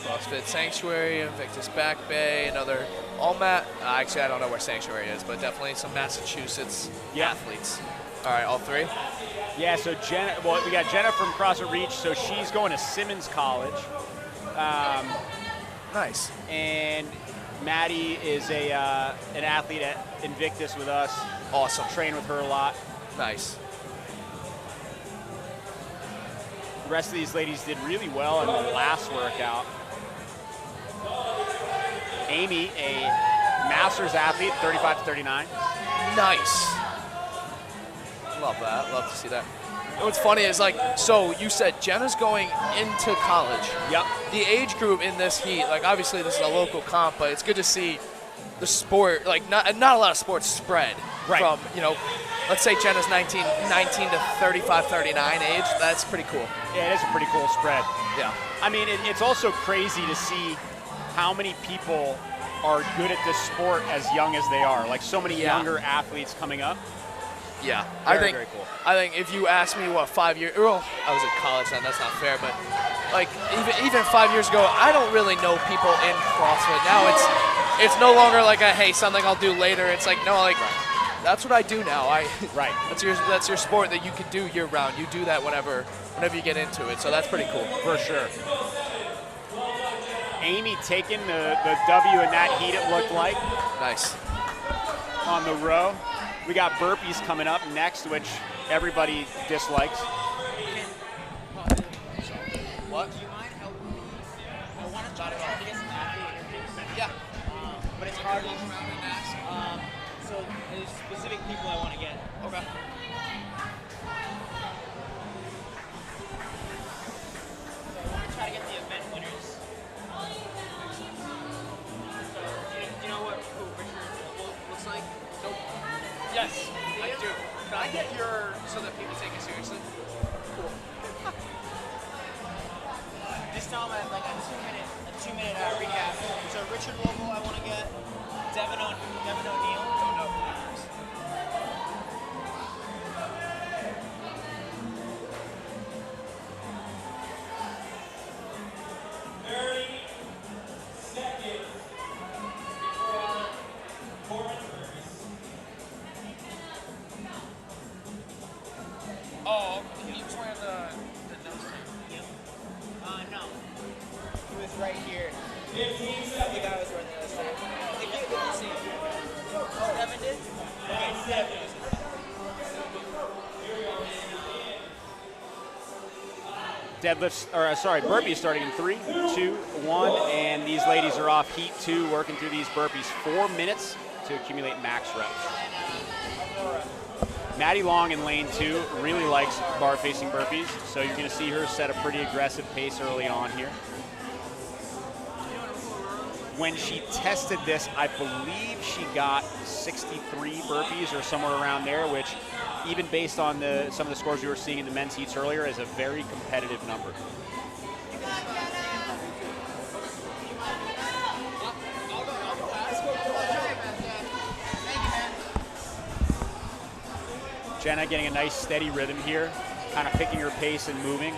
CrossFit Sanctuary, Invictus Back Bay, another all-mat. Actually, I don't know where Sanctuary is, but definitely some Massachusetts athletes. All right, all 3? Yeah, so Jenna, well, we got Jenna from CrossFit Reach, so she's going to Simmons College. Nice. And Maddie is an athlete at Invictus with us. Awesome. Train with her a lot. Nice. The rest of these ladies did really well in the last workout. Amy, a master's athlete, 35 to 39. Nice. Love that. Love to see that. What's funny is, like, so you said Jenna's going into college. Yep. The age group in this heat, like, obviously this is a local comp, but it's good to see the sport, like, not a lot of sports spread from, you know, let's say Jenna's 19 to 35, 39 age. That's pretty cool. Yeah, it is a pretty cool spread. Yeah. I mean, it's also crazy to see how many people are good at this sport as young as they are. Like, so many younger athletes coming up. Yeah, very cool. I think if you ask me what 5 years, well, I was in college then, that's not fair, but like even 5 years ago, I don't really know people in CrossFit. Now it's no longer like a, hey, something I'll do later. It's like, no, like that's what I do now. That's your sport that you can do year round. You do that whenever you get into it. So that's pretty cool. For sure. Amy taking the W in that heat, it looked like. Nice. On the row. We got burpees coming up next, which everybody dislikes. What? Do you mind helping me? I want to try to get some athlete interviews. Yeah. But it's hard to look around and ask. So there's specific people I want to get. Okay. So I want to try to get the event winners. Do you know what Richard looks like? Nope. Yes, I do. Can I get your, so that people take it seriously? Cool. This time I have like a two-minute recap. So Richard Wollbolt I want to get. Devin O'Neill. Don't know. Oh, he was wearing the nose thing. Yep. No. He was right here. The guy was wearing the nose thing. If you see him. Oh, Devin did? Okay, Devin. Burpees starting in 3, 2, 1, and these ladies are off heat 2, working through these burpees. 4 minutes to accumulate max reps. Maddie Long in lane 2 really likes bar-facing burpees, so you're going to see her set a pretty aggressive pace early on here. When she tested this, I believe she got 63 burpees or somewhere around there, which even based on some of the scores we were seeing in the men's heats earlier is a very competitive number. Jenna getting a nice steady rhythm here, kind of picking her pace and moving.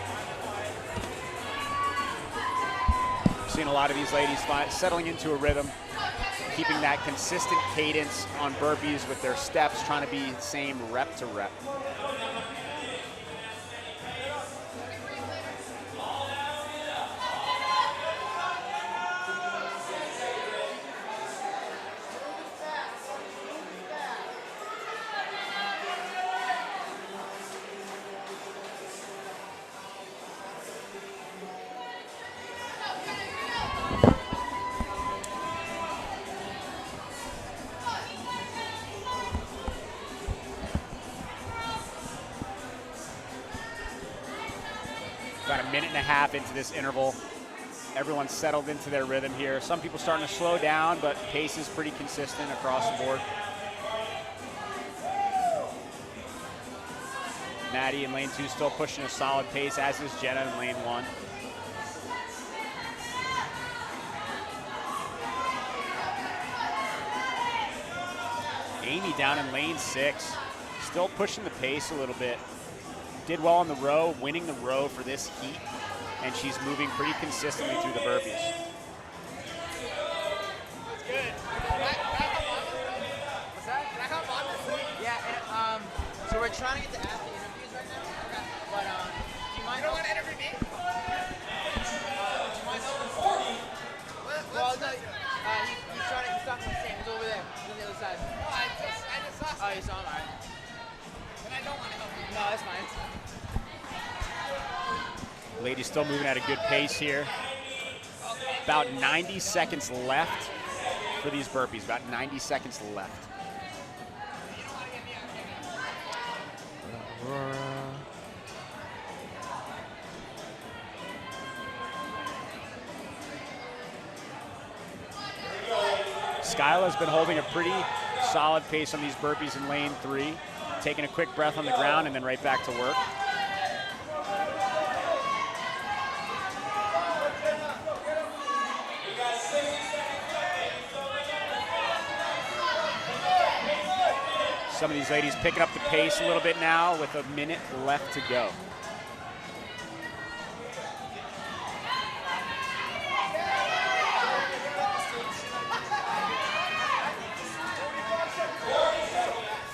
Seeing a lot of these ladies settling into a rhythm, keeping that consistent cadence on burpees with their steps, trying to be same rep to rep. and a half into this interval. Everyone's settled into their rhythm here. Some people starting to slow down, but pace is pretty consistent across the board. Maddie in lane 2 still pushing a solid pace, as is Jenna in lane 1. Amy down in lane 6, still pushing the pace a little bit. Did well on the row, winning the row for this heat, and she's moving pretty consistently through the burpees. What's that? Can I hop on this week? Yeah, and, so we're trying to get the athlete interviews right now. Okay. But do you mind? You don't want to interview me? Do you mind over 40? Well, no, he's talking to Sam. He's over there. He's on the other side. Oh, I just saw him. Oh, you saw him? All right. But I don't want to help you. No, that's fine. Ladies still moving at a good pace here. About 90 seconds left for these burpees. About 90 seconds left. Skyla's been holding a pretty solid pace on these burpees in lane 3, taking a quick breath on the ground and then right back to work. Some of these ladies picking up the pace a little bit now with a minute left to go.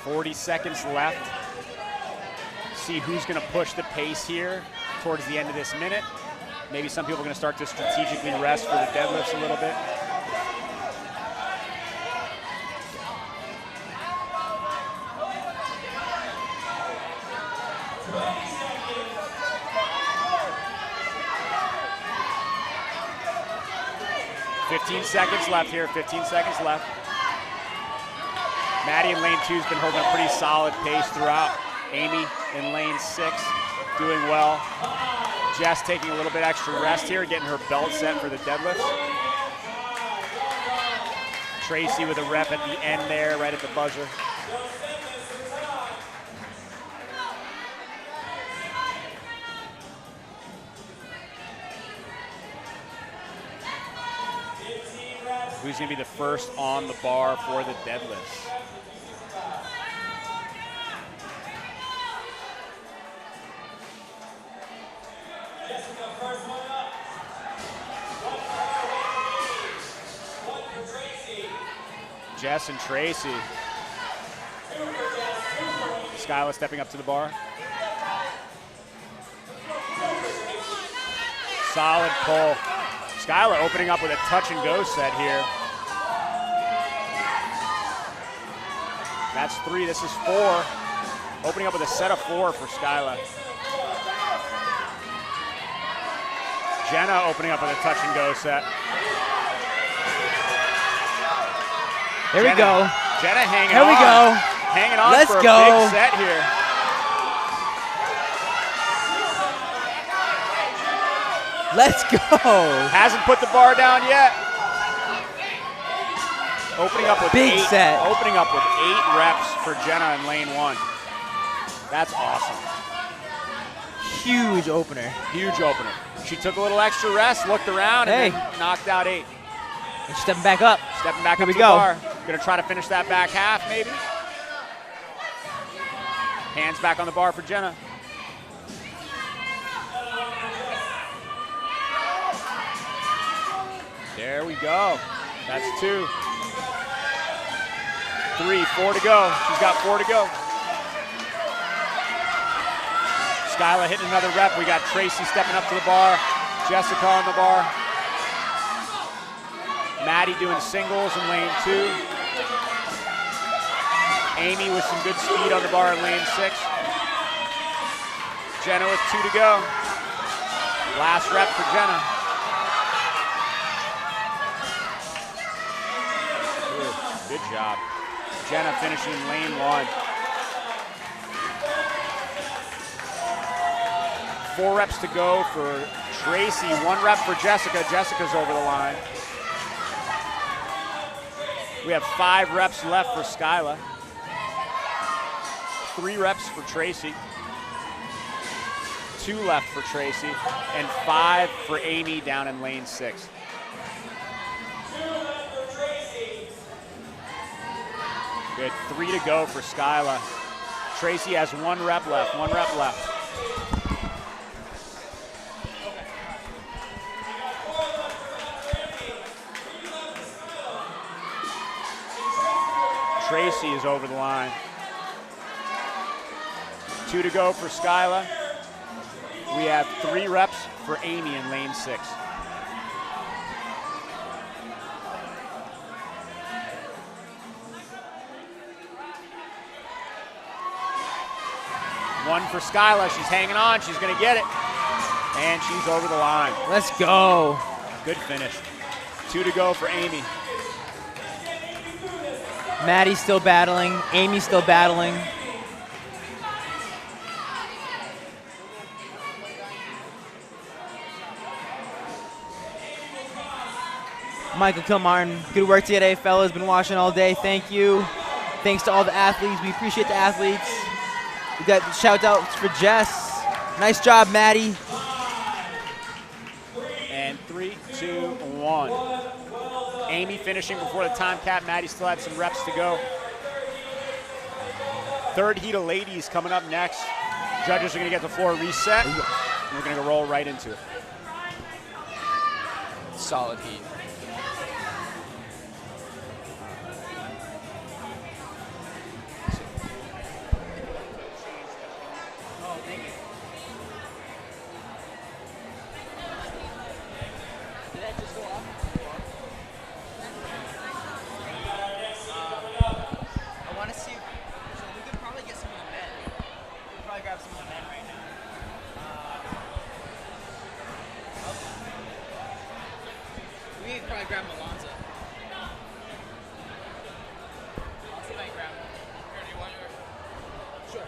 .40 seconds left. See who's going to push the pace here towards the end of this minute. Maybe some people are going to start to strategically rest for the deadlifts a little bit. .15 seconds left here, 15 seconds left. Maddie in lane 2 has been holding a pretty solid pace throughout. Amy in lane 6 doing well. Jess taking a little bit extra rest here, getting her belt set for the deadlifts. Tracy with a rep at the end there, right at the buzzer. Who's going to be the first on the bar for the deadlifts? Jess and Tracy. Skyla stepping up to the bar. Solid pull. Skyla opening up with a touch and go set here. That's 3, this is 4. Opening up with a set of 4 for Skyla. Jenna opening up with a touch and go set. There we go. Jenna hanging on. There we go. Hanging on Let's for a go. big set here. Let's go. Hasn't put the bar down yet. Opening up with big 8. Set. Opening up with 8 reps for Jenna in lane 1. That's awesome. Huge opener. Huge opener. She took a little extra rest, looked around, and then knocked out 8. And stepping back up. Stepping back Here up we to go. the bar. Gonna try to finish that back half, maybe. Hands back on the bar for Jenna. There we go. That's 2. 3, 4 to go. She's got 4 to go. Skyla hitting another rep. We got Tracy stepping up to the bar. Jessica on the bar. Maddie doing singles in lane 2. Amy with some good speed on the bar in lane 6. Jenna with 2 to go. Last rep for Jenna. Good job. Jenna finishing in lane 1. 4 reps to go for Tracy, 1 rep for Jessica. Jessica's over the line. We have 5 reps left for Skyla. 3 reps for Tracy. 2 left for Tracy. And 5 for Amy down in lane 6. Good, 3 to go for Skyla. Tracy has 1 rep left, 1 rep left. Tracy is over the line. 2 to go for Skyla. We have 3 reps for Amy in lane 6. One for Skyla. She's hanging on. She's going to get it. And she's over the line. Let's go. Good finish. 2 to go for Amy. Maddie's still battling. Amy's still battling. Michael Kilmartin, good work today, fellas. Been watching all day. Thank you. Thanks to all the athletes. We appreciate the athletes. We got shout outs for Jess. Nice job, Maddie. And 3, 2, 1. Amy finishing before the time cap. Maddie still had some reps to go. Third heat of ladies coming up next. Judges are going to get the floor reset. And we're going to roll right into it. Solid heat. Grab Molonza. Sure.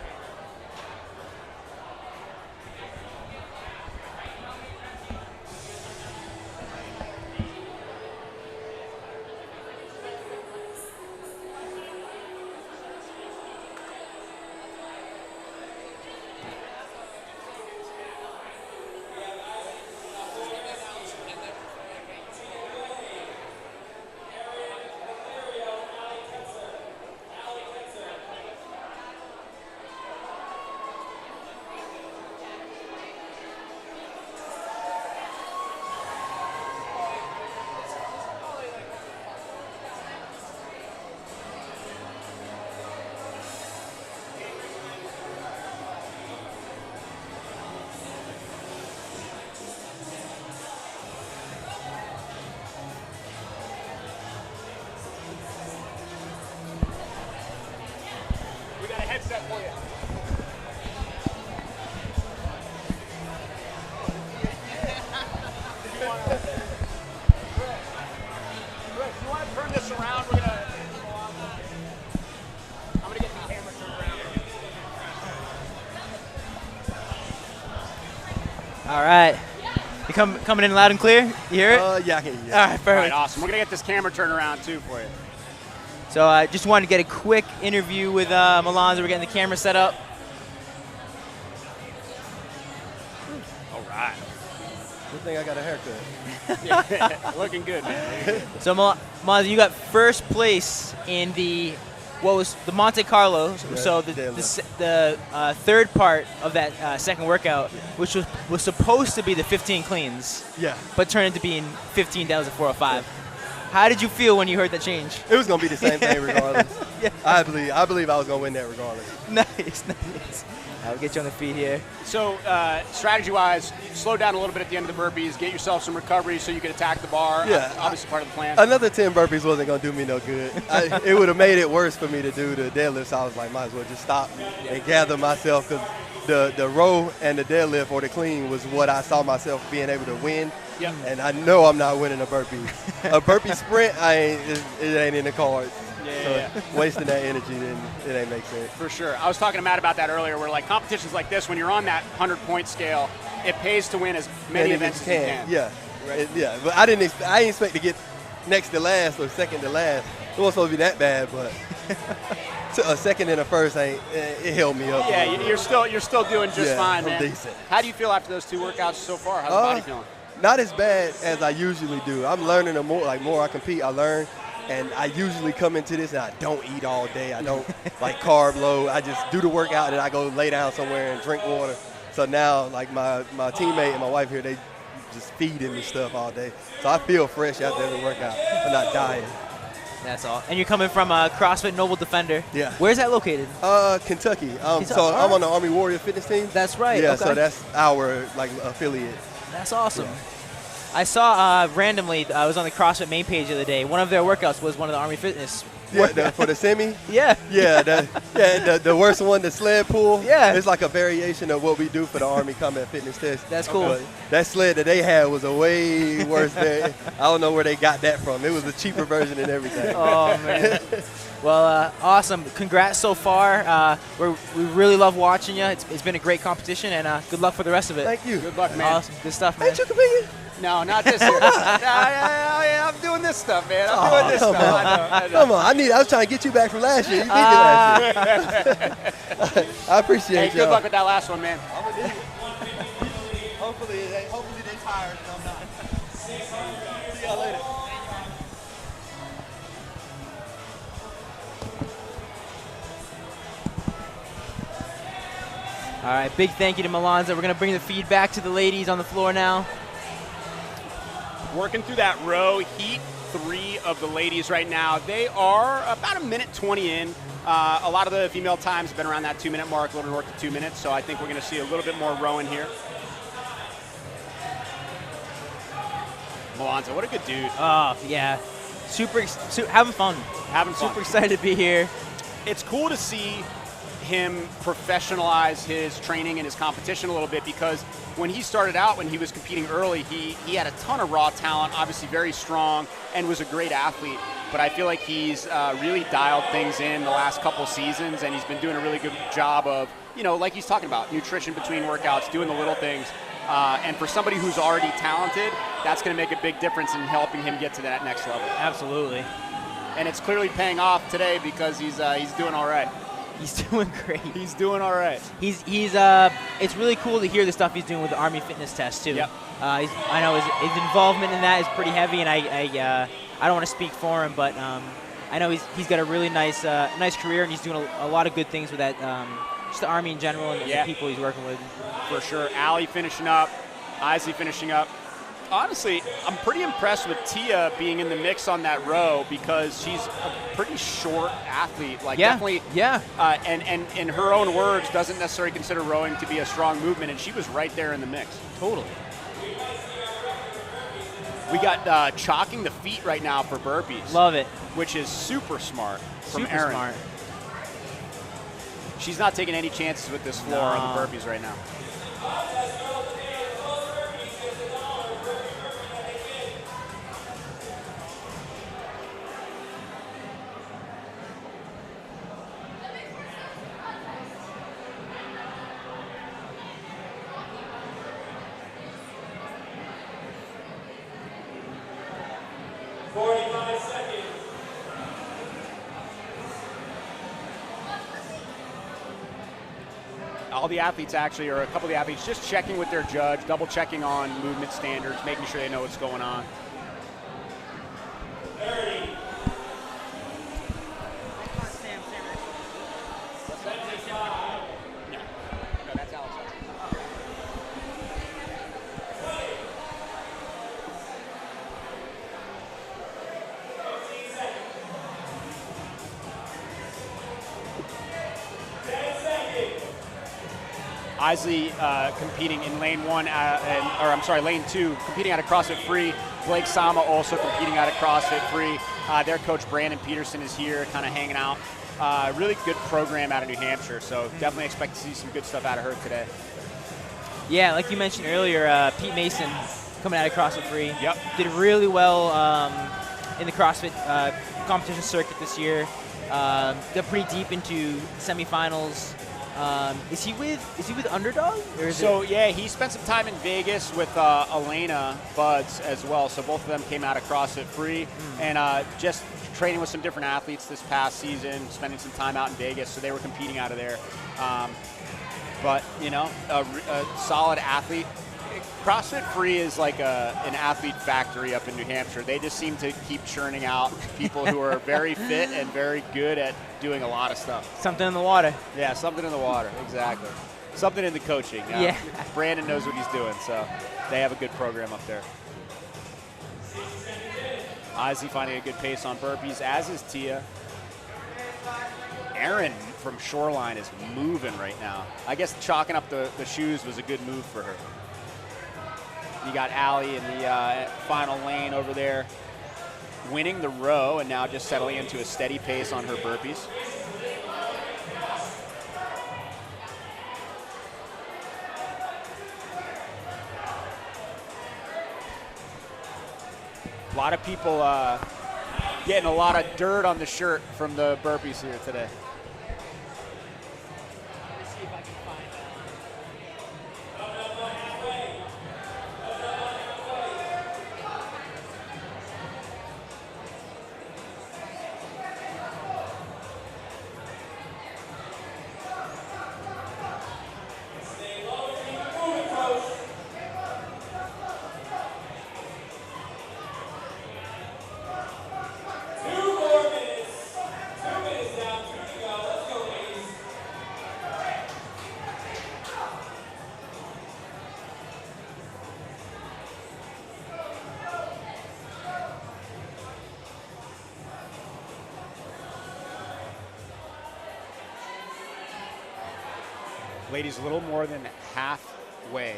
All right. You coming in loud and clear? You hear it? Yeah, I can hear you. All right, perfect. All right, awesome. We're going to get this camera turned around, too, for you. So I just wanted to get a quick interview with Molonza. We're getting the camera set up. All right. Good thing I got a haircut. Looking good, man. So Molonza, you got first place in the Monte Carlo, Yeah, so the third part of that second workout, which was supposed to be the 15 cleans, Yeah. but turned into being 15 down to 405. How did you feel when you heard that change? It was going to be the same thing regardless. Yeah. I believe I was going to win that regardless. Nice. I'll get you on the feet here. So strategy-wise, slow down a little bit at the end of the burpees, get yourself some recovery so you can attack the bar. Yeah. Obviously part of the plan. Another 10 burpees wasn't going to do me no good. It would have made it worse for me to do the deadlift, so I was like, might as well just stop and gather myself, because the row and the deadlift or the clean was what I saw myself being able to win. Yep. And I know I'm not winning a burpee. A burpee sprint, it ain't in the cards. Wasting that energy, then it ain't make sense. For sure. I was talking to Matt about that earlier, where like competitions like this, when you're on that 100-point scale, it pays to win as many events as you can. Yeah, yeah. But I didn't expect to get next to last or second to last. It wasn't supposed to be that bad, but a second and a first it held me up. Yeah, you're still doing just fine, man. I'm decent. How do you feel after those 2 workouts so far? How's the body feeling? Not as bad as I usually do. I'm learning more I compete, I learn. And I usually come into this and I don't eat all day. I don't like carb load. I just do the workout and I go lay down somewhere and drink water. So now, like my teammate and my wife here, they just feeding me stuff all day. So I feel fresh after every workout. I'm not dying. That's all. And you're coming from CrossFit Noble Defender. Yeah. Where's that located? Kentucky. So I'm on the Army Warrior Fitness team. That's right. Yeah. Okay. So that's our affiliate. That's awesome. Yeah. I saw randomly, I was on the CrossFit main page the other day. One of their workouts was one of the Army Fitness. Yeah, for the semi? Yeah. Yeah, the worst one, the sled pull. Yeah. It's like a variation of what we do for the Army Combat Fitness Test. That's cool. But that sled that they had was a way worse than, I don't know where they got that from. It was a cheaper version and everything. Oh, man. Well, awesome. Congrats so far. We really love watching you. It's been a great competition, and good luck for the rest of it. Thank you. Good luck, man. Awesome. Good stuff, man. Ain't you competing? No, not this year. I'm doing this stuff, man. I'm doing this stuff. I know. Come on. I was trying to get you back from last year. You beat me last year. I appreciate Hey, good luck with that last one, man. Hopefully they're tired and I'm not. See y'all later. All right, big thank you to Molonza. We're going to bring the feed back to the ladies on the floor now. Working through that row, heat 3 of the ladies right now. They are about 1:20 in. A lot of the female times have been around that 2-minute mark, a little north of 2 minutes, so I think we're going to see a little bit more rowing here. Molonza, what a good dude. Oh, yeah. Having fun. Having fun. Super excited to be here. It's cool to see him professionalize his training and his competition a little bit, because when he started out, when he was competing early, he had a ton of raw talent, obviously very strong, and was a great athlete. But I feel like he's really dialed things in the last couple seasons, and he's been doing a really good job of, like he's talking about, nutrition between workouts, doing the little things. And for somebody who's already talented, that's going to make a big difference in helping him get to that next level. Absolutely. And it's clearly paying off today, because he's doing all right. He's doing great. He's doing all right. It's really cool to hear the stuff he's doing with the Army Fitness Test too. Yep. I know his involvement in that is pretty heavy, and I don't want to speak for him, but I know he's got a really nice career, and he's doing a lot of good things with that, just the Army in general and the people he's working with. For sure. Allie finishing up, Isley finishing up. Honestly, I'm pretty impressed with Tia being in the mix on that row, because she's a pretty short athlete. Definitely. Yeah. And in her own words, doesn't necessarily consider rowing to be a strong movement, and she was right there in the mix. Totally. We got chalking the feet right now for burpees. Love it. Which is super smart from Super Erin. smart. She's not taking any chances with this floor on the burpees right now. All the athletes actually, or a couple of the athletes, just checking with their judge, double checking on movement standards, making sure they know what's going on. Isley competing in lane 1, lane 2, competing out of CrossFit Free. Blake Sama also competing out of CrossFit Free. Their coach Brandon Peterson is here, kind of hanging out. Really good program out of New Hampshire, so definitely expect to see some good stuff out of her today. Yeah, like you mentioned earlier, Pete Mason coming out of CrossFit Free. Yep. Did really well in the CrossFit competition circuit this year. They're pretty deep into semifinals. Is he with Underdog? Or is yeah, he spent some time in Vegas with Elena Buds as well. So both of them came out of CrossFit Free and just training with some different athletes this past season, spending some time out in Vegas. So they were competing out of there. But you know, a solid athlete. CrossFit Free is like an athlete factory up in New Hampshire. They just seem to keep churning out people who are very fit and very good at doing a lot of stuff. Something in the water. Yeah, something in the water, exactly. Something in the coaching. Yeah. Brandon knows what he's doing, so they have a good program up there. Ozzy finding a good pace on burpees, as is Tia. Erin from Shoreline is moving right now. I guess chalking up the shoes was a good move for her. You got Allie in the final lane over there, winning the row and now just settling into a steady pace on her burpees. A lot of people getting a lot of dirt on the shirt from the burpees here today. Ladies, a little more than halfway,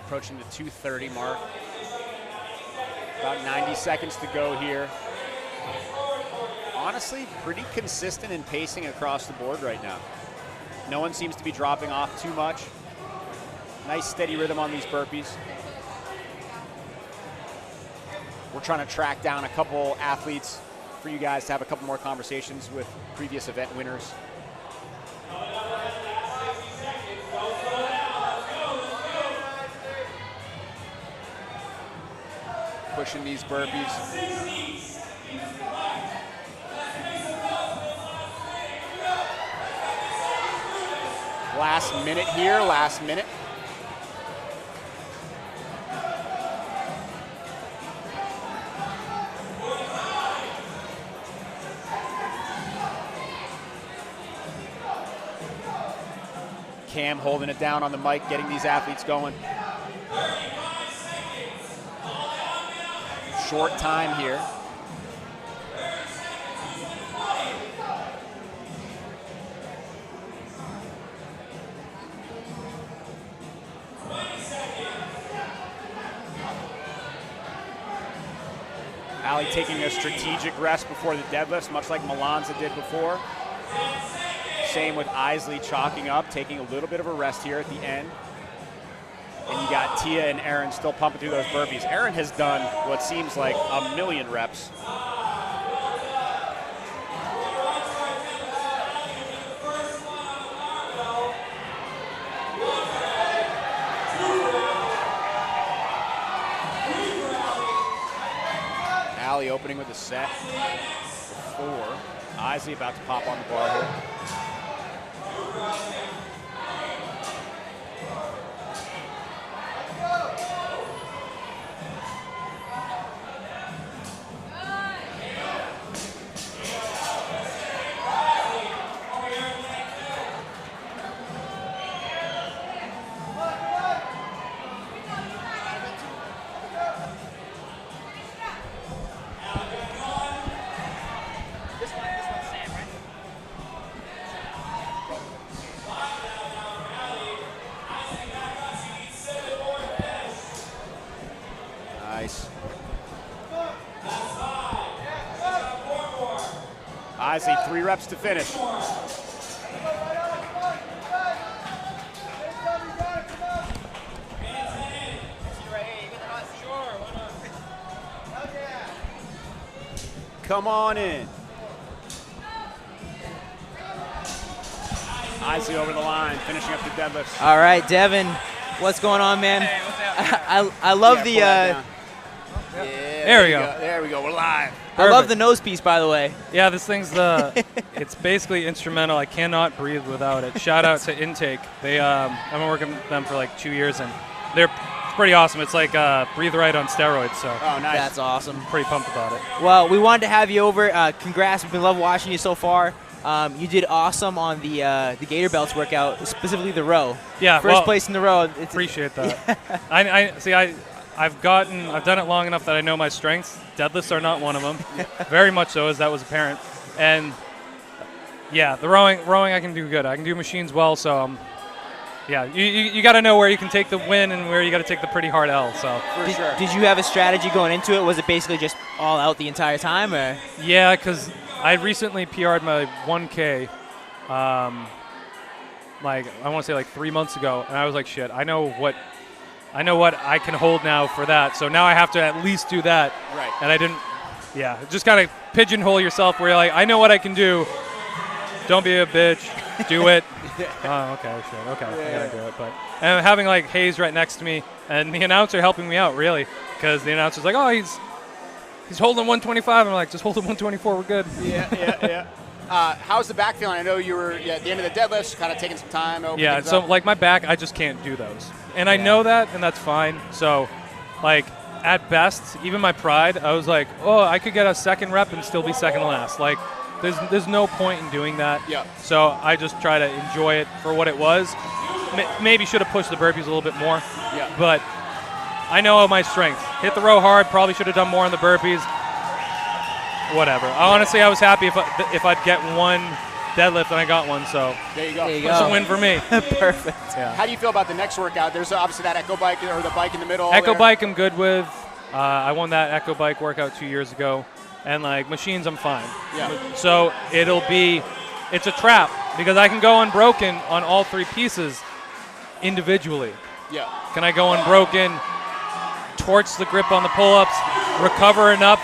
approaching the 2:30 mark. About 90 seconds to go here. Honestly, pretty consistent in pacing across the board right now. No one seems to be dropping off too much. Nice steady rhythm on these burpees. We're trying to track down a couple athletes for you guys to have a couple more conversations with previous event winners. Pushing these burpees. Last minute here, last minute. Cam holding it down on the mic, getting these athletes going. Short time here. Allie taking a strategic rest before the deadlifts, much like Molonza did before. Same with Isley chalking up, taking a little bit of a rest here at the end. And you got Tia and Erin still pumping through those burpees. Erin has done what seems like a million reps. Allie opening with a set. 4. Isley about to pop on the bar here. Isley, 3 reps to finish. come on in. Isley over the line, finishing up the deadlifts. All right, Devin, what's going on, man? Hey, what's up? I love the. Yeah, There we go. There we go. We're live. I love the nose piece, by the way. Yeah, this thing's it's basically instrumental. I cannot breathe without it. Shout out to Intake. I've been working with them for like 2 years, and they're pretty awesome. It's like Breathe Right on steroids. So oh, nice. That's awesome. I'm pretty pumped about it. Well, we wanted to have you over. Congrats. We've been love watching you so far. You did awesome on the Gator belts workout, specifically the row. Yeah, first place in the row. Appreciate that. I've done it long enough that I know my strengths. Deadlifts are not one of them. Very much so, as that was apparent. And yeah, the rowing I can do good. I can do machines well. So yeah, you got to know where you can take the win and where you got to take the pretty hard L. So did you have a strategy going into it? Was it basically just all out the entire time, or? Yeah, because I recently PR'd my 1K, like I want to say like 3 months ago, and I was like, shit, I know what I can hold now for that. So now I have to at least do that. Right. And I didn't. Yeah, just kind of pigeonhole yourself where you're like, I know what I can do. Don't be a bitch. Do it. Oh, okay, shit. Okay, I gotta do it. But and having like Hayes right next to me and the announcer helping me out really, because the announcer's like, oh, he's holding 125. I'm like, just hold him 124. We're good. Yeah. How's the back feeling? I know you were at the end of the deadlifts, kind of taking some time. Yeah, so like my back, I just can't do those. And I know that, and that's fine. So, like, at best, even my pride, I was like, oh, I could get a second rep and still be second last. Like, there's no point in doing that. Yeah. So I just try to enjoy it for what it was. Maybe should have pushed the burpees a little bit more. Yeah. But I know my strength. Hit the row hard. Probably should have done more on the burpees. Whatever. Honestly, I was happy if I'd get one deadlift and I got one. So there you go. It's a win for me. Perfect. Yeah. How do you feel about the next workout? There's obviously that Echo bike or the bike in the middle. Echo bike I'm good with. I won that Echo bike workout 2 years ago. And like machines, I'm fine. Yeah. So it's a trap because I can go unbroken on all three pieces individually. Yeah. Can I go unbroken, torch the grip on the pull-ups, recover enough?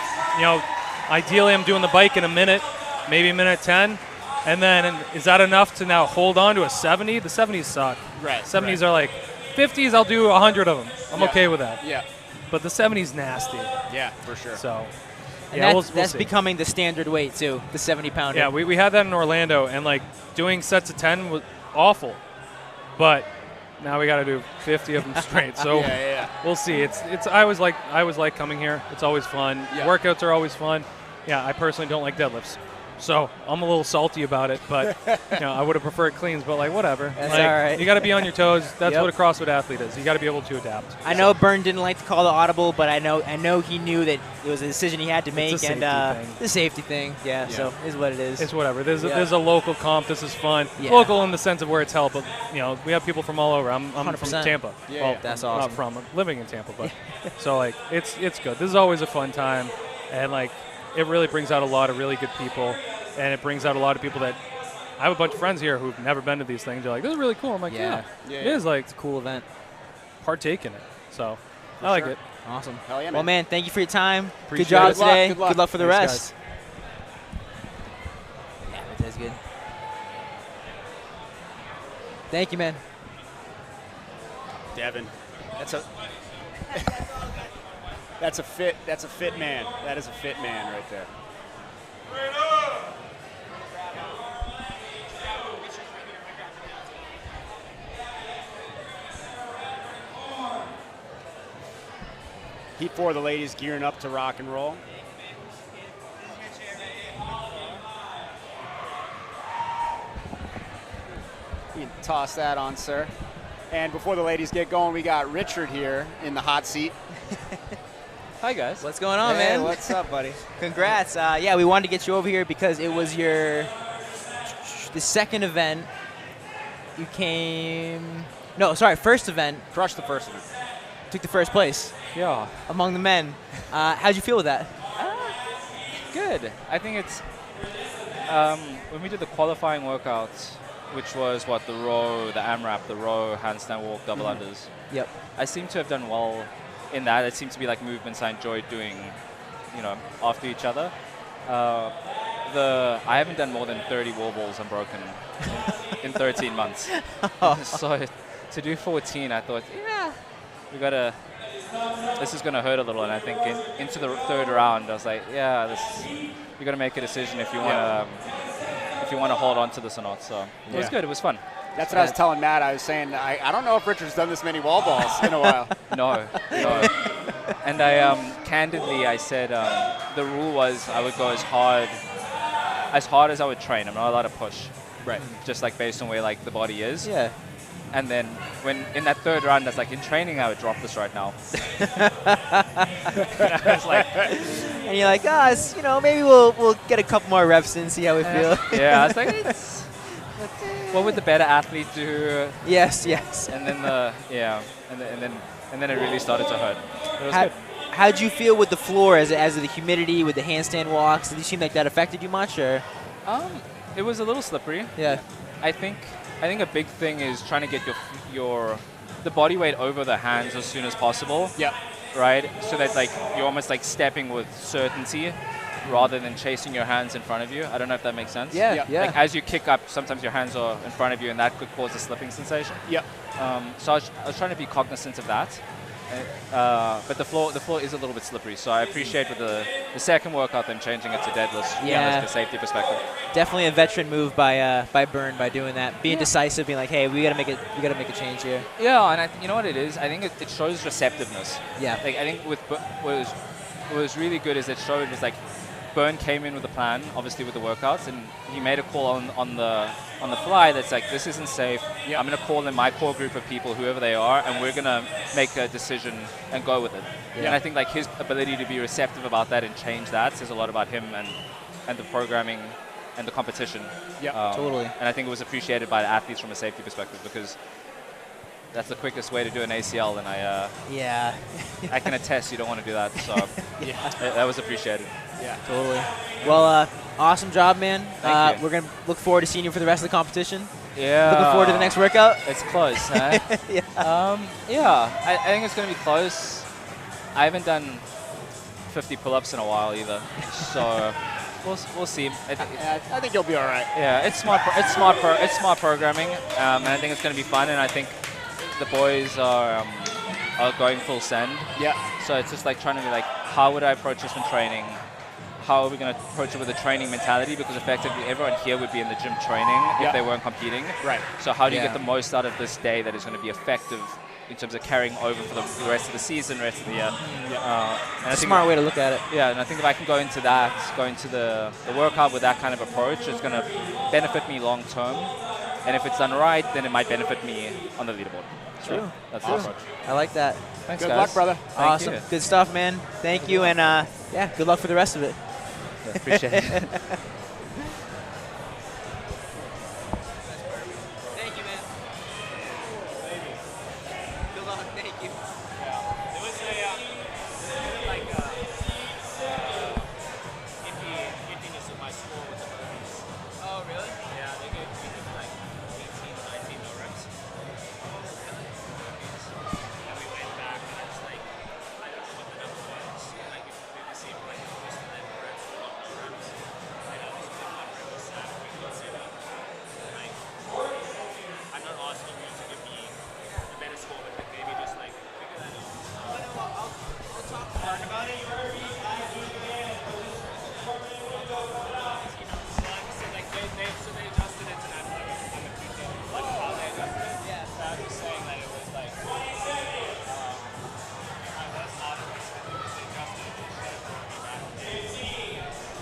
Ideally I'm doing the bike in a minute, maybe a minute 10. And then is that enough to now hold on to a 70? The 70s suck. Right. 70s are like 50s. I'll do 100 of them. I'm okay with that. Yeah. But the 70s nasty. Yeah, for sure. So. And yeah, that's see. Becoming the standard weight too, the 70-pounder. Yeah, we had that in Orlando, and like doing sets of 10 was awful, but now we got to do 50 of them straight. So we'll see. I always like coming here. It's always fun. Yeah. Workouts are always fun. Yeah, I personally don't like deadlifts, so I'm a little salty about it. But I would have preferred cleans, but like whatever. That's like, all right. You got to be on your toes. That's what a CrossFit athlete is. You got to be able to adapt. I know Bern didn't like to call the audible, but I know he knew that it was a decision he had to make, It's a and safety thing. the safety thing. Yeah, so is what it is. It's whatever. There's a local comp. This is fun. Yeah. Local in the sense of where it's held, but we have people from all over. I'm from 100%. Tampa. Yeah, well, that's not awesome. from. I'm living in Tampa, but so like it's good. This is always a fun time, and like it really brings out a lot of really good people, and it brings out a lot of people that I have a bunch of friends here who've never been to these things. They're like, this is really cool. I'm like, yeah. It is like It's a cool event. partake in it. So I like it. Awesome. Hell yeah, man. Well, man, thank you for your time. Appreciate Good job it. today. Good luck for the Thanks, rest. Yeah, that's good. Thank you, man. Devin, that's a fit man. That is a fit man right there. Heat 4, the ladies gearing up to rock and roll. You can toss that on, sir. And before the ladies get going, we got Richard here in the hot seat. Hi, guys. What's going on, Hey, man? what's up, buddy? Congrats. Yeah, we wanted to get you over here because it was the second event. You first event. Crushed the first event. Took the first place. Yeah. Among the men. How'd you feel with that? Good. I think it's when we did the qualifying workouts, which was the row, the AMRAP, the row, handstand walk, double unders. Yep. I seem to have done well in that. It seemed to be like movements I enjoyed doing, after each other. I haven't done more than 30 Wollbolts unbroken in 13 months. So to do 14, I thought, yeah, this is gonna hurt a little. And I think into the third round, I was like, yeah, you gotta make a decision if you wanna hold on to this or not. So it was good. It was fun. That's what I was telling Matt. I was saying, I don't know if Richard's done this many wall balls in a while. No. And I candidly, I said the rule was I would go as hard as I would train. I'm not allowed to push. Right. Just like based on where like the body is. Yeah. And then when in that third round, I was like, in training, I would drop this right now. I was like, and you're like, maybe we'll get a couple more reps in, see how we feel. Yeah, I was like, what would the better athlete do? Yes. And then and then it really started to hurt. It was good. How'd you feel with the floor as the humidity, with the handstand walks? Did you seem like that affected you much, or? It was a little slippery. Yeah. I think a big thing is trying to get the body weight over the hands as soon as possible. Yeah. Right? So that like you're almost like stepping with certainty rather than chasing your hands in front of you. I don't know if that makes sense. Yeah. Like as you kick up, sometimes your hands are in front of you and that could cause a slipping sensation. Yeah. So I was trying to be cognizant of that. But the floor is a little bit slippery, so I appreciate with the second workout them changing it to deadlifts. Yeah, from a safety perspective. Definitely a veteran move by Bern by doing that, being decisive, being like, hey, we gotta make a change here. Yeah, and you know what it is? I think it shows receptiveness. Yeah. Like I think what was really good is it showed was like Bern came in with a plan, obviously with the workouts, and he made a call on the fly that's like, this isn't safe. Yep. I'm going to call in my core group of people, whoever they are, and we're going to make a decision and go with it. Yeah. And I think like his ability to be receptive about that and change that says a lot about him and the programming and the competition. Yeah, totally. And I think it was appreciated by the athletes from a safety perspective because that's the quickest way to do an ACL, and I can attest you don't want to do that. So that was appreciated. Yeah, totally. Well, awesome job, man. Thank you. We're gonna look forward to seeing you for the rest of the competition. Yeah. Looking forward to the next workout. It's close, huh? I think it's gonna be close. I haven't done 50 pull-ups in a while either, so we'll see. I think you'll be all right. Yeah, it's smart programming, and I think it's gonna be fun. And I think the boys are going full send. Yeah. So it's just like trying to be like, how would I approach this in training? How are we going to approach it with a training mentality? Because effectively everyone here would be in the gym training if they weren't competing. Right. So how do you get the most out of this day that is going to be effective in terms of carrying over for the rest of the season, rest of the year? And it's a smart way to look at it. Yeah, and I think if I can go into the workout with that kind of approach, it's going to benefit me long term. And if it's done right, then it might benefit me on the leaderboard. True. So that's awesome. the approach. I like that. Thanks, good guys. luck, brother. Awesome. Thank you. Good stuff, man. Thank you, and good luck for the rest of it. Yeah, appreciate it. Thank you, man. Good luck. Thank you. There was hippiness in my school with the burpees. Oh, really? Yeah, they gave me like 18, 19 no reps. And we went back and it's like, I don't know what the number was. Like, if we received like close to 9 reps or no reps. I know this was one rep was sad. We couldn't say that. Like, I'm not asking you to give me a better score, but like maybe just like figure that out. I'll talk to Mark about it. So they adjusted it to that level. Like how they adjusted it? Yeah. So I'm just saying that it was like,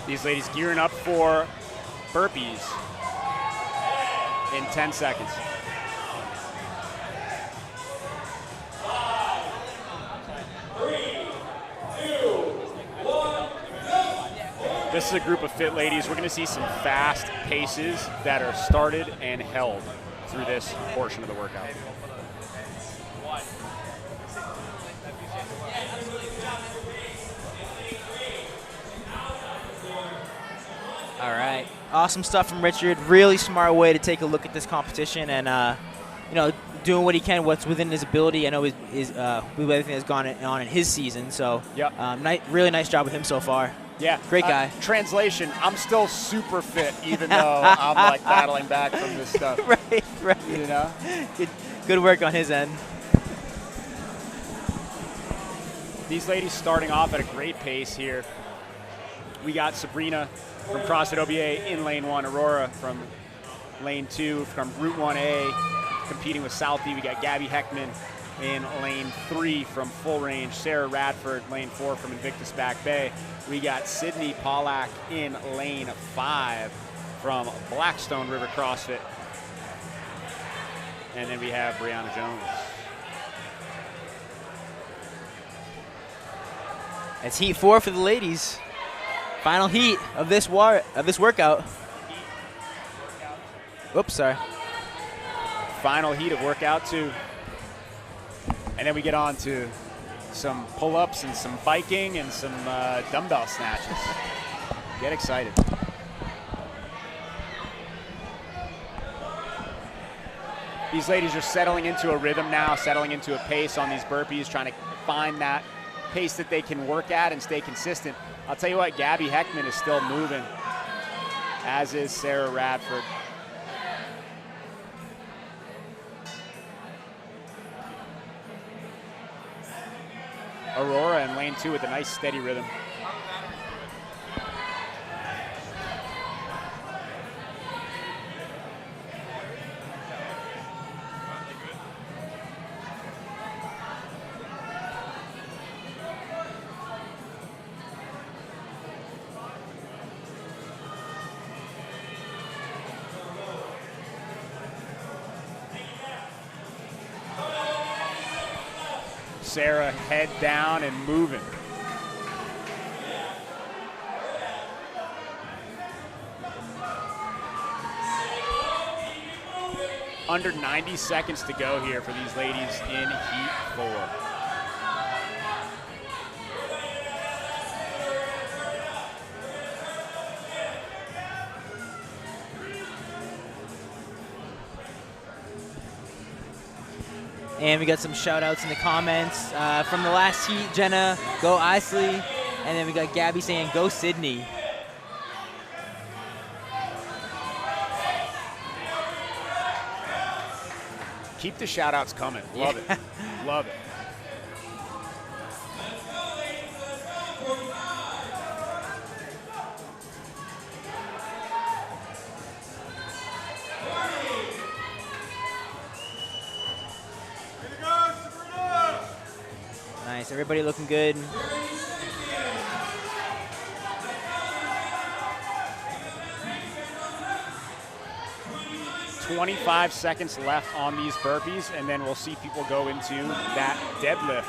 These ladies gearing up for burpees in 10 seconds. This is a group of fit ladies. We're going to see some fast paces that are started and held through this portion of the workout. All right. Awesome stuff from Richard. Really smart way to take a look at this competition and, doing what he can, what's within his ability. I know with everything that's gone on in his season. So, really nice job with him so far. Yeah. Great guy. Translation, I'm still super fit, even though I'm like battling back from this stuff. Right. You know? Good work on his end. These ladies starting off at a great pace here. We got Sabrina from CrossFit OBA in lane 1, Aurora from lane 2, from Route 1A competing with Southie. We got Gabby Heckman in lane 3 from Full Range, Sarah Radford lane 4 from Invictus Back Bay. We got Syndey Pawlak in lane 5 from Blackstone River CrossFit. And then we have Brianna Jones. It's heat 4 for the ladies. Final heat of this workout. Oops, sorry. Final heat of workout 2. And then we get on to some pull-ups and some biking and some dumbbell snatches. Get excited. These ladies are settling into a rhythm now, settling into a pace on these burpees, trying to find that pace that they can work at and stay consistent. I'll tell you what, Gabby Heckman is still moving, as is Sarah Radford. Aurora in lane 2 with a nice steady rhythm. Sarah head down and moving. Under 90 seconds to go here for these ladies in heat 4. And we got some shout outs in the comments. From the last heat, Jenna, go Isley. And then we got Gabby saying, go Sydney. Keep the shout outs coming. Love it. Love it. Nice, everybody looking good. "25 seconds left on these burpees, and then we'll see people go into that deadlift.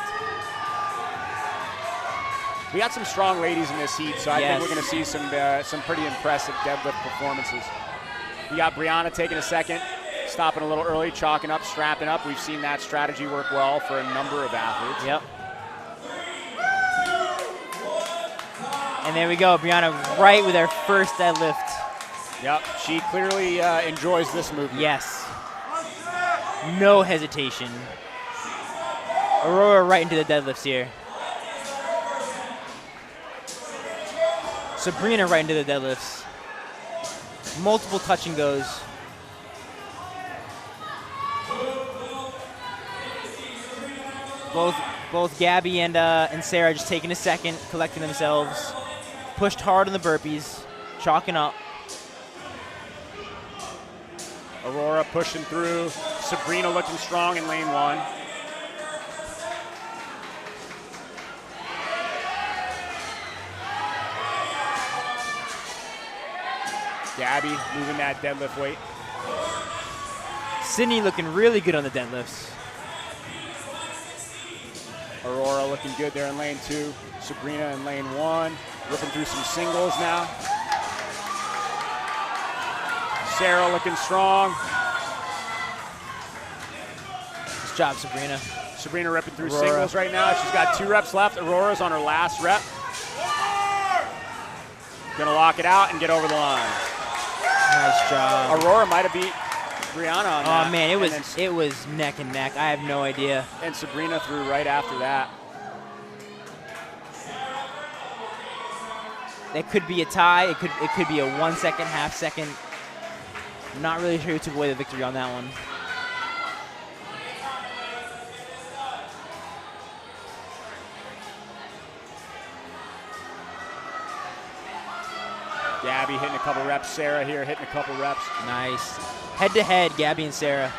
We got some strong ladies in this heat, so I think we're going to see some pretty impressive deadlift performances. We got Brianna taking a second, stopping a little early, chalking up, strapping up. We've seen that strategy work well for a number of athletes. Yep. And there we go, Brianna right with her first deadlift. Yep, she clearly enjoys this movement. Yes. No hesitation. Aurora right into the deadlifts here. Sabrina right into the deadlifts. Multiple touch and goes. Both Gabby and Sarah just taking a second, collecting themselves. Pushed hard on the burpees, chalking up. Aurora pushing through. Sabrina looking strong in lane 1. Gabby moving that deadlift weight. Syndey looking really good on the deadlifts. Aurora looking good there in lane 2. Sabrina in lane 1. Ripping through some singles now. Sarah looking strong. Nice job, Sabrina. Sabrina ripping through singles right now. She's got 2 reps left. Aurora's on her last rep. Gonna lock it out and get over the line. Nice job. Aurora might have beat Brianna on that. Oh man, it was neck and neck. I have no idea. And Sabrina threw right after that. that could be a tie. It could be a 1 second, half second. I'm not really sure who took away the victory on that one. Gabby hitting a couple reps. Sarah here hitting a couple reps. Nice. Head-to-head, Gabby and Sarah.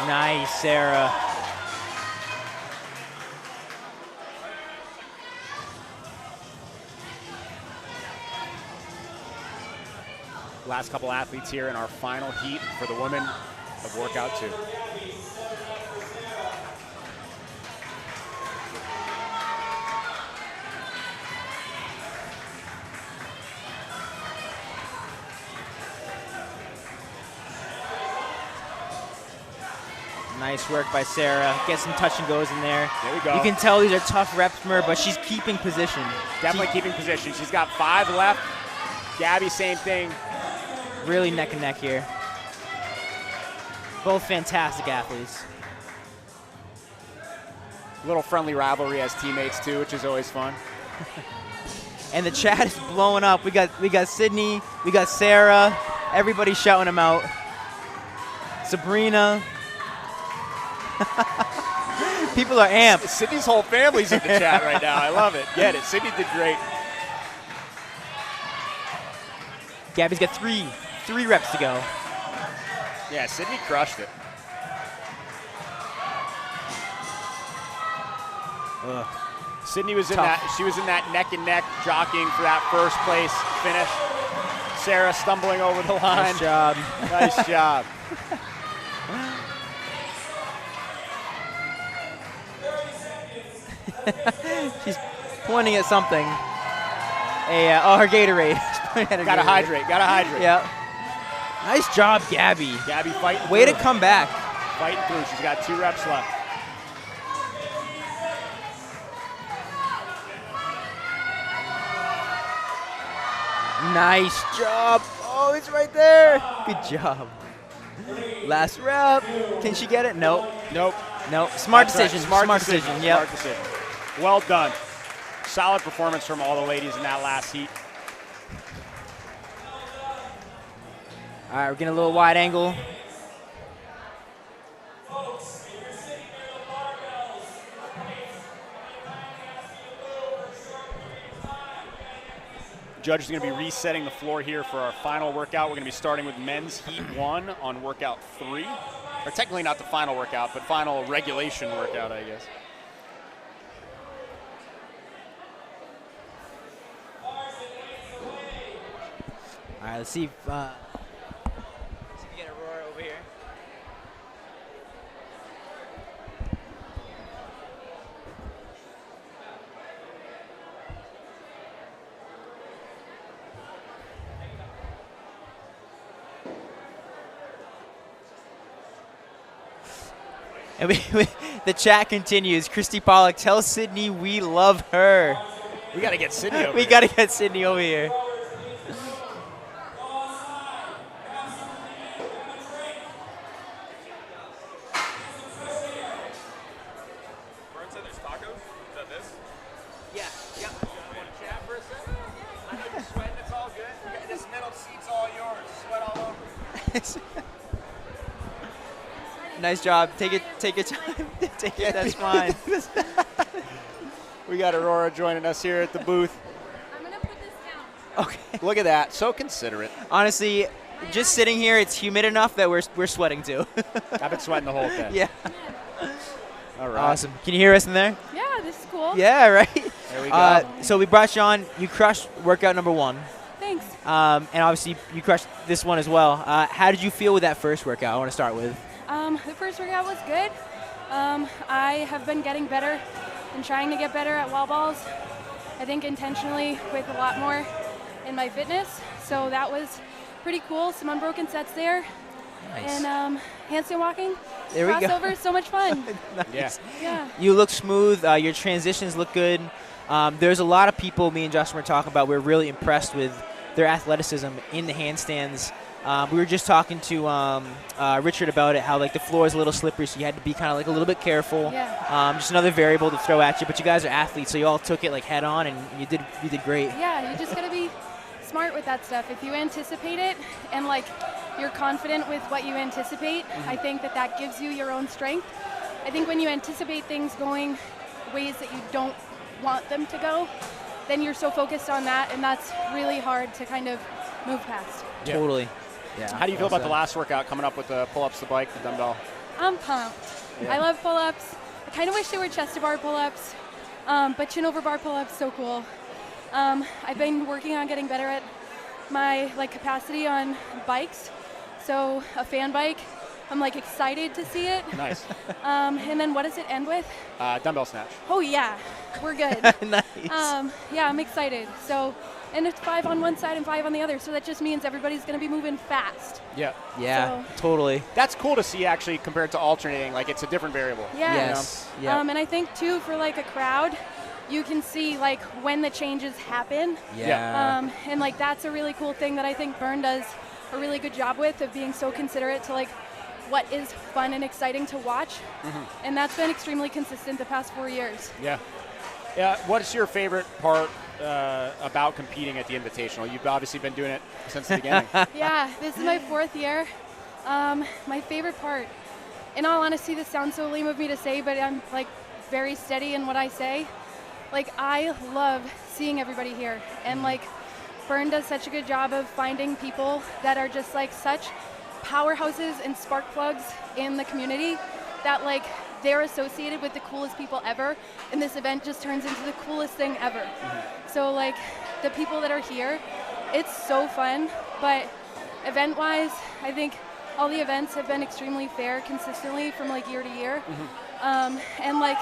Nice, Sarah. Last couple athletes here in our final heat for the women of workout 2. Nice work by Sarah. Get some touch and goes in there. There we go. You can tell these are tough reps from her, but she's keeping position. Definitely keeping position. She's got 5 left. Gabby, same thing. Really neck and neck here. Both fantastic athletes. Little friendly rivalry as teammates too, which is always fun. And the chat is blowing up. We got Syndey, we got Sarah. Everybody's shouting them out. Sabrina. People are amped. Sydney's whole family's in the chat right now. I love it. Get it. Syndey did great. Gabby's got three reps to go. Yeah, Syndey crushed it. Ugh. Syndey was in Tough. that. She was in that neck and neck jockeying for that first place finish. Sarah stumbling over the line. Nice job. Nice job. She's pointing at something. Her Gatorade. Gotta hydrate. Gotta hydrate. Yeah. Nice job, Gabby. Gabby fighting. Way to through. come back. Fighting through. She's got 2 reps left. Nice job. Oh, it's right there. Good job. Last rep. Can she get it? Nope. Nope. Nope. Smart That's right. decision. Smart decision. Yep. Smart decision. Well done. Solid performance from all the ladies in that last heat. All right, we're getting a little wide angle. Judge is going to be resetting the floor here for our final workout. We're going to be starting with men's heat 1 on workout 3. Or technically not the final workout, but final regulation workout, I guess. All right, let's see if we get Aurora over here. And the chat continues. Christy Pawlak, tell Syndey we love her. We got to get Syndey over We here. got to get Syndey over here. Bern said there's tacos? Is that this? Yeah. Yep. Want to chat for a second? I know you're sweating. It's all good. This middle seat's all yours. Sweat all over. Nice job. Take your time. Take it. That's fine. We got Aurora joining us here at the booth. I'm going to put this down. Okay. Look at that. So considerate. Honestly, just sitting here, it's humid enough that we're sweating too. I've been sweating the whole day. Yeah. All right. Awesome. Can you hear us in there? Yeah, this is cool. Yeah, right? There we go. So we brought you on. You crushed workout number 1. Thanks. And obviously you crushed this one as well. How did you feel with that first workout? I want to start with. The first workout was good. I have been getting better and trying to get better at wall balls. I think intentionally with a lot more in my fitness. So that was pretty cool. Some unbroken sets there. Nice. And handstand walking. There we go. Crossover, so much fun. Nice. Yeah. You look smooth. Your transitions look good. There's a lot of people me and Justin were talking about. We're really impressed with their athleticism in the handstands. We were just talking to Richard about it, how like the floor is a little slippery, so you had to be kind of like a little bit careful. Yeah. Just another variable to throw at you. But you guys are athletes, so you all took it like head on, and you did great. Yeah, you just gotta be smart with that stuff. If you anticipate it and like you're confident with what you anticipate, I think that gives you your own strength. I think when you anticipate things going ways that you don't want them to go, then you're so focused on that, and that's really hard to kind of move past. Yeah. Totally. Yeah. How do you feel about the last workout coming up with the pull-ups, the bike, the dumbbell? I'm pumped. Yeah. I love pull-ups. I kind of wish they were chest-to-bar pull-ups, but chin-over-bar pull-ups, so cool. I've been working on getting better at my like capacity on bikes. So a fan bike, I'm like excited to see it. Nice. And then what does it end with? Dumbbell snatch. Oh yeah, we're good. Nice. Yeah, I'm excited. So, and it's 5 on one side and 5 on the other. So that just means everybody's going to be moving fast. Yeah. Yeah, So- totally. That's cool to see actually compared to alternating. Like it's a different variable. Yeah. Yes. Yeah. And I think too for like a crowd, you can see like when the changes happen. Yeah. And like that's a really cool thing that I think Bern does a really good job with, of being so considerate to like what is fun and exciting to watch. And that's been extremely consistent the past 4 years. Yeah. Yeah. What's your favorite part about competing at the Invitational? You've obviously been doing it since the beginning. Yeah, this is my 4th year. My favorite part, in all honesty, this sounds so lame of me to say, but I'm like very steady in what I say. Like I love seeing everybody here, and like Bern does such a good job of finding people that are just like such powerhouses and spark plugs in the community that like they're associated with the coolest people ever, and this event just turns into the coolest thing ever. So like the people that are here, it's so fun, but event-wise, I think all the events have been extremely fair consistently from like year to year. And like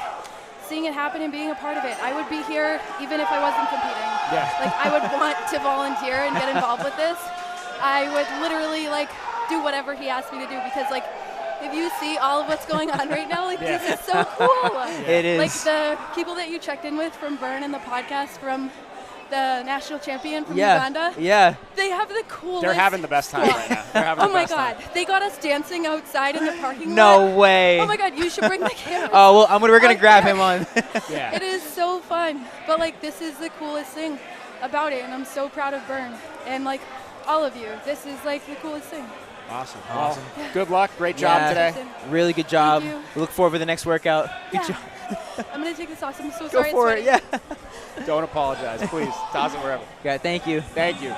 seeing it happen and being a part of it, I would be here even if I wasn't competing. Yeah. Like I would want to volunteer and get involved with this. I would literally like do whatever he asked me to do, because like if you see all of what's going on right now, like this is so cool. It is. Like the people that you checked in with from Bern and the podcast from the national champion from Uganda. Yeah. They have the coolest. They're having the best time right now. They're having Oh the my best God. time. They got us dancing outside in the parking lot. No way. Oh my God, you should bring the camera. Oh, well, we're going to grab him on. Yeah. It is so fun. But like this is the coolest thing about it, and I'm so proud of Bern and like all of you. This is like the coolest thing. Awesome. Awesome. Well, good luck. Great job Yeah. today. Really good job. Thank you. We look forward to the next workout. Good job. I'm gonna take this off. I'm so Go sorry. for it's it. sweaty. Yeah. Don't apologize, please. Toss it wherever. Yeah, thank you. Thank you. Look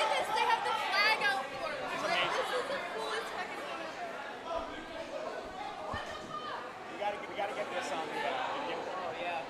at this. They have the flag out for us. This is the coolest fucking thing ever. We gotta get this on the. Oh yeah.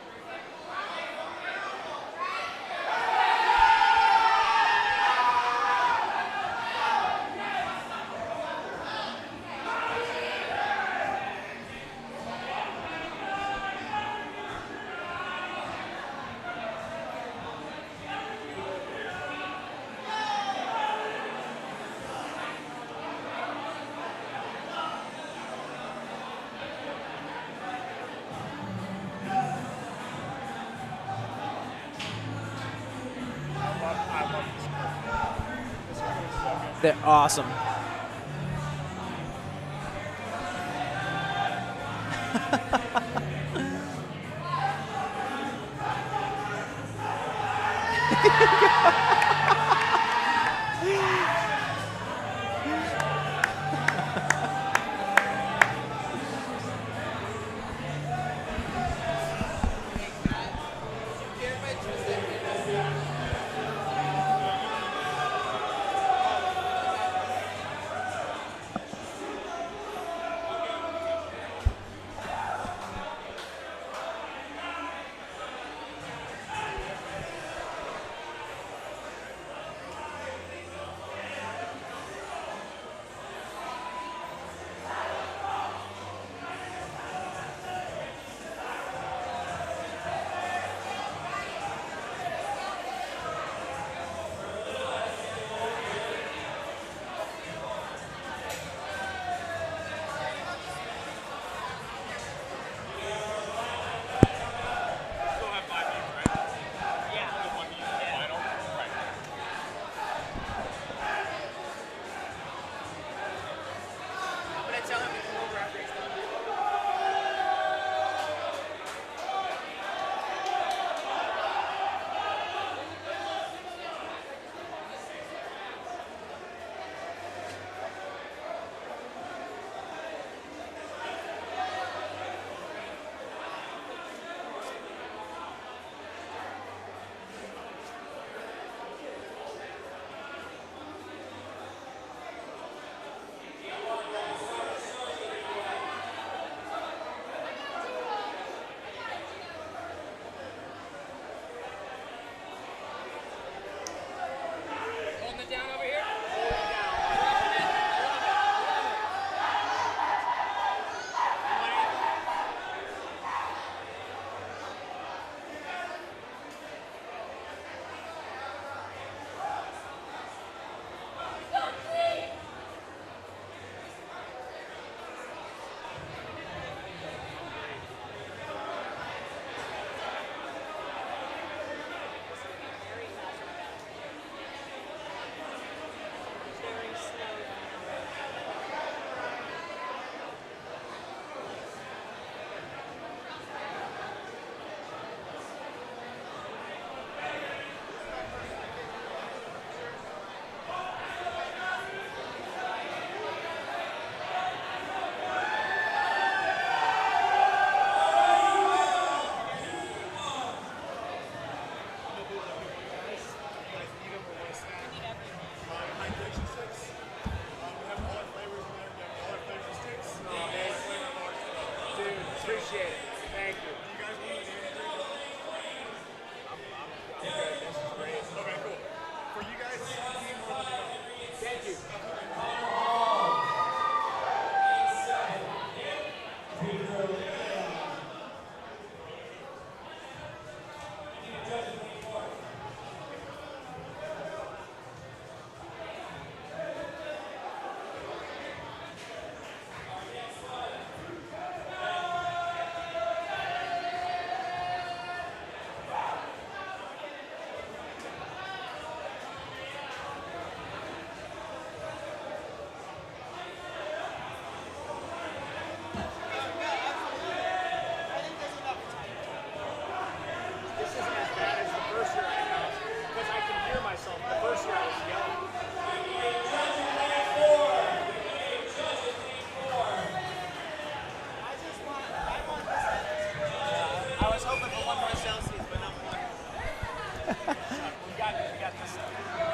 They're awesome.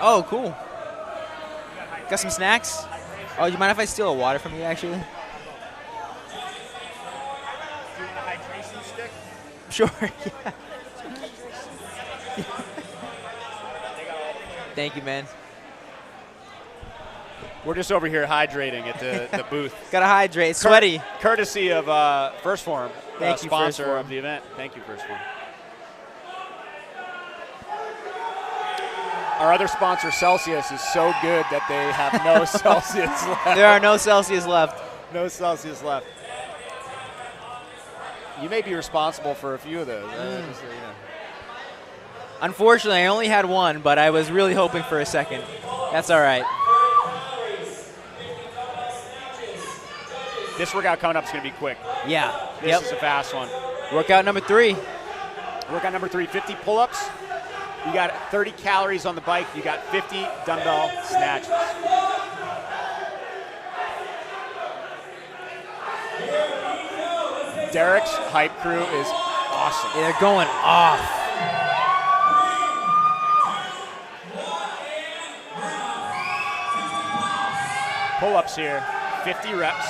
Oh, cool. Got some snacks? Oh, do you mind if I steal a water from you, actually? Do you want a hydration stick? Sure, yeah. Thank you, man. We're just over here hydrating at the booth. Gotta hydrate. Sweaty. Courtesy of First Form, Thank you, First sponsor Form. of the event. Thank you, First Form. Our other sponsor, Celsius, is so good that they have no Celsius left. There are no Celsius left. No Celsius left. You may be responsible for a few of those. Just so you know. Unfortunately, I only had one, but I was really hoping for a second. That's all right. This workout coming up is going to be quick. Yeah. This is a fast one. Workout number 3. Workout number 3, 50 pull-ups. You got 30 calories on the bike. You got 50 dumbbell snatches. Derrick's hype crew is awesome. Yeah, they're going off. Pull-ups here, 50 reps.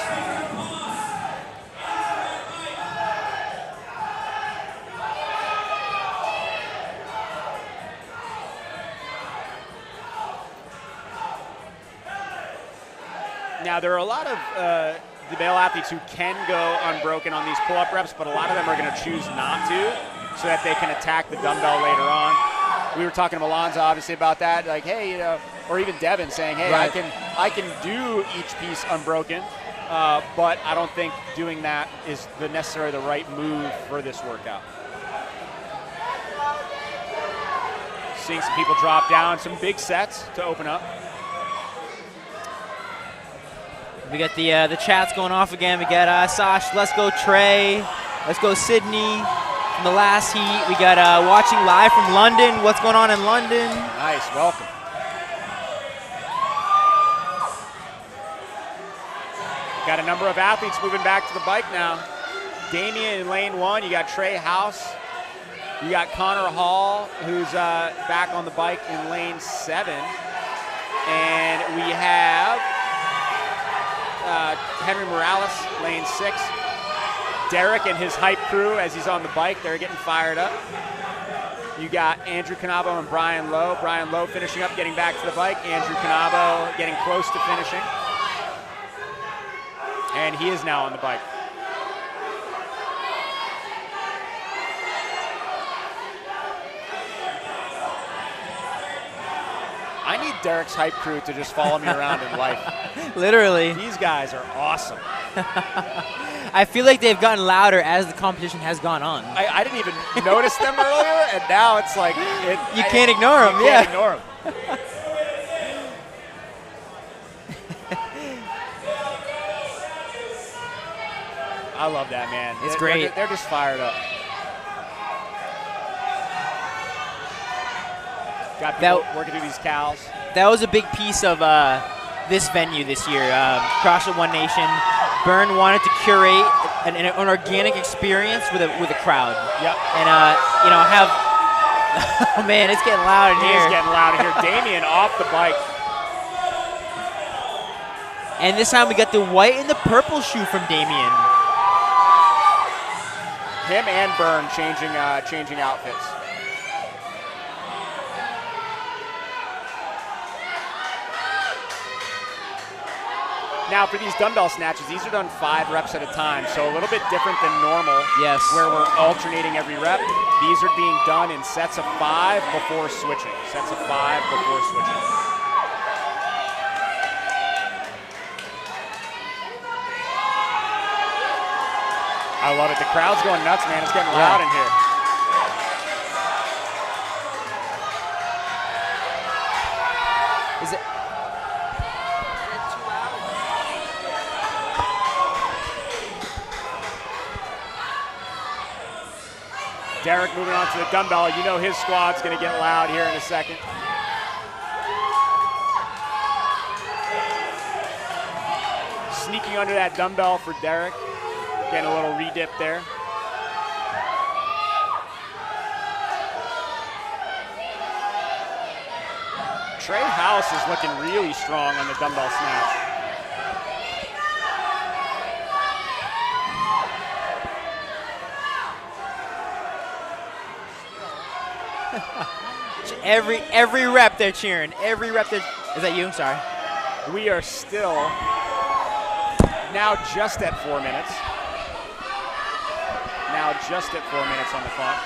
Now, there are a lot of the male athletes who can go unbroken on these pull-up reps, but a lot of them are going to choose not to so that they can attack the dumbbell later on. We were talking to Molonza, obviously, about that. Like, hey, you know, or even Devin saying, hey, Right. I can do each piece unbroken, but I don't think doing that is necessarily the right move for this workout. Seeing some people drop down, some big sets to open up. We got the chats going off again. We got Sash, let's go Trey, let's go Sydney. From the last heat, we got watching live from London. What's going on in London? Nice, welcome. Got a number of athletes moving back to the bike now. Damien in lane 1, you got Trey House. You got Connor Hall, who's back on the bike in lane 7. And we have Henry Morales, lane 6. Derrick and his hype crew, as he's on the bike, they're getting fired up. You got Andrew Canabo and Brian Lowe. Brian Lowe finishing up, getting back to the bike. Andrew Canabo getting close to finishing. And he is now on the bike. I need Derrick's hype crew to just follow me around in life. Literally. These guys are awesome. I feel like they've gotten louder as the competition has gone on. I didn't even notice them earlier, and now it's like you can't ignore them. You can't ignore them. I love that, man. It's great. They're just fired up. Got people working through these cows. That was a big piece of this venue this year. CrossFit One Nation. Bern wanted to curate an organic experience with a crowd. Yep. And you know, have oh man, it's getting loud in here. It is getting loud in here. Damien off the bike. And this time we got the white and the purple shoe from Damien. Him and Bern changing outfits. Now for these dumbbell snatches, these are done 5 reps at a time, so a little bit different than normal. Yes. Where we're alternating every rep. These are being done in sets of 5 before switching. Sets of 5 before switching. I love it. The crowd's going nuts, man. It's getting loud in here. Is it? Derrick moving on to the dumbbell. You know his squad's going to get loud here in a second. Sneaking under that dumbbell for Derrick. Getting a little redip there. Trey House is looking really strong on the dumbbell snatch. Every rep they're cheering. Every rep they're. Is that you? Sorry. We are still now just at 4 minutes. Now just at 4 minutes on the clock.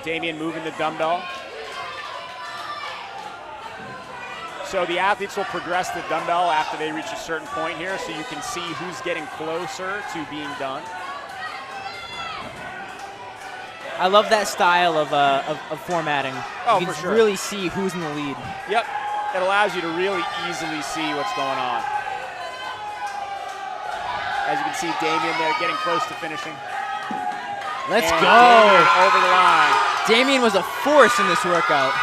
Damien moving the dumbbell. So the athletes will progress the dumbbell after they reach a certain point here, so you can see who's getting closer to being done. I love that style of formatting. Oh, you can for sure. really see who's in the lead. Yep, it allows you to really easily see what's going on. As you can see, Damien there getting close to finishing. Let's and go. Damien over the line. Damien was a force in this workout.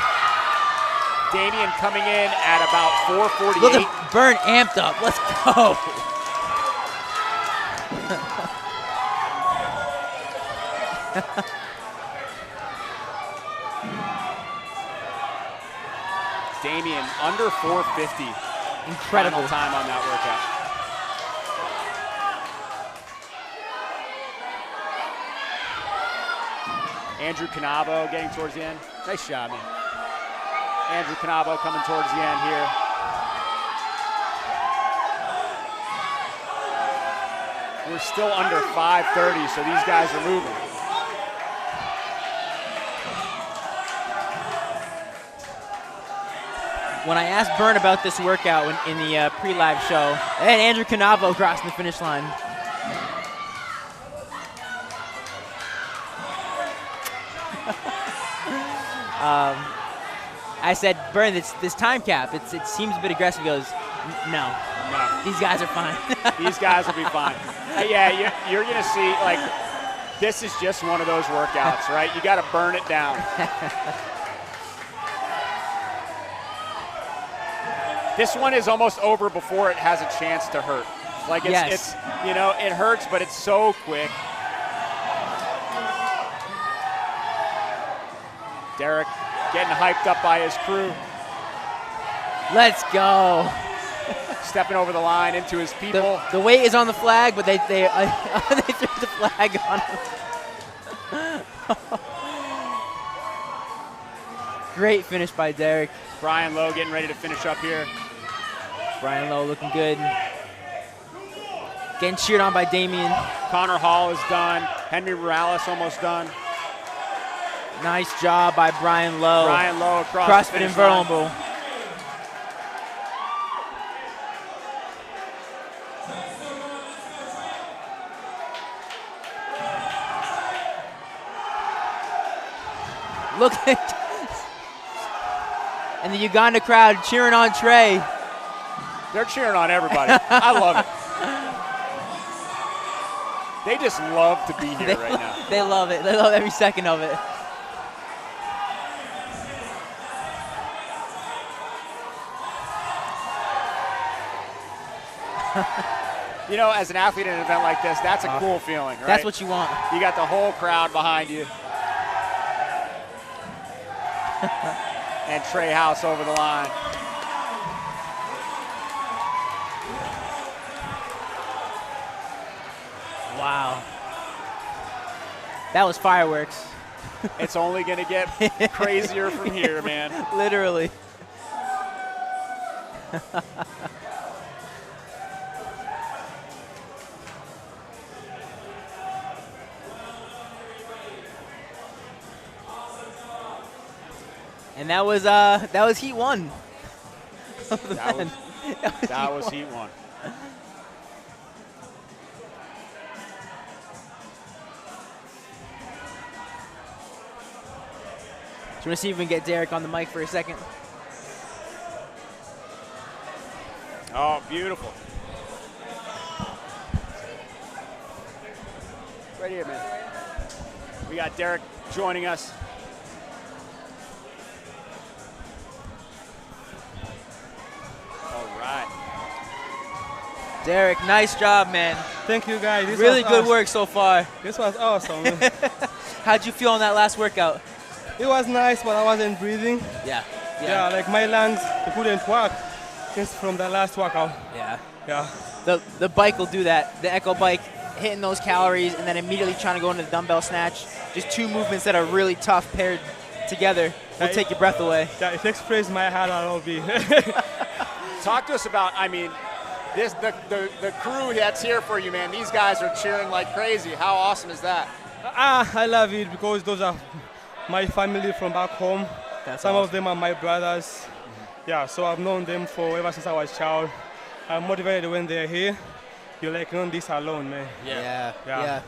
Damien coming in at about 4:48. Look at Bern amped up. Let's go. Damien under 450. Incredible final time on that workout. Andrew Canavo getting towards the end. Nice job, man. Andrew Canavo coming towards the end here. We're still under 5:30, so these guys are moving. When I asked Bern about this workout in the pre-live show, and Andrew Canavo crossing the finish line. I said, Bern, this time cap, it seems a bit aggressive. He goes, no, these guys are fine. These guys will be fine. Yeah, you're going to see, like, this is just one of those workouts, right? You got to burn it down. This one is almost over before it has a chance to hurt. Like, it's you know, it hurts, but it's so quick. Derrick getting hyped up by his crew. Let's go. Stepping over the line into his people. The weight is on the flag, but they threw the flag on him. Great finish by Derrick. Brian Lowe getting ready to finish up here. Brian Lowe looking good. Getting cheered on by Damien. Connor Hall is done. Henry Morales almost done. Nice job by Brian Lowe. Brian Lowe across CrossFit the finish Invulnerable. line. Look at and the Uganda crowd cheering on Trey. They're cheering on everybody. I love it. They just love to be here right now. They love it. They love every second of it. You know, as an athlete in an event like this, that's a cool feeling, right? That's what you want. You got the whole crowd behind you. And Trey House over the line. Wow. That was fireworks. It's only going to get crazier from here, man. Literally. And that was heat one. That was heat one. Do you want to see if we can get Derrick on the mic for a second? Oh, beautiful. Right here, man. We got Derrick joining us. All right. Derrick, nice job, man. Thank you, guys. This really was good awesome. work so far. This was awesome. Man. How'd you feel on that last workout? It was nice, but I wasn't breathing. Yeah, like my lungs, they couldn't work just from the last workout. Yeah. The bike will do that. The Echo bike, hitting those calories and then immediately trying to go into the dumbbell snatch. Just two movements that are really tough paired together will take your breath away. Yeah, it expresses my heart a little bit. Talk to us about, I mean, the crew that's here for you, man. These guys are cheering like crazy. How awesome is that? I love it because those are my family from back home. Some of them are my brothers. Yeah, so I've known them for ever since I was a child. I'm motivated when they're here. You're like, not this alone, man. Yeah.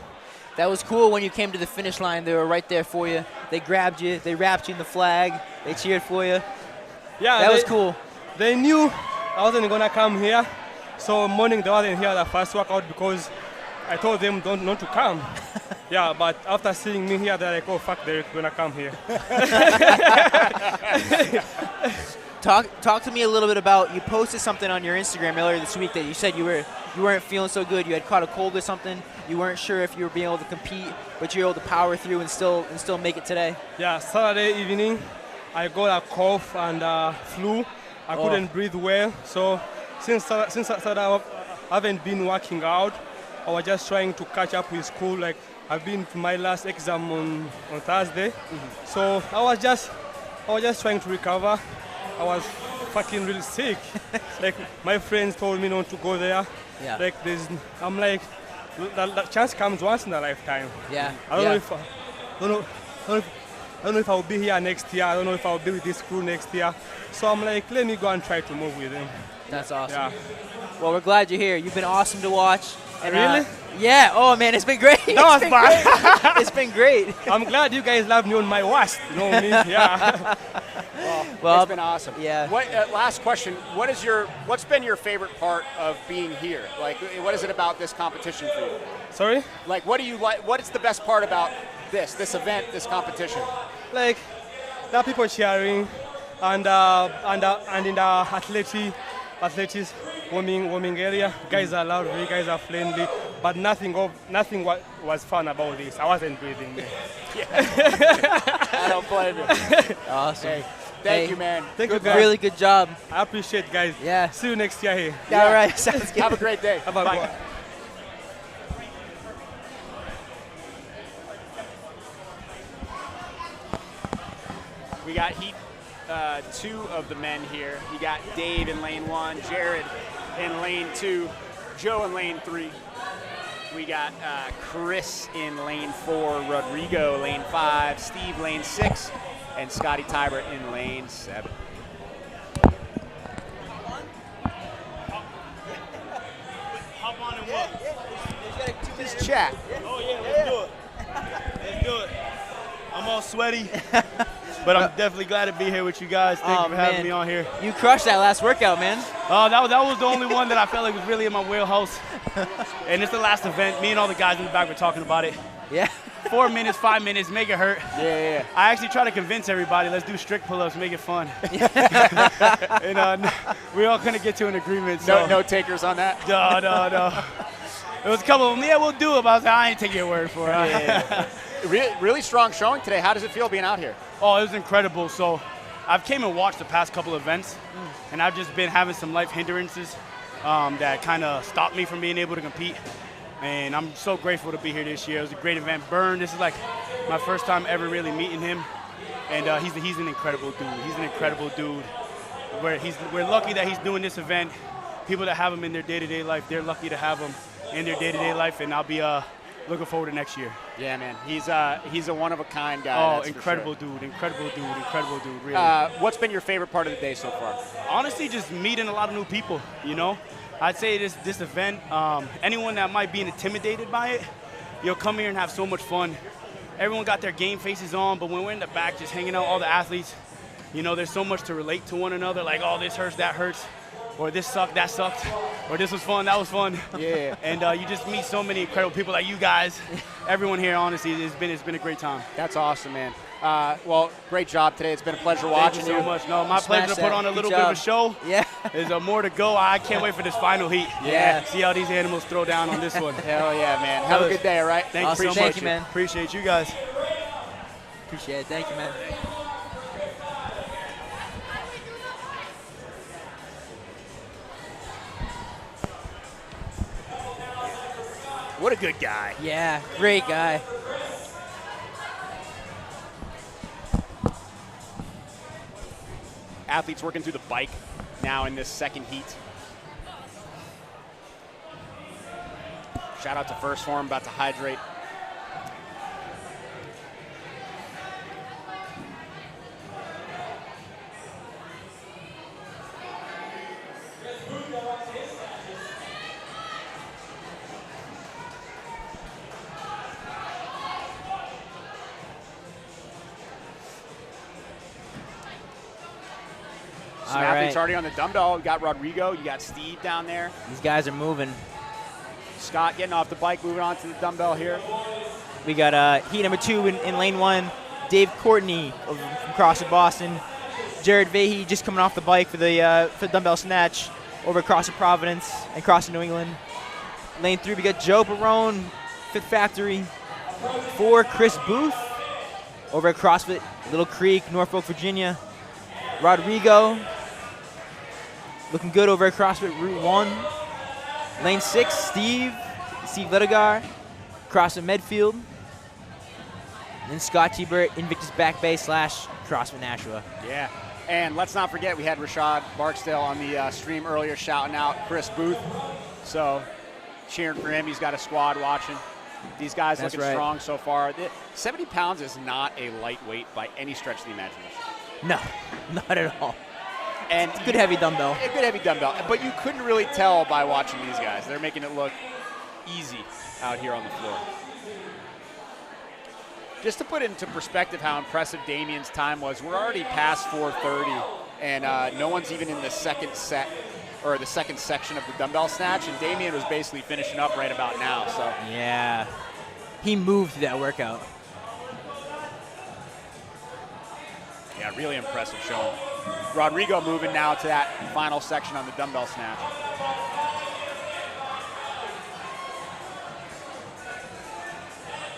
That was cool when you came to the finish line. They were right there for you. They grabbed you. They wrapped you in the flag. They cheered for you. Yeah, that was cool. They knew I wasn't going to come here. So morning they wasn't here at the first workout because I told them not to come. Yeah, but after seeing me here, they're like, oh, fuck, they're going to come here. Talk to me a little bit about, you posted something on your Instagram earlier this week that you said you weren't feeling so good. You had caught a cold or something. You weren't sure if you were being able to compete, but you were able to power through and still make it today. Yeah, Saturday evening, I got a cough and flu. I couldn't breathe well. So since Saturday, I haven't been working out. I was just trying to catch up with school. Like I've been to my last exam on Thursday. So I was just trying to recover. I was fucking really sick. Like my friends told me not to go there. Yeah. Like I'm like, that chance comes once in a lifetime. Yeah. I don't know if I'll be here next year. I don't know if I'll be with this crew next year. So I'm like, let me go and try to move with them. That's awesome. Yeah. Well, we're glad you're here. You've been awesome to watch. And, really? Yeah. Oh man, it's been great. No, it's fine. It's been great. I'm glad you guys love me on my worst. You know what I mean? Yeah. Well, it's been awesome. Yeah. What, last question. What's been your favorite part of being here? Like, what is it about this competition for you? Sorry? Like, what do you like? What is the best part about this event, this competition? Like, there are people cheering, and in the athletics warming area, guys are lovely, guys are friendly, but nothing was fun about this. I wasn't breathing. I don't blame you. Awesome. Hey, thank you, man. Thank you, guys. Really good job. I appreciate it, guys. Yeah. See you next year here. All right. Sounds good. Have a great day. Bye. We got heat 2 of the men here. You got Dave in lane 1, Jared in lane 2, Joe in lane 3. We got Chris in lane 4, Rodrigo lane 5, Steve lane 6, and Scotty Tybert in lane 7. Hop on and what? Just chat. Oh yeah, let's do it. Let's do it. I'm all sweaty, but I'm definitely glad to be here with you guys. Thank you for having me on here. You crushed that last workout, man. That was the only one that I felt like was really in my wheelhouse. And it's the last event. Me and all the guys in the back were talking about it. Yeah. 4 minutes, 5 minutes, make it hurt. Yeah. I actually try to convince everybody, let's do strict pull-ups, make it fun. And we all couldn't get to an agreement. So. No takers on that? No. There was a couple of them, yeah, we'll do it, but I was like, I ain't taking your word for it. Yeah. Really strong showing today. How does it feel being out here? Oh, it was incredible. So I've came and watched the past couple events, and I've just been having some life hindrances that kind of stopped me from being able to compete. And I'm so grateful to be here this year. It was a great event. Bern, this is like my first time ever really meeting him. And he's an incredible dude. He's an incredible dude. We're lucky that he's doing this event. People that have him in their day-to-day life, they're lucky to have him in their day-to-day life, and I'll be looking forward to next year. Yeah, man. He's a one-of-a-kind guy. Oh, incredible dude, really. What's been your favorite part of the day so far? Honestly, just meeting a lot of new people, you know. I'd say this event, anyone that might be intimidated by it, you'll come here and have so much fun. Everyone got their game faces on, but when we're in the back just hanging out, all the athletes, you know, there's so much to relate to one another, like, oh, this hurts, that hurts, or this sucked, that sucked, or this was fun, that was fun. Yeah. And you just meet so many incredible people like you guys. Everyone here, honestly, it's been a great time. That's awesome, man. Well, great job today. It's been a pleasure watching Thank you so much. No, my pleasure to put on a little bit of a show. Yeah. There's more to go. I can't wait for this final heat. Yeah. See how these animals throw down on this one. Hell yeah, man. Have a good day, all right? Thank you so much. man. Appreciate you guys. Appreciate it. Thank you, man. What a good guy. Yeah, great guy. Athletes working through the bike now in this second heat. Shout out to First Form, about to hydrate. Some athletes already on the dumbbell. You got Rodrigo, you got Steve down there. These guys are moving. Scott getting off the bike, moving on to the dumbbell here. We got heat number 2 in lane 1. Dave Courtney from CrossFit Boston. Jared Vahey just coming off the bike for the dumbbell snatch over at CrossFit Providence and CrossFit New England. Lane 3, we got Joe Barone, Fit Factory. 4, Chris Booth over at CrossFit Little Creek, Norfolk, Virginia. Rodrigo looking good over at CrossFit Route 1. Lane 6, Steve Ledegar, CrossFit Medfield. And then Scott T-Burt, Invictus Back Bay / CrossFit Nashua. Yeah, and let's not forget we had Rashad Barksdale on the stream earlier shouting out Chris Booth. So cheering for him. He's got a squad watching. These guys looking strong so far. 70 pounds is not a lightweight by any stretch of the imagination. No, not at all. And it's a good heavy dumbbell. A good heavy dumbbell. But you couldn't really tell by watching these guys. They're making it look easy out here on the floor. Just to put it into perspective how impressive Damien's time was, we're already past 4:30, and no one's even in the second set or the second section of the dumbbell snatch, and Damien was basically finishing up right about now. So yeah, he moved through that workout. Yeah, really impressive showing. Rodrigo moving now to that final section on the dumbbell snatch.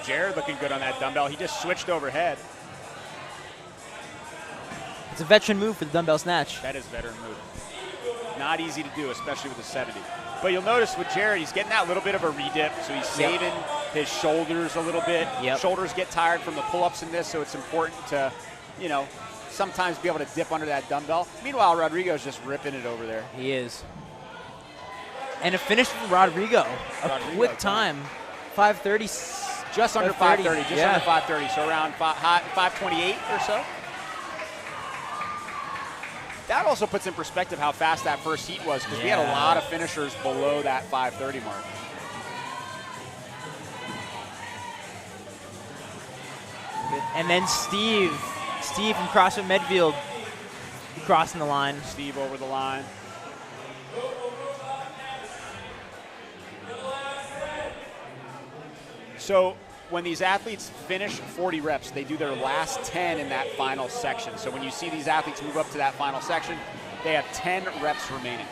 Jared looking good on that dumbbell. He just switched overhead. It's a veteran move for the dumbbell snatch. That is a veteran move. Not easy to do, especially with a 70. But you'll notice with Jared, he's getting that little bit of a redip, so he's saving his shoulders a little bit. Shoulders get tired from the pull-ups in this, so it's important to, you know, sometimes be able to dip under that dumbbell. Meanwhile, Rodrigo's just ripping it over there. He is. And a finish from Rodrigo. A quick time. 5:30. Just under 5:30. Just under 5:30. So around 5:28 or so. That also puts in perspective how fast that first heat was, because we had a lot of finishers below that 5:30 mark. And then Steve from CrossFit Medfield crossing the line. Steve over the line. So when these athletes finish 40 reps, they do their last 10 in that final section. So when you see these athletes move up to that final section, they have 10 reps remaining.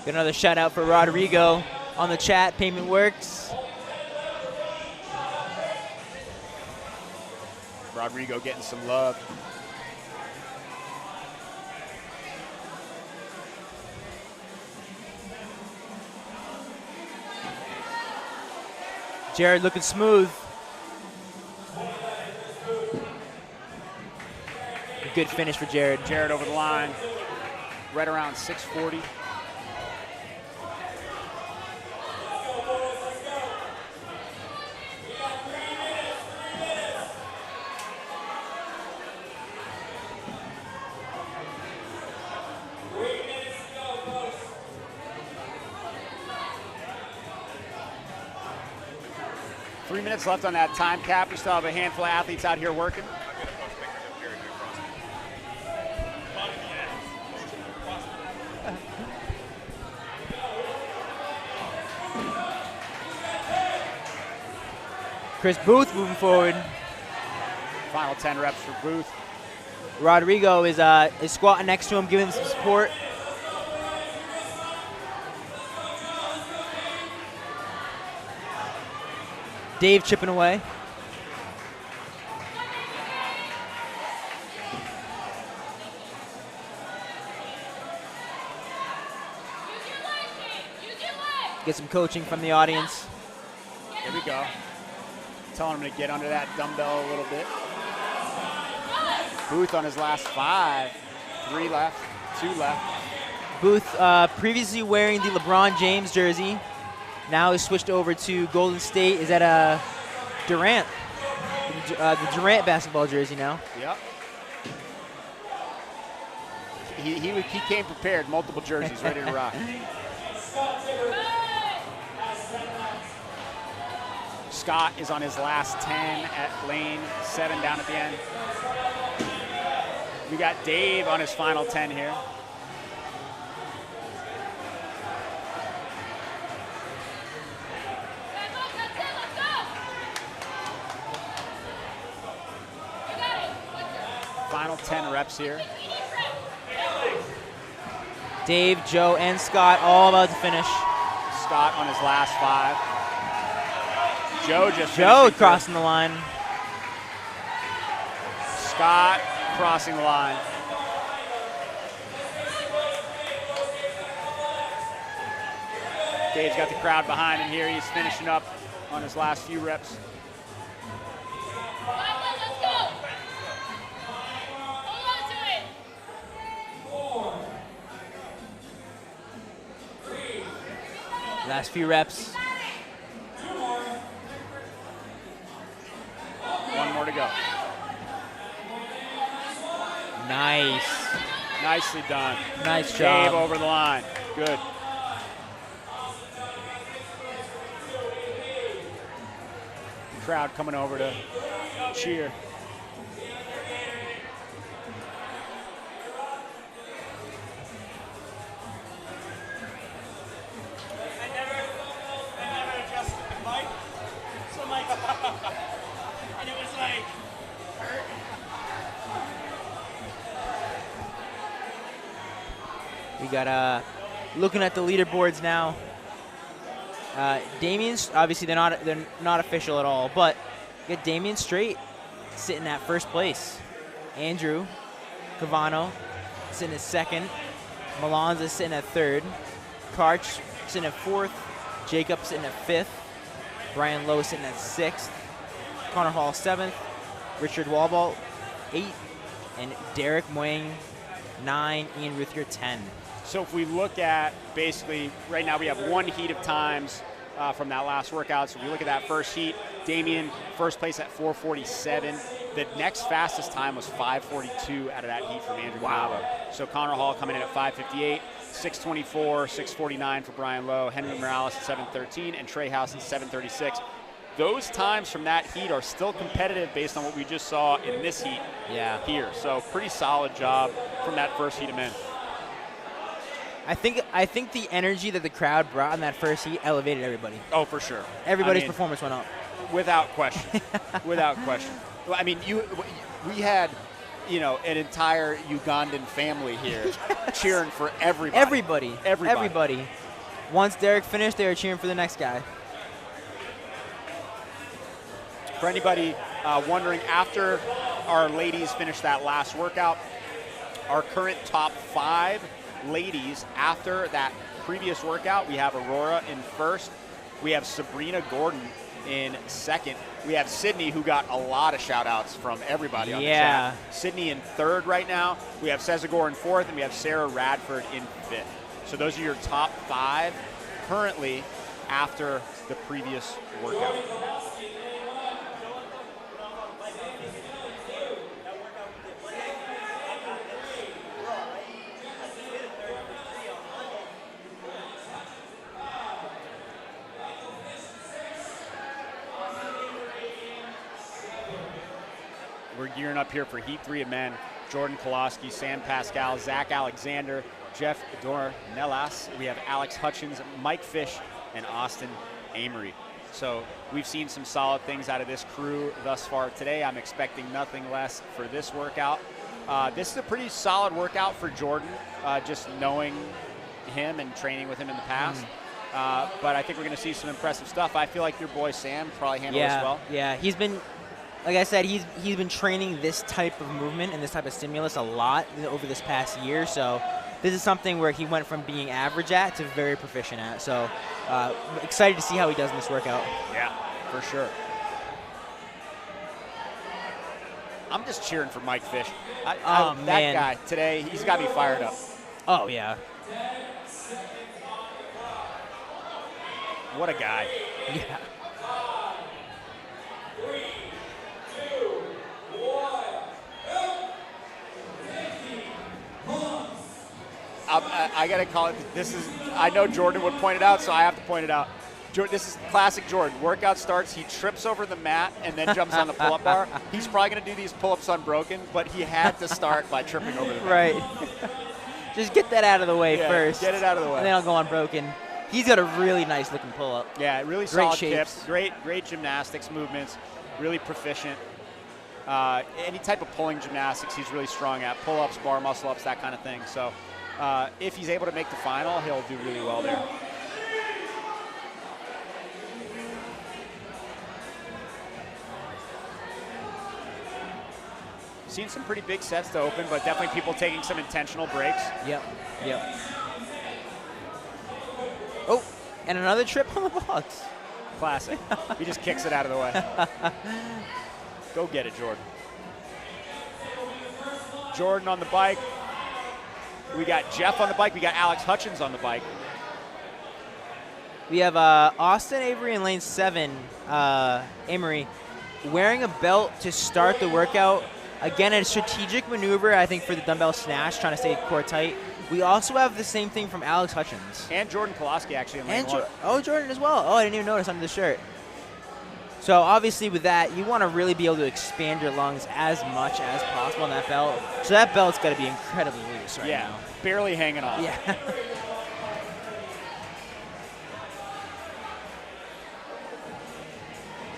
Got another shout out for Rodrigo on the chat. Payment works. Rodrigo getting some love. Jared looking smooth. A good finish for Jared. Jared over the line, right around 640. Minutes left on that time cap. We still have a handful of athletes out here working. Chris Booth moving forward. Final 10 reps for Booth. Rodrigo is squatting next to him, giving him some support. Dave chipping away. Get some coaching from the audience. Here we go. Telling him to get under that dumbbell a little bit. Booth on his last 5. 3 left, 2 left. Booth previously wearing the LeBron James jersey. Now is switched over to Golden State. Is that a Durant? The Durant basketball jersey now. Yep. He came prepared, multiple jerseys, ready to rock. Scott is on his last 10 at lane 7 down at the end. We got Dave on his final 10 here. Final 10 reps here. Dave, Joe, and Scott all about to finish. Scott on his last 5. Joe crossing the line. Scott crossing the line. Dave's got the crowd behind him here. He's finishing up on his last few reps. Last few reps. One more to go. Nice. Nicely done. Nice job. Dave over the line. Good. Crowd coming over to cheer. We got looking at the leaderboards now. Damien's obviously they're not official at all, but you got Damien Strait sitting at first place. Andrew Cavano sitting at second. Molonza sitting at third. Karch sitting at fourth. Jacob sitting at fifth. Brian Lowe sitting at sixth. Connor Hall seventh. Richard Wollbolt 8th. And Derrick Mwanje 9. Ian Ruthier 10. So if we look at basically right now we have one heat of times from that last workout. So if we look at that first heat, Damien first place at 4:47. The next fastest time was 5:42 out of that heat from Andrew Cavo. So Connor Hall coming in at 5:58, 6:24, 6:49 for Brian Lowe, Henry Morales at 7:13, and Trey House at 7:36. Those times from that heat are still competitive based on what we just saw in this heat here. So pretty solid job from that first heat of men. I think the energy that the crowd brought in that first heat elevated everybody. Oh, for sure. Everybody's performance went up. Without question. Without question. I mean, we had, an entire Ugandan family here cheering for everybody. Everybody. Once Derrick finished, they were cheering for the next guy. For anybody wondering, after our ladies finished that last workout, our current top 5 ladies after that previous workout, we have Aurora in first. We have Sabrina Gordon in second. We have Syndey, who got a lot of shout-outs from everybody on the chat. Syndey in third right now. We have Sezagor in fourth, and we have Sarah Radford in fifth. So those are your top 5 currently after the previous workout. We're gearing up here for Heat 3 of men. Jordan Koloski, Sam Pascal, Zach Alexander, Jeff Dornelas. We have Alex Hutchins, Mike Fish, and Austin Amory. So we've seen some solid things out of this crew thus far today. I'm expecting nothing less for this workout. This is a pretty solid workout for Jordan, just knowing him and training with him in the past. But I think we're going to see some impressive stuff. I feel like your boy Sam probably handled as well. Yeah, he's been, like I said, he's been training this type of movement and this type of stimulus a lot over this past year. So this is something where he went from being average at to very proficient at. So excited to see how he does in this workout. Yeah, for sure. I'm just cheering for Mike Fish. That guy today, he's got me fired up. Oh, yeah. What a guy. Yeah. I got to call it. This is. I know Jordan would point it out, so I have to point it out. This is classic Jordan. Workout starts, he trips over the mat and then jumps on the pull-up bar. He's probably going to do these pull-ups unbroken, but he had to start by tripping over the mat. Right. Just get that out of the way first. Get it out of the way. And then I'll go unbroken. He's got a really nice looking pull-up. Yeah, really great solid shapes. tips. Great gymnastics movements. Really proficient. Any type of pulling gymnastics he's really strong at. Pull-ups, bar muscle-ups, that kind of thing. So if he's able to make the final, he'll do really well there. Seen some pretty big sets to open, but definitely people taking some intentional breaks. Yep. Oh, and another trip on the box. Classic. He just kicks it out of the way. Go get it, Jordan. Jordan on the bike. We got Jeff on the bike. We got Alex Hutchins on the bike. We have Austin Avery in lane 7, Amory, wearing a belt to start the workout. Again, a strategic maneuver, I think, for the dumbbell snatch, trying to stay core tight. We also have the same thing from Alex Hutchins. And Jordan Koloski, actually, in lane 1. Oh, Jordan as well. Oh, I didn't even notice under the shirt. So, obviously, with that, you want to really be able to expand your lungs as much as possible on that belt. So that belt's got to be incredibly loose right now. Yeah, barely hanging off. Yeah.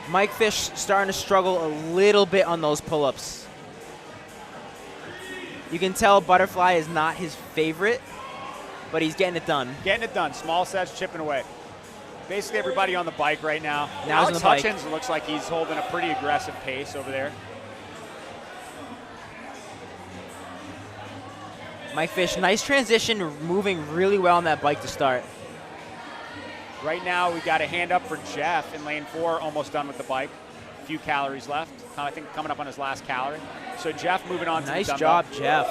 Mike Fish starting to struggle a little bit on those pull-ups. You can tell butterfly is not his favorite, but he's getting it done. Getting it done. Small sets, chipping away. Basically everybody on the bike right now. Now Alex Hutchins looks like he's holding a pretty aggressive pace over there. Mike Fish, nice transition, moving really well on that bike to start. Right now we got a hand up for Jeff in lane 4, almost done with the bike. A few calories left. I think coming up on his last calorie. So Jeff moving on to the dumbbell. Nice job, Jeff.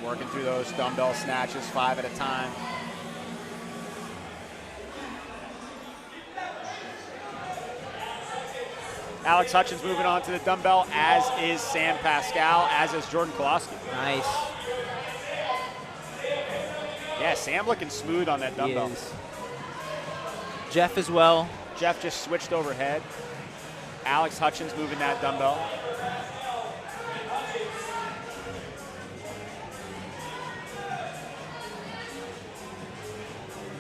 Working through those dumbbell snatches 5 at a time. Alex Hutchins moving on to the dumbbell, as is Sam Pascal, as is Jordan Koloski. Nice. Yeah, Sam looking smooth on that dumbbell. He is. Jeff as well. Jeff just switched overhead. Alex Hutchins moving that dumbbell.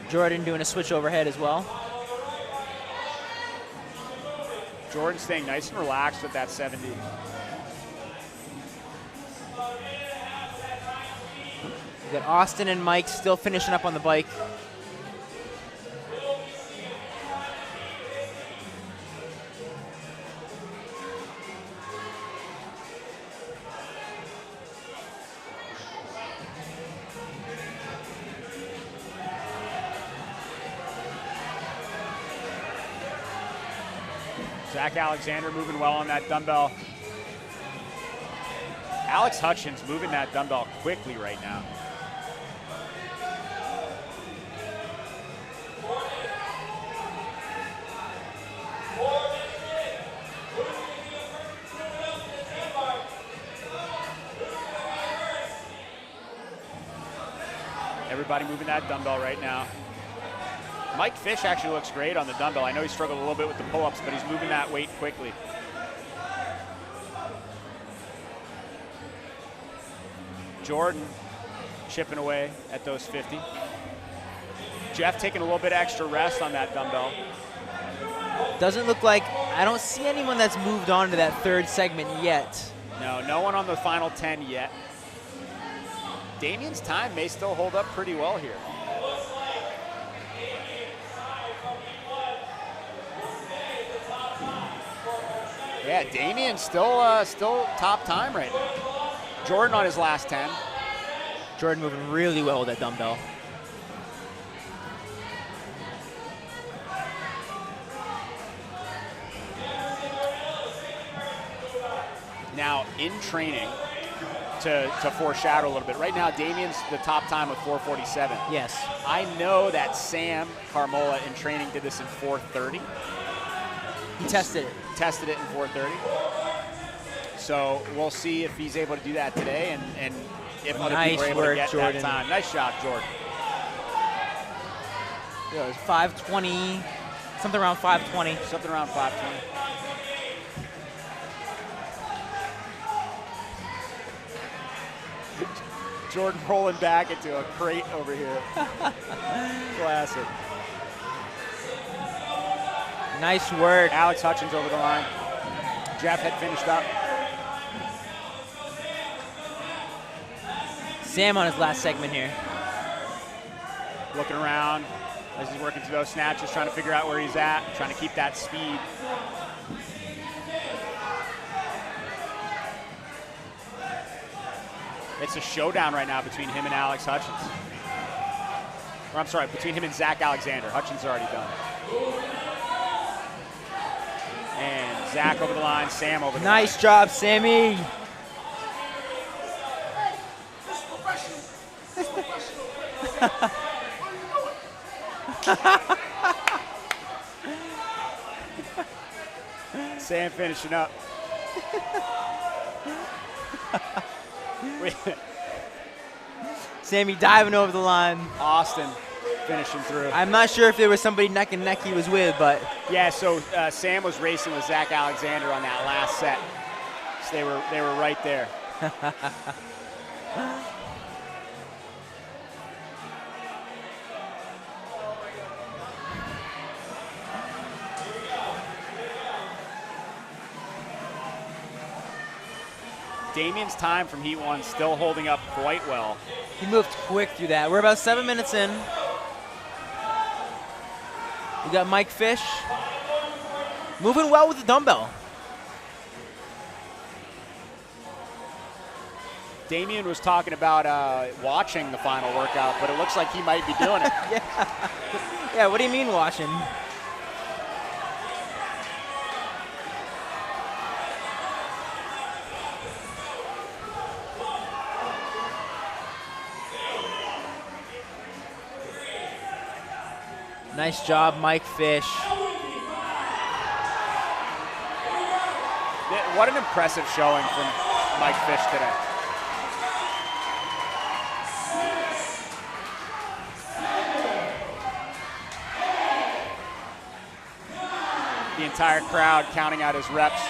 Jordan doing a switch overhead as well. Jordan staying nice and relaxed with that 70. We got Austin and Mike still finishing up on the bike. Zach Alexander moving well on that dumbbell. Alex Hutchins moving that dumbbell quickly right now. Everybody moving that dumbbell right now. Mike Fish actually looks great on the dumbbell. I know he struggled a little bit with the pull-ups, but he's moving that weight quickly. Jordan chipping away at those 50. Jeff taking a little bit extra rest on that dumbbell. Doesn't look like, I don't see anyone that's moved on to that third segment yet. No, no one on the final 10 yet. Damien's time may still hold up pretty well here. Yeah, Damien's still top time right now. Jordan on his last 10. Jordan moving really well with that dumbbell. Now, in training, to foreshadow a little bit, right now Damien's the top time of 4:47. Yes. I know that Sam Carmola in training did this in 4:30. He tested it. Tested it in 4:30. So we'll see if he's able to do that today and if other people are able to get Jordan. that time. Nice job, Jordan. Yeah, it was 5:20, something around 5:20. Something around 5:20. Jordan rolling back into a crate over here. Classic. Nice work. Alex Hutchins over the line. Jeff had finished up. Sam on his last segment here. Looking around as he's working through those snatches, trying to figure out where he's at, trying to keep that speed. It's a showdown right now between him and Alex Hutchins. Or I'm sorry, between him and Zach Alexander. Hutchins already done. And Zach over the line, Sam over the line. Nice job, Sammy. Sam finishing up. Sammy diving over the line. Austin finishing through. I'm not sure if there was somebody neck and neck he was with, but. Yeah, so Sam was racing with Zach Alexander on that last set. So they were right there. Damien's time from Heat 1 still holding up quite well. He moved quick through that. We're about 7 minutes in. We got Mike Fish moving well with the dumbbell. Damien was talking about watching the final workout, but it looks like he might be doing it. Yeah, what do you mean watching? Nice job, Mike Fish. What an impressive showing from Mike Fish today. The entire crowd counting out his reps.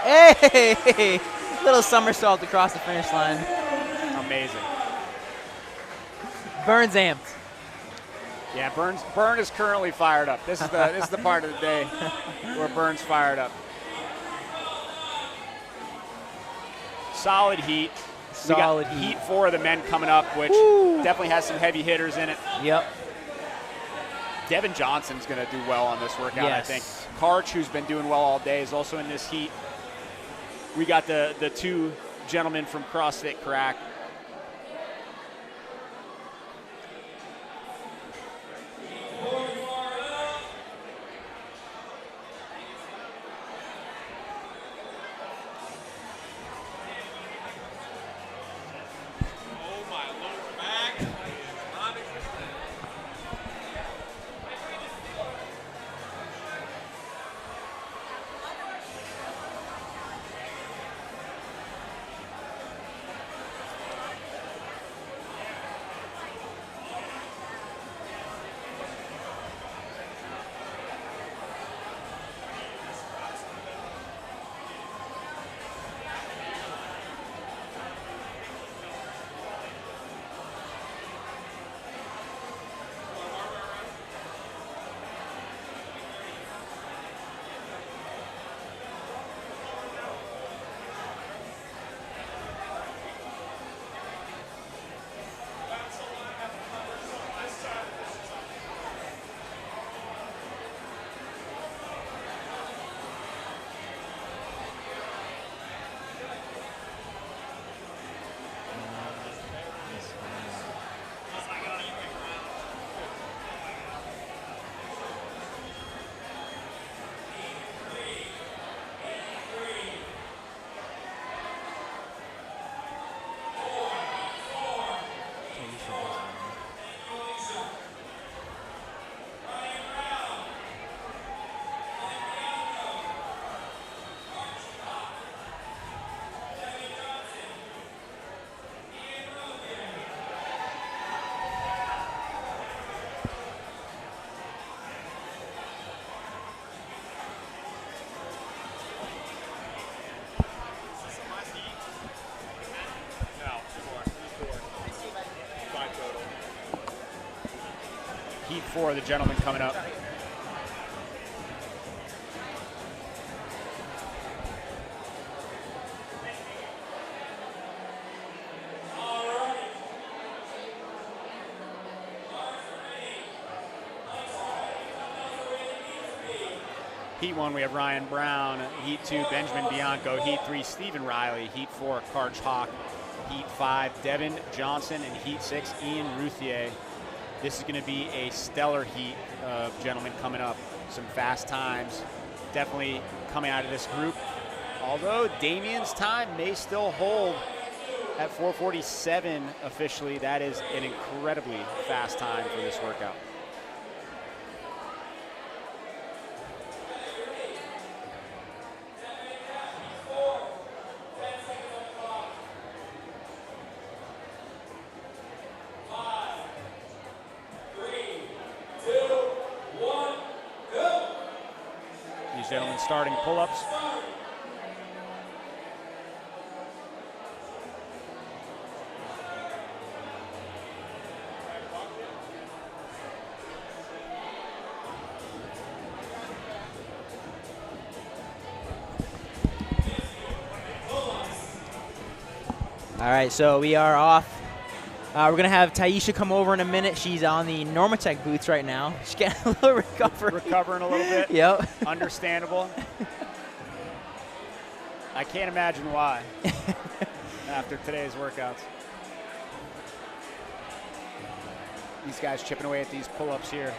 Hey! Little somersault across the finish line. Amazing. Bern's amped. Yeah, Bern is currently fired up. This is the part of the day where Bern's fired up. Solid heat. Solid we got heat 4 of the men coming up, which definitely has some heavy hitters in it. Yep. Devin Johnson's going to do well on this workout, yes. I think. Karch, who's been doing well all day, is also in this heat. We got the two gentlemen from CrossFit Crack. 4 of the gentlemen coming up. Heat 1, we have Ryan Brown. Heat 2, Benjamin Bianco. Heat 3, Stephen Riley. Heat 4, Karch Hawk. Heat 5, Devin Johnson. And Heat 6, Ian Routhier. This is going to be a stellar heat of gentlemen coming up. Some fast times definitely coming out of this group. Although Damien's time may still hold at 4:47 officially. That is an incredibly fast time for this workout. Gentlemen starting pull-ups. All right, so we are off. We're going to have Tayisha come over in a minute. She's on the Normatec boots right now. She's getting a little recovery. Recovering a little bit. Yep. Understandable. I can't imagine why after today's workouts. These guys chipping away at these pull-ups here.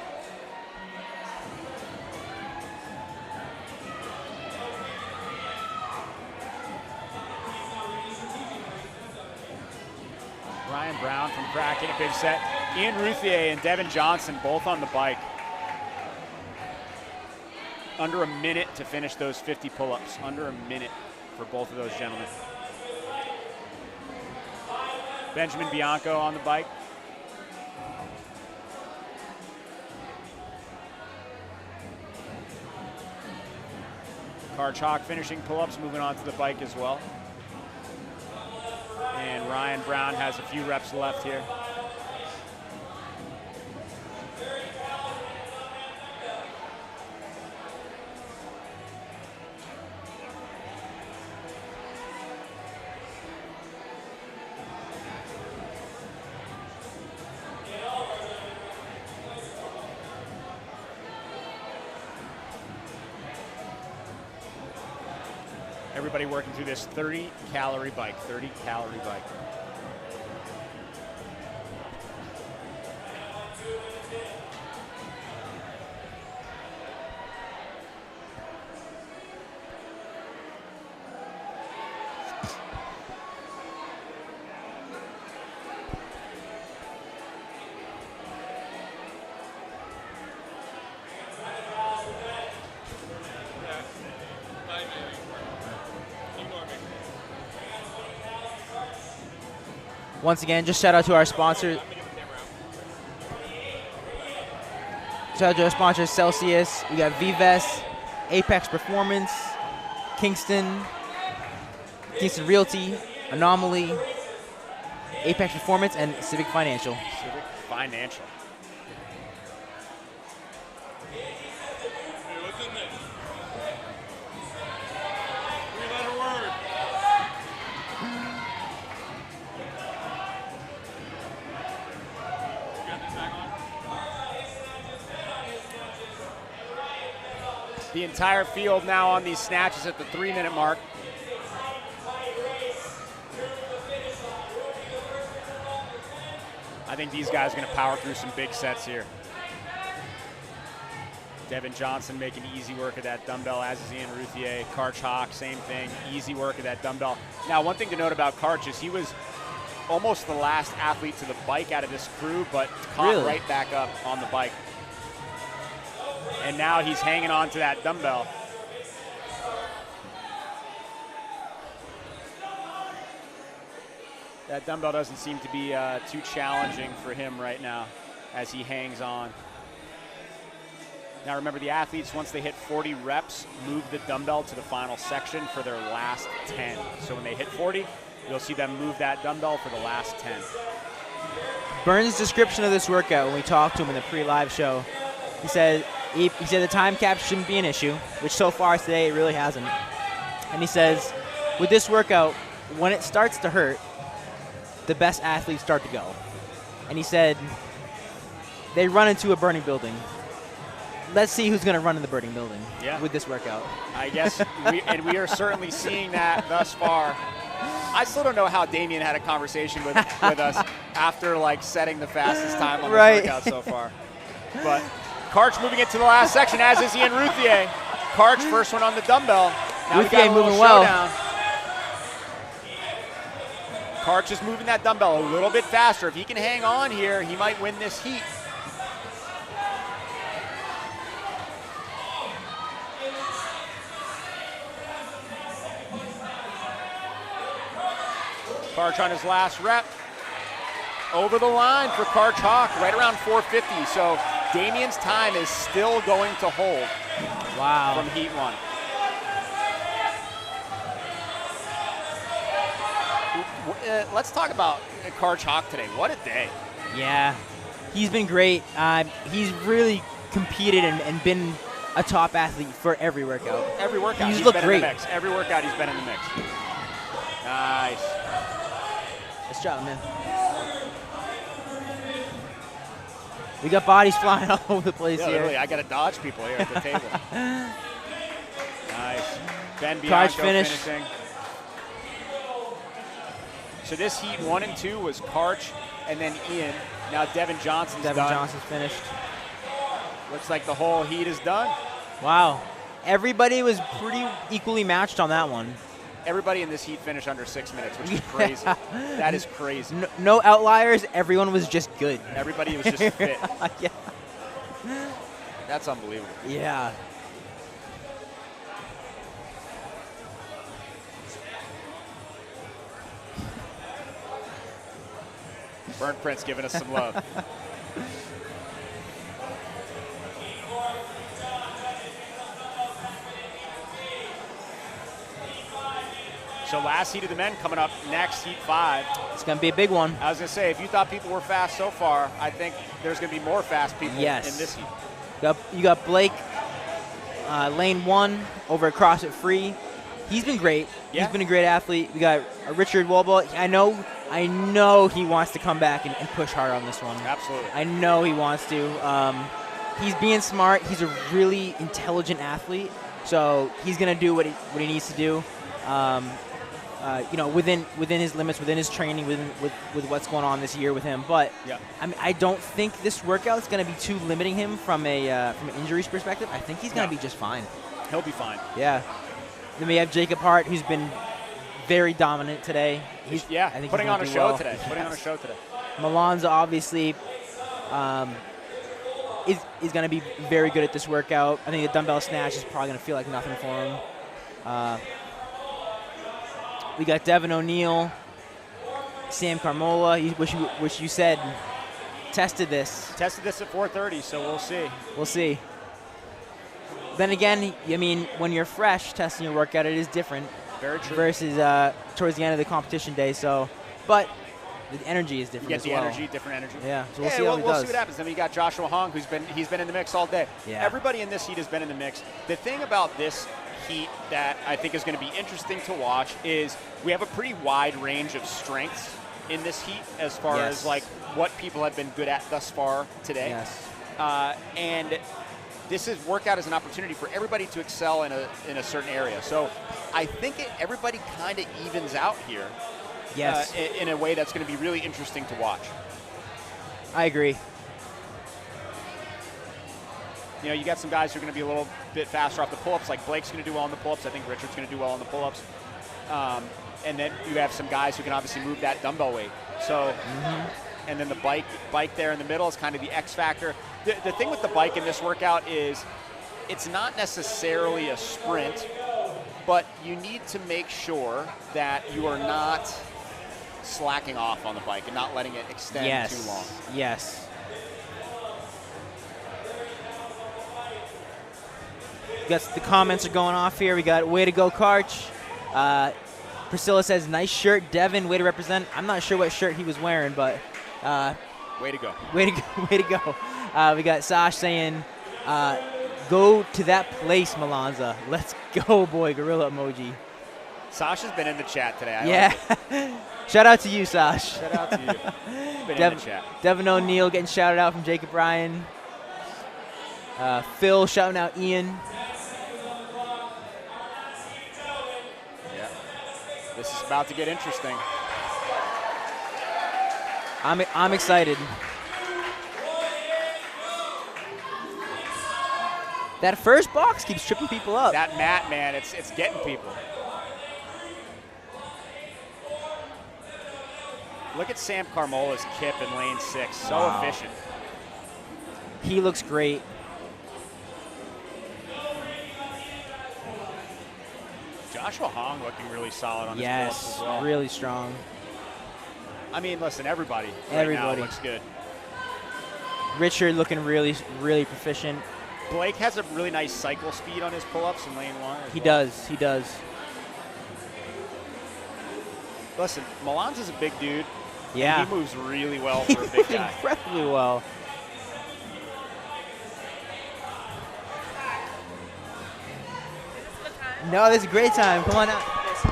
Ryan Brown from Kraken, a big set. Ian Routhier and Devin Johnson both on the bike. Under a minute to finish those 50 pull-ups. Under a minute for both of those gentlemen. Benjamin Bianco on the bike. Karch Hawk finishing pull-ups, moving on to the bike as well. And Ryan Brown has a few reps left here. Everybody working through this 30-calorie bike, 30-calorie bike. Once again, just shout out to our sponsors. Shout out to our sponsors, Celsius. We got V-Vest, Apex Performance, Kingston Realty, Anomaly, Apex Performance, and Civic Financial. Civic Financial. The entire field now on these snatches at the 3-minute mark. I think these guys are going to power through some big sets here. Devin Johnson making easy work of that dumbbell, as is Ian Routhier. Karch Hawk, same thing, easy work of that dumbbell. Now, one thing to note about Karch is he was almost the last athlete to the bike out of this crew, but caught right back up on the bike. And now he's hanging on to that dumbbell. That dumbbell doesn't seem to be too challenging for him right now as he hangs on. Now remember, the athletes, once they hit 40 reps, move the dumbbell to the final section for their last 10. So when they hit 40, you'll see them move that dumbbell for the last 10. Bern's description of this workout when we talked to him in the pre-live show, he said the time cap shouldn't be an issue, which so far today it really hasn't. And he says, with this workout, when it starts to hurt, the best athletes start to go. And he said, they run into a burning building. Let's see who's going to run in the burning building with this workout. I guess, we are certainly seeing that thus far. I still don't know how Damien had a conversation with us after like setting the fastest time on the workout so far. But Karch moving into the last section, as is Ian Routhier. Karch first one on the dumbbell. Now we got a little showdown. Karch is moving that dumbbell a little bit faster. If he can hang on here, he might win this heat. Karch on his last rep. Over the line for Karch Hawk, right around 450. So Damien's time is still going to hold. Wow. From heat 1. Let's talk about Karch Hawk today. What a day. Yeah, he's been great. He's really competed and been a top athlete for every workout. Every workout he's looked been great. In the mix. Every workout he's been in the mix. Nice. Nice job, man. We got bodies flying all over the place here. Literally, I got to dodge people here at the table. Nice. Ben Bianco finishing. So this heat 1 and 2 was Karch and then Ian. Now Devin Johnson's done. Johnson's finished. Looks like the whole heat is done. Wow. Everybody was pretty equally matched on that one. Everybody in this heat finished under 6 minutes, which is crazy. That is crazy. No outliers. Everyone was just good. Everybody was just fit. Yeah. That's unbelievable. Yeah. Bern Prince giving us some love. So last heat of the men coming up next, heat 5. It's going to be a big one. I was going to say, if you thought people were fast so far, I think there's going to be more fast people in this heat. You got Blake, lane 1 over at CrossFit Free. He's been great. Yeah. He's been a great athlete. We got Richard Wollbolt. I know he wants to come back and push hard on this one. Absolutely. I know he wants to. He's being smart. He's a really intelligent athlete. So he's going to do what he needs to do. Within his limits, within his training, with what's going on this year with him. But I don't think this workout is going to be too limiting him from an injuries perspective. I think he's going to be just fine. He'll be fine. Yeah. Then we have Jacob Hart, who's been very dominant today. I think putting on a show today. Putting on a show today. Molonza obviously is going to be very good at this workout. I think the dumbbell snatch is probably going to feel like nothing for him. We got Devin O'Neill, Sam Carmola, which you said tested this. Tested this at 4:30, so we'll see. We'll see. Then again, I mean, when you're fresh testing your workout, it is different. Very true. Versus towards the end of the competition day. So, but the energy is different. You get as the well. energy, different energy. Yeah. So we'll see how he does. See what happens. Then we got Joshua Hong, he's been in the mix all day. Yeah. Everybody in this heat has been in the mix. The thing about this heat that I think is going to be interesting to watch is we have a pretty wide range of strengths in this heat as far as like what people have been good at thus far today. Yes. And this workout is an opportunity for everybody to excel in a certain area. So I think everybody kind of evens out here. Yes. In a way that's going to be really interesting to watch. I agree. You know, you got some guys who are going to be a little bit faster off the pull-ups, like Blake's going to do well on the pull-ups. I think Richard's going to do well on the pull-ups. And then you have some guys who can obviously move that dumbbell weight. So, and then the bike there in the middle is kind of the X factor. The thing with the bike in this workout is it's not necessarily a sprint, but you need to make sure that you are not slacking off on the bike and not letting it extend too long. Yes. The comments are going off here. We got way to go, Karch. Priscilla says, nice shirt. Devin, way to represent. I'm not sure what shirt he was wearing, but Way to go. Way to go. Way to go. We got Sash saying, go to that place, Molonza. Let's go, boy. Gorilla emoji. Sash has been in the chat today. I yeah. like it. Shout out to you, Sash. Shout out to you. Been in the chat. Devin O'Neill getting shouted out from Jacob Ryan. Phil shouting out Ian. Yeah. This is about to get interesting. I'm excited. That first box keeps tripping people up. That mat, man, it's getting people. Look at Sam Carmola's kip in lane 6. So efficient. He looks great. Joshua Hong looking really solid on his pull-ups Yes, as well. really strong. I mean, listen, everybody Everybody. now looks good. Richard looking really, really proficient. Blake has a really nice cycle speed on his pull-ups in lane 1. He does. He does. Listen, Molonza's a big dude. Yeah. He moves really well for a big guy. Incredibly well. No, this is a great time. Come on out.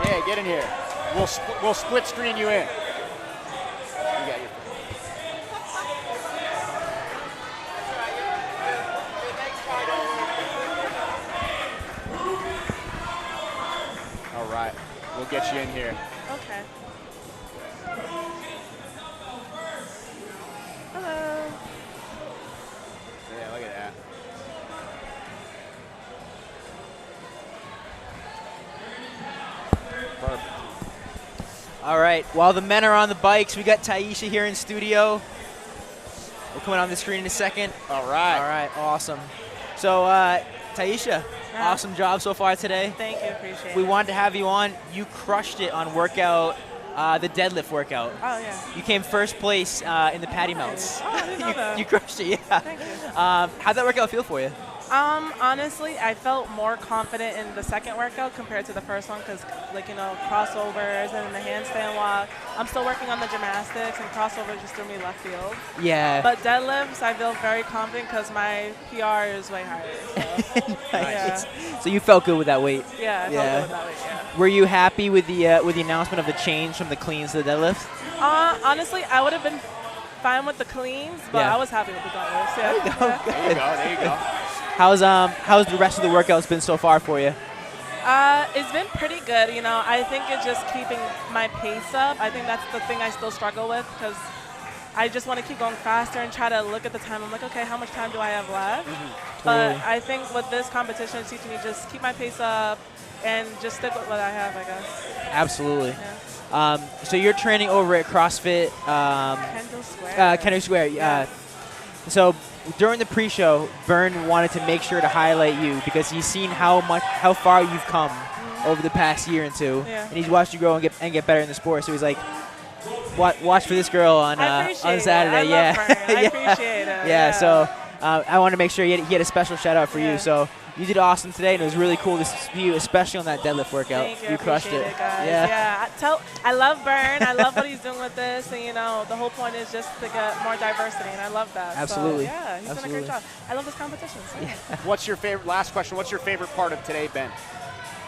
Yeah, get in here. We'll split screen you in. You got your. All right, we'll get you in here. Okay. Hello. Yeah, look at that. Perfect. All right, while the men are on the bikes, we got Tayisha here in studio. We're coming on the screen in a second. All right. All right, awesome. So, Tayisha, awesome job so far today. Thank you, appreciate We it. wanted to have you on. You crushed it on workout, the deadlift workout. Oh, yeah. You came first place in the patty mounts. Oh, I didn't know that. You crushed it, yeah. Thank you. How'd that workout feel for you? Honestly, I felt more confident in the second workout compared to the first one because, like, you know, crossovers and the handstand walk. I'm still working on the gymnastics, and crossovers just threw me left field. Yeah. But deadlifts, I feel very confident because my PR is way higher. So, Nice. yeah. So you felt good with that weight? Yeah, I felt good with that weight, yeah. Were you happy with the announcement of the change from the cleans to the deadlift? Honestly, I would have been fine with the cleans, but Yeah. I was happy with the deadlifts. Yeah. There you go. Yeah. There you go. There you go. How's the rest of the workouts been so far for you? It's been pretty good. You know, I think it's just keeping my pace up. I think that's the thing I still struggle with because I just want to keep going faster and try to look at the time. I'm like, okay, how much time do I have left? But Totally. I think with this competition, it's teaching me just keep my pace up and just stick with what I have, I guess. Absolutely. So you're training over at CrossFit Kendall Square. Kendall Square. So during the pre-show, Bern wanted to make sure to highlight you because he's seen how far you've come over the past year and two, and he's watched you grow and get better in the sport. So he's like, watch for this girl on Saturday. I love Bern. I appreciate it. Yeah. So I want to make sure he had a special shout out for you. So you did awesome today, and it was really cool to see you, especially on that deadlift workout. Thank you. You crushed appreciate it. guys. Yeah. I love Bern. I love what he's doing with this, and you know, the whole point is just to get more diversity, and I love that. Absolutely. So, yeah, he's done a great job. I love this competition. So. What's your favorite? Last question. What's your favorite part of today, Ben?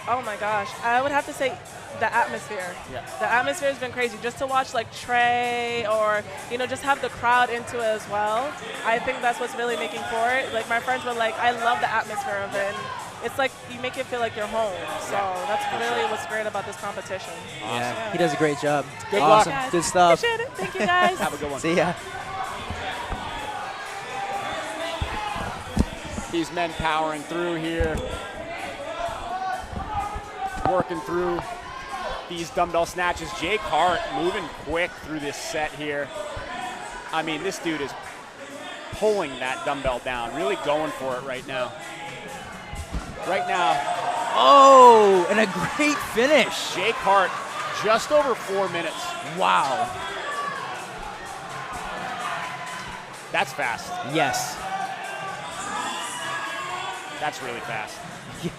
Oh my gosh, I would have to say the atmosphere. Yeah. The atmosphere has been crazy. Just to watch like Trey or, you know, just have the crowd into it as well. I think that's what's really making for it. Like my friends were like, I love the atmosphere of it. And it's like you make it feel like you're home. So that's really what's great about this competition. Awesome. Yeah. He does a great job. Good awesome. luck. Good stuff. Appreciate it. Thank you guys. Have a good one. See ya. These men powering through here. Working through these dumbbell snatches. Jake Hart moving quick through this set here. I mean, this dude is pulling that dumbbell down, really going for it right now. Right now. Oh, and a great finish. Jake Hart, just over 4 minutes. Wow. That's fast. Yes. That's really fast. Yeah.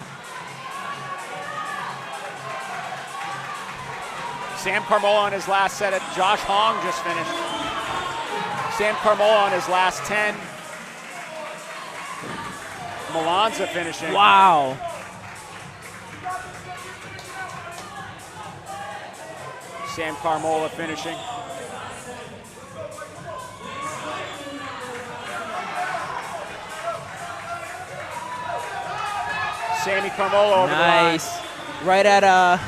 Sam Carmola on his last set. Josh Hong just finished. Sam Carmola on his last 10. Molonza finishing. Wow. Sam Carmola finishing. Sammy Carmola over nice. the line. Right at about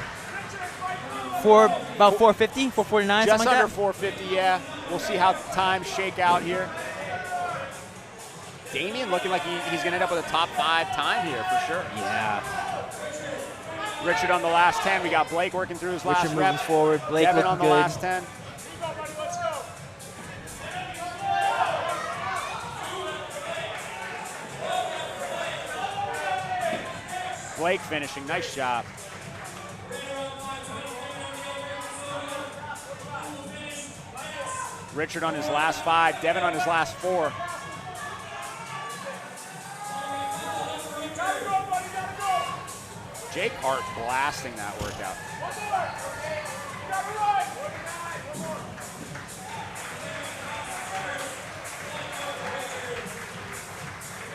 450, 449, Just something like under that? 450, yeah. We'll see how times shake out here. Damien looking like he's going to end up with a top 5 time here for sure. Yeah. Richard on the last 10. We got Blake working through his last Richard rep. moving forward. Blake Devin looking on the good. last 10. Blake finishing. Nice job. Richard on his last 5. Devin on his last 4. Jake Hart blasting that workout.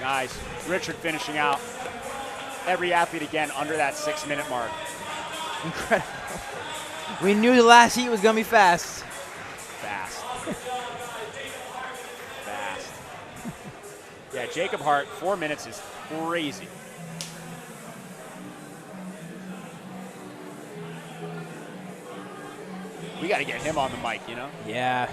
Nice. Richard finishing out. Every athlete again under that 6-minute mark. Incredible. We knew the last heat was going to be fast. Fast. Fast. Yeah, Jacob Hart, 4 minutes is crazy. We got to get him on the mic, you know? Yeah.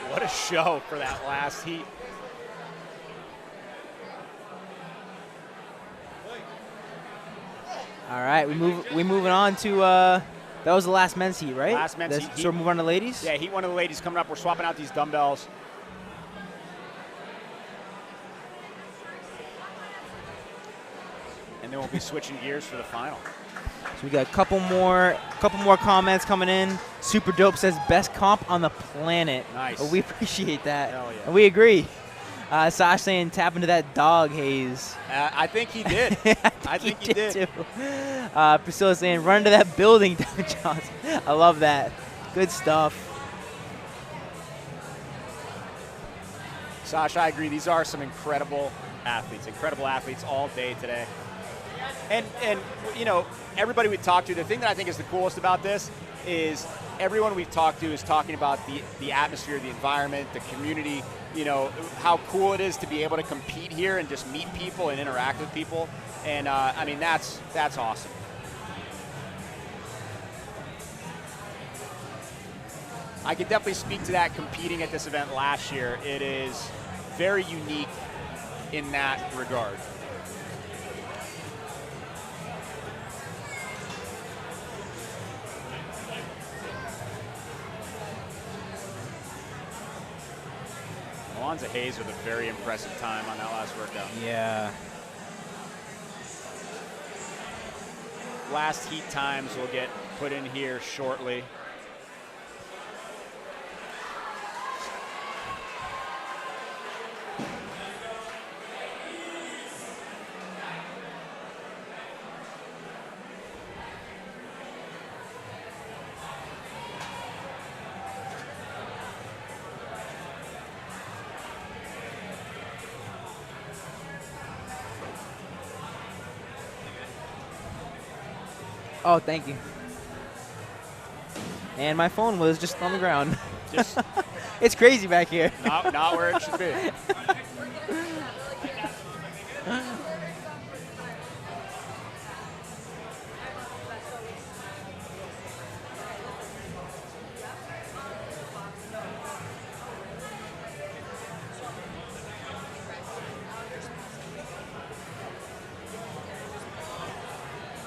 What a show for that last heat. All right, we moving on to that was the last men's heat, right? Last men's heat. So we're moving on to ladies? Yeah, heat 1 of the ladies coming up. We're swapping out these dumbbells. And then we'll be switching gears for the final. So we got a couple more comments coming in. Super Dope says best comp on the planet. Nice. Well, we appreciate that. Hell yeah. And we agree. Sash saying tap into that dog haze. I think he did. I think he did. Too. Priscilla saying run to that building, Devin Johnson. I love that. Good stuff. Sasha, I agree. These are some incredible athletes all day today. And you know, everybody we talked to, the thing that I think is the coolest about this is everyone we've talked to is talking about the atmosphere, the environment, the community, you know, how cool it is to be able to compete here and just meet people and interact with people. And I mean, that's awesome. I could definitely speak to that competing at this event last year. It is very unique in that regard. Molonza Hayes with a very impressive time on that last workout. Yeah. Last heat times will get put in here shortly. Oh, thank you. And my phone was just on the ground. Just it's crazy back here. Not where it should be.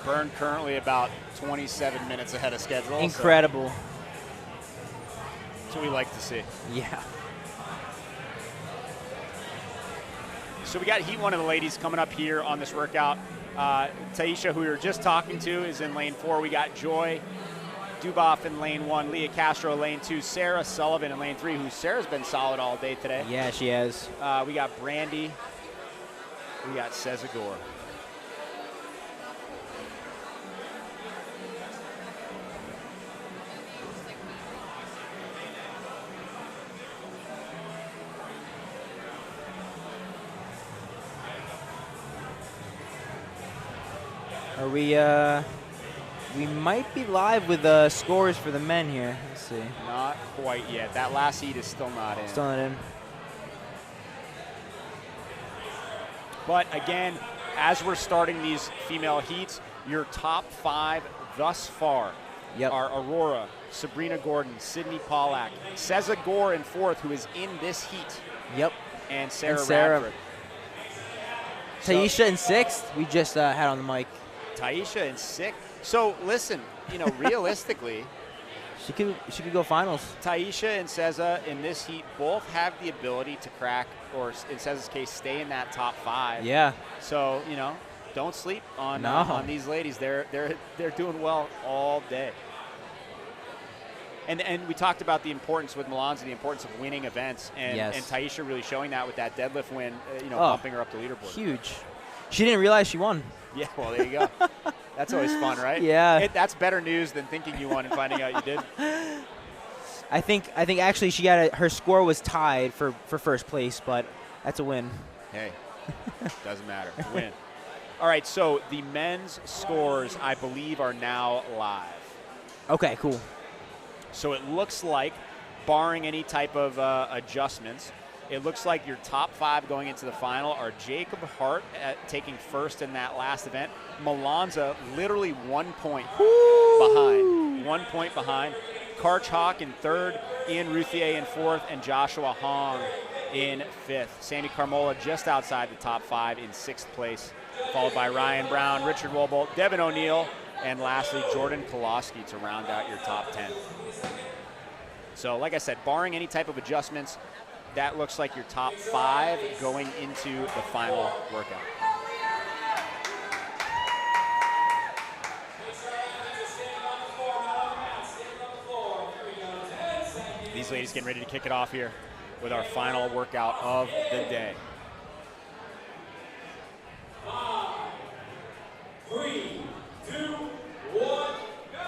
Bern currently about 27 minutes ahead of schedule. Incredible. So that's what we like to see. Yeah. So we got heat 1 of the ladies coming up here on this workout. Tayisha, who we were just talking to, is in lane 4. We got Joy Duboff in lane 1, Leah Castro lane 2, Sarah Sullivan in lane 3, who Sarah's been solid all day today. Yeah, she has. We got Brandy. We got Sezagor. Are we might be live with scores for the men here. Let's see. Not quite yet. That last heat is still not in. Still not in. But again, as we're starting these female heats, your top 5 thus far are Aurora, Sabrina Gordon, Syndey Pawlak, Sezagor in 4th, who is in this heat. Yep. And Sarah Radford. Tayisha in 6th, we just had on the mic. Tayisha in 6th. So listen, realistically, she could go finals. Tayisha and Seza in this heat both have the ability to crack, or in Seza's case, stay in that top 5. Yeah. So don't sleep on these ladies. They're doing well all day. And we talked about the importance with Molonza, the importance of winning events, and Tayisha really showing that with that deadlift win, bumping her up the leaderboard. Huge. She didn't realize she won. Yeah, well, there you go. That's always fun, right? Yeah. That's better news than thinking you won and finding out you did. I think actually she got her score was tied for first place, but that's a win. Hey, doesn't matter. Win. All right, so the men's scores, I believe, are now live. Okay, cool. So it looks like, barring any type of adjustments, it looks like your top 5 going into the final are Jacob Hart taking first in that last event. Molonza literally 1 point behind. 1 point behind. Karch Hawk in 3rd, Ian Routhier in 4th, and Joshua Hong in 5th. Sammy Carmola just outside the top 5 in 6th place, followed by Ryan Brown, Richard Wollbolt, Devin O'Neill, and lastly, Jordan Koloski to round out your top 10. So like I said, barring any type of adjustments, that looks like your top 5 going into the final workout. These ladies getting ready to kick it off here with our final workout of the day. 3, 2, 1, go!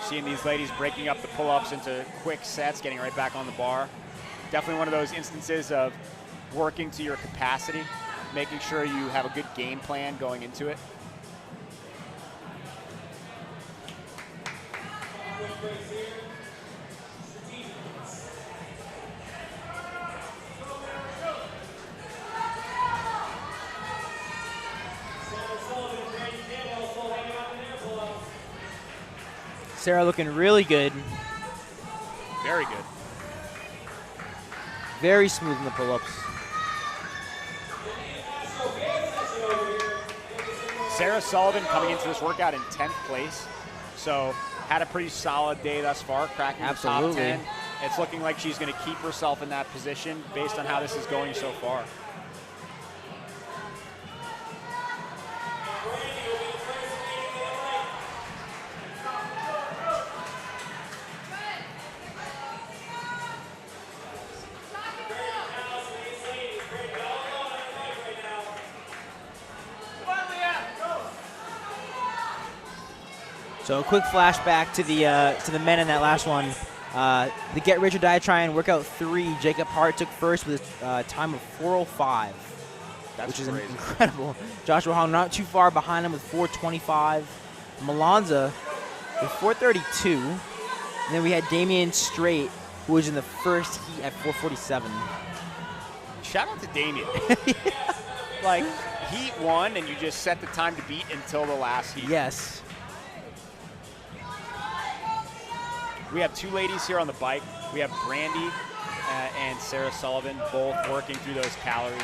Seeing these ladies breaking up the pull-ups into quick sets, getting right back on the bar. Definitely one of those instances of working to your capacity, making sure you have a good game plan going into it. Sarah looking really good. Very good. Very smooth in the pull-ups. Sarah Sullivan coming into this workout in 10th place. So had a pretty solid day thus far, cracking the top 10. It's looking like she's going to keep herself in that position based on how this is going so far. So a quick flashback to the men in that last one. The Get Rich or Die Trying workout 3, Jacob Hart took first with a time of 4:05, which is incredible. Joshua Hong not too far behind him with 4:25. Molonza with 4:32. And then we had Damien Strait, who was in the first heat at 4:47. Shout out to Damien. Like, heat 1, and you just set the time to beat until the last heat. Yes. We have 2 ladies here on the bike. We have Brandy and Sarah Sullivan both working through those calories.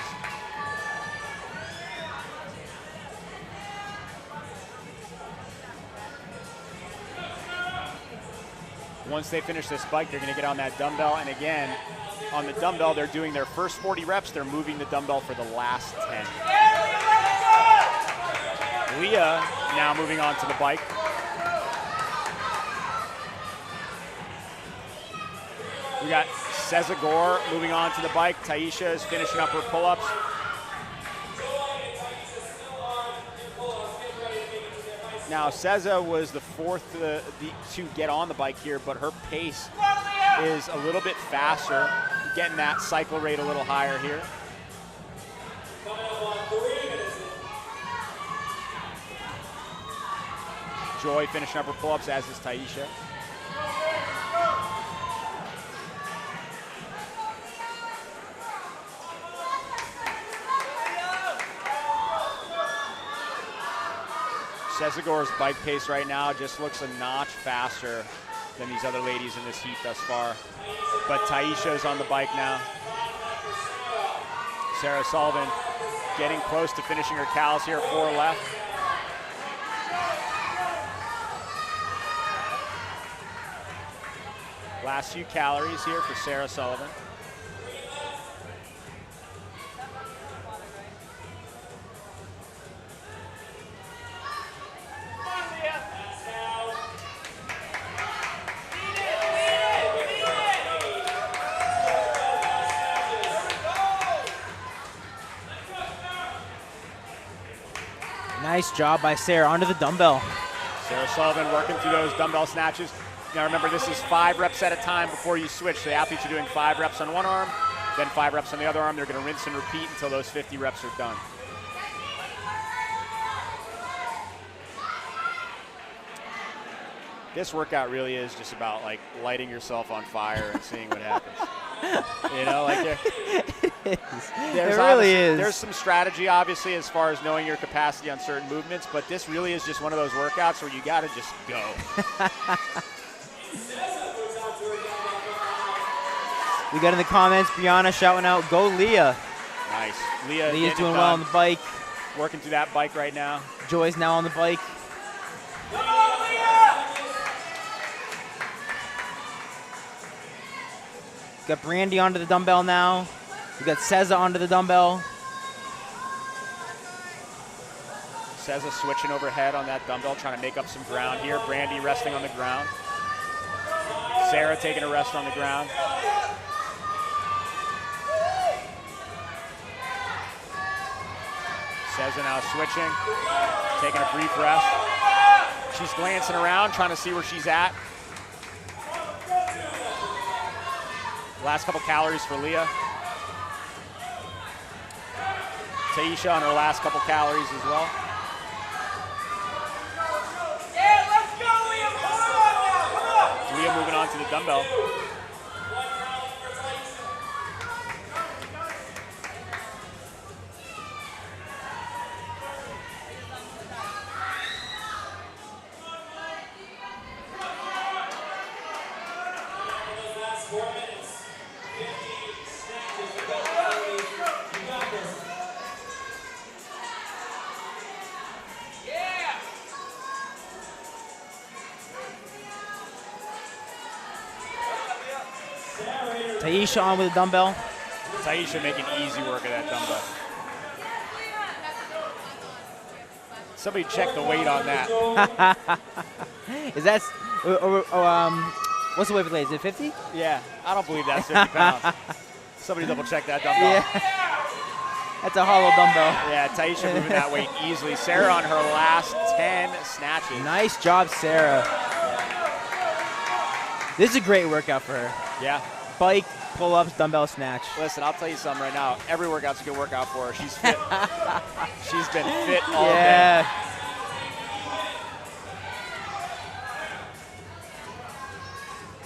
Once they finish this bike, they're going to get on that dumbbell. And again, on the dumbbell, they're doing their first 40 reps. They're moving the dumbbell for the last 10. Leah now moving on to the bike. We got Sezagor moving on to the bike. Tayisha is finishing up her pull-ups. Now, Seza was the fourth to get on the bike here, but her pace is a little bit faster, getting that cycle rate a little higher here. Joy finishing up her pull-ups, as is Tayisha. Sezagor's bike pace right now just looks a notch faster than these other ladies in this heat thus far. But Tayisha's on the bike now. Sarah Sullivan getting close to finishing her cals here, 4 left. Last few calories here for Sarah Sullivan. Nice job by Sarah onto the dumbbell. Sarah Sullivan working through those dumbbell snatches. Now remember, this is 5 reps at a time before you switch. So the athletes are doing 5 reps on one arm, then 5 reps on the other arm. They're going to rinse and repeat until those 50 reps are done. This workout really is just about like lighting yourself on fire and seeing what happens. You know, like it really is. There's some strategy, obviously, as far as knowing your capacity on certain movements, but this really is just one of those workouts where you got to just go. We got in the comments, Brianna shouting out, "Go Leah." Nice. Leah's doing well on the bike. Working through that bike right now. Joy's now on the bike. Got Brandy onto the dumbbell now. We got Seza onto the dumbbell. Seza switching overhead on that dumbbell, trying to make up some ground here. Brandy resting on the ground. Sarah taking a rest on the ground. Seza now switching, taking a brief rest. She's glancing around, trying to see where she's at. Last couple calories for Leah. Tayisha on her last couple calories as well. Yeah, let's go, Leah. Come on. Leah moving on to the dumbbell. Tayisha on with the dumbbell. Tayisha making easy work of that dumbbell. Somebody check the weight on that. Is that, what's the weight for ladies? Is it 50? Yeah, I don't believe that's 50 pounds. Somebody double check that dumbbell. Yeah. That's a hollow dumbbell. Yeah, Tayisha moving that weight easily. Sarah on her last 10 snatches. Nice job, Sarah. This is a great workout for her. Yeah. Bike, pull-ups, dumbbell snatch. Listen, I'll tell you something right now. Every workout's a good workout for her. She's fit. She's been fit all day.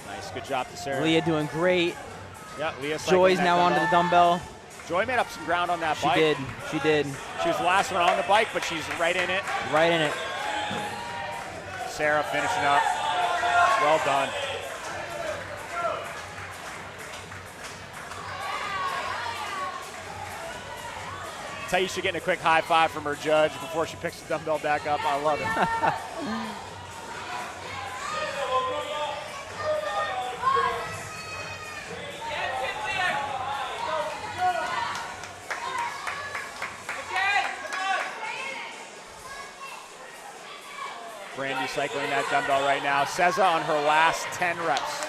Nice, good job to Sarah. Leah doing great. Yeah, Leah. Joy's now onto the dumbbell. Joy made up some ground on that bike. She did. She did. She was the last one on the bike, but she's right in it. Right in it. Sarah finishing up. Well done. Tayisha getting a quick high five from her judge before she picks the dumbbell back up. I love it. cycling that dumbbell right now. Seza on her last 10 reps.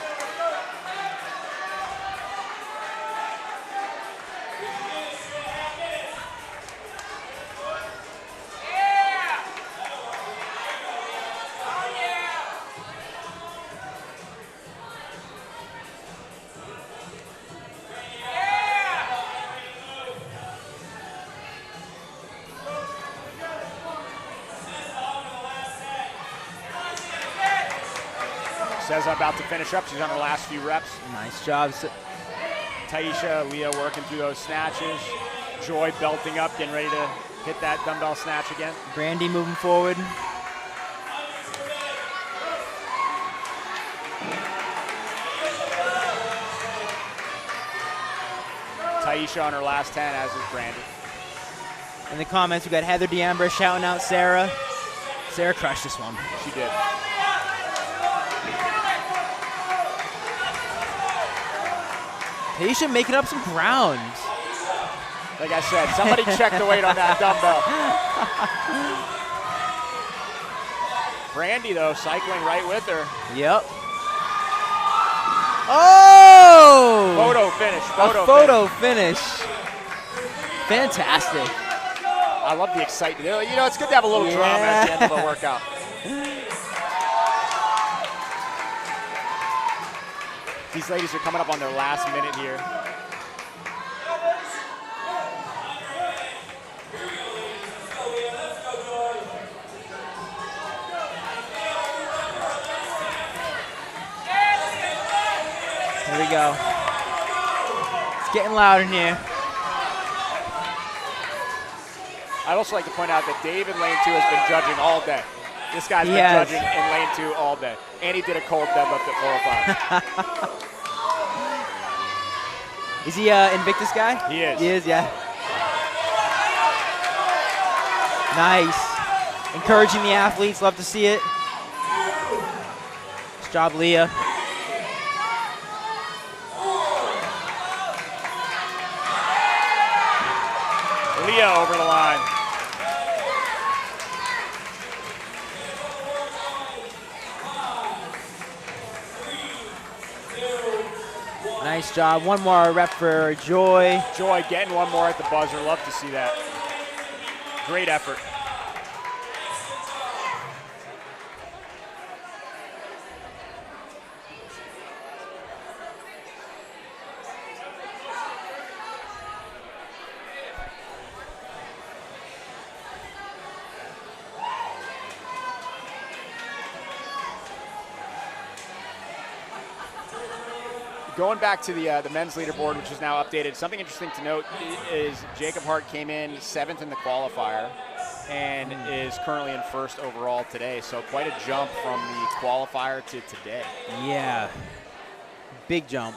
Seza about to finish up. She's on her last few reps. Nice job. Tayisha, Leah working through those snatches. Joy belting up, getting ready to hit that dumbbell snatch again. Brandy moving forward. Tayisha on her last 10, as is Brandy. In the comments, we got Heather D'Ambra shouting out Sarah. Sarah crushed this one. She did. Tayisha making up some ground. Like I said, somebody check the weight on that dumbbell. Brandy, though, cycling right with her. Yep. Oh! Photo finish. Photo finish. Fantastic. I love the excitement. You know, it's good to have a little drama at the end of a workout. These ladies are coming up on their last minute here. Here we go. It's getting loud in here. I'd also like to point out that Dave in lane 2 has been judging all day. This guy's been judging in lane 2 all day. And he did a cold deadlift at 405. Is he an Invictus guy? He is. He is, yeah. Nice. Encouraging the athletes. Love to see it. Nice job, Leah. Leah over the line. Nice job. One more rep for Joy. Joy getting one more at the buzzer. Love to see that. Great effort. Going back to the men's leaderboard, which is now updated, something interesting to note is Jacob Hart came in 7th in the qualifier and is currently in 1st overall today. So quite a jump from the qualifier to today. Yeah. Big jump.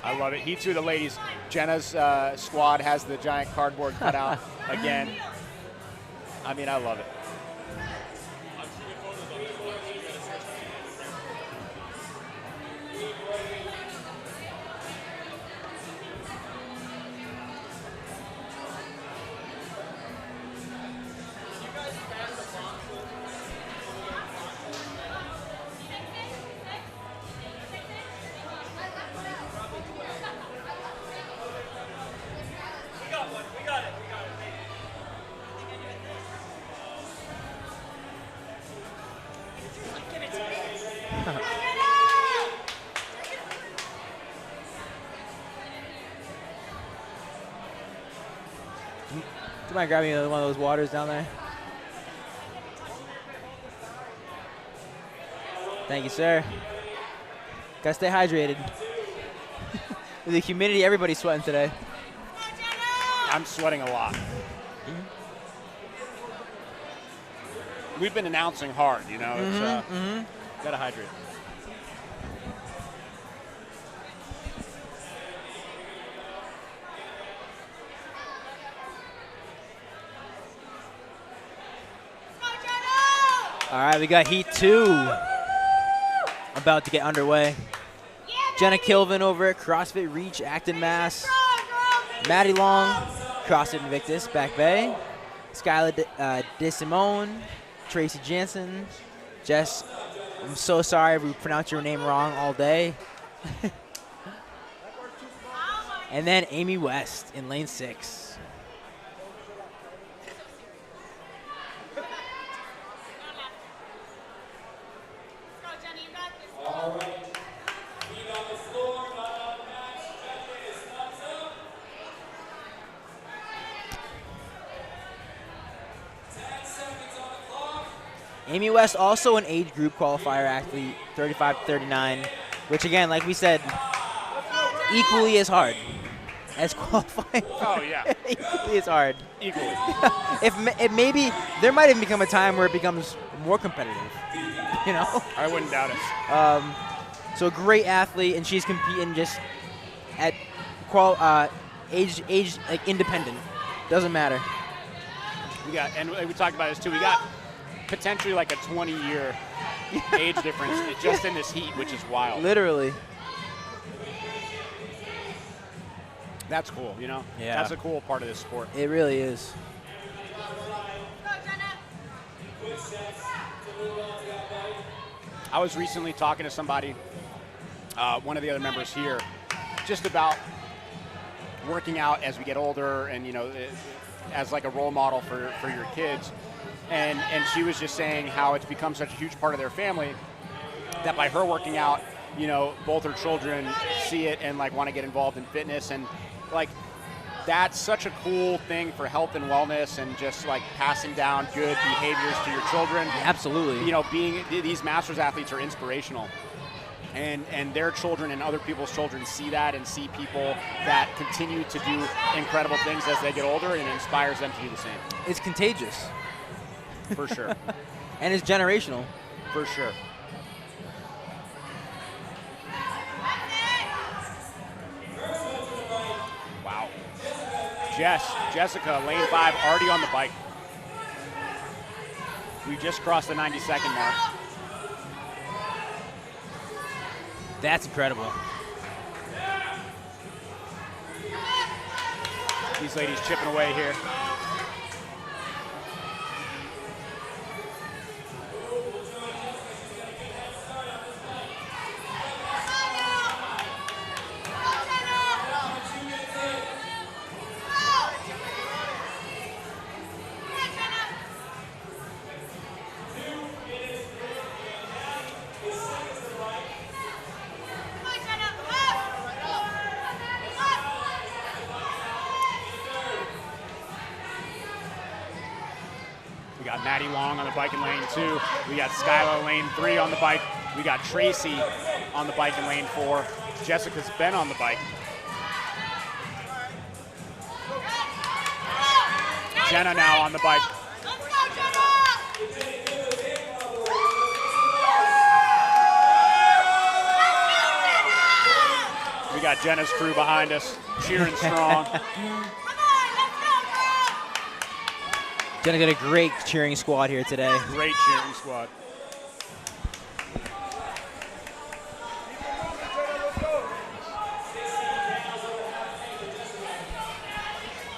I love it. Heat 2 of the ladies. Jenna's squad has the giant cardboard cutout again. I mean, I love it. Do you mind grabbing one of those waters down there? Thank you, sir. Gotta stay hydrated. the humidity, everybody's sweating today. I'm sweating a lot. We've been announcing hard, you know. It's gotta hydrate. All right, we got Heat 2 about to get underway. Jenna Kilvin over at CrossFit Reach, Acton, Mass. Maddie Long, CrossFit Invictus, Back Bay. Skylar DeSimone, Tracy Jansen. Jess, I'm so sorry if we pronounced your name wrong all day. And then Amy West in lane 6. Amy West, also an age group qualifier athlete, 35-39, which again, like we said, equally as hard as qualifying. Oh, yeah. Equally as hard. Equally. If maybe there might even become a time where it becomes more competitive, you know? I wouldn't doubt it. So a great athlete, and she's competing just at age like independent. Doesn't matter. We got, and we talked about this too. We got potentially like a 20-year age difference just in this heat, which is wild. Literally. That's cool, you know? Yeah. That's a cool part of this sport. It really is. I was recently talking to somebody, one of the other members here, just about working out as we get older and, you know, as like a role model for your kids. And she was just saying how it's become such a huge part of their family that by her working out, you know, both her children see it and like want to get involved in fitness, and like that's such a cool thing for health and wellness and just like passing down good behaviors to your children. Absolutely. You know, these masters athletes are inspirational. And their children and other people's children see that and see people that continue to do incredible things as they get older, and it inspires them to do the same. It's contagious. For sure. And it's generational. For sure. Wow. Jessica, lane 5, already on the bike. We just crossed the 90-second mark. That's incredible. These ladies chipping away here. We got Maddie Long on the bike in lane 2. We got Skylar lane 3 on the bike. We got Tracy on the bike in lane 4. Jessica's been on the bike. Jenna now on the bike. We got Jenna's crew behind us, cheering strong. Gonna get a great cheering squad here today. Great cheering squad.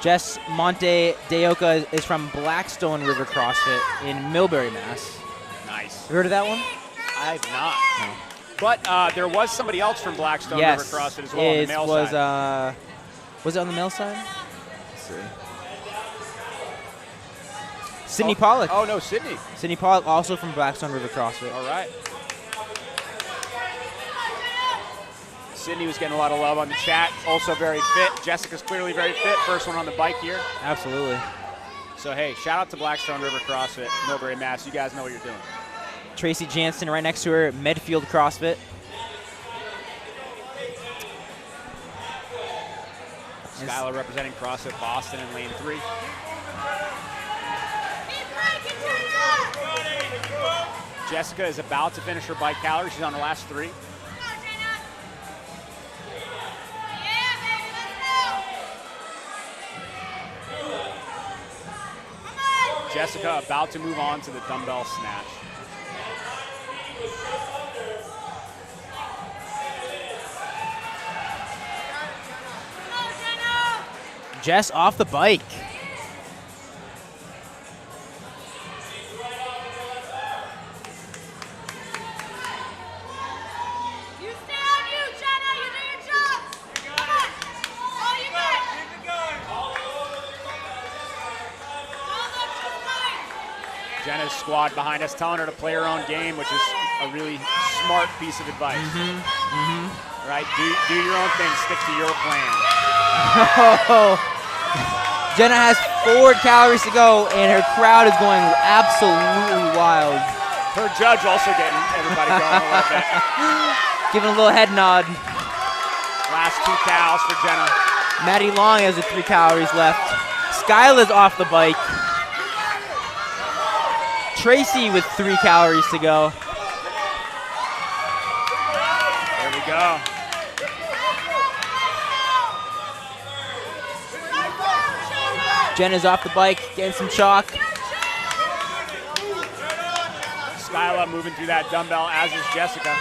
Jess Monte Deoka is from Blackstone River CrossFit in Millbury, Mass. Nice. You heard of that one? I have not. No. But there was somebody else from Blackstone River CrossFit as well on the male side. Was it on the male side? Let's see. Syndey Pawlak. Oh, no, Syndey. Syndey Pawlak, also from Blackstone River CrossFit. All right. Syndey was getting a lot of love on the chat. Also very fit. Jessica's clearly very fit. First one on the bike here. Absolutely. So, hey, shout out to Blackstone River CrossFit, Millbury, Mass. You guys know what you're doing. Tracy Jansen right next to her, Medfield CrossFit. Skylar representing CrossFit Boston in lane 3. Jessica is about to finish her bike calorie. She's on her last 3. Jessica about to move on to the dumbbell snatch. Jess off the bike. Jenna's squad behind us telling her to play her own game, which is a really smart piece of advice. Right? Do your own thing. Stick to your plan. Jenna has 4 calories to go, and her crowd is going absolutely wild. Her judge also getting everybody going a little bit. Giving a little head nod. Last 2 calories for Jenna. Maddie Long has 3 calories left. Skyla's off the bike. Tracy with 3 calories to go. There we go. Jenna's off the bike, getting some chalk. Skyla moving through that dumbbell, as is Jessica.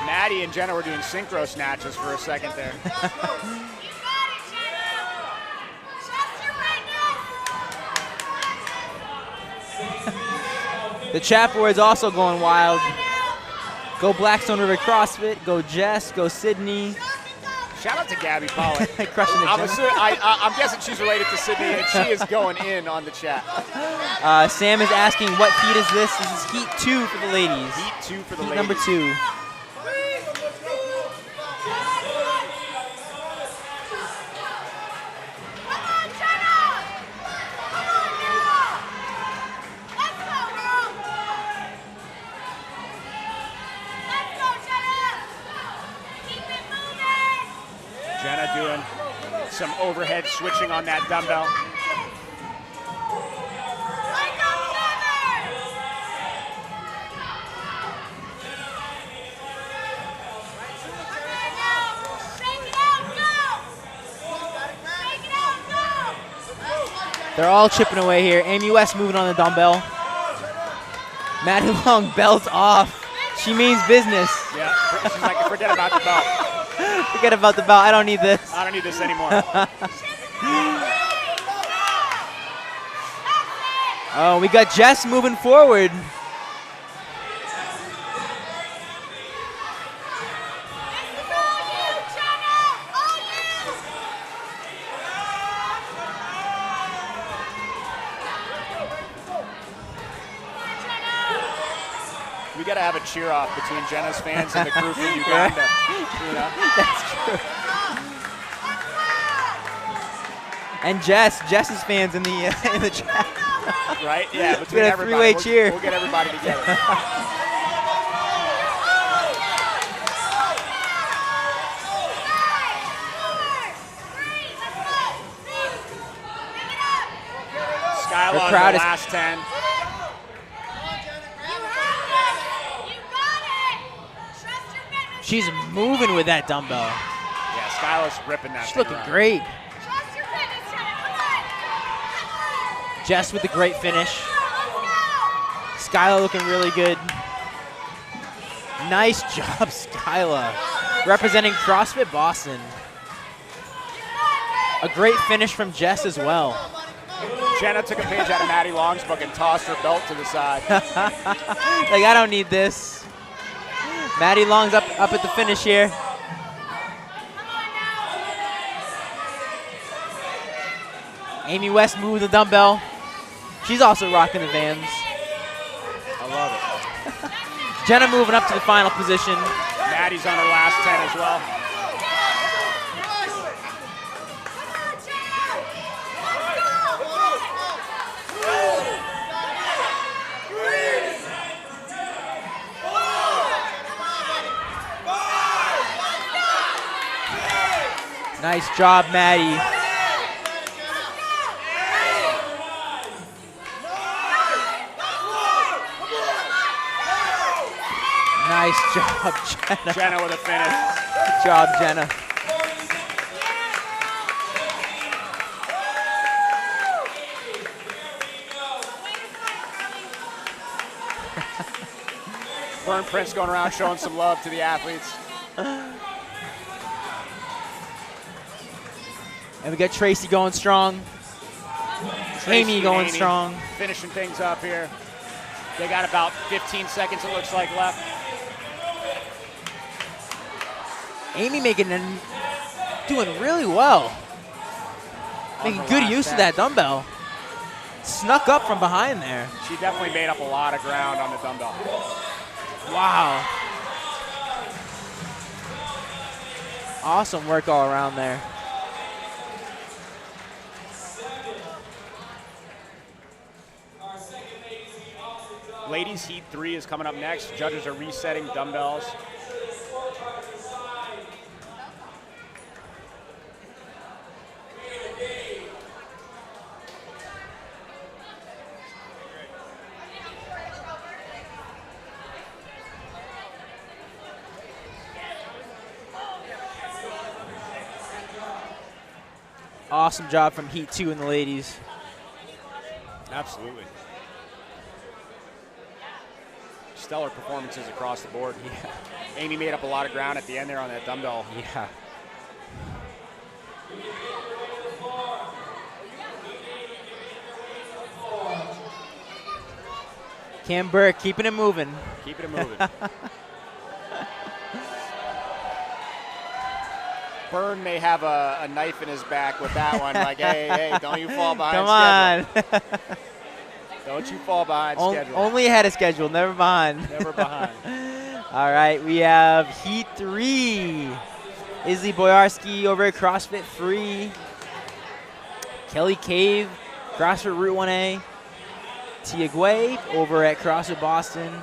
Maddie and Jenna were doing synchro snatches for a second there. The chat board's also going wild. Go Blackstone River CrossFit, go Jess, go Syndey. Shout out to Gabby Pawlak. Crushing it, I'm guessing she's related to Syndey, and she is going in on the chat. Sam is asking, what heat is this? This is heat 2 for the ladies. Heat 2 for the heat ladies. Number 2. Jenna doing some overhead switching on that dumbbell. They're all chipping away here. Amy West moving on the dumbbell. Maddie Long belts off. She means business. Yeah, she's like, forget about the belt. Forget about the belt. I don't need this. I don't need this anymore. Oh, we got Jess moving forward. We got to have a cheer off between Jenna's fans and the crew from Uganda. You know? That's true. And Jess's fans in the chat. Right? Yeah, between we got a everybody. 3-way cheer. We'll get everybody together. Skylar on the last 10. She's moving with that dumbbell. Yeah, Skylar's ripping that She's thing looking around. great. Jess with the great finish. Skyla looking really good. Nice job, Skyla. Representing CrossFit Boston. A great finish from Jess as well. Jenna took a page out of Maddie Long's book and tossed her belt to the side. Like, I don't need this. Maddie Long's up at the finish here. Amy West moved the dumbbell. She's also rocking the Vans. I love it. Jenna moving up to the final position. Maddie's on her last 10 as well. Nice job, Maddie. Nice job, Jenna. Jenna with a finish. Good job, Jenna. Bern Prince going around showing some love to the athletes. And we got Tracy going strong. Amy going strong. Finishing things up here. They got about 15 seconds, it looks like, left. Amy doing really well. Making good use of that dumbbell. Snuck up from behind there. She definitely made up a lot of ground on the dumbbell. Wow. Awesome work all around there. Ladies Heat 3 is coming up next. Judges are resetting dumbbells. Awesome job from Heat 2 and the ladies. Absolutely. Stellar performances across the board. Yeah. Amy made up a lot of ground at the end there on that dumbbell. Yeah. Cam Burke keeping it moving. Keeping it moving. Bern may have a knife in his back with that one. Like, hey, don't you fall behind schedule. Come on. Don't you fall behind schedule. Only ahead of schedule, never behind. Never behind. All right, we have Heat 3. Izzy Boyarski over at CrossFit Free. Kelly Cave, CrossFit Route 1A. Tia Guay over at CrossFit Boston.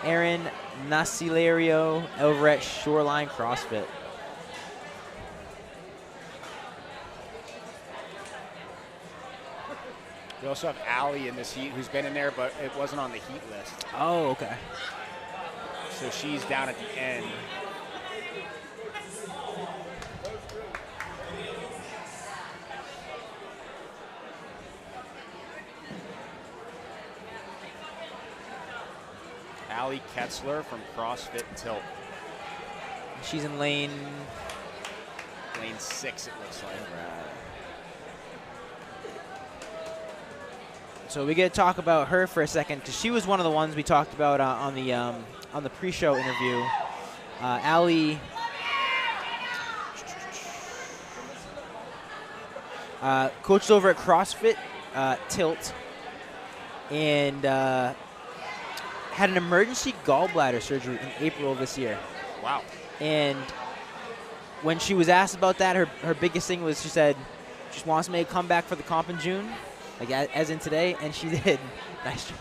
Aaron Nasilario over at Shoreline CrossFit. We also have Allie in this heat who's been in there, but it wasn't on the heat list. Oh, okay. So she's down at the end. Allie Ketzler from CrossFit Tilt. She's in lane 6, it looks like. So we get to talk about her for a second because she was one of the ones we talked about on the pre-show interview. Allie coached over at CrossFit Tilt and had an emergency gallbladder surgery in April of this year. Wow. And when she was asked about that, her biggest thing was she said she wants to make a comeback for the comp in June. Like as in today, and she did. Nice job.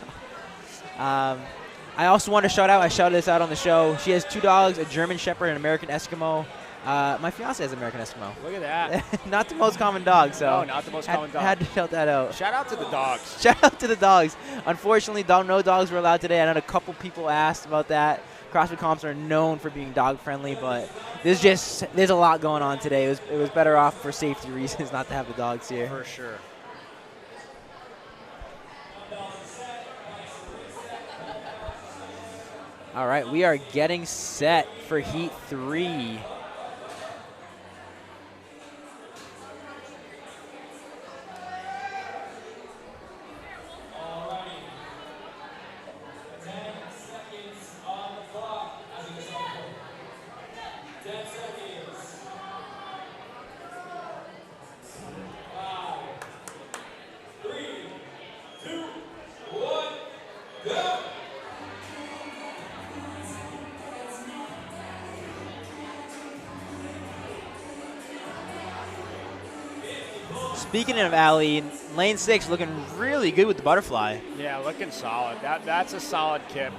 I also want to shout out, I shouted this out on the show. She has 2 dogs, a German Shepherd and an American Eskimo. My fiance has an American Eskimo. Look at that. Not the most common dog, so. No, not the most common dog. Had to shout that out. Shout out to the dogs. Shout out to the dogs. Unfortunately, no dogs were allowed today. I know a couple people asked about that. CrossFit comps are known for being dog friendly, but there's a lot going on today. It was better off for safety reasons not to have the dogs here. For sure. All right, we are getting set for Heat 3. Speaking of Ali, lane 6 looking really good with the butterfly. Yeah, looking solid. That's a solid kip.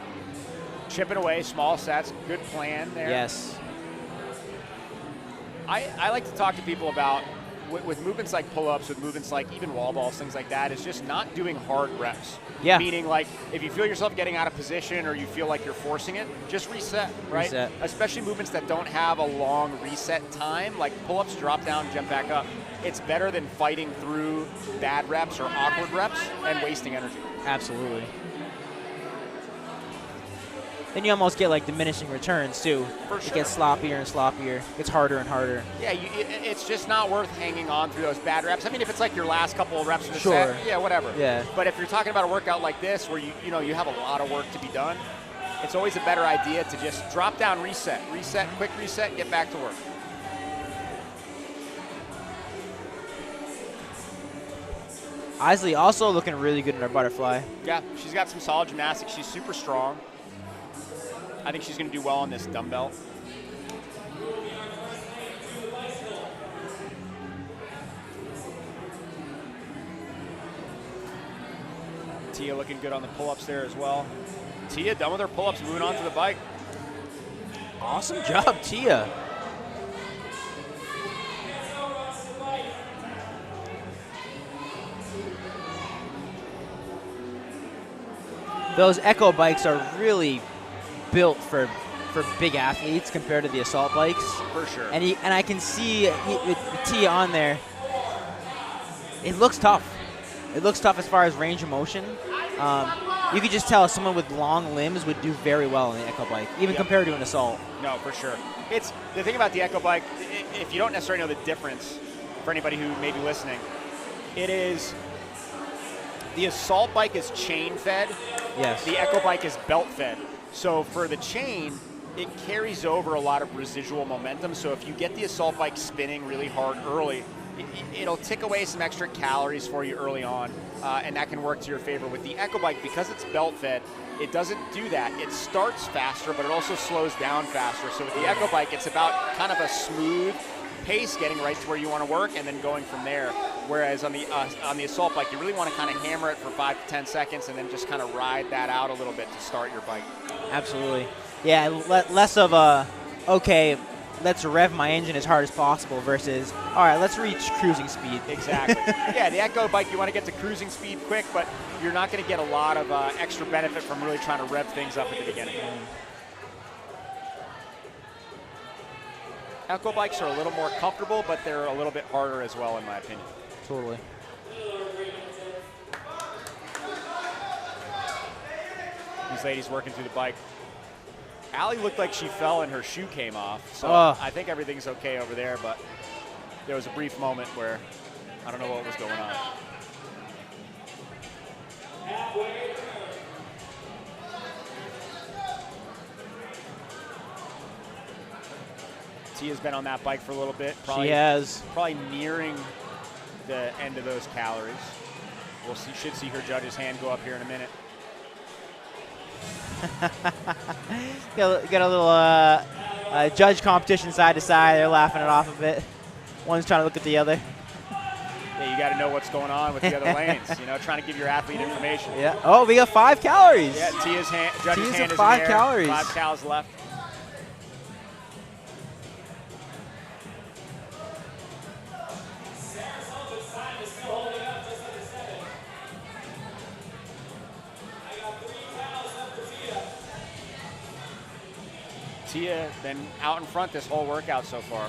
Chipping away, small sets, good plan there. Yes. I like to talk to people about, with movements like pull-ups, with movements like even wall balls, things like that, is just not doing hard reps. Yeah. Meaning, like, if you feel yourself getting out of position or you feel like you're forcing it, just reset, right? Reset. Especially movements that don't have a long reset time, like pull-ups, drop down, jump back up. It's better than fighting through bad reps or awkward reps and wasting energy. Absolutely. Then you almost get like diminishing returns too. For It sure. gets sloppier and sloppier. It gets harder and harder. Yeah, it's just not worth hanging on through those bad reps. I mean, if it's like your last couple of reps in the Sure. set, yeah, whatever. Yeah. But if you're talking about a workout like this, where you have a lot of work to be done, it's always a better idea to just drop down, reset, quick reset, and get back to work. Isley also looking really good in her butterfly. Yeah, she's got some solid gymnastics. She's super strong. I think she's going to do well on this dumbbell. Tia looking good on the pull-ups there as well. Tia done with her pull-ups, moving on to the bike. Awesome job, Tia. Those Echo bikes are really built for big athletes compared to the assault bikes. For sure. And I can see with Tia on there, it looks tough. It looks tough as far as range of motion. You could just tell someone with long limbs would do very well on the Echo bike, even compared to an assault. No, for sure. It's the thing about the Echo bike, if you don't necessarily know the difference, for anybody who may be listening, it is the assault bike is chain fed. Yes. The Echo bike is belt fed. So for the chain, it carries over a lot of residual momentum. So if you get the assault bike spinning really hard early, it'll tick away some extra calories for you early on, and that can work to your favor. With the Echo bike, because it's belt fed, it doesn't do that. It starts faster, but it also slows down faster. So with the Echo bike, it's about kind of a smooth pace, getting right to where you want to work, and then going from there. Whereas on the assault bike, you really want to kind of hammer it for 5 to 10 seconds, and then just kind of ride that out a little bit to start your bike. Absolutely. Yeah, less of a, okay, let's rev my engine as hard as possible versus, all right, let's reach cruising speed. Exactly. Yeah, the Echo bike, you want to get to cruising speed quick, but you're not going to get a lot of extra benefit from really trying to rev things up at the beginning. Echo bikes are a little more comfortable, but they're a little bit harder as well, in my opinion. Totally. These ladies working through the bike. Allie looked like she fell and her shoe came off, so I think everything's okay over there, but there was a brief moment where I don't know what was going on. Tia's been on that bike for a little bit. She has. Probably nearing the end of those calories. We'll see. Should see her judge's hand go up here in a minute. Got a little judge competition side to side. They're laughing it off a bit. One's trying to look at the other. Yeah, you got to know what's going on with the other lanes. You know, trying to give your athlete information. Yeah. Oh, we got 5 calories. Yeah, Tia's hand, judge's Tia's hand at is 5 in there. calories. 5 calories left. Tia been out in front this whole workout so far.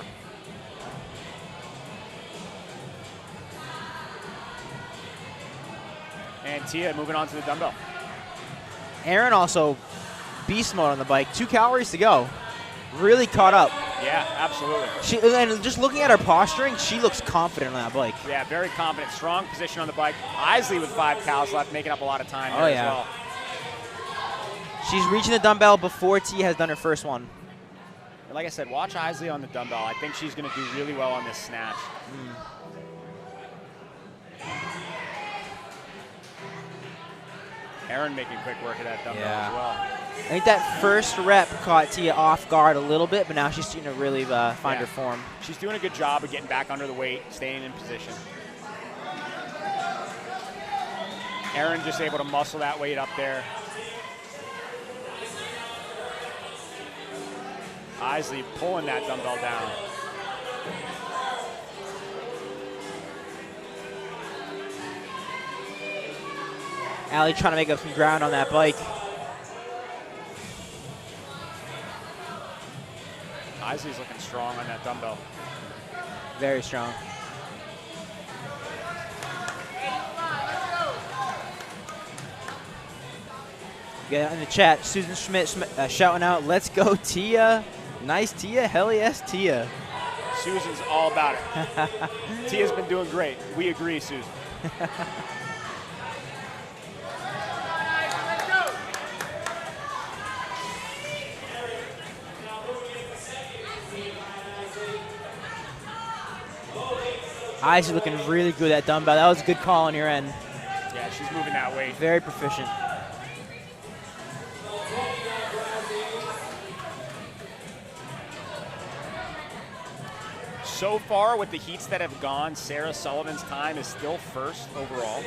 And Tia moving on to the dumbbell. Aaron also beast mode on the bike. 2 calories to go. Really caught up. Yeah, absolutely. And just looking at her posturing, she looks confident on that bike. Yeah, very confident. Strong position on the bike. Isley with 5 calories left, making up a lot of time there as well. She's reaching the dumbbell before Tia has done her first one. And like I said, watch Isley on the dumbbell. I think she's going to do really well on this snatch. Aaron making quick work of that dumbbell as well. I think that first rep caught Tia off guard a little bit, but now she's starting to really find her form. She's doing a good job of getting back under the weight, staying in position. Aaron just able to muscle that weight up there. Isley pulling that dumbbell down. Allie trying to make up some ground on that bike. Isley's looking strong on that dumbbell. Very strong. Yeah, in the chat, Susan Schmidt shouting out, "Let's go, Tia." Nice, Tia. Hell yes, Tia. Susan's all about it. Tia's been doing great. We agree, Susan. Eyes are looking really good at dumbbell. That was a good call on your end. Yeah, she's moving that weight. Very proficient. So far, with the heats that have gone, Sarah Sullivan's time is still first overall.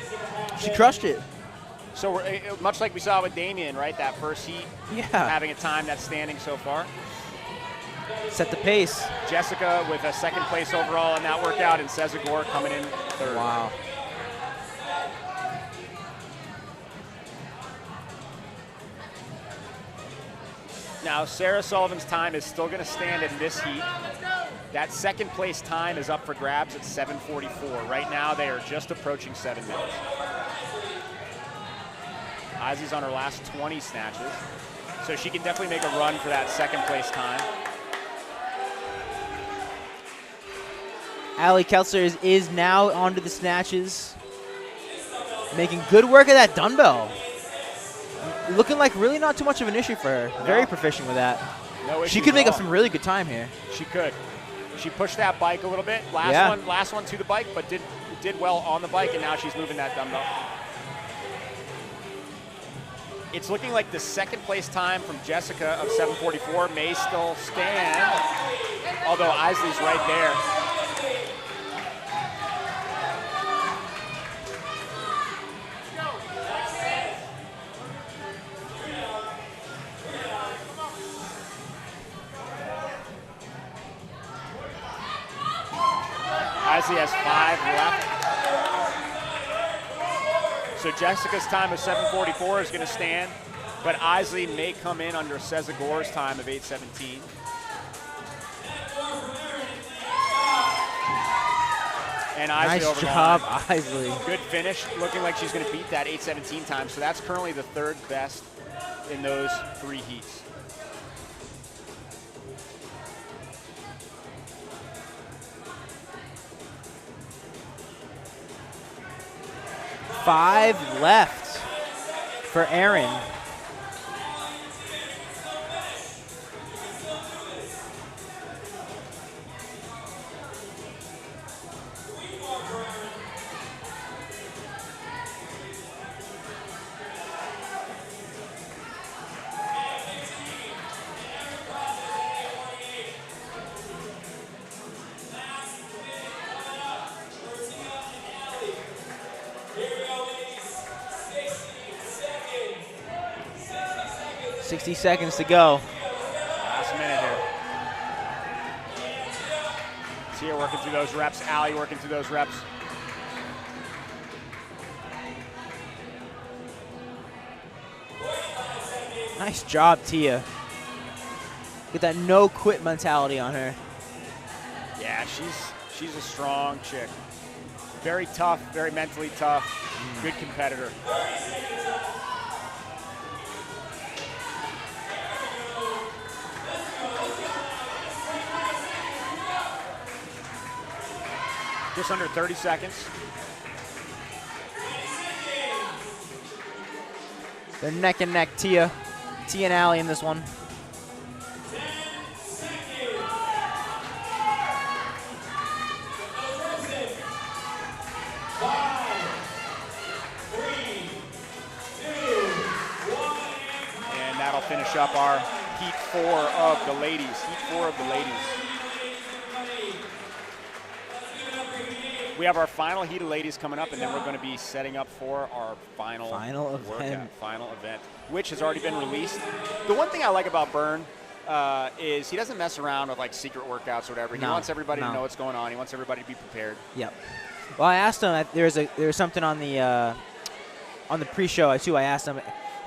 She crushed it. So we're, much like we saw with Damien, right? That first heat, having a time that's standing so far. Set the pace. Jessica with a second place overall in that workout, and Sezagor coming in third. Wow. Now, Sarah Sullivan's time is still going to stand in this heat. That second place time is up for grabs at 7:44. Right now, they are just approaching 7 minutes. Isley's on her last 20 snatches, so she can definitely make a run for that second place time. Allie Kelser is now onto the snatches. Making good work of that dumbbell. Looking like really not too much of an issue for her. Very proficient with that. No she issues could make at up all. some really good time here. She could. She pushed that bike a little bit. Last one to the bike, but did well on the bike, and now she's moving that dumbbell. It's looking like the second place time from Jessica of 7:44 may still stand, although Isley's right there. Isley has 5 left. So Jessica's time of 7:44 is going to stand, but Isley may come in under Sezagor's time of 8:17. And Isley Nice over the job, line. Isley. Good finish, looking like she's going to beat that 8:17 time. So that's currently the third best in those 3 heats. Five left for Aaron. $60 seconds to go. Last minute here. Tia working through those reps. Allie working through those reps. Nice job, Tia. Get that no quit mentality on her. Yeah, she's a strong chick. Very tough, very mentally tough. Good competitor. Just under 30 seconds. They're neck and neck, Tia and Allie in this one. And that'll finish up our Heat 4 of the ladies. Heat 4 of the ladies. We have our final heat of ladies coming up, and then we're going to be setting up for our final event, which has already been released. The one thing I like about Bern is he doesn't mess around with like secret workouts or whatever. He wants everybody to know what's going on. He wants everybody to be prepared. Yep. Well, I asked him. There was something on the pre-show too. I asked him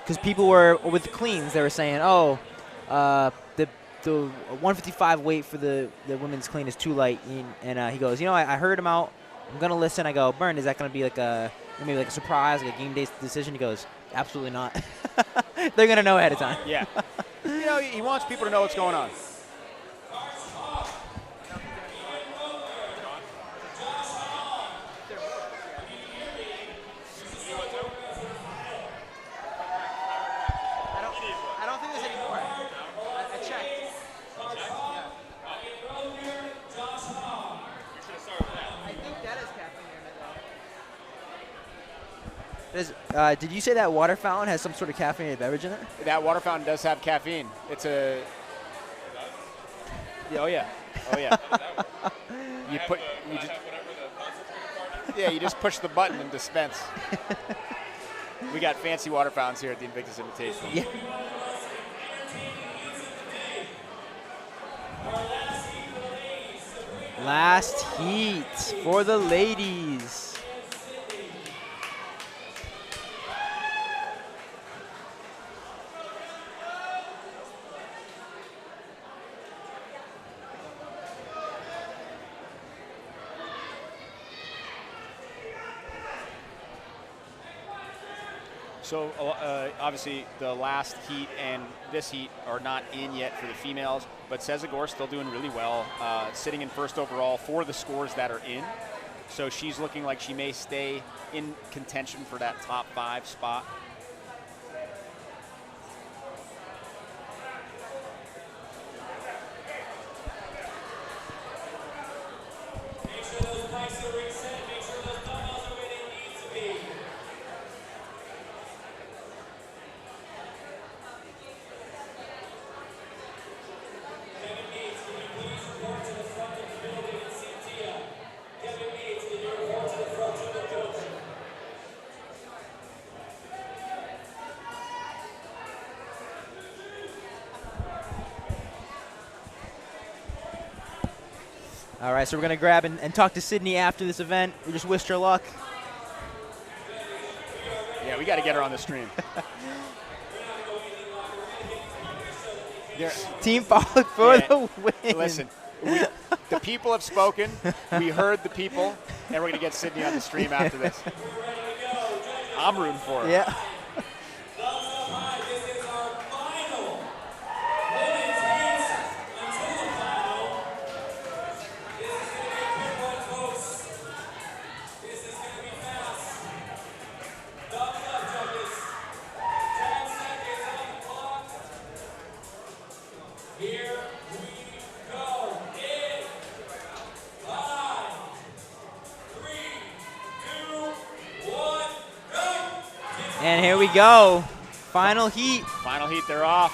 because people were with the cleans. They were saying, "Oh, the 155 weight for the women's clean is too light." And he goes, I heard him out. I'm gonna listen. I go, Bern, is that gonna be like maybe like a surprise, like a game day decision? He goes, absolutely not. They're gonna know ahead of time. Yeah. He wants people to know what's going on. I don't think there's any more. I checked. I think that is caffeine in it, though. Did you say that water fountain has some sort of caffeinated beverage in it? That water fountain does have caffeine. It's a. Oh yeah. You just push the button and dispense. We got fancy water fountains here at the Invictus Invitational. Yeah. Last heat for the ladies. So obviously the last heat and this heat are not in yet for the females, but Sezagor's still doing really well, sitting in first overall for the scores that are in. So she's looking like she may stay in contention for that top 5 spot. All right, so we're going to grab and talk to Syndey after this event. We just wished her luck. Yeah, we got to get her on the stream. Team Pawlak for the win. Listen, the people have spoken. We heard the people, and we're going to get Syndey on the stream after this. I'm rooting for her. Yeah. And here we go. Final heat. Final heat, they're off.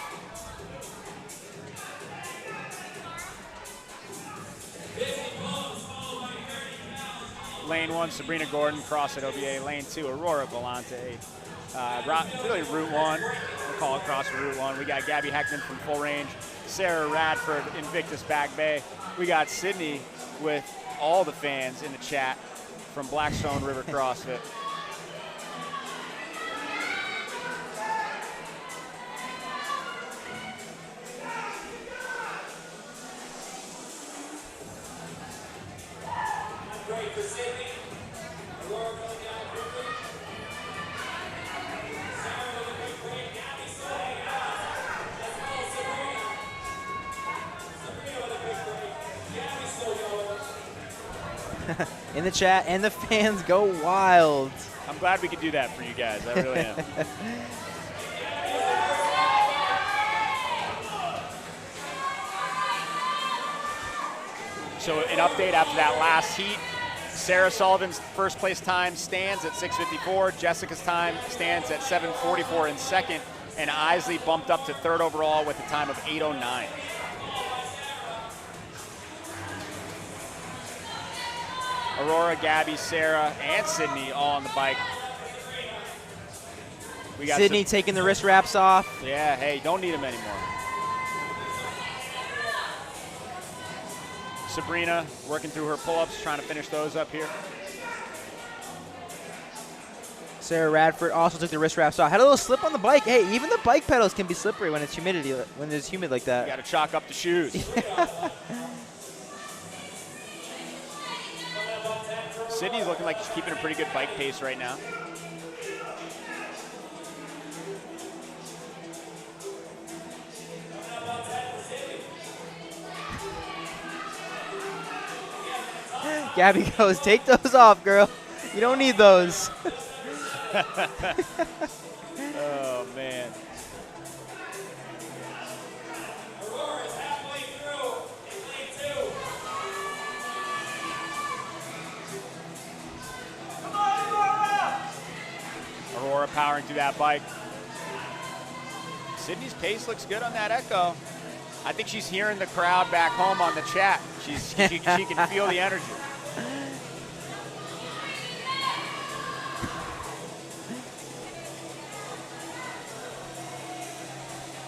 Lane 1, Sabrina Gordon, cross at OBA. Lane 2, Aurora Vellente. Really Route 1, we'll call it cross for Route 1. We got Gabby Heckman from Full Range, Sarah Radford, Invictus Back Bay. We got Syndey with all the fans in the chat from Blackstone River CrossFit. In the chat, and the fans go wild. I'm glad we could do that for you guys. I really am. So an update after that last heat. Sarah Sullivan's first place time stands at 6:54. Jessica's time stands at 7:44 in second. And Isley bumped up to third overall with a time of 8:09. Aurora, Gabby, Sarah, and Syndey all on the bike. We got Syndey taking the wrist wraps off. Yeah, hey, don't need them anymore. Sabrina working through her pull-ups, trying to finish those up here. Sarah Radford also took the wrist wraps off. Had a little slip on the bike. Hey, even the bike pedals can be slippery when it's humid like that. You got to chalk up the shoes. Syndey's looking like she's keeping a pretty good bike pace right now. Gabby goes, take those off, girl. You don't need those. Oh, man. Aurora powering through that bike. Syndey's pace looks good on that Echo. I think she's hearing the crowd back home on the chat. She can feel the energy.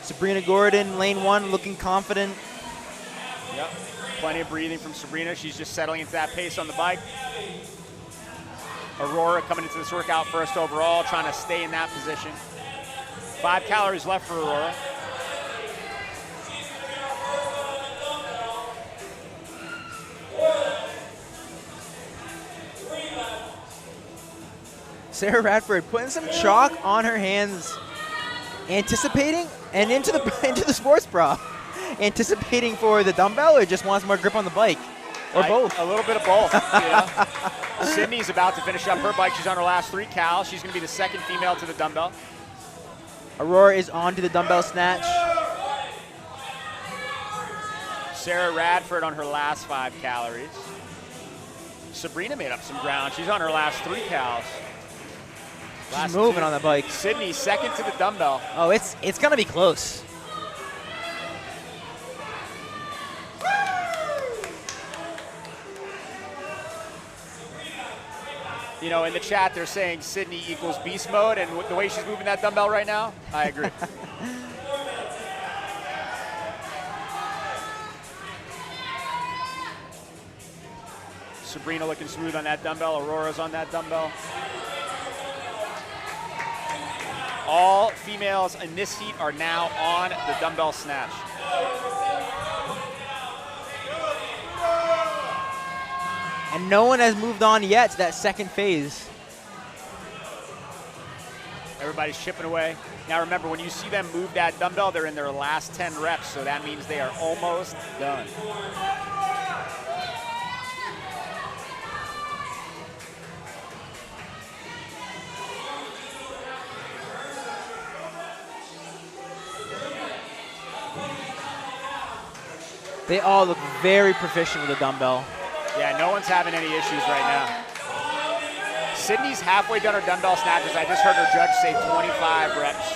Sabrina Gordon, lane 1, looking confident. Yep, plenty of breathing from Sabrina. She's just settling into that pace on the bike. Aurora coming into this workout first overall, trying to stay in that position. 5 calories left for Aurora. Sarah Radford putting some chalk on her hands, anticipating, and into the sports bra. Anticipating for the dumbbell, or just wants more grip on the bike, or both. A little bit of both. Yeah. Syndey's about to finish up her bike. She's on her last 3 cals. She's going to be the second female to the dumbbell. Aurora is on to the dumbbell snatch. Sarah Radford on her last 5 calories. Sabrina made up some ground. She's on her last 3 cals. She's moving on the bike. Syndey second to the dumbbell. Oh, it's going to be close. You know, in the chat, they're saying Syndey equals beast mode, and the way she's moving that dumbbell right now, I agree. Sabrina looking smooth on that dumbbell. Aurora's on that dumbbell. All females in this heat are now on the dumbbell snatch. And no one has moved on yet to that second phase. Everybody's chipping away. Now remember, when you see them move that dumbbell, they're in their last 10 reps, so that means they are almost done. They all look very proficient with the dumbbell. Yeah, no one's having any issues right now. Syndey's halfway done her dumbbell snatches. I just heard her judge say 25 reps.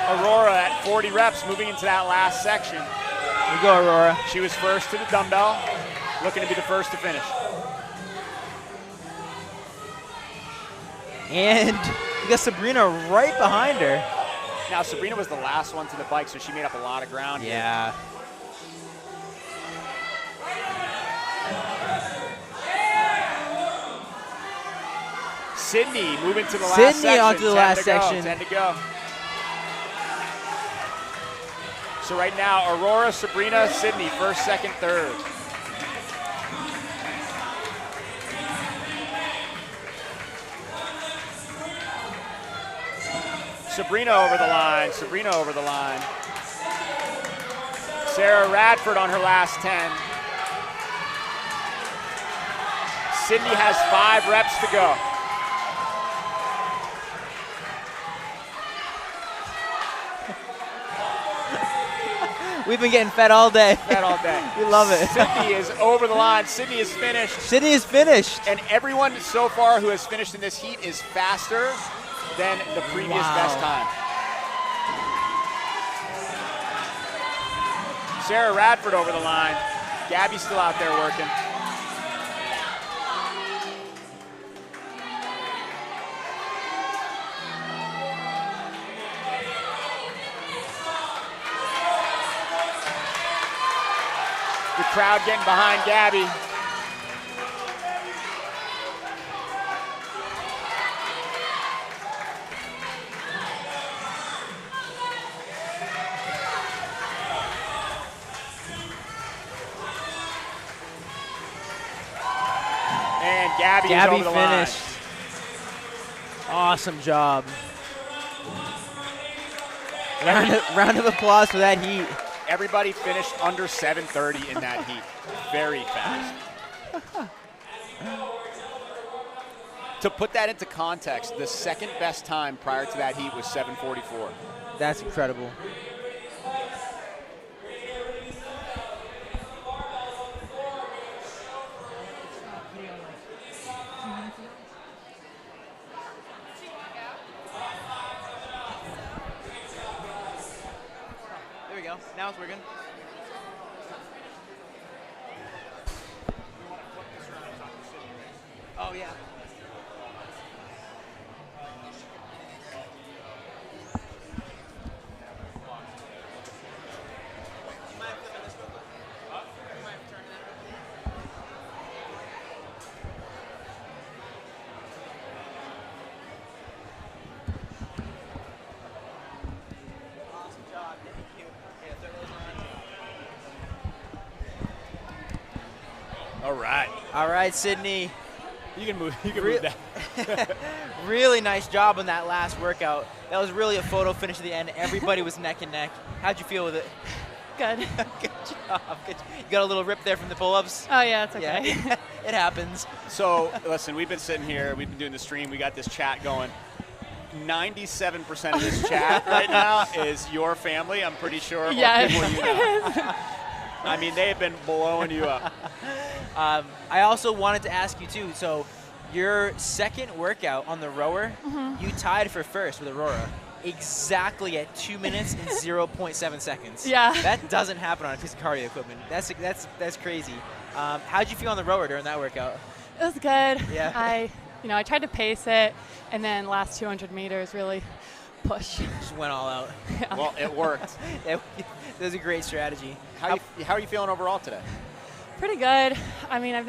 Aurora at 40 reps, moving into that last section. Here you go, Aurora. She was first to the dumbbell, looking to be the first to finish. And you got Sabrina right behind her. Now, Sabrina was the last one to the bike, so she made up a lot of ground here. Yeah. Syndey moving to the last section. Syndey onto the last section. 10 to go. So right now, Aurora, Sabrina, Syndey, first, second, third. Sabrina over the line, Sabrina over the line. Sarah Radford on her last 10. Syndey has 5 reps to go. We've been getting fed all day. Fed all day. We love it. Syndey is over the line. Syndey is finished. Syndey is finished. And everyone so far who has finished in this heat is faster than the previous best time. Sarah Radford over the line. Gabby's still out there working. The crowd getting behind Gabby. And Gabby is over the line. finished. Awesome job. Round of applause for that heat. Everybody finished under 7:30 in that heat. Very fast. To put that into context, the second best time prior to that heat was 7:44. That's incredible. There we go. Now it's working. Oh, yeah. All right, Syndey. You can move. You can move that. Really nice job on that last workout. That was really a photo finish at the end. Everybody was neck and neck. How'd you feel with it? Good. Good job. You got a little rip there from the pull-ups? Oh, yeah, it's okay. Yeah. It happens. So, listen, we've been sitting here. We've been doing the stream. We got this chat going. 97% of this chat right now is your family, I'm pretty sure. Yeah, or people you know. I mean, they have been blowing you up. I also wanted to ask you, too, so your second workout on the rower, you tied for first with Aurora exactly at 2 minutes and 0.7 seconds. Yeah. That doesn't happen on a piece of cardio equipment. That's crazy. How'd you feel on the rower during that workout? It was good. Yeah. I tried to pace it, and then last 200 meters really push. Just went all out. Yeah. Well, it worked. That was a great strategy. How are you feeling overall today? Pretty good. I mean, I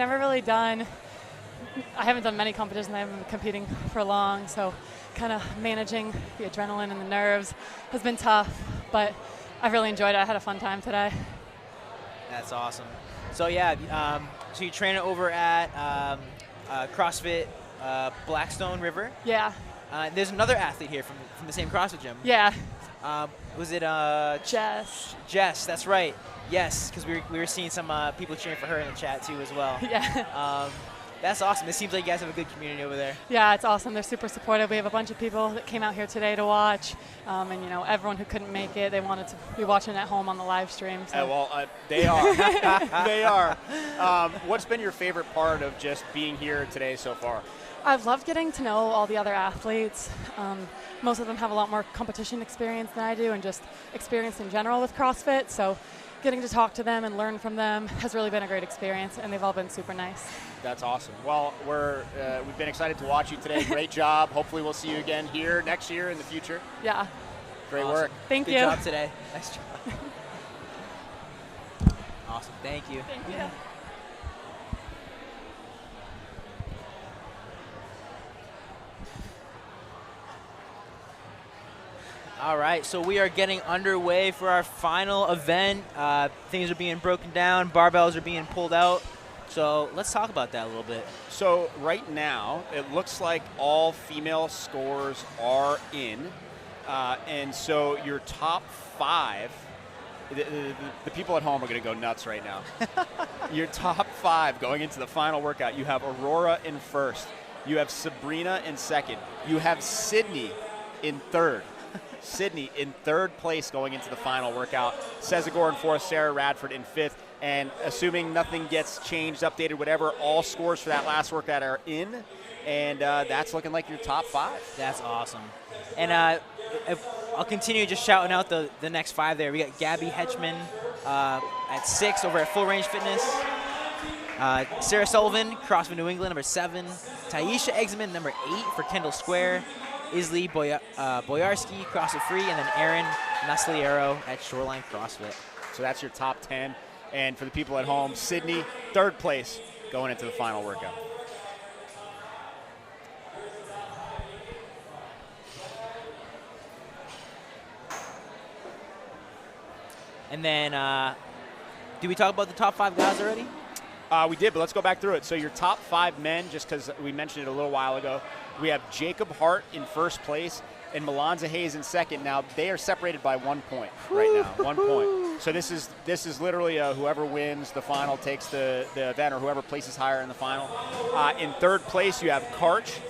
haven't done many competitions. I haven't been competing for long, so kind of managing the adrenaline and the nerves has been tough, but I really enjoyed it. I had a fun time today. That's awesome. So yeah, so you train over at CrossFit Blackstone River. Yeah. There's another athlete here from the same CrossFit gym. Yeah. Was it Jess? Jess, that's right. Yes, because we were seeing some people cheering for her in the chat too as well. Yeah. That's awesome. It seems like you guys have a good community over there. Yeah, it's awesome. They're super supportive. We have a bunch of people that came out here today to watch, and everyone who couldn't make it, they wanted to be watching at home on the live stream. So. They are. They are. What's been your favorite part of just being here today so far? I've loved getting to know all the other athletes. Most of them have a lot more competition experience than I do, and just experience in general with CrossFit. So getting to talk to them and learn from them has really been a great experience, and they've all been super nice. That's awesome. Well, we've been excited to watch you today. Great job. Hopefully we'll see you again here next year in the future. Yeah. Great work. Thank you. Good job today. Nice job. Awesome. Thank you. Thank you. All right, so we are getting underway for our final event. Things are being broken down, barbells are being pulled out. So let's talk about that a little bit. So right now, it looks like all female scores are in. And so your top five, the people at home are going to go nuts right now. Your top five going into the final workout, you have Aurora in first. You have Sabrina in second. You have Syndey in third. Syndey in third place going into the final workout. Sezagor in fourth, Sarah Radford in fifth. And assuming nothing gets changed, updated, whatever, all scores for that last workout are in. And that's looking like your top 5. That's awesome. And I'll continue just shouting out the next 5 there. We got Gabby Hetchman at 6 over at Full Range Fitness. Sarah Sullivan, CrossFit New England, number 7. Tayisha Examond, number 8 for Kendall Square. Isley Boyarski, CrossFit Free. And then Erin Nasliero at Shoreline CrossFit. So that's your top 10. And for the people at home, Syndey, third place going into the final workout. And then, did we talk about the top 5 guys already? We did, but let's go back through it. So your top 5 men, just because we mentioned it a little while ago, we have Jacob Hart in first place and Molonza Hayes in second. Now, they are separated by 1 point right now, 1 point. So this is literally whoever wins the final takes the event, or whoever places higher in the final. In third place, you have Karch.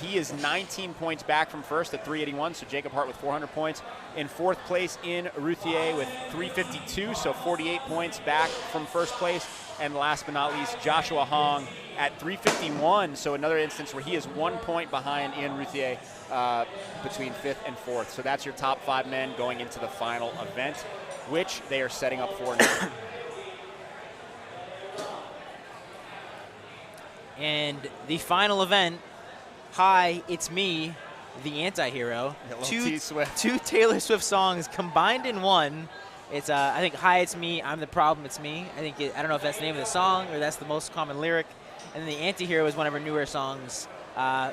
He is 19 points back from first at 381, so Jacob Hart with 400 points. In fourth place, in Routhier with 352, so 48 points back from first place. And last but not least, Joshua Hong at 351, so another instance where he is 1 point behind Ian Routhier between fifth and fourth. So that's your top 5 men going into the final event, which they are setting up for now. And the final event, Hi, It's Me, the Anti-Hero. Two Taylor Swift songs combined in one. It's, I think, Hi, It's Me, I'm the Problem, It's Me. I don't know if that's the name of the song or that's the most common lyric. And then the Anti-Hero is one of her newer songs. I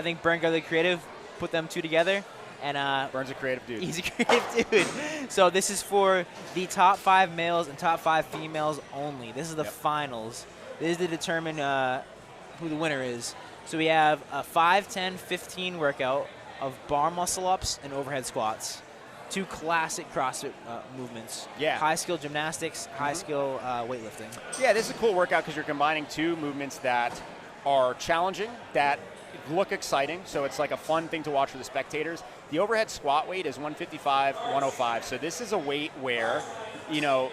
think Bern got the creative, put them two together. And Bern's a creative dude. He's a creative dude. So this is for the top 5 males and top 5 females only. This is the finals. This is to determine who the winner is. So we have a 5, 10, 15 workout of bar muscle ups and overhead squats. 2 classic CrossFit movements. Yeah. High skill gymnastics, high skill weightlifting. Yeah, this is a cool workout because you're combining 2 movements that are challenging, that look exciting. So it's like a fun thing to watch for the spectators. The overhead squat weight is 155, 105. So this is a weight where, you know,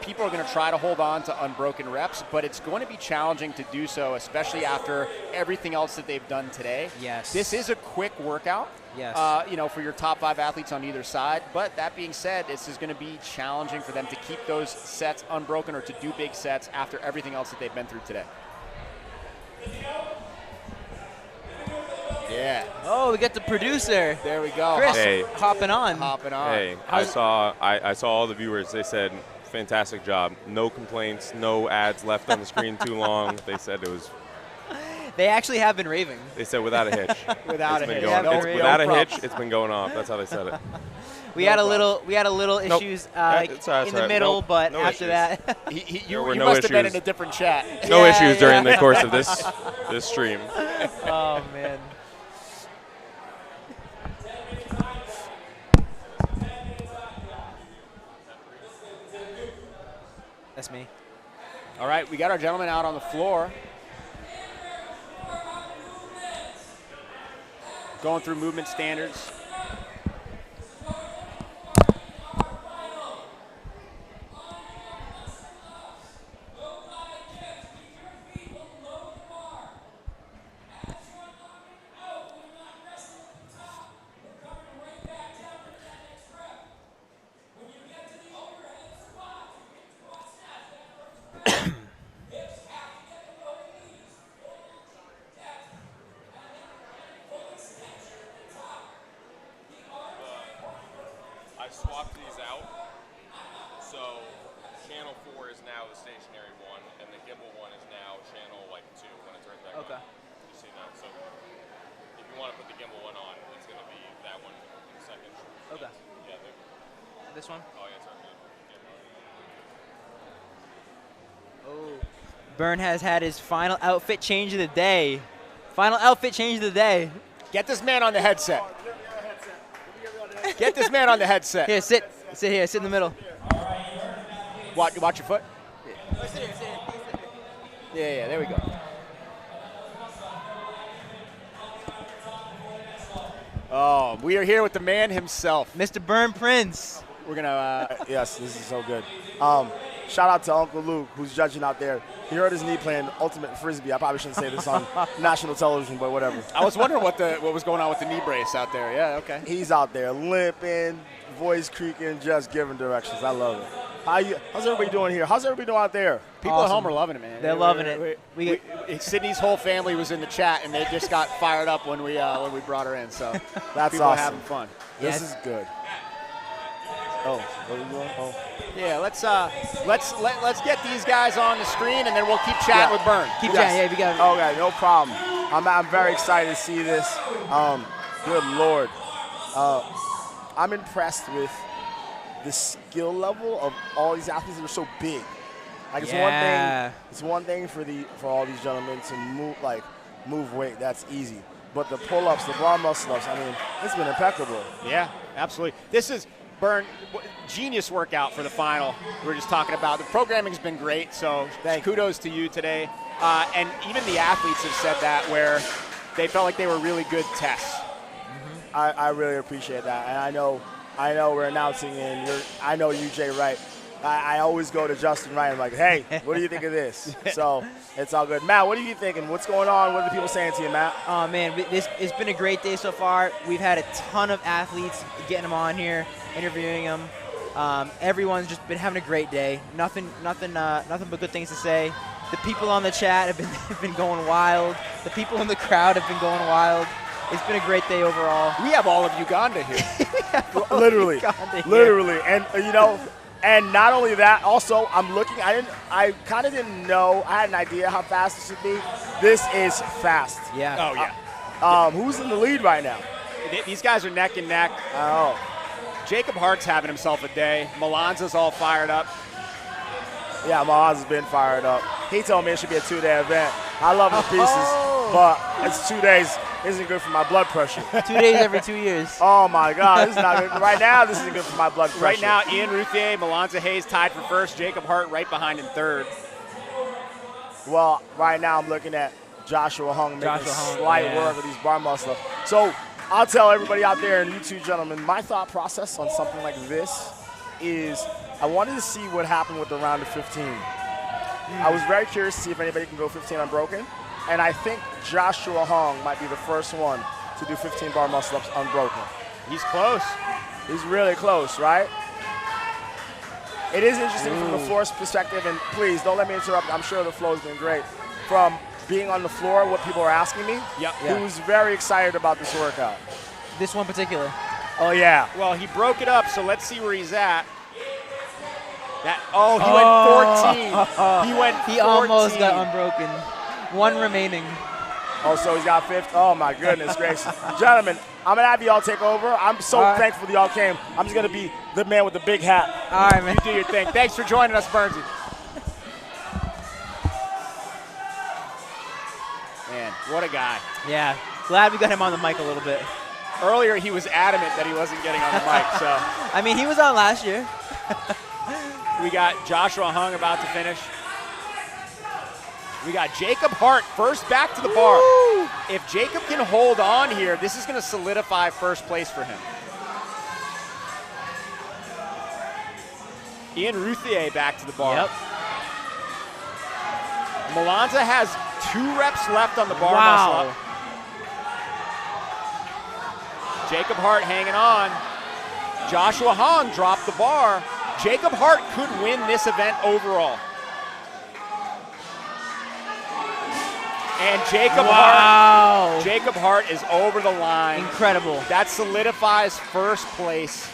people are going to try to hold on to unbroken reps, but it's going to be challenging to do so, especially after everything else that they've done today. Yes. This is a quick workout. Yes. You know, for your top 5 athletes on either side. But that being said, this is going to be challenging for them to keep those sets unbroken or to do big sets after everything else that they've been through today. Yeah. Oh, we got the producer. There we go. Chris, Hey. hopping on. Hey, I saw all the viewers. They said, fantastic job. No complaints, no ads left on the screen too long. They said it was. They actually have been raving. They said without a hitch. Without It's a been hitch. going- without a hitch, it's been going off. That's how they said it. We had a little Nope. issues It's all right, in the middle, but after that, You were no must have been issues. in a different chat. No issues during the course of this stream. Oh man. That's me. All right, we got our gentlemen out on the floor. Going through movement standards. I swapped these out, so channel 4 is now the stationary one, and the gimbal one is now channel 2 when it turns back on. You see that? So if you want to put the gimbal one on, it's going to be that one in a second. Okay. Yeah. This one? Oh yeah, sorry. Oh. Bern has had his final outfit change of the day. Final outfit change of the day. Get this man on the headset. Get this man on the headset. Here, sit here, sit in the middle. Watch your foot. Yeah, there we go. Oh, we are here with the man himself, Mr. Bern Prince. We're gonna. Yes, this is so good. Shout out to Uncle Luke, who's judging out there. He hurt his knee playing ultimate frisbee. I probably shouldn't say this on national television, but whatever. I was wondering what was going on with the knee brace out there. Yeah, okay. He's out there limping, voice creaking, just giving directions. I love it. How's everybody doing here? How's everybody doing out there? People at home are loving it, man. They're loving it. Sydney's whole family was in the chat, and they just got fired up when we brought her in. So that's people awesome. are having fun. This is good. Oh, where are we going? Oh. Yeah, let's get these guys on the screen, and then we'll keep chatting with Bern. Keep chatting, yeah, we got it. Okay, no problem. I'm very excited to see this. Good Lord. I'm impressed with the skill level of all these athletes that are so big. Like it's one thing for all these gentlemen to move weight. That's easy. But the pull-ups, the bar muscle-ups, I mean, it's been impeccable. Yeah, absolutely. This is Bern, genius workout for the final. We were just talking about the programming's been great, so kudos to you today. And even the athletes have said that, where they felt like they were really good tests. Mm-hmm. I really appreciate that, and I know we're announcing, and I know you, Jay Wright. I always go to Justin Wright. I'm like, hey, what do you think of this? So it's all good. Matt, what are you thinking? What's going on? What are the people saying to you, Matt? Oh, man, it's been a great day so far. We've had a ton of athletes getting them on here, interviewing them. Everyone's just been having a great day. Nothing but good things to say. The people on the chat have been going wild. The people in the crowd have been going wild. It's been a great day overall. We have all of Uganda here. Literally. Literally. And, and not only that, also, I'm looking, I kind of didn't know, I had an idea how fast this would be. This is fast. Yeah. Oh, yeah. Who's in the lead right now? These guys are neck and neck. Oh. Jacob Hart's having himself a day. Molonza's all fired up. Yeah, Molonza's been fired up. He told me it should be a 2-day event. I love the pieces, but it's 2 days. Isn't good for my blood pressure. 2 days every 2 years. Oh my God, this is not good. Right now, this isn't good for my blood pressure. Right now, Ian Routhier, Molonza Hayes tied for first. Jacob Hart right behind in third. Well, right now I'm looking at Joshua Hung making slight work of these bar muscle. So I'll tell everybody out there, and you two gentlemen, my thought process on something like this is I wanted to see what happened with the round of 15. I was very curious to see if anybody can go 15 unbroken. And I think Joshua Hong might be the first one to do 15 bar muscle-ups unbroken. He's close. He's really close, right? It is interesting from the floor's perspective, and please don't let me interrupt. I'm sure the flow's been great. From being on the floor, what people are asking me, who's very excited about this workout. This one particular. Oh, yeah. Well, he broke it up, so let's see where he's at. He went 14. He went 14. He almost got unbroken. One remaining. Oh, so he's got 50. Oh, my goodness gracious. Gentlemen, I'm going to have y'all take over. I'm so thankful that y'all came. I'm just going to be the man with the big hat. All right, man. You do your thing. Thanks for joining us, Bernsey. Man, what a guy. Yeah. Glad we got him on the mic a little bit. Earlier, he was adamant that he wasn't getting on the mic. So I mean, he was on last year. We got Joshua Hung about to finish. We got Jacob Hart first back to the bar. Woo! If Jacob can hold on here, this is going to solidify first place for him. Ian Routhier back to the bar. Yep. Molonza has 2 reps left on the bar Wow. muscle up. Jacob Hart hanging on. Joshua Hong dropped the bar. Jacob Hart could win this event overall. And Jacob Hart is over the line. Incredible. That solidifies first place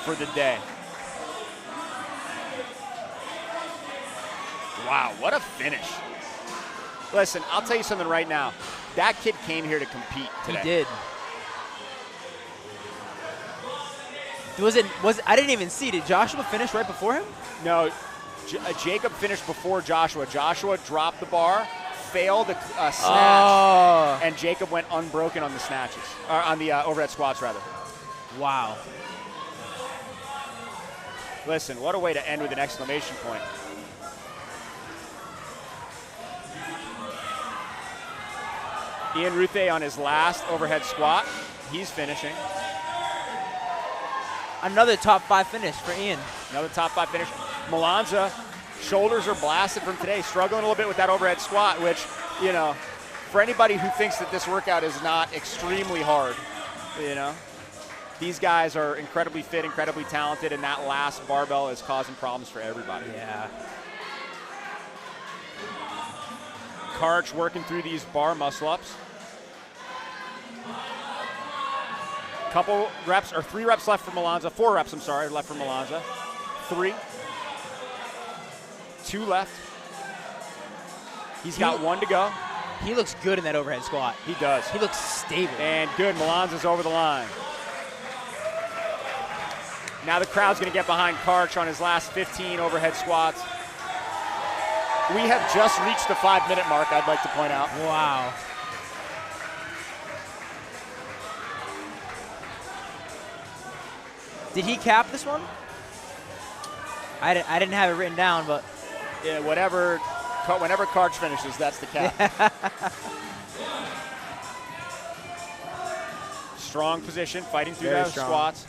for the day. Wow, what a finish. Listen, I'll tell you something right now. That kid came here to compete today. He did. I didn't even see. Did Joshua finish right before him? No, Jacob finished before Joshua. Joshua dropped the bar, failed a snatch, and Jacob went unbroken on the snatches, or on the overhead squats rather. Wow. Listen, what a way to end with an exclamation point. Ian Routhier on his last overhead squat. He's finishing. Another top 5 finish for Ian. Another top 5 finish. Molonza, shoulders are blasted from today, struggling a little bit with that overhead squat, which, you know, for anybody who thinks that this workout is not extremely hard, you know, these guys are incredibly fit, incredibly talented, and that last barbell is causing problems for everybody. Yeah. Karch working through these bar muscle-ups. Couple reps, or 3 reps left for Molonza. 4 reps, I'm sorry, left for Molonza. 3. 2 left. He's got 1 to go. He looks good in that overhead squat. He does. He looks stable. And good, Molonza's over the line. Now the crowd's going to get behind Karch on his last 15 overhead squats. We have just reached the 5-minute mark, I'd like to point out. Wow. Did he cap this one? I didn't have it written down, but yeah, whenever Karch finishes, that's the cap. Strong position, fighting through those squats.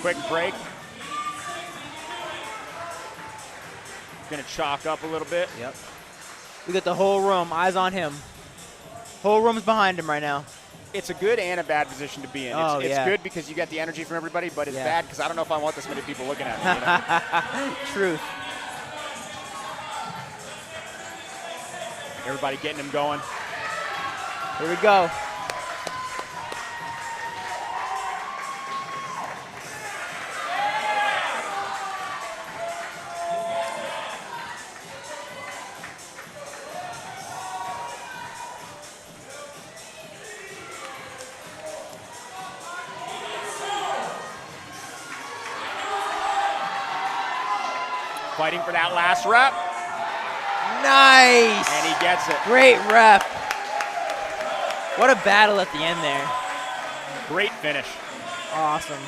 Quick break. Gonna chalk up a little bit. Yep. We got the whole room, eyes on him. Whole room's behind him right now. It's a good and a bad position to be in. It's good because you get the energy from everybody, but it's bad because I don't know if I want this many people looking at me. You know? Truth. Everybody getting him going. Here we go. Fighting for that last rep. Nice. And he gets it. Great rep. What a battle at the end there. Great finish. Awesome.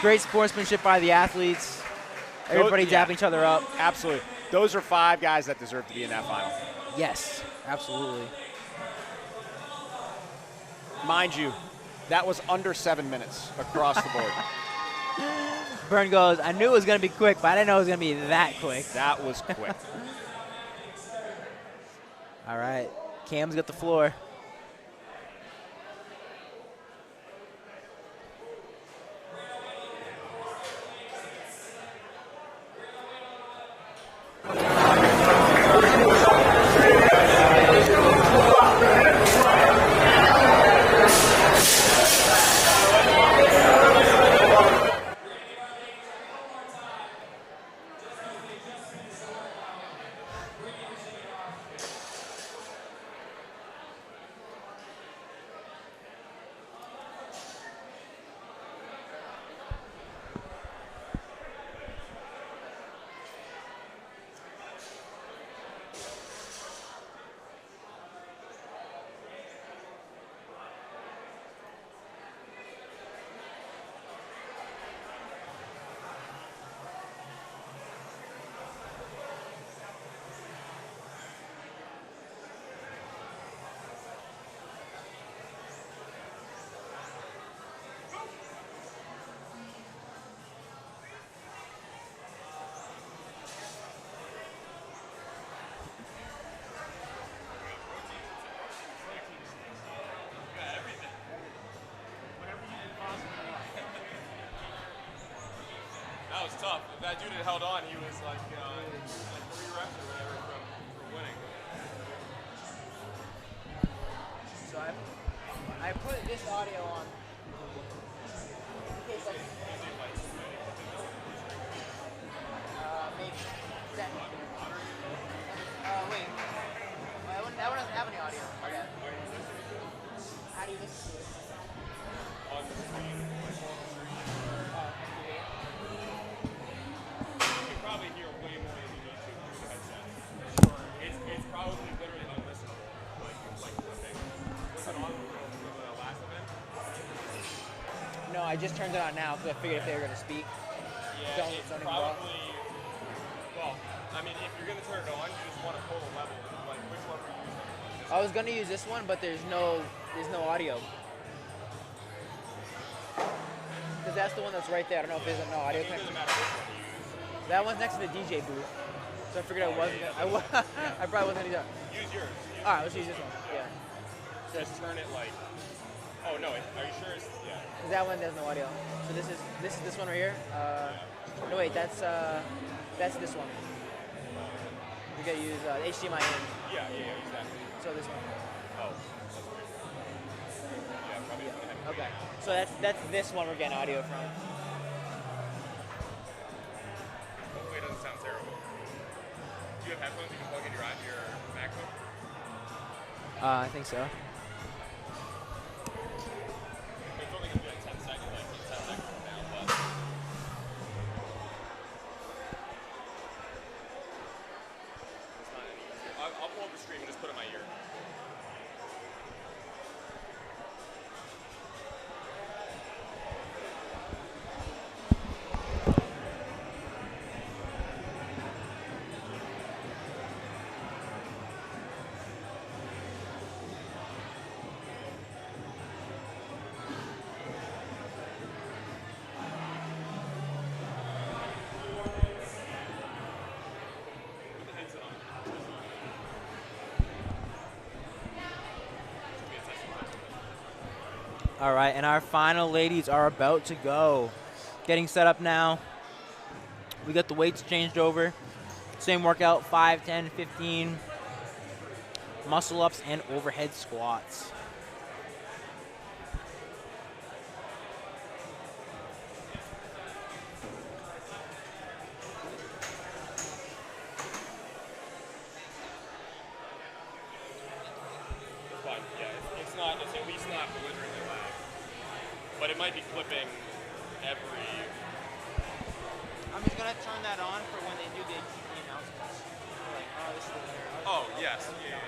Great sportsmanship by the athletes. Everybody dapping each other up. Absolutely. Those are 5 guys that deserve to be in that final. Yes, absolutely. Mind you, that was under 7 minutes across the board. Bern goes, I knew it was going to be quick, but I didn't know it was going to be that quick. That was quick. All right. Cam's got the floor. That was tough. If that dude had held on, he was like 3 reps or whatever from winning. So I put this audio on. Maybe. Wait. That one doesn't have any audio. Okay. How do you listen to it? On the screen. You can probably hear way more than you need to through the headset. Sure. It's probably literally unlistenable. Like the thing. Was it on the I just turned it on now because I figured if they were going to speak. Yeah, it's probably, well, I mean, if you're going to turn it on, you just want to pull the level. Like, which one were you using? I was going to use this one, but there's no audio. Because that's the one that's right there. I don't know if there's no audio connection. That one's next to the DJ booth. So I figured I wasn't gonna, I probably wasn't going to use yours. All right, let's use this one. Yeah. Just turn it like, oh no, are you sure it's, yeah. Because that one there's no audio. So this is this one right here. No wait, that's this one. We gotta use HDMI in. Yeah, exactly. So this one. Oh, that's great. Yeah, probably. Yeah. Okay. So that's this one we're getting audio from. Hopefully it doesn't sound terrible. Do you have headphones you can plug in your MacBook? I think so. It's only gonna be like 10 seconds, from now, but. It's not any easier. I'll pull up the stream and just put it in my ear. All right, and our final ladies are about to go. Getting set up now. We got the weights changed over. Same workout, 5, 10, 15. Muscle ups and overhead squats. But yeah, it's at least not belligerently loud. But it might be clipping every. I'm just gonna turn that on for when they do the announcements. Like, oh, this is the winner. Oh yes, yeah.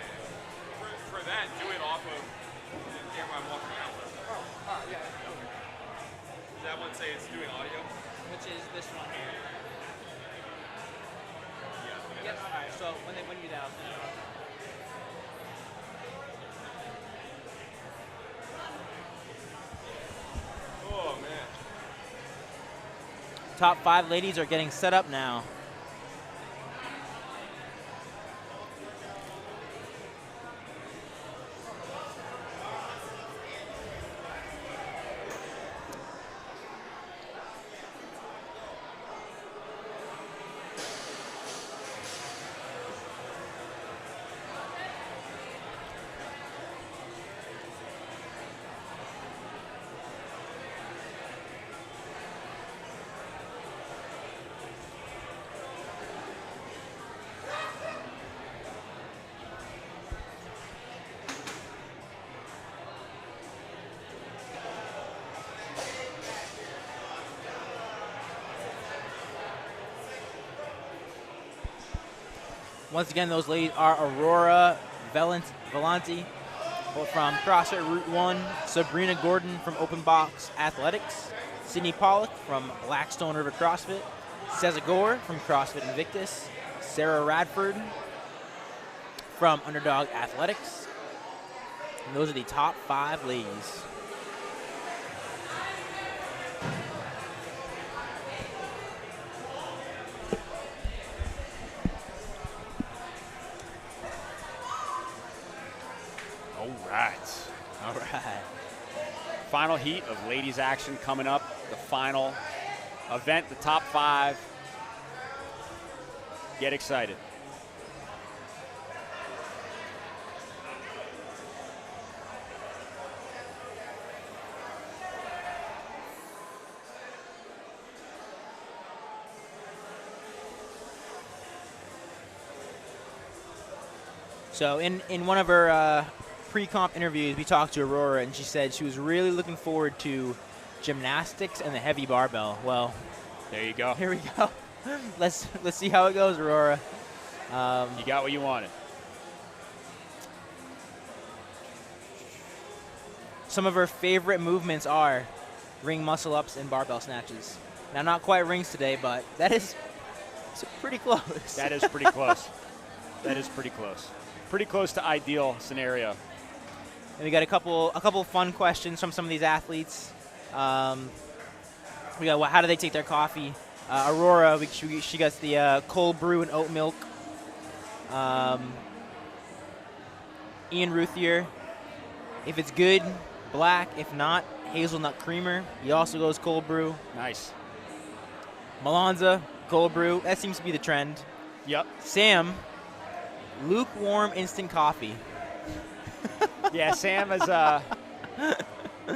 For that, do it off of the camera I'm walking around with. Oh, yeah. Does that one say it's doing audio? Which is this one here. Yeah. Yes. All right. So when you do that, I'll turn it on. Oh man. Top 5 ladies are getting set up now. Once again, those ladies are Aurora, Vellente from CrossFit Route 1, Sabrina Gordon from Open Box Athletics, Sydney Pawlak from Blackstone River CrossFit, Ceza Gore from CrossFit Invictus, Sarah Radford from Underdog Athletics. And those are the top 5 ladies. All right. Final heat of ladies action coming up. The final event, the top 5. Get excited. So in one of her pre-comp interviews, we talked to Aurora, and she said she was really looking forward to gymnastics and the heavy barbell. Well, there you go. Here we go. Let's see how it goes, Aurora. You got what you wanted. Some of her favorite movements are ring muscle-ups, and barbell snatches. Now, not quite rings today, but that is pretty close. That is pretty close. That is pretty close. Pretty close to ideal scenario. And we got a couple fun questions from some of these athletes. We got how do they take their coffee? Aurora, she gets the cold brew and oat milk. Ian Ruthier, if it's good, black. If not, hazelnut creamer. He also goes cold brew. Nice. Molonza, cold brew. That seems to be the trend. Yep. Sam, lukewarm instant coffee. Yeah, Sam is.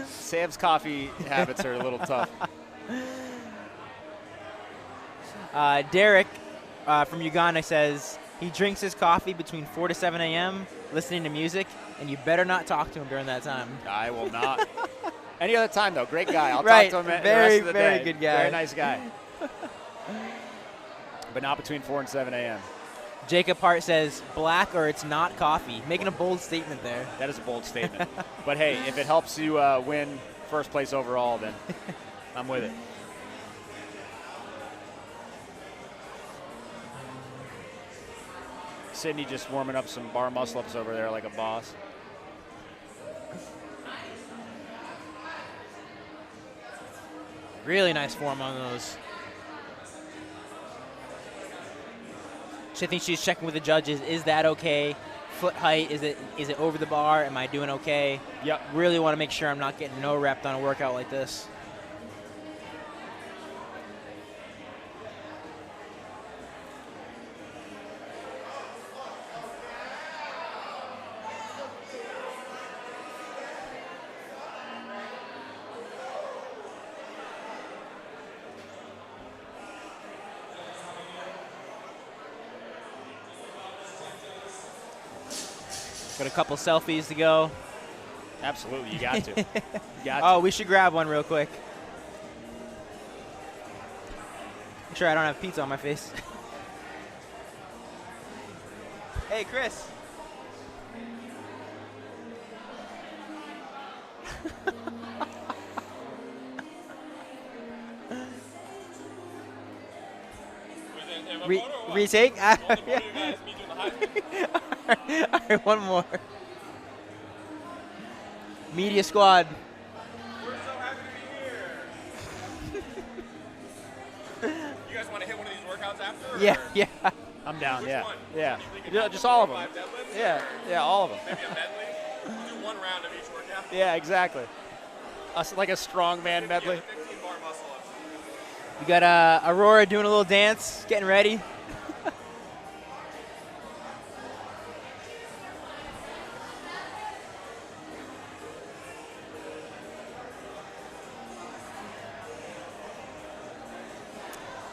Sam's coffee habits are a little tough. Derrick from Uganda says he drinks his coffee between 4 to 7 a.m. listening to music, and you better not talk to him during that time. I will not. Any other time, though. Great guy. I'll right. talk to him the very, rest of the very day. good guy. Very nice guy. But not between 4 and 7 a.m. Jacob Hart says black or it's not coffee. Making a bold statement there. That is a bold statement. But, hey, if it helps you win first place overall, then I'm with it. Syndey just warming up some bar muscle-ups over there like a boss. Really nice form on those. I think she's checking with the judges. Is that okay? Foot height, is it over the bar? Am I doing okay? Yep. Really want to make sure I'm not getting no rep on a workout like this. Got a couple selfies to go. Absolutely, you got to. You got to. Oh, we should grab one real quick. Make sure I don't have pizza on my face. Hey, Chris. Retake? All right, one more. Media squad. We're so happy to be here. You guys want to hit one of these workouts after? Yeah, yeah. I'm down, Which yeah. one? Yeah. You Yeah, think just all of them. 5 deadlifts? Yeah, all of them. Maybe a medley? We'll do one round of each workout. Yeah, exactly. Like a strongman medley. 15 bar muscle ups. We got Aurora doing a little dance, getting ready.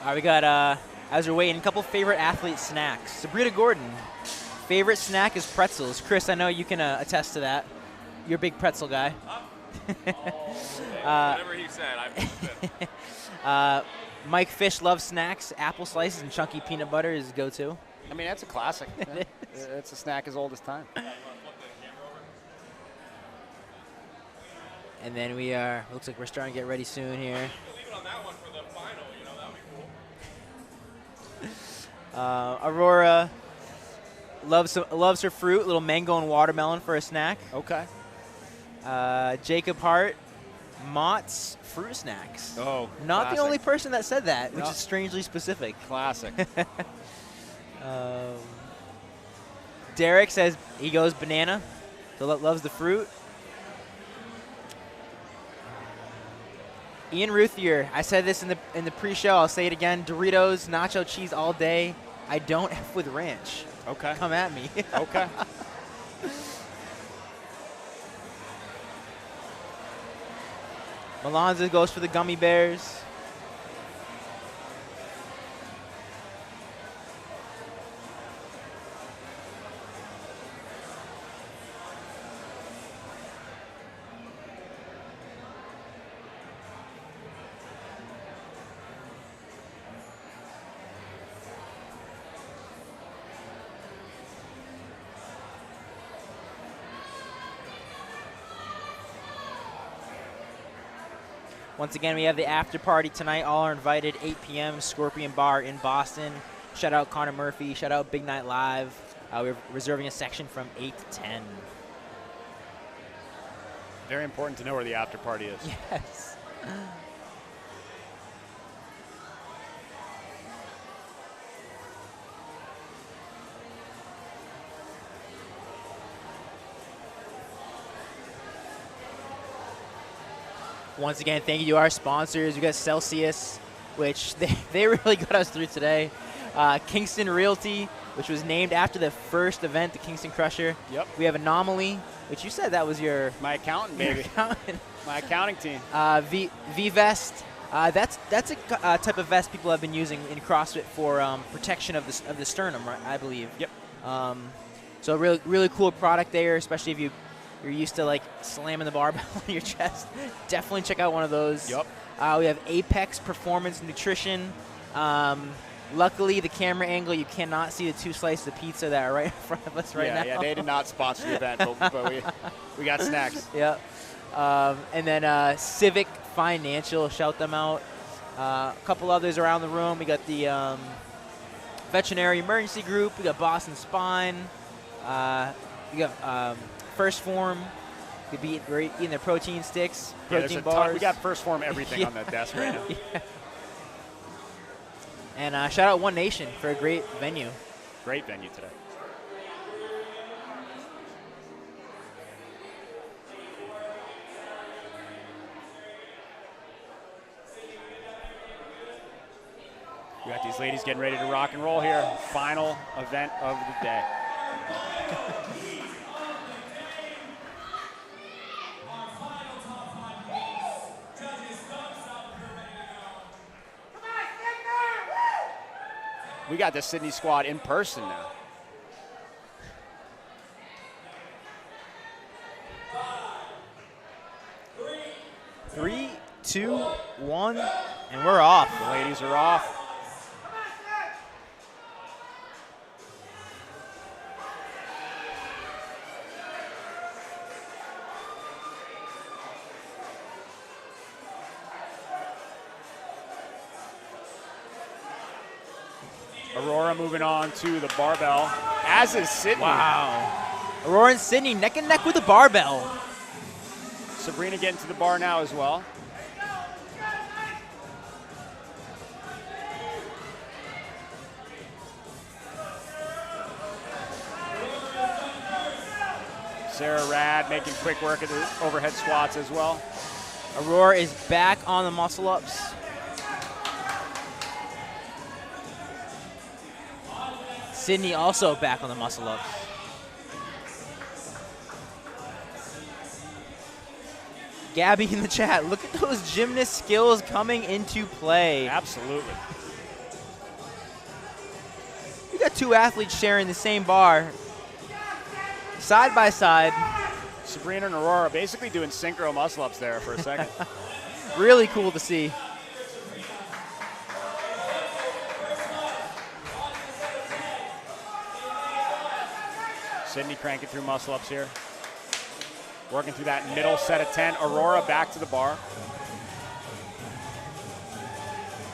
All right, we got, as we're waiting, a couple favorite athlete snacks. Sabrina Gordon, favorite snack is pretzels. Chris, I know you can attest to that. You're a big pretzel guy. Whatever he said, I Mike Fish loves snacks. Apple slices and chunky peanut butter is go-to. I mean, that's a classic. It's a snack as old as time. And then looks like we're starting to get ready soon here. leave it on that one for the final, you know, that would be cool. Aurora loves her fruit, little mango and watermelon for a snack. Okay. Jacob Hart, Mott's fruit snacks. Oh, not classic. the only person that said that, which No. is strangely specific. Classic. Derrick says he goes banana, so loves the fruit. Ian Ruthier, I said this in the pre-show. I'll say it again. Doritos, nacho cheese all day. I don't F with ranch. Okay. Come at me. Okay. Molonza goes for the gummy bears. Once again, we have the after party tonight. All are invited, 8 p.m., Scorpion Bar in Boston. Shout out Connor Murphy. Shout out Big Night Live. We're reserving a section from 8 to 10. Very important to know where the after party is. Yes. Once again, thank you to our sponsors. We got Celsius, which they really got us through today. Kingston Realty, which was named after the first event, the Kingston Krusher. Yep. We have Anomaly, which you said that was my accountant, baby. My accounting team. V-Vest. That's a type of vest people have been using in CrossFit for protection of the sternum, right, I believe. Yep. So really cool product there, especially if you're used to like slamming the barbell on your chest. Definitely check out one of those. Yep. We have Apex Performance Nutrition. Luckily, the camera angle, you cannot see the 2 slices of pizza that are right in front of us now. Yeah, they did not sponsor the event, but we got snacks. Yep. And then Civic Financial, shout them out. A couple others around the room. We got the Veterinary Emergency Group. We got Boston Spine. We got First Form. We're eating their protein sticks, protein bars. We got First Form everything on that desk right now. Yeah. And shout out One Nation for a great venue. Great venue today. We got these ladies getting ready to rock and roll here. Final event of the day. We got the Syndey squad in person now. Three, 2, 1, and we're off. The ladies are off. Aurora moving on to the barbell, as is Syndey. Wow. Aurora and Syndey neck and neck with the barbell. Sabrina getting to the bar now as well. Sarah Rad making quick work of the overhead squats as well. Aurora is back on the muscle ups. Syndey also back on the muscle ups. Gabby in the chat, look at those gymnast skills coming into play. Absolutely. We got 2 athletes sharing the same bar, side by side. Sabrina and Aurora basically doing synchro muscle ups there for a second. Really cool to see. Syndey cranking through muscle ups here. Working through that middle set of 10. Aurora back to the bar.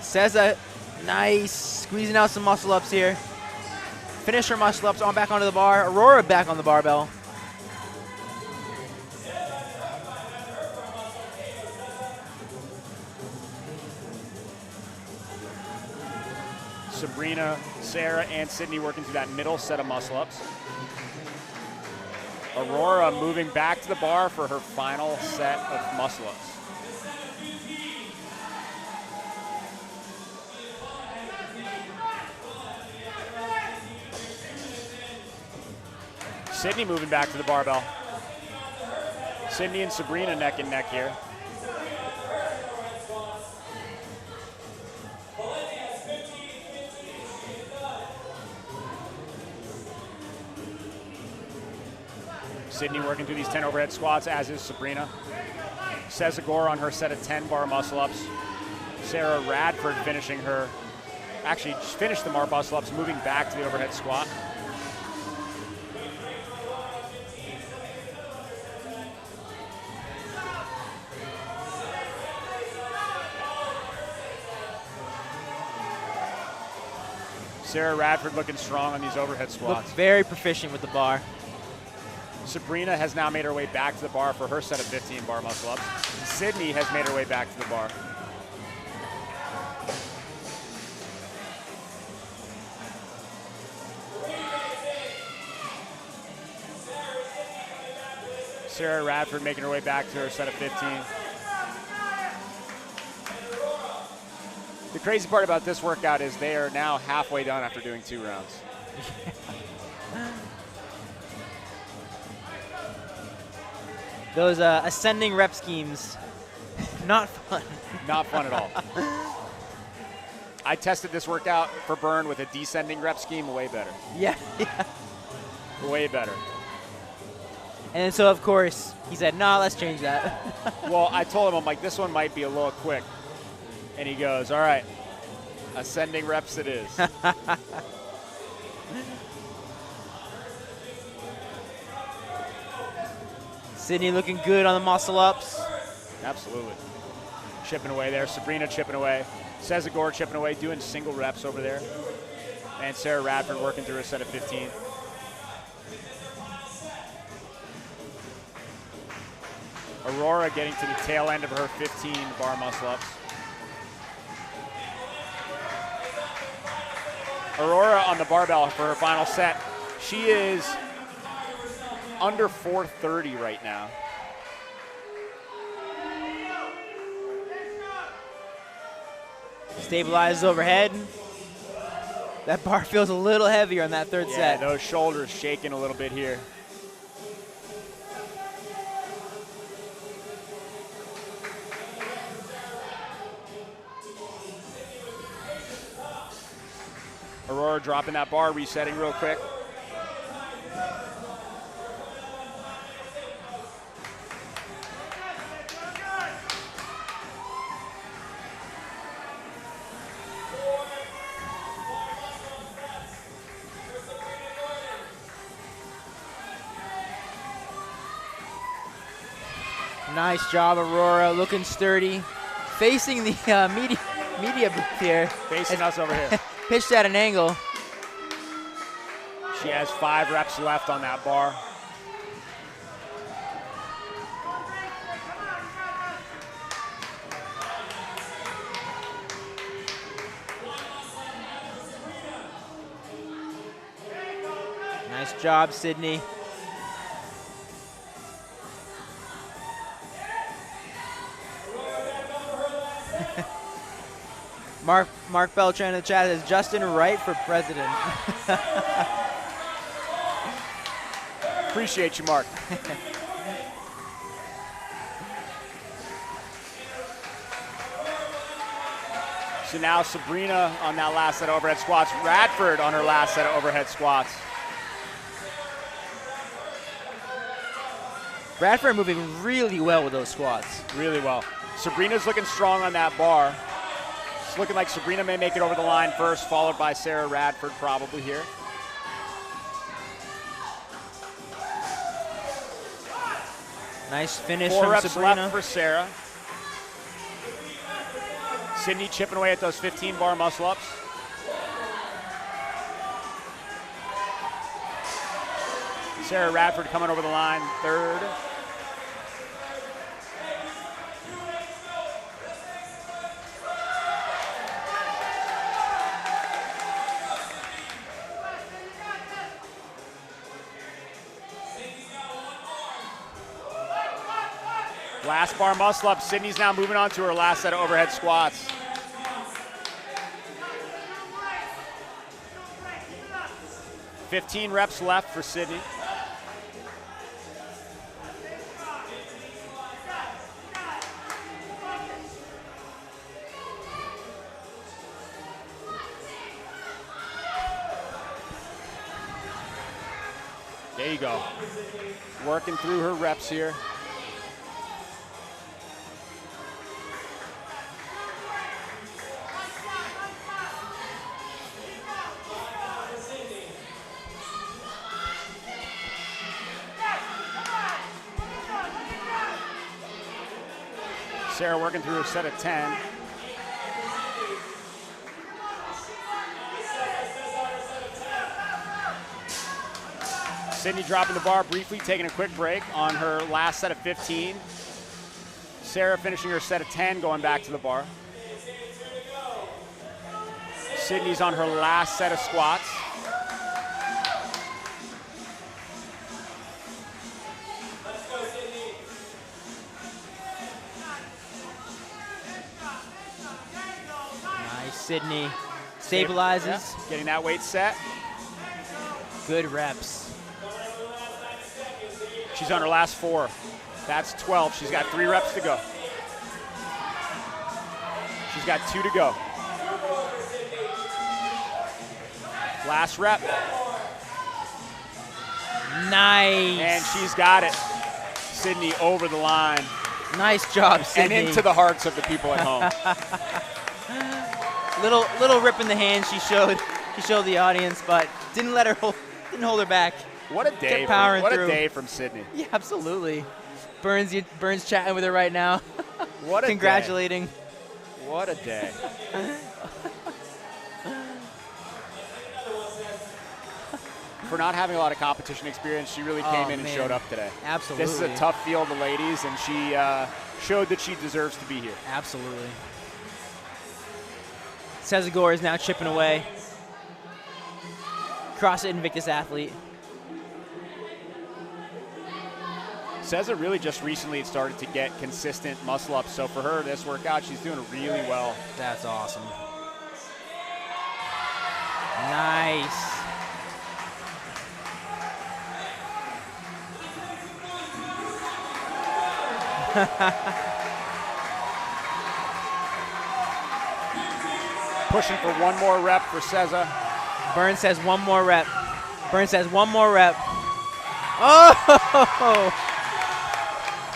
Seza, nice, squeezing out some muscle ups here. Finish her muscle ups, on back onto the bar. Aurora back on the barbell. Sabrina, Sarah, and Syndey working through that middle set of muscle ups. Aurora moving back to the bar for her final set of muscle ups. Syndey moving back to the barbell. Syndey and Sabrina neck and neck here. Syndey working through these 10 overhead squats, as is Sabrina. Sezagor on her set of 10 bar muscle ups. Sarah Radford finishing her, actually finished the bar muscle ups, moving back to the overhead squat. Sarah Radford looking strong on these overhead squats. Looked very proficient with the bar. Sabrina has now made her way back to the bar for her set of 15 bar muscle ups. Syndey has made her way back to the bar. Sarah Radford making her way back to her set of 15. The crazy part about this workout is they are now halfway done after doing 2 rounds. Those ascending rep schemes, not fun. Not fun at all. I tested this workout for Bern with a descending rep scheme, way better. Yeah. Way better. And so, of course, he said, nah, let's change that. Well, I told him, I'm like, this one might be a little quick. And he goes, all right, ascending reps it is. Syndey looking good on the muscle ups. Absolutely. Chipping away there. Sabrina chipping away. Sezagor chipping away, doing single reps over there. And Sarah Radford working through a set of 15. Aurora getting to the tail end of her 15 bar muscle ups. Aurora on the barbell for her final set. She is under 430 right now. Stabilizes overhead. That bar feels a little heavier on that third set. Yeah, those shoulders shaking a little bit here. Aurora dropping that bar, resetting real quick. Nice job, Aurora, looking sturdy. Facing the media booth here. Facing us over here. Pitched at an angle. She has 5 reps left on that bar. Nice job, Syndey. Mark Beltran in the chat says Justin Wright for president. Appreciate you, Mark. So now Sabrina on that last set of overhead squats. Radford on her last set of overhead squats. Radford moving really well with those squats. Really well. Sabrina's looking strong on that bar. It's looking like Sabrina may make it over the line first, followed by Sarah Radford probably here. Nice finish 4 from reps Sabrina. left for Sarah. Syndey chipping away at those 15 bar muscle ups. Sarah Radford coming over the line third. Last bar muscle up. Syndey's now moving on to her last set of overhead squats. $15 reps left for Syndey. There you go. Working through her reps here. Sarah working through a set of 10. Syndey dropping the bar briefly, taking a quick break on her last set of 15. Sarah finishing her set of 10, going back to the bar. Syndey's on her last set of squats. Nice, Syndey. Stabilizes. Yeah, getting that weight set. Good reps. She's on her last 4. That's 12. She's got 3 reps to go. She's got 2 to go. Last rep. Nice. And she's got it. Syndey over the line. Nice job, Syndey. And into the hearts of the people at home. little rip in the hand she showed the audience, but didn't hold her back. What a day! Kept powering what through. A day from Syndey. Yeah, absolutely. Bern's chatting with her right now. What a congratulating. Day. What a day. For not having a lot of competition experience, she really came in and showed up today. Absolutely. This is a tough field of ladies, and she showed that she deserves to be here. Absolutely. Sezagor is now chipping away. CrossFit Invictus athlete. Seza really just recently started to get consistent muscle ups, so for her, this workout, she's doing really well. That's awesome. Nice. Pushing for one more rep for Seza. Bern says one more rep. Bern says one more rep. Oh!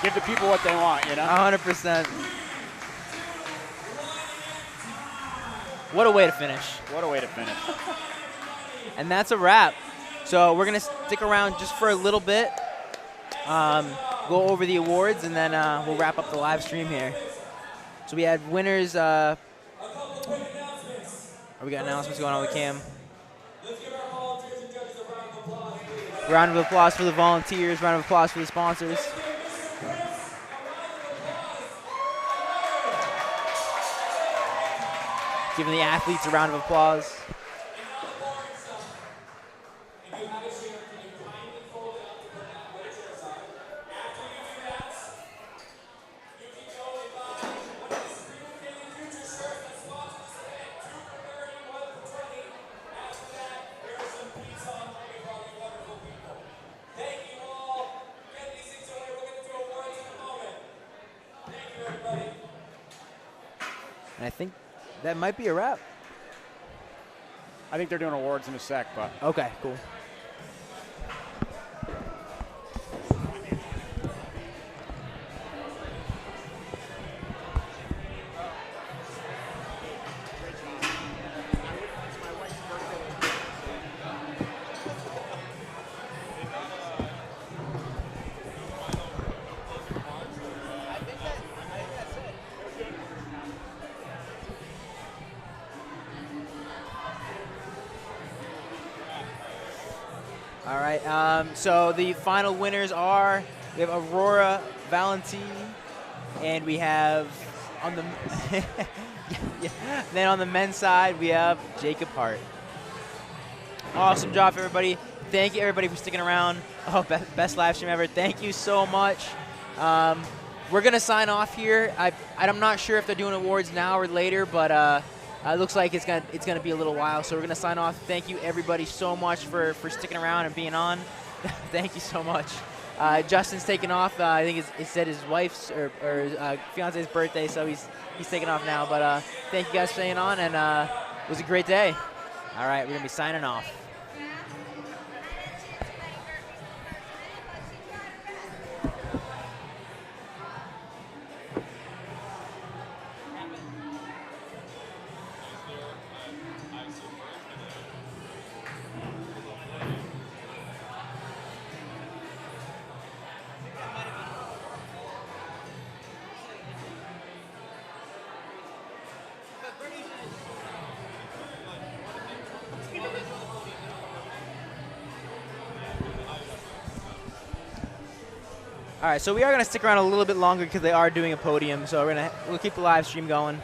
Give the people what they want, you know? 100%. What a way to finish. What a way to finish. And that's a wrap. So we're going to stick around just for a little bit, go over the awards, and then we'll wrap up the live stream here. So we had winners. We got announcements going on with Cam. Round of applause for the volunteers. Round of applause for the sponsors. Giving the athletes a round of applause. And I think that might be a wrap. I think they're doing awards in a sec, but. Okay, cool. All right, so the final winners are, we have Aurora, Vellente, and we have on the, then on the men's side, we have Jacob Hart. Awesome job, everybody. Thank you, everybody, for sticking around. Oh, best live stream ever. Thank you so much. We're going to sign off here. I'm not sure if they're doing awards now or later, but it looks like it's gonna be a little while, so we're gonna sign off. Thank you everybody so much for sticking around and being on. Thank you so much. Justin's taking off. I think it said his wife's or fiance's birthday, so he's taking off now. But thank you guys for staying on, and it was a great day. All right, we're gonna be signing off. All right, so we are going to stick around a little bit longer because they are doing a podium, so we'll keep the live stream going.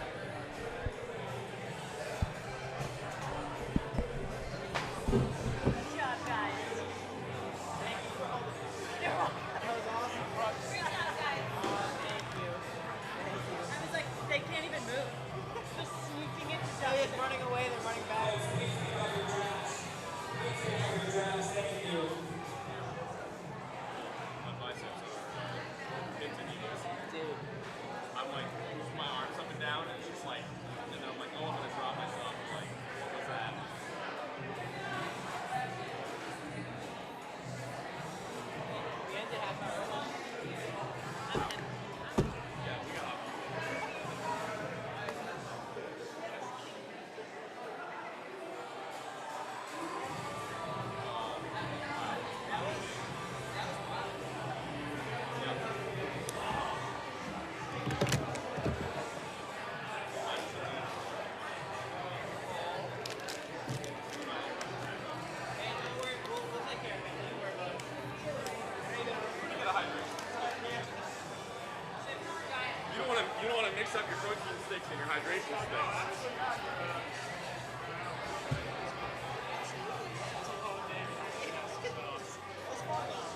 You don't want to mix up your protein sticks and your hydration sticks.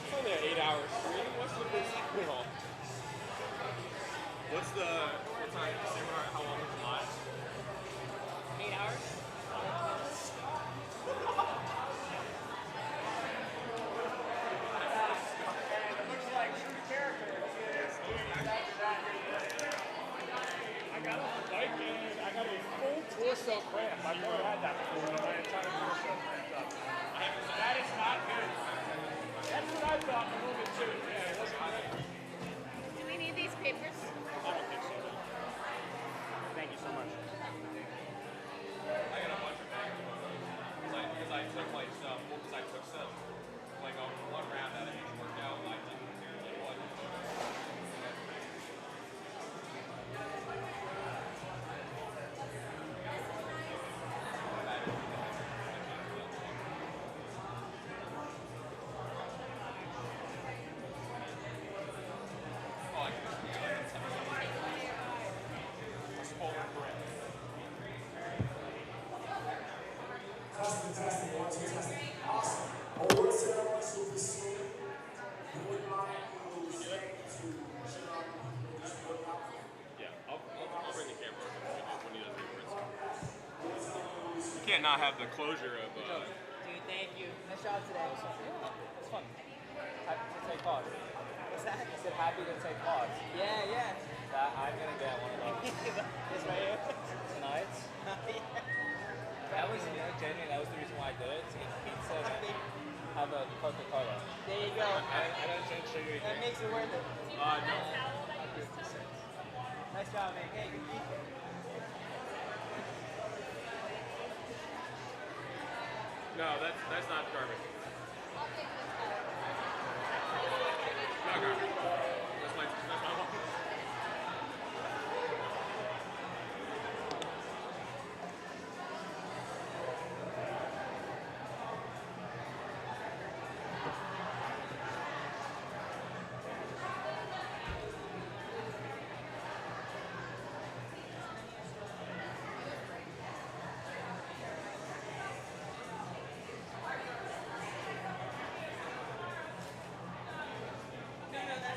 It's only an 8-hour stream. What's the big deal? What's time? How long is the live? 8 hours? Torso cramp. I've never had that before. My entire torso cramped up. That is not good. That's what I thought a little bit too. Yeah, it wasn't good. Do we need these papers? I don't think so. Thank you so much. I got a bunch of bags because I took like some, because I took some, like one round that I didn't work out, like Testing, 1, 2, testing. Awesome. Over ceremony, super soon. You wouldn't mind to stay to shut up and just work out? Yeah, I'll bring the camera when he does the You can't not have the closure of. Dude, thank you. Nice job today. Yeah, it's fun. Happy to take part. What's that? I said happy to take part. Yeah. I'm going to get one of those. This right here? Tonight. That was, genuinely, that was the reason why I did it. To get pizza and have a Coca-Cola. There you go. I don't drink sugary That makes it worth it. No. Nice job, man. Hey, good keep. No, that's not garbage. Not garbage. That's my one. No, that's not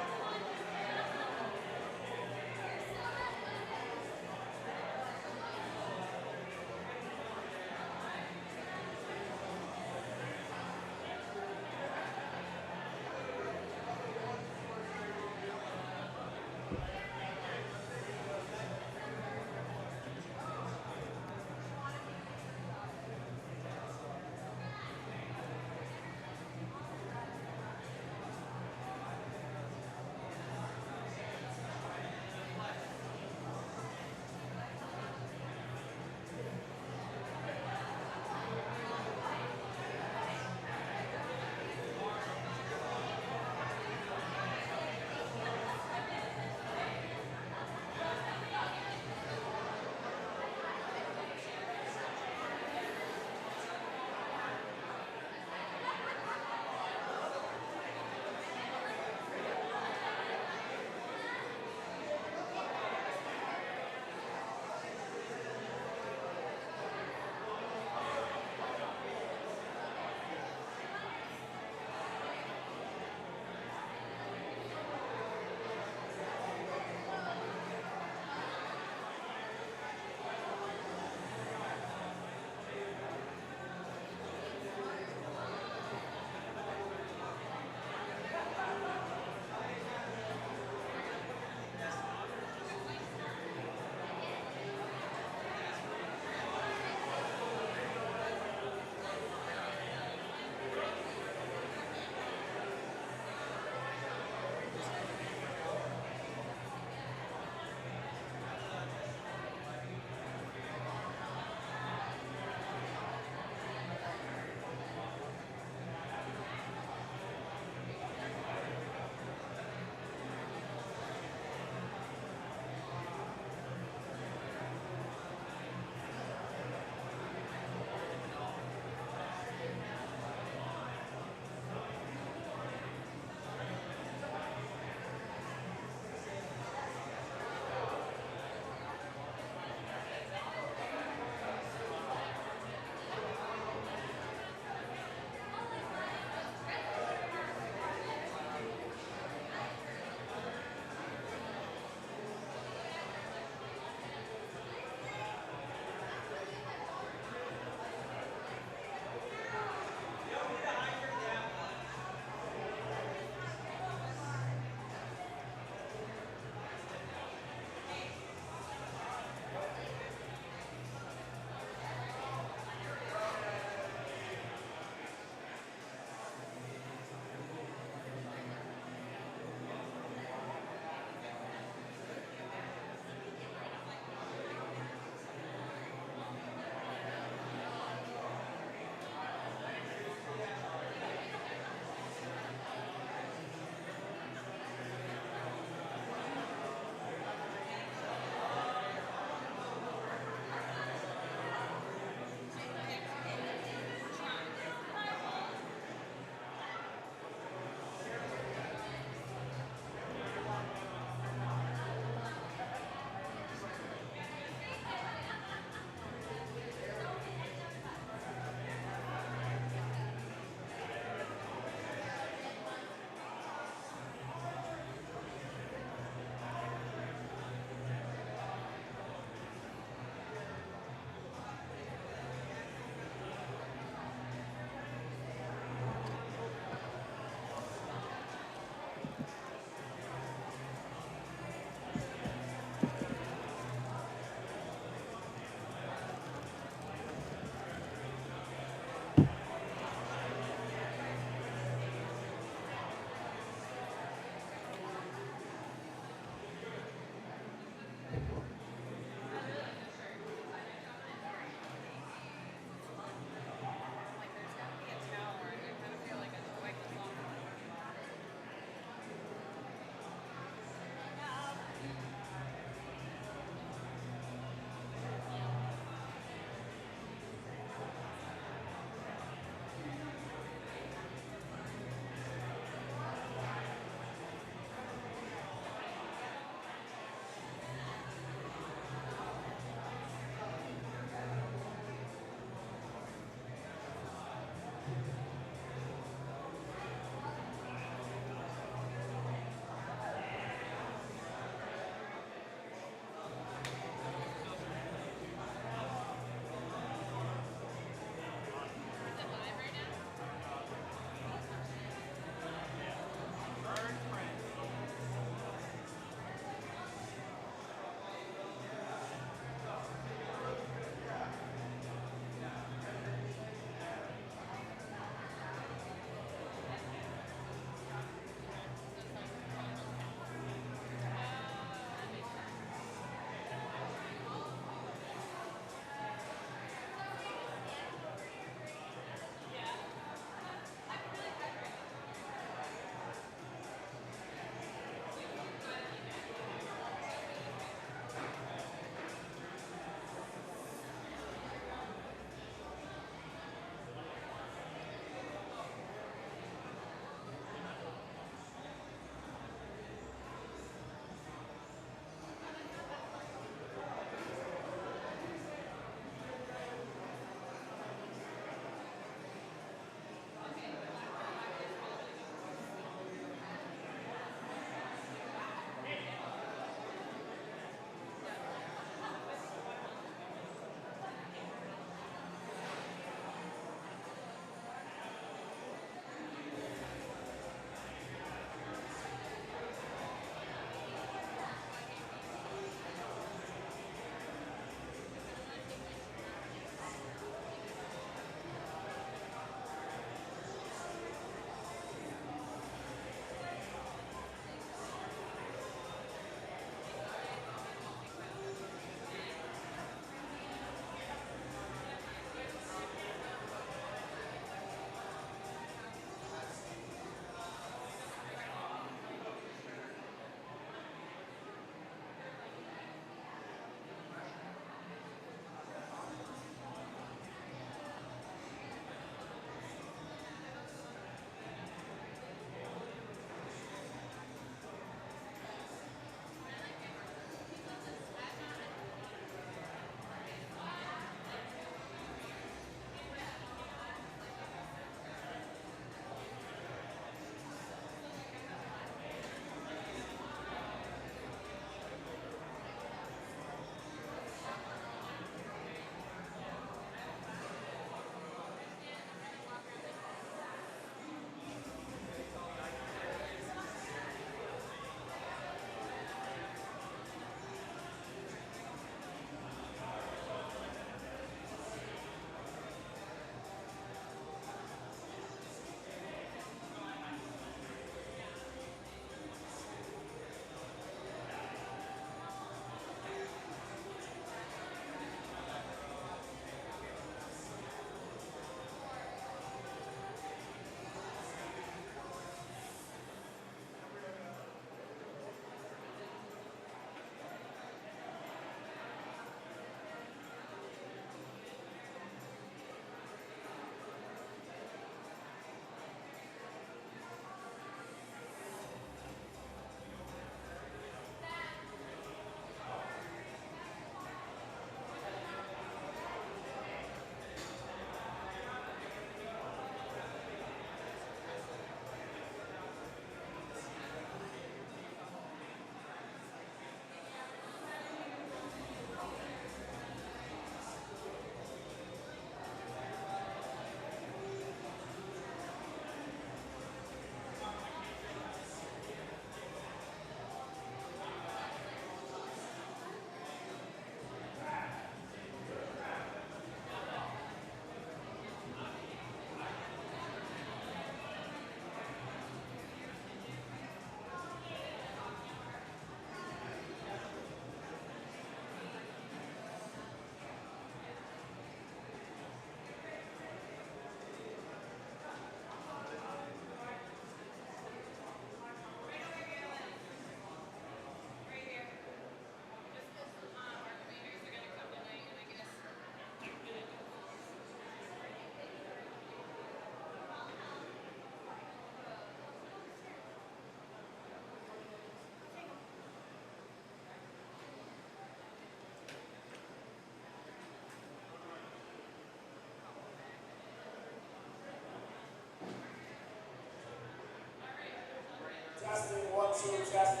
to her chest.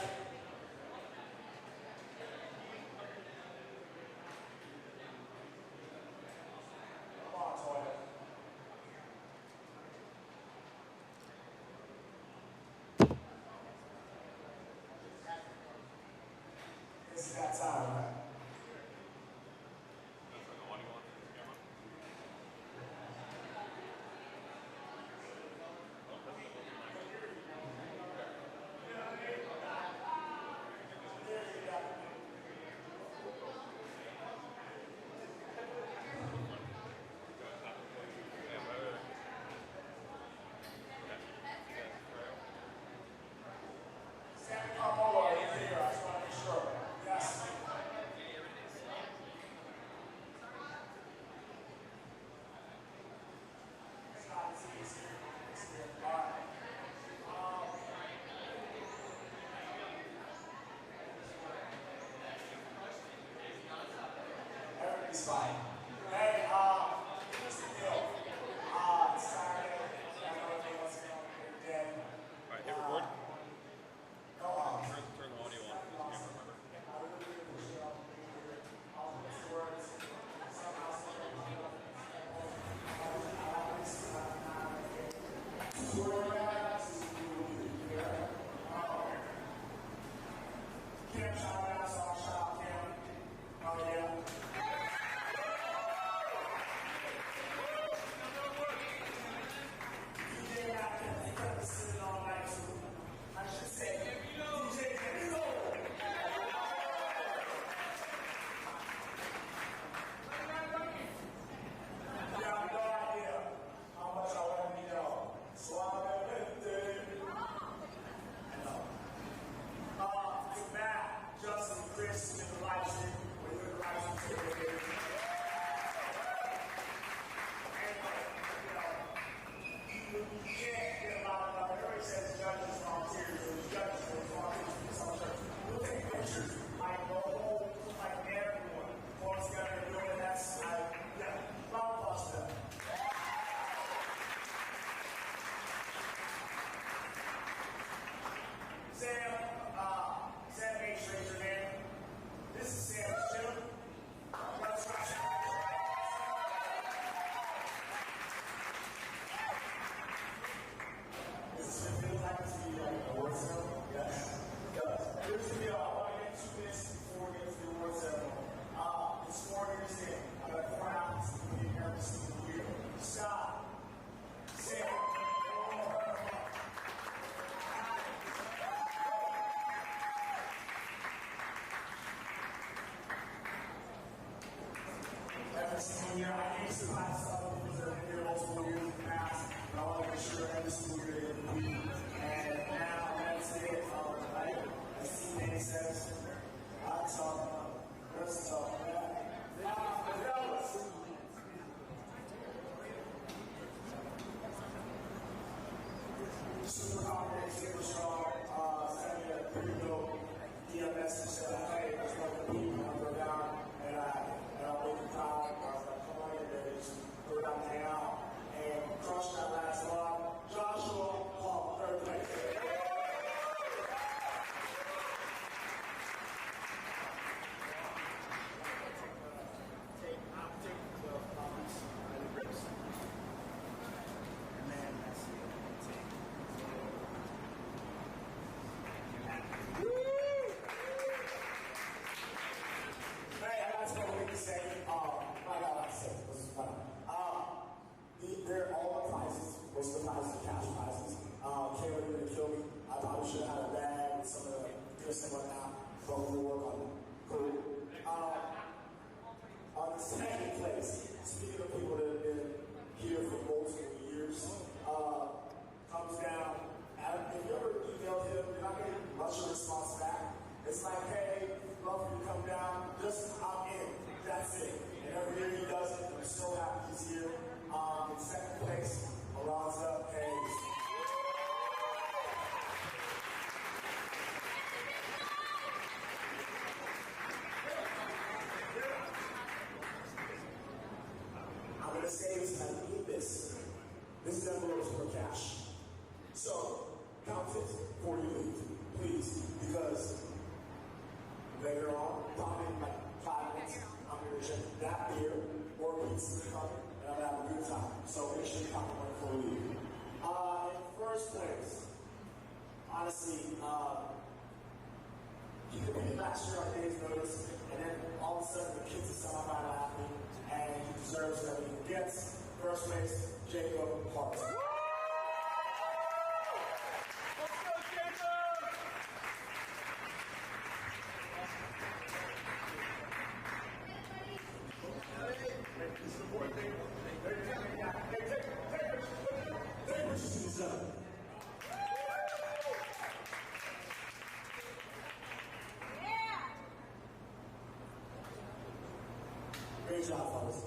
Come on, Toya. This is that time, right? Everybody's fine. Hey, here's the deal. It's Saturday. I know everyone wants to go on your day. All right, hit record. Turn the audio on. I really appreciate all the words. Cam, shout out, shout out, Cam. Oh, yeah. Sitting all night, so I should say, DJ Devin. You have no idea how much I want to be known. So I'm Vellente. I know. To Matt, Justin, Chris, and the live stream, we're doing the live stream today. You can't get a lot of everybody says judges, volunteers, and judges, and volunteers, some church. We'll take pictures, like the whole, like everyone, all together and doing that's, yeah, round applause to them. Sam H, raise your hand. This is Sam's gym. Let's try. Does it feel like to be like an award ceremony? Yes, it does. Here's the deal. I want to get 2 minutes before we get to the award ceremony. It's 4 years in. I got 4 hours to be here to see the wheel. Stop. Sam. Every single year, I used to buy stuff because I've been here multiple years in the past. I want to make sure every single year they compete. And now, that's it. Right? As teammates says, I'm talking about Chris talking about super confident, super strong, sent me a pretty dope DM message said, hey, let's go compete. I'm going to go down and I'll make the time. I was like, come on in there, just go down and hang out. And crushed that last one. Joshua Paul, 3rd place. I'm taking the 12 pounds and the grips. And then that's it. Hey, I got something to say. I got to say, this is fun. They're all the prizes, most of the prizes are cash prizes. Kayla, you're gonna kill me. I probably should have had a bag with some of the gifts and whatnot, but we'll work on it. Cool. On the second place, speaking of people that have been here for multiple years, comes down. If you ever emailed him, you're not getting much of a response back. It's like, hey, love for you to come down, just I'm in. That's it. And every year he does it. I'm so happy he's here. In second place, Molonza, hey. I'm going to say this and I need this. This envelope is for cash. So, count it before you leave, please. later on, probably in like 5 minutes, I'm going to drink that beer or pizza in the cup, and I'm going to have a good time. So make sure you come one before we leave. In first place, honestly, he could be the master on days notice, and then all of a sudden the kid's a semifinal athlete, and he deserves everything he gets. First place, Jacob Hart. Let's go, Jacob! This is the board thing. Take what you deserve. Great job, fellas.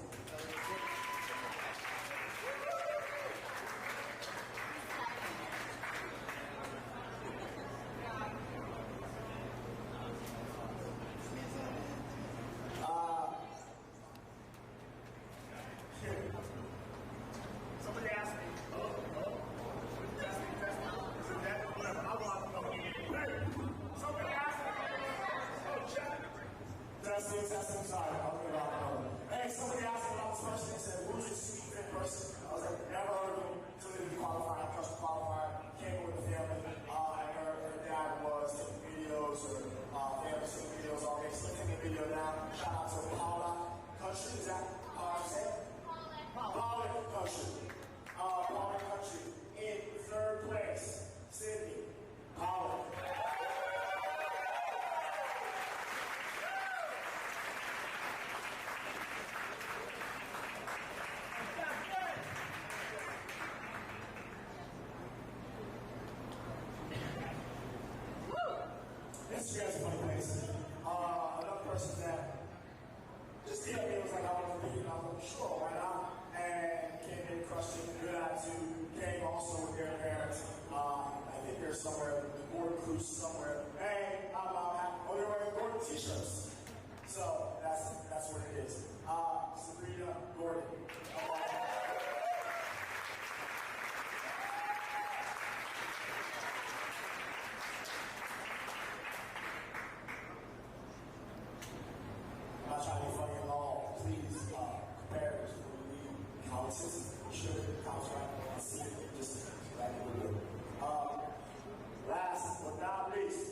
Somebody asked me, is it that? Whatever, I want to know. Hey, somebody asked me, oh, chat. Testing, sorry, I'm going to hey, somebody asked me about this person and said, who's your sweet fit person? I was like, never heard of him until he qualified, trust qualified, came with the family, and her dad was taking videos or family taking videos all day, still taking a video now. Shout out to Pawlak Country, is that how I say it? Pawlak Country. Pawlak Country. In third place, Syndey. Pawlak. Instagram's a funny place. Another person that just did it was like, I want to be, and I was like, sure, why not? And came in, crushed it, good attitude, came also with their parents. I think they're somewhere, the Gordon Cruise somewhere. Hey, they're wearing Gordon t-shirts. So that's what it is. Sabrina Gordon. I'm not trying to be funny at all. Please compare it when you leave college system. You should college right and see it. Just like we do. Last but not least,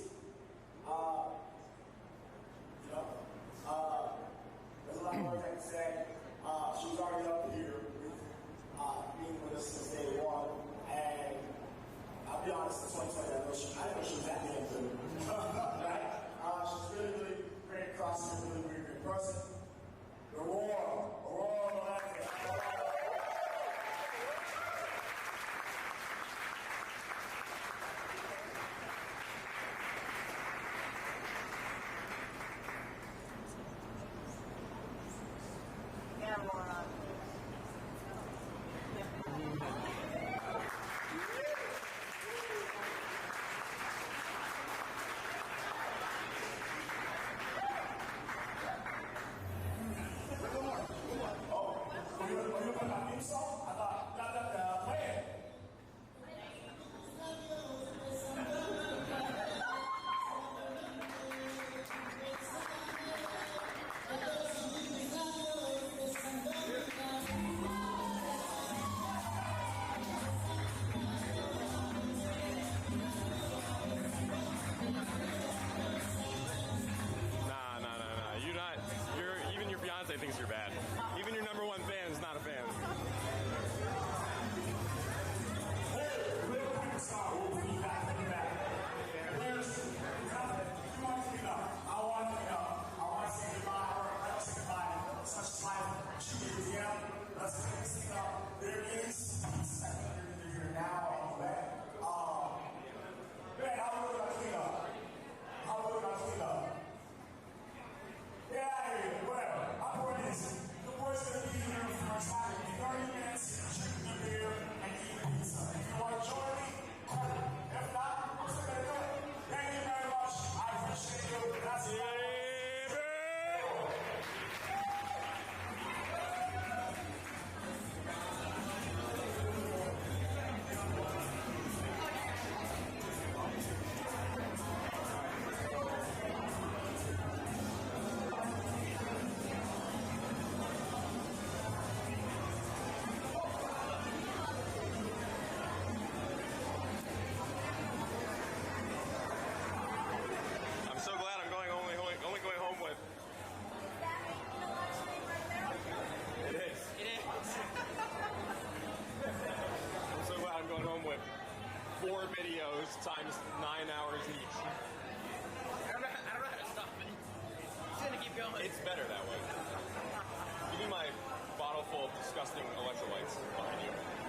videos times 9 hours each. I don't know how to stop it. It's gonna keep going. It's better that way. Give me my bottle full of disgusting electrolytes behind you.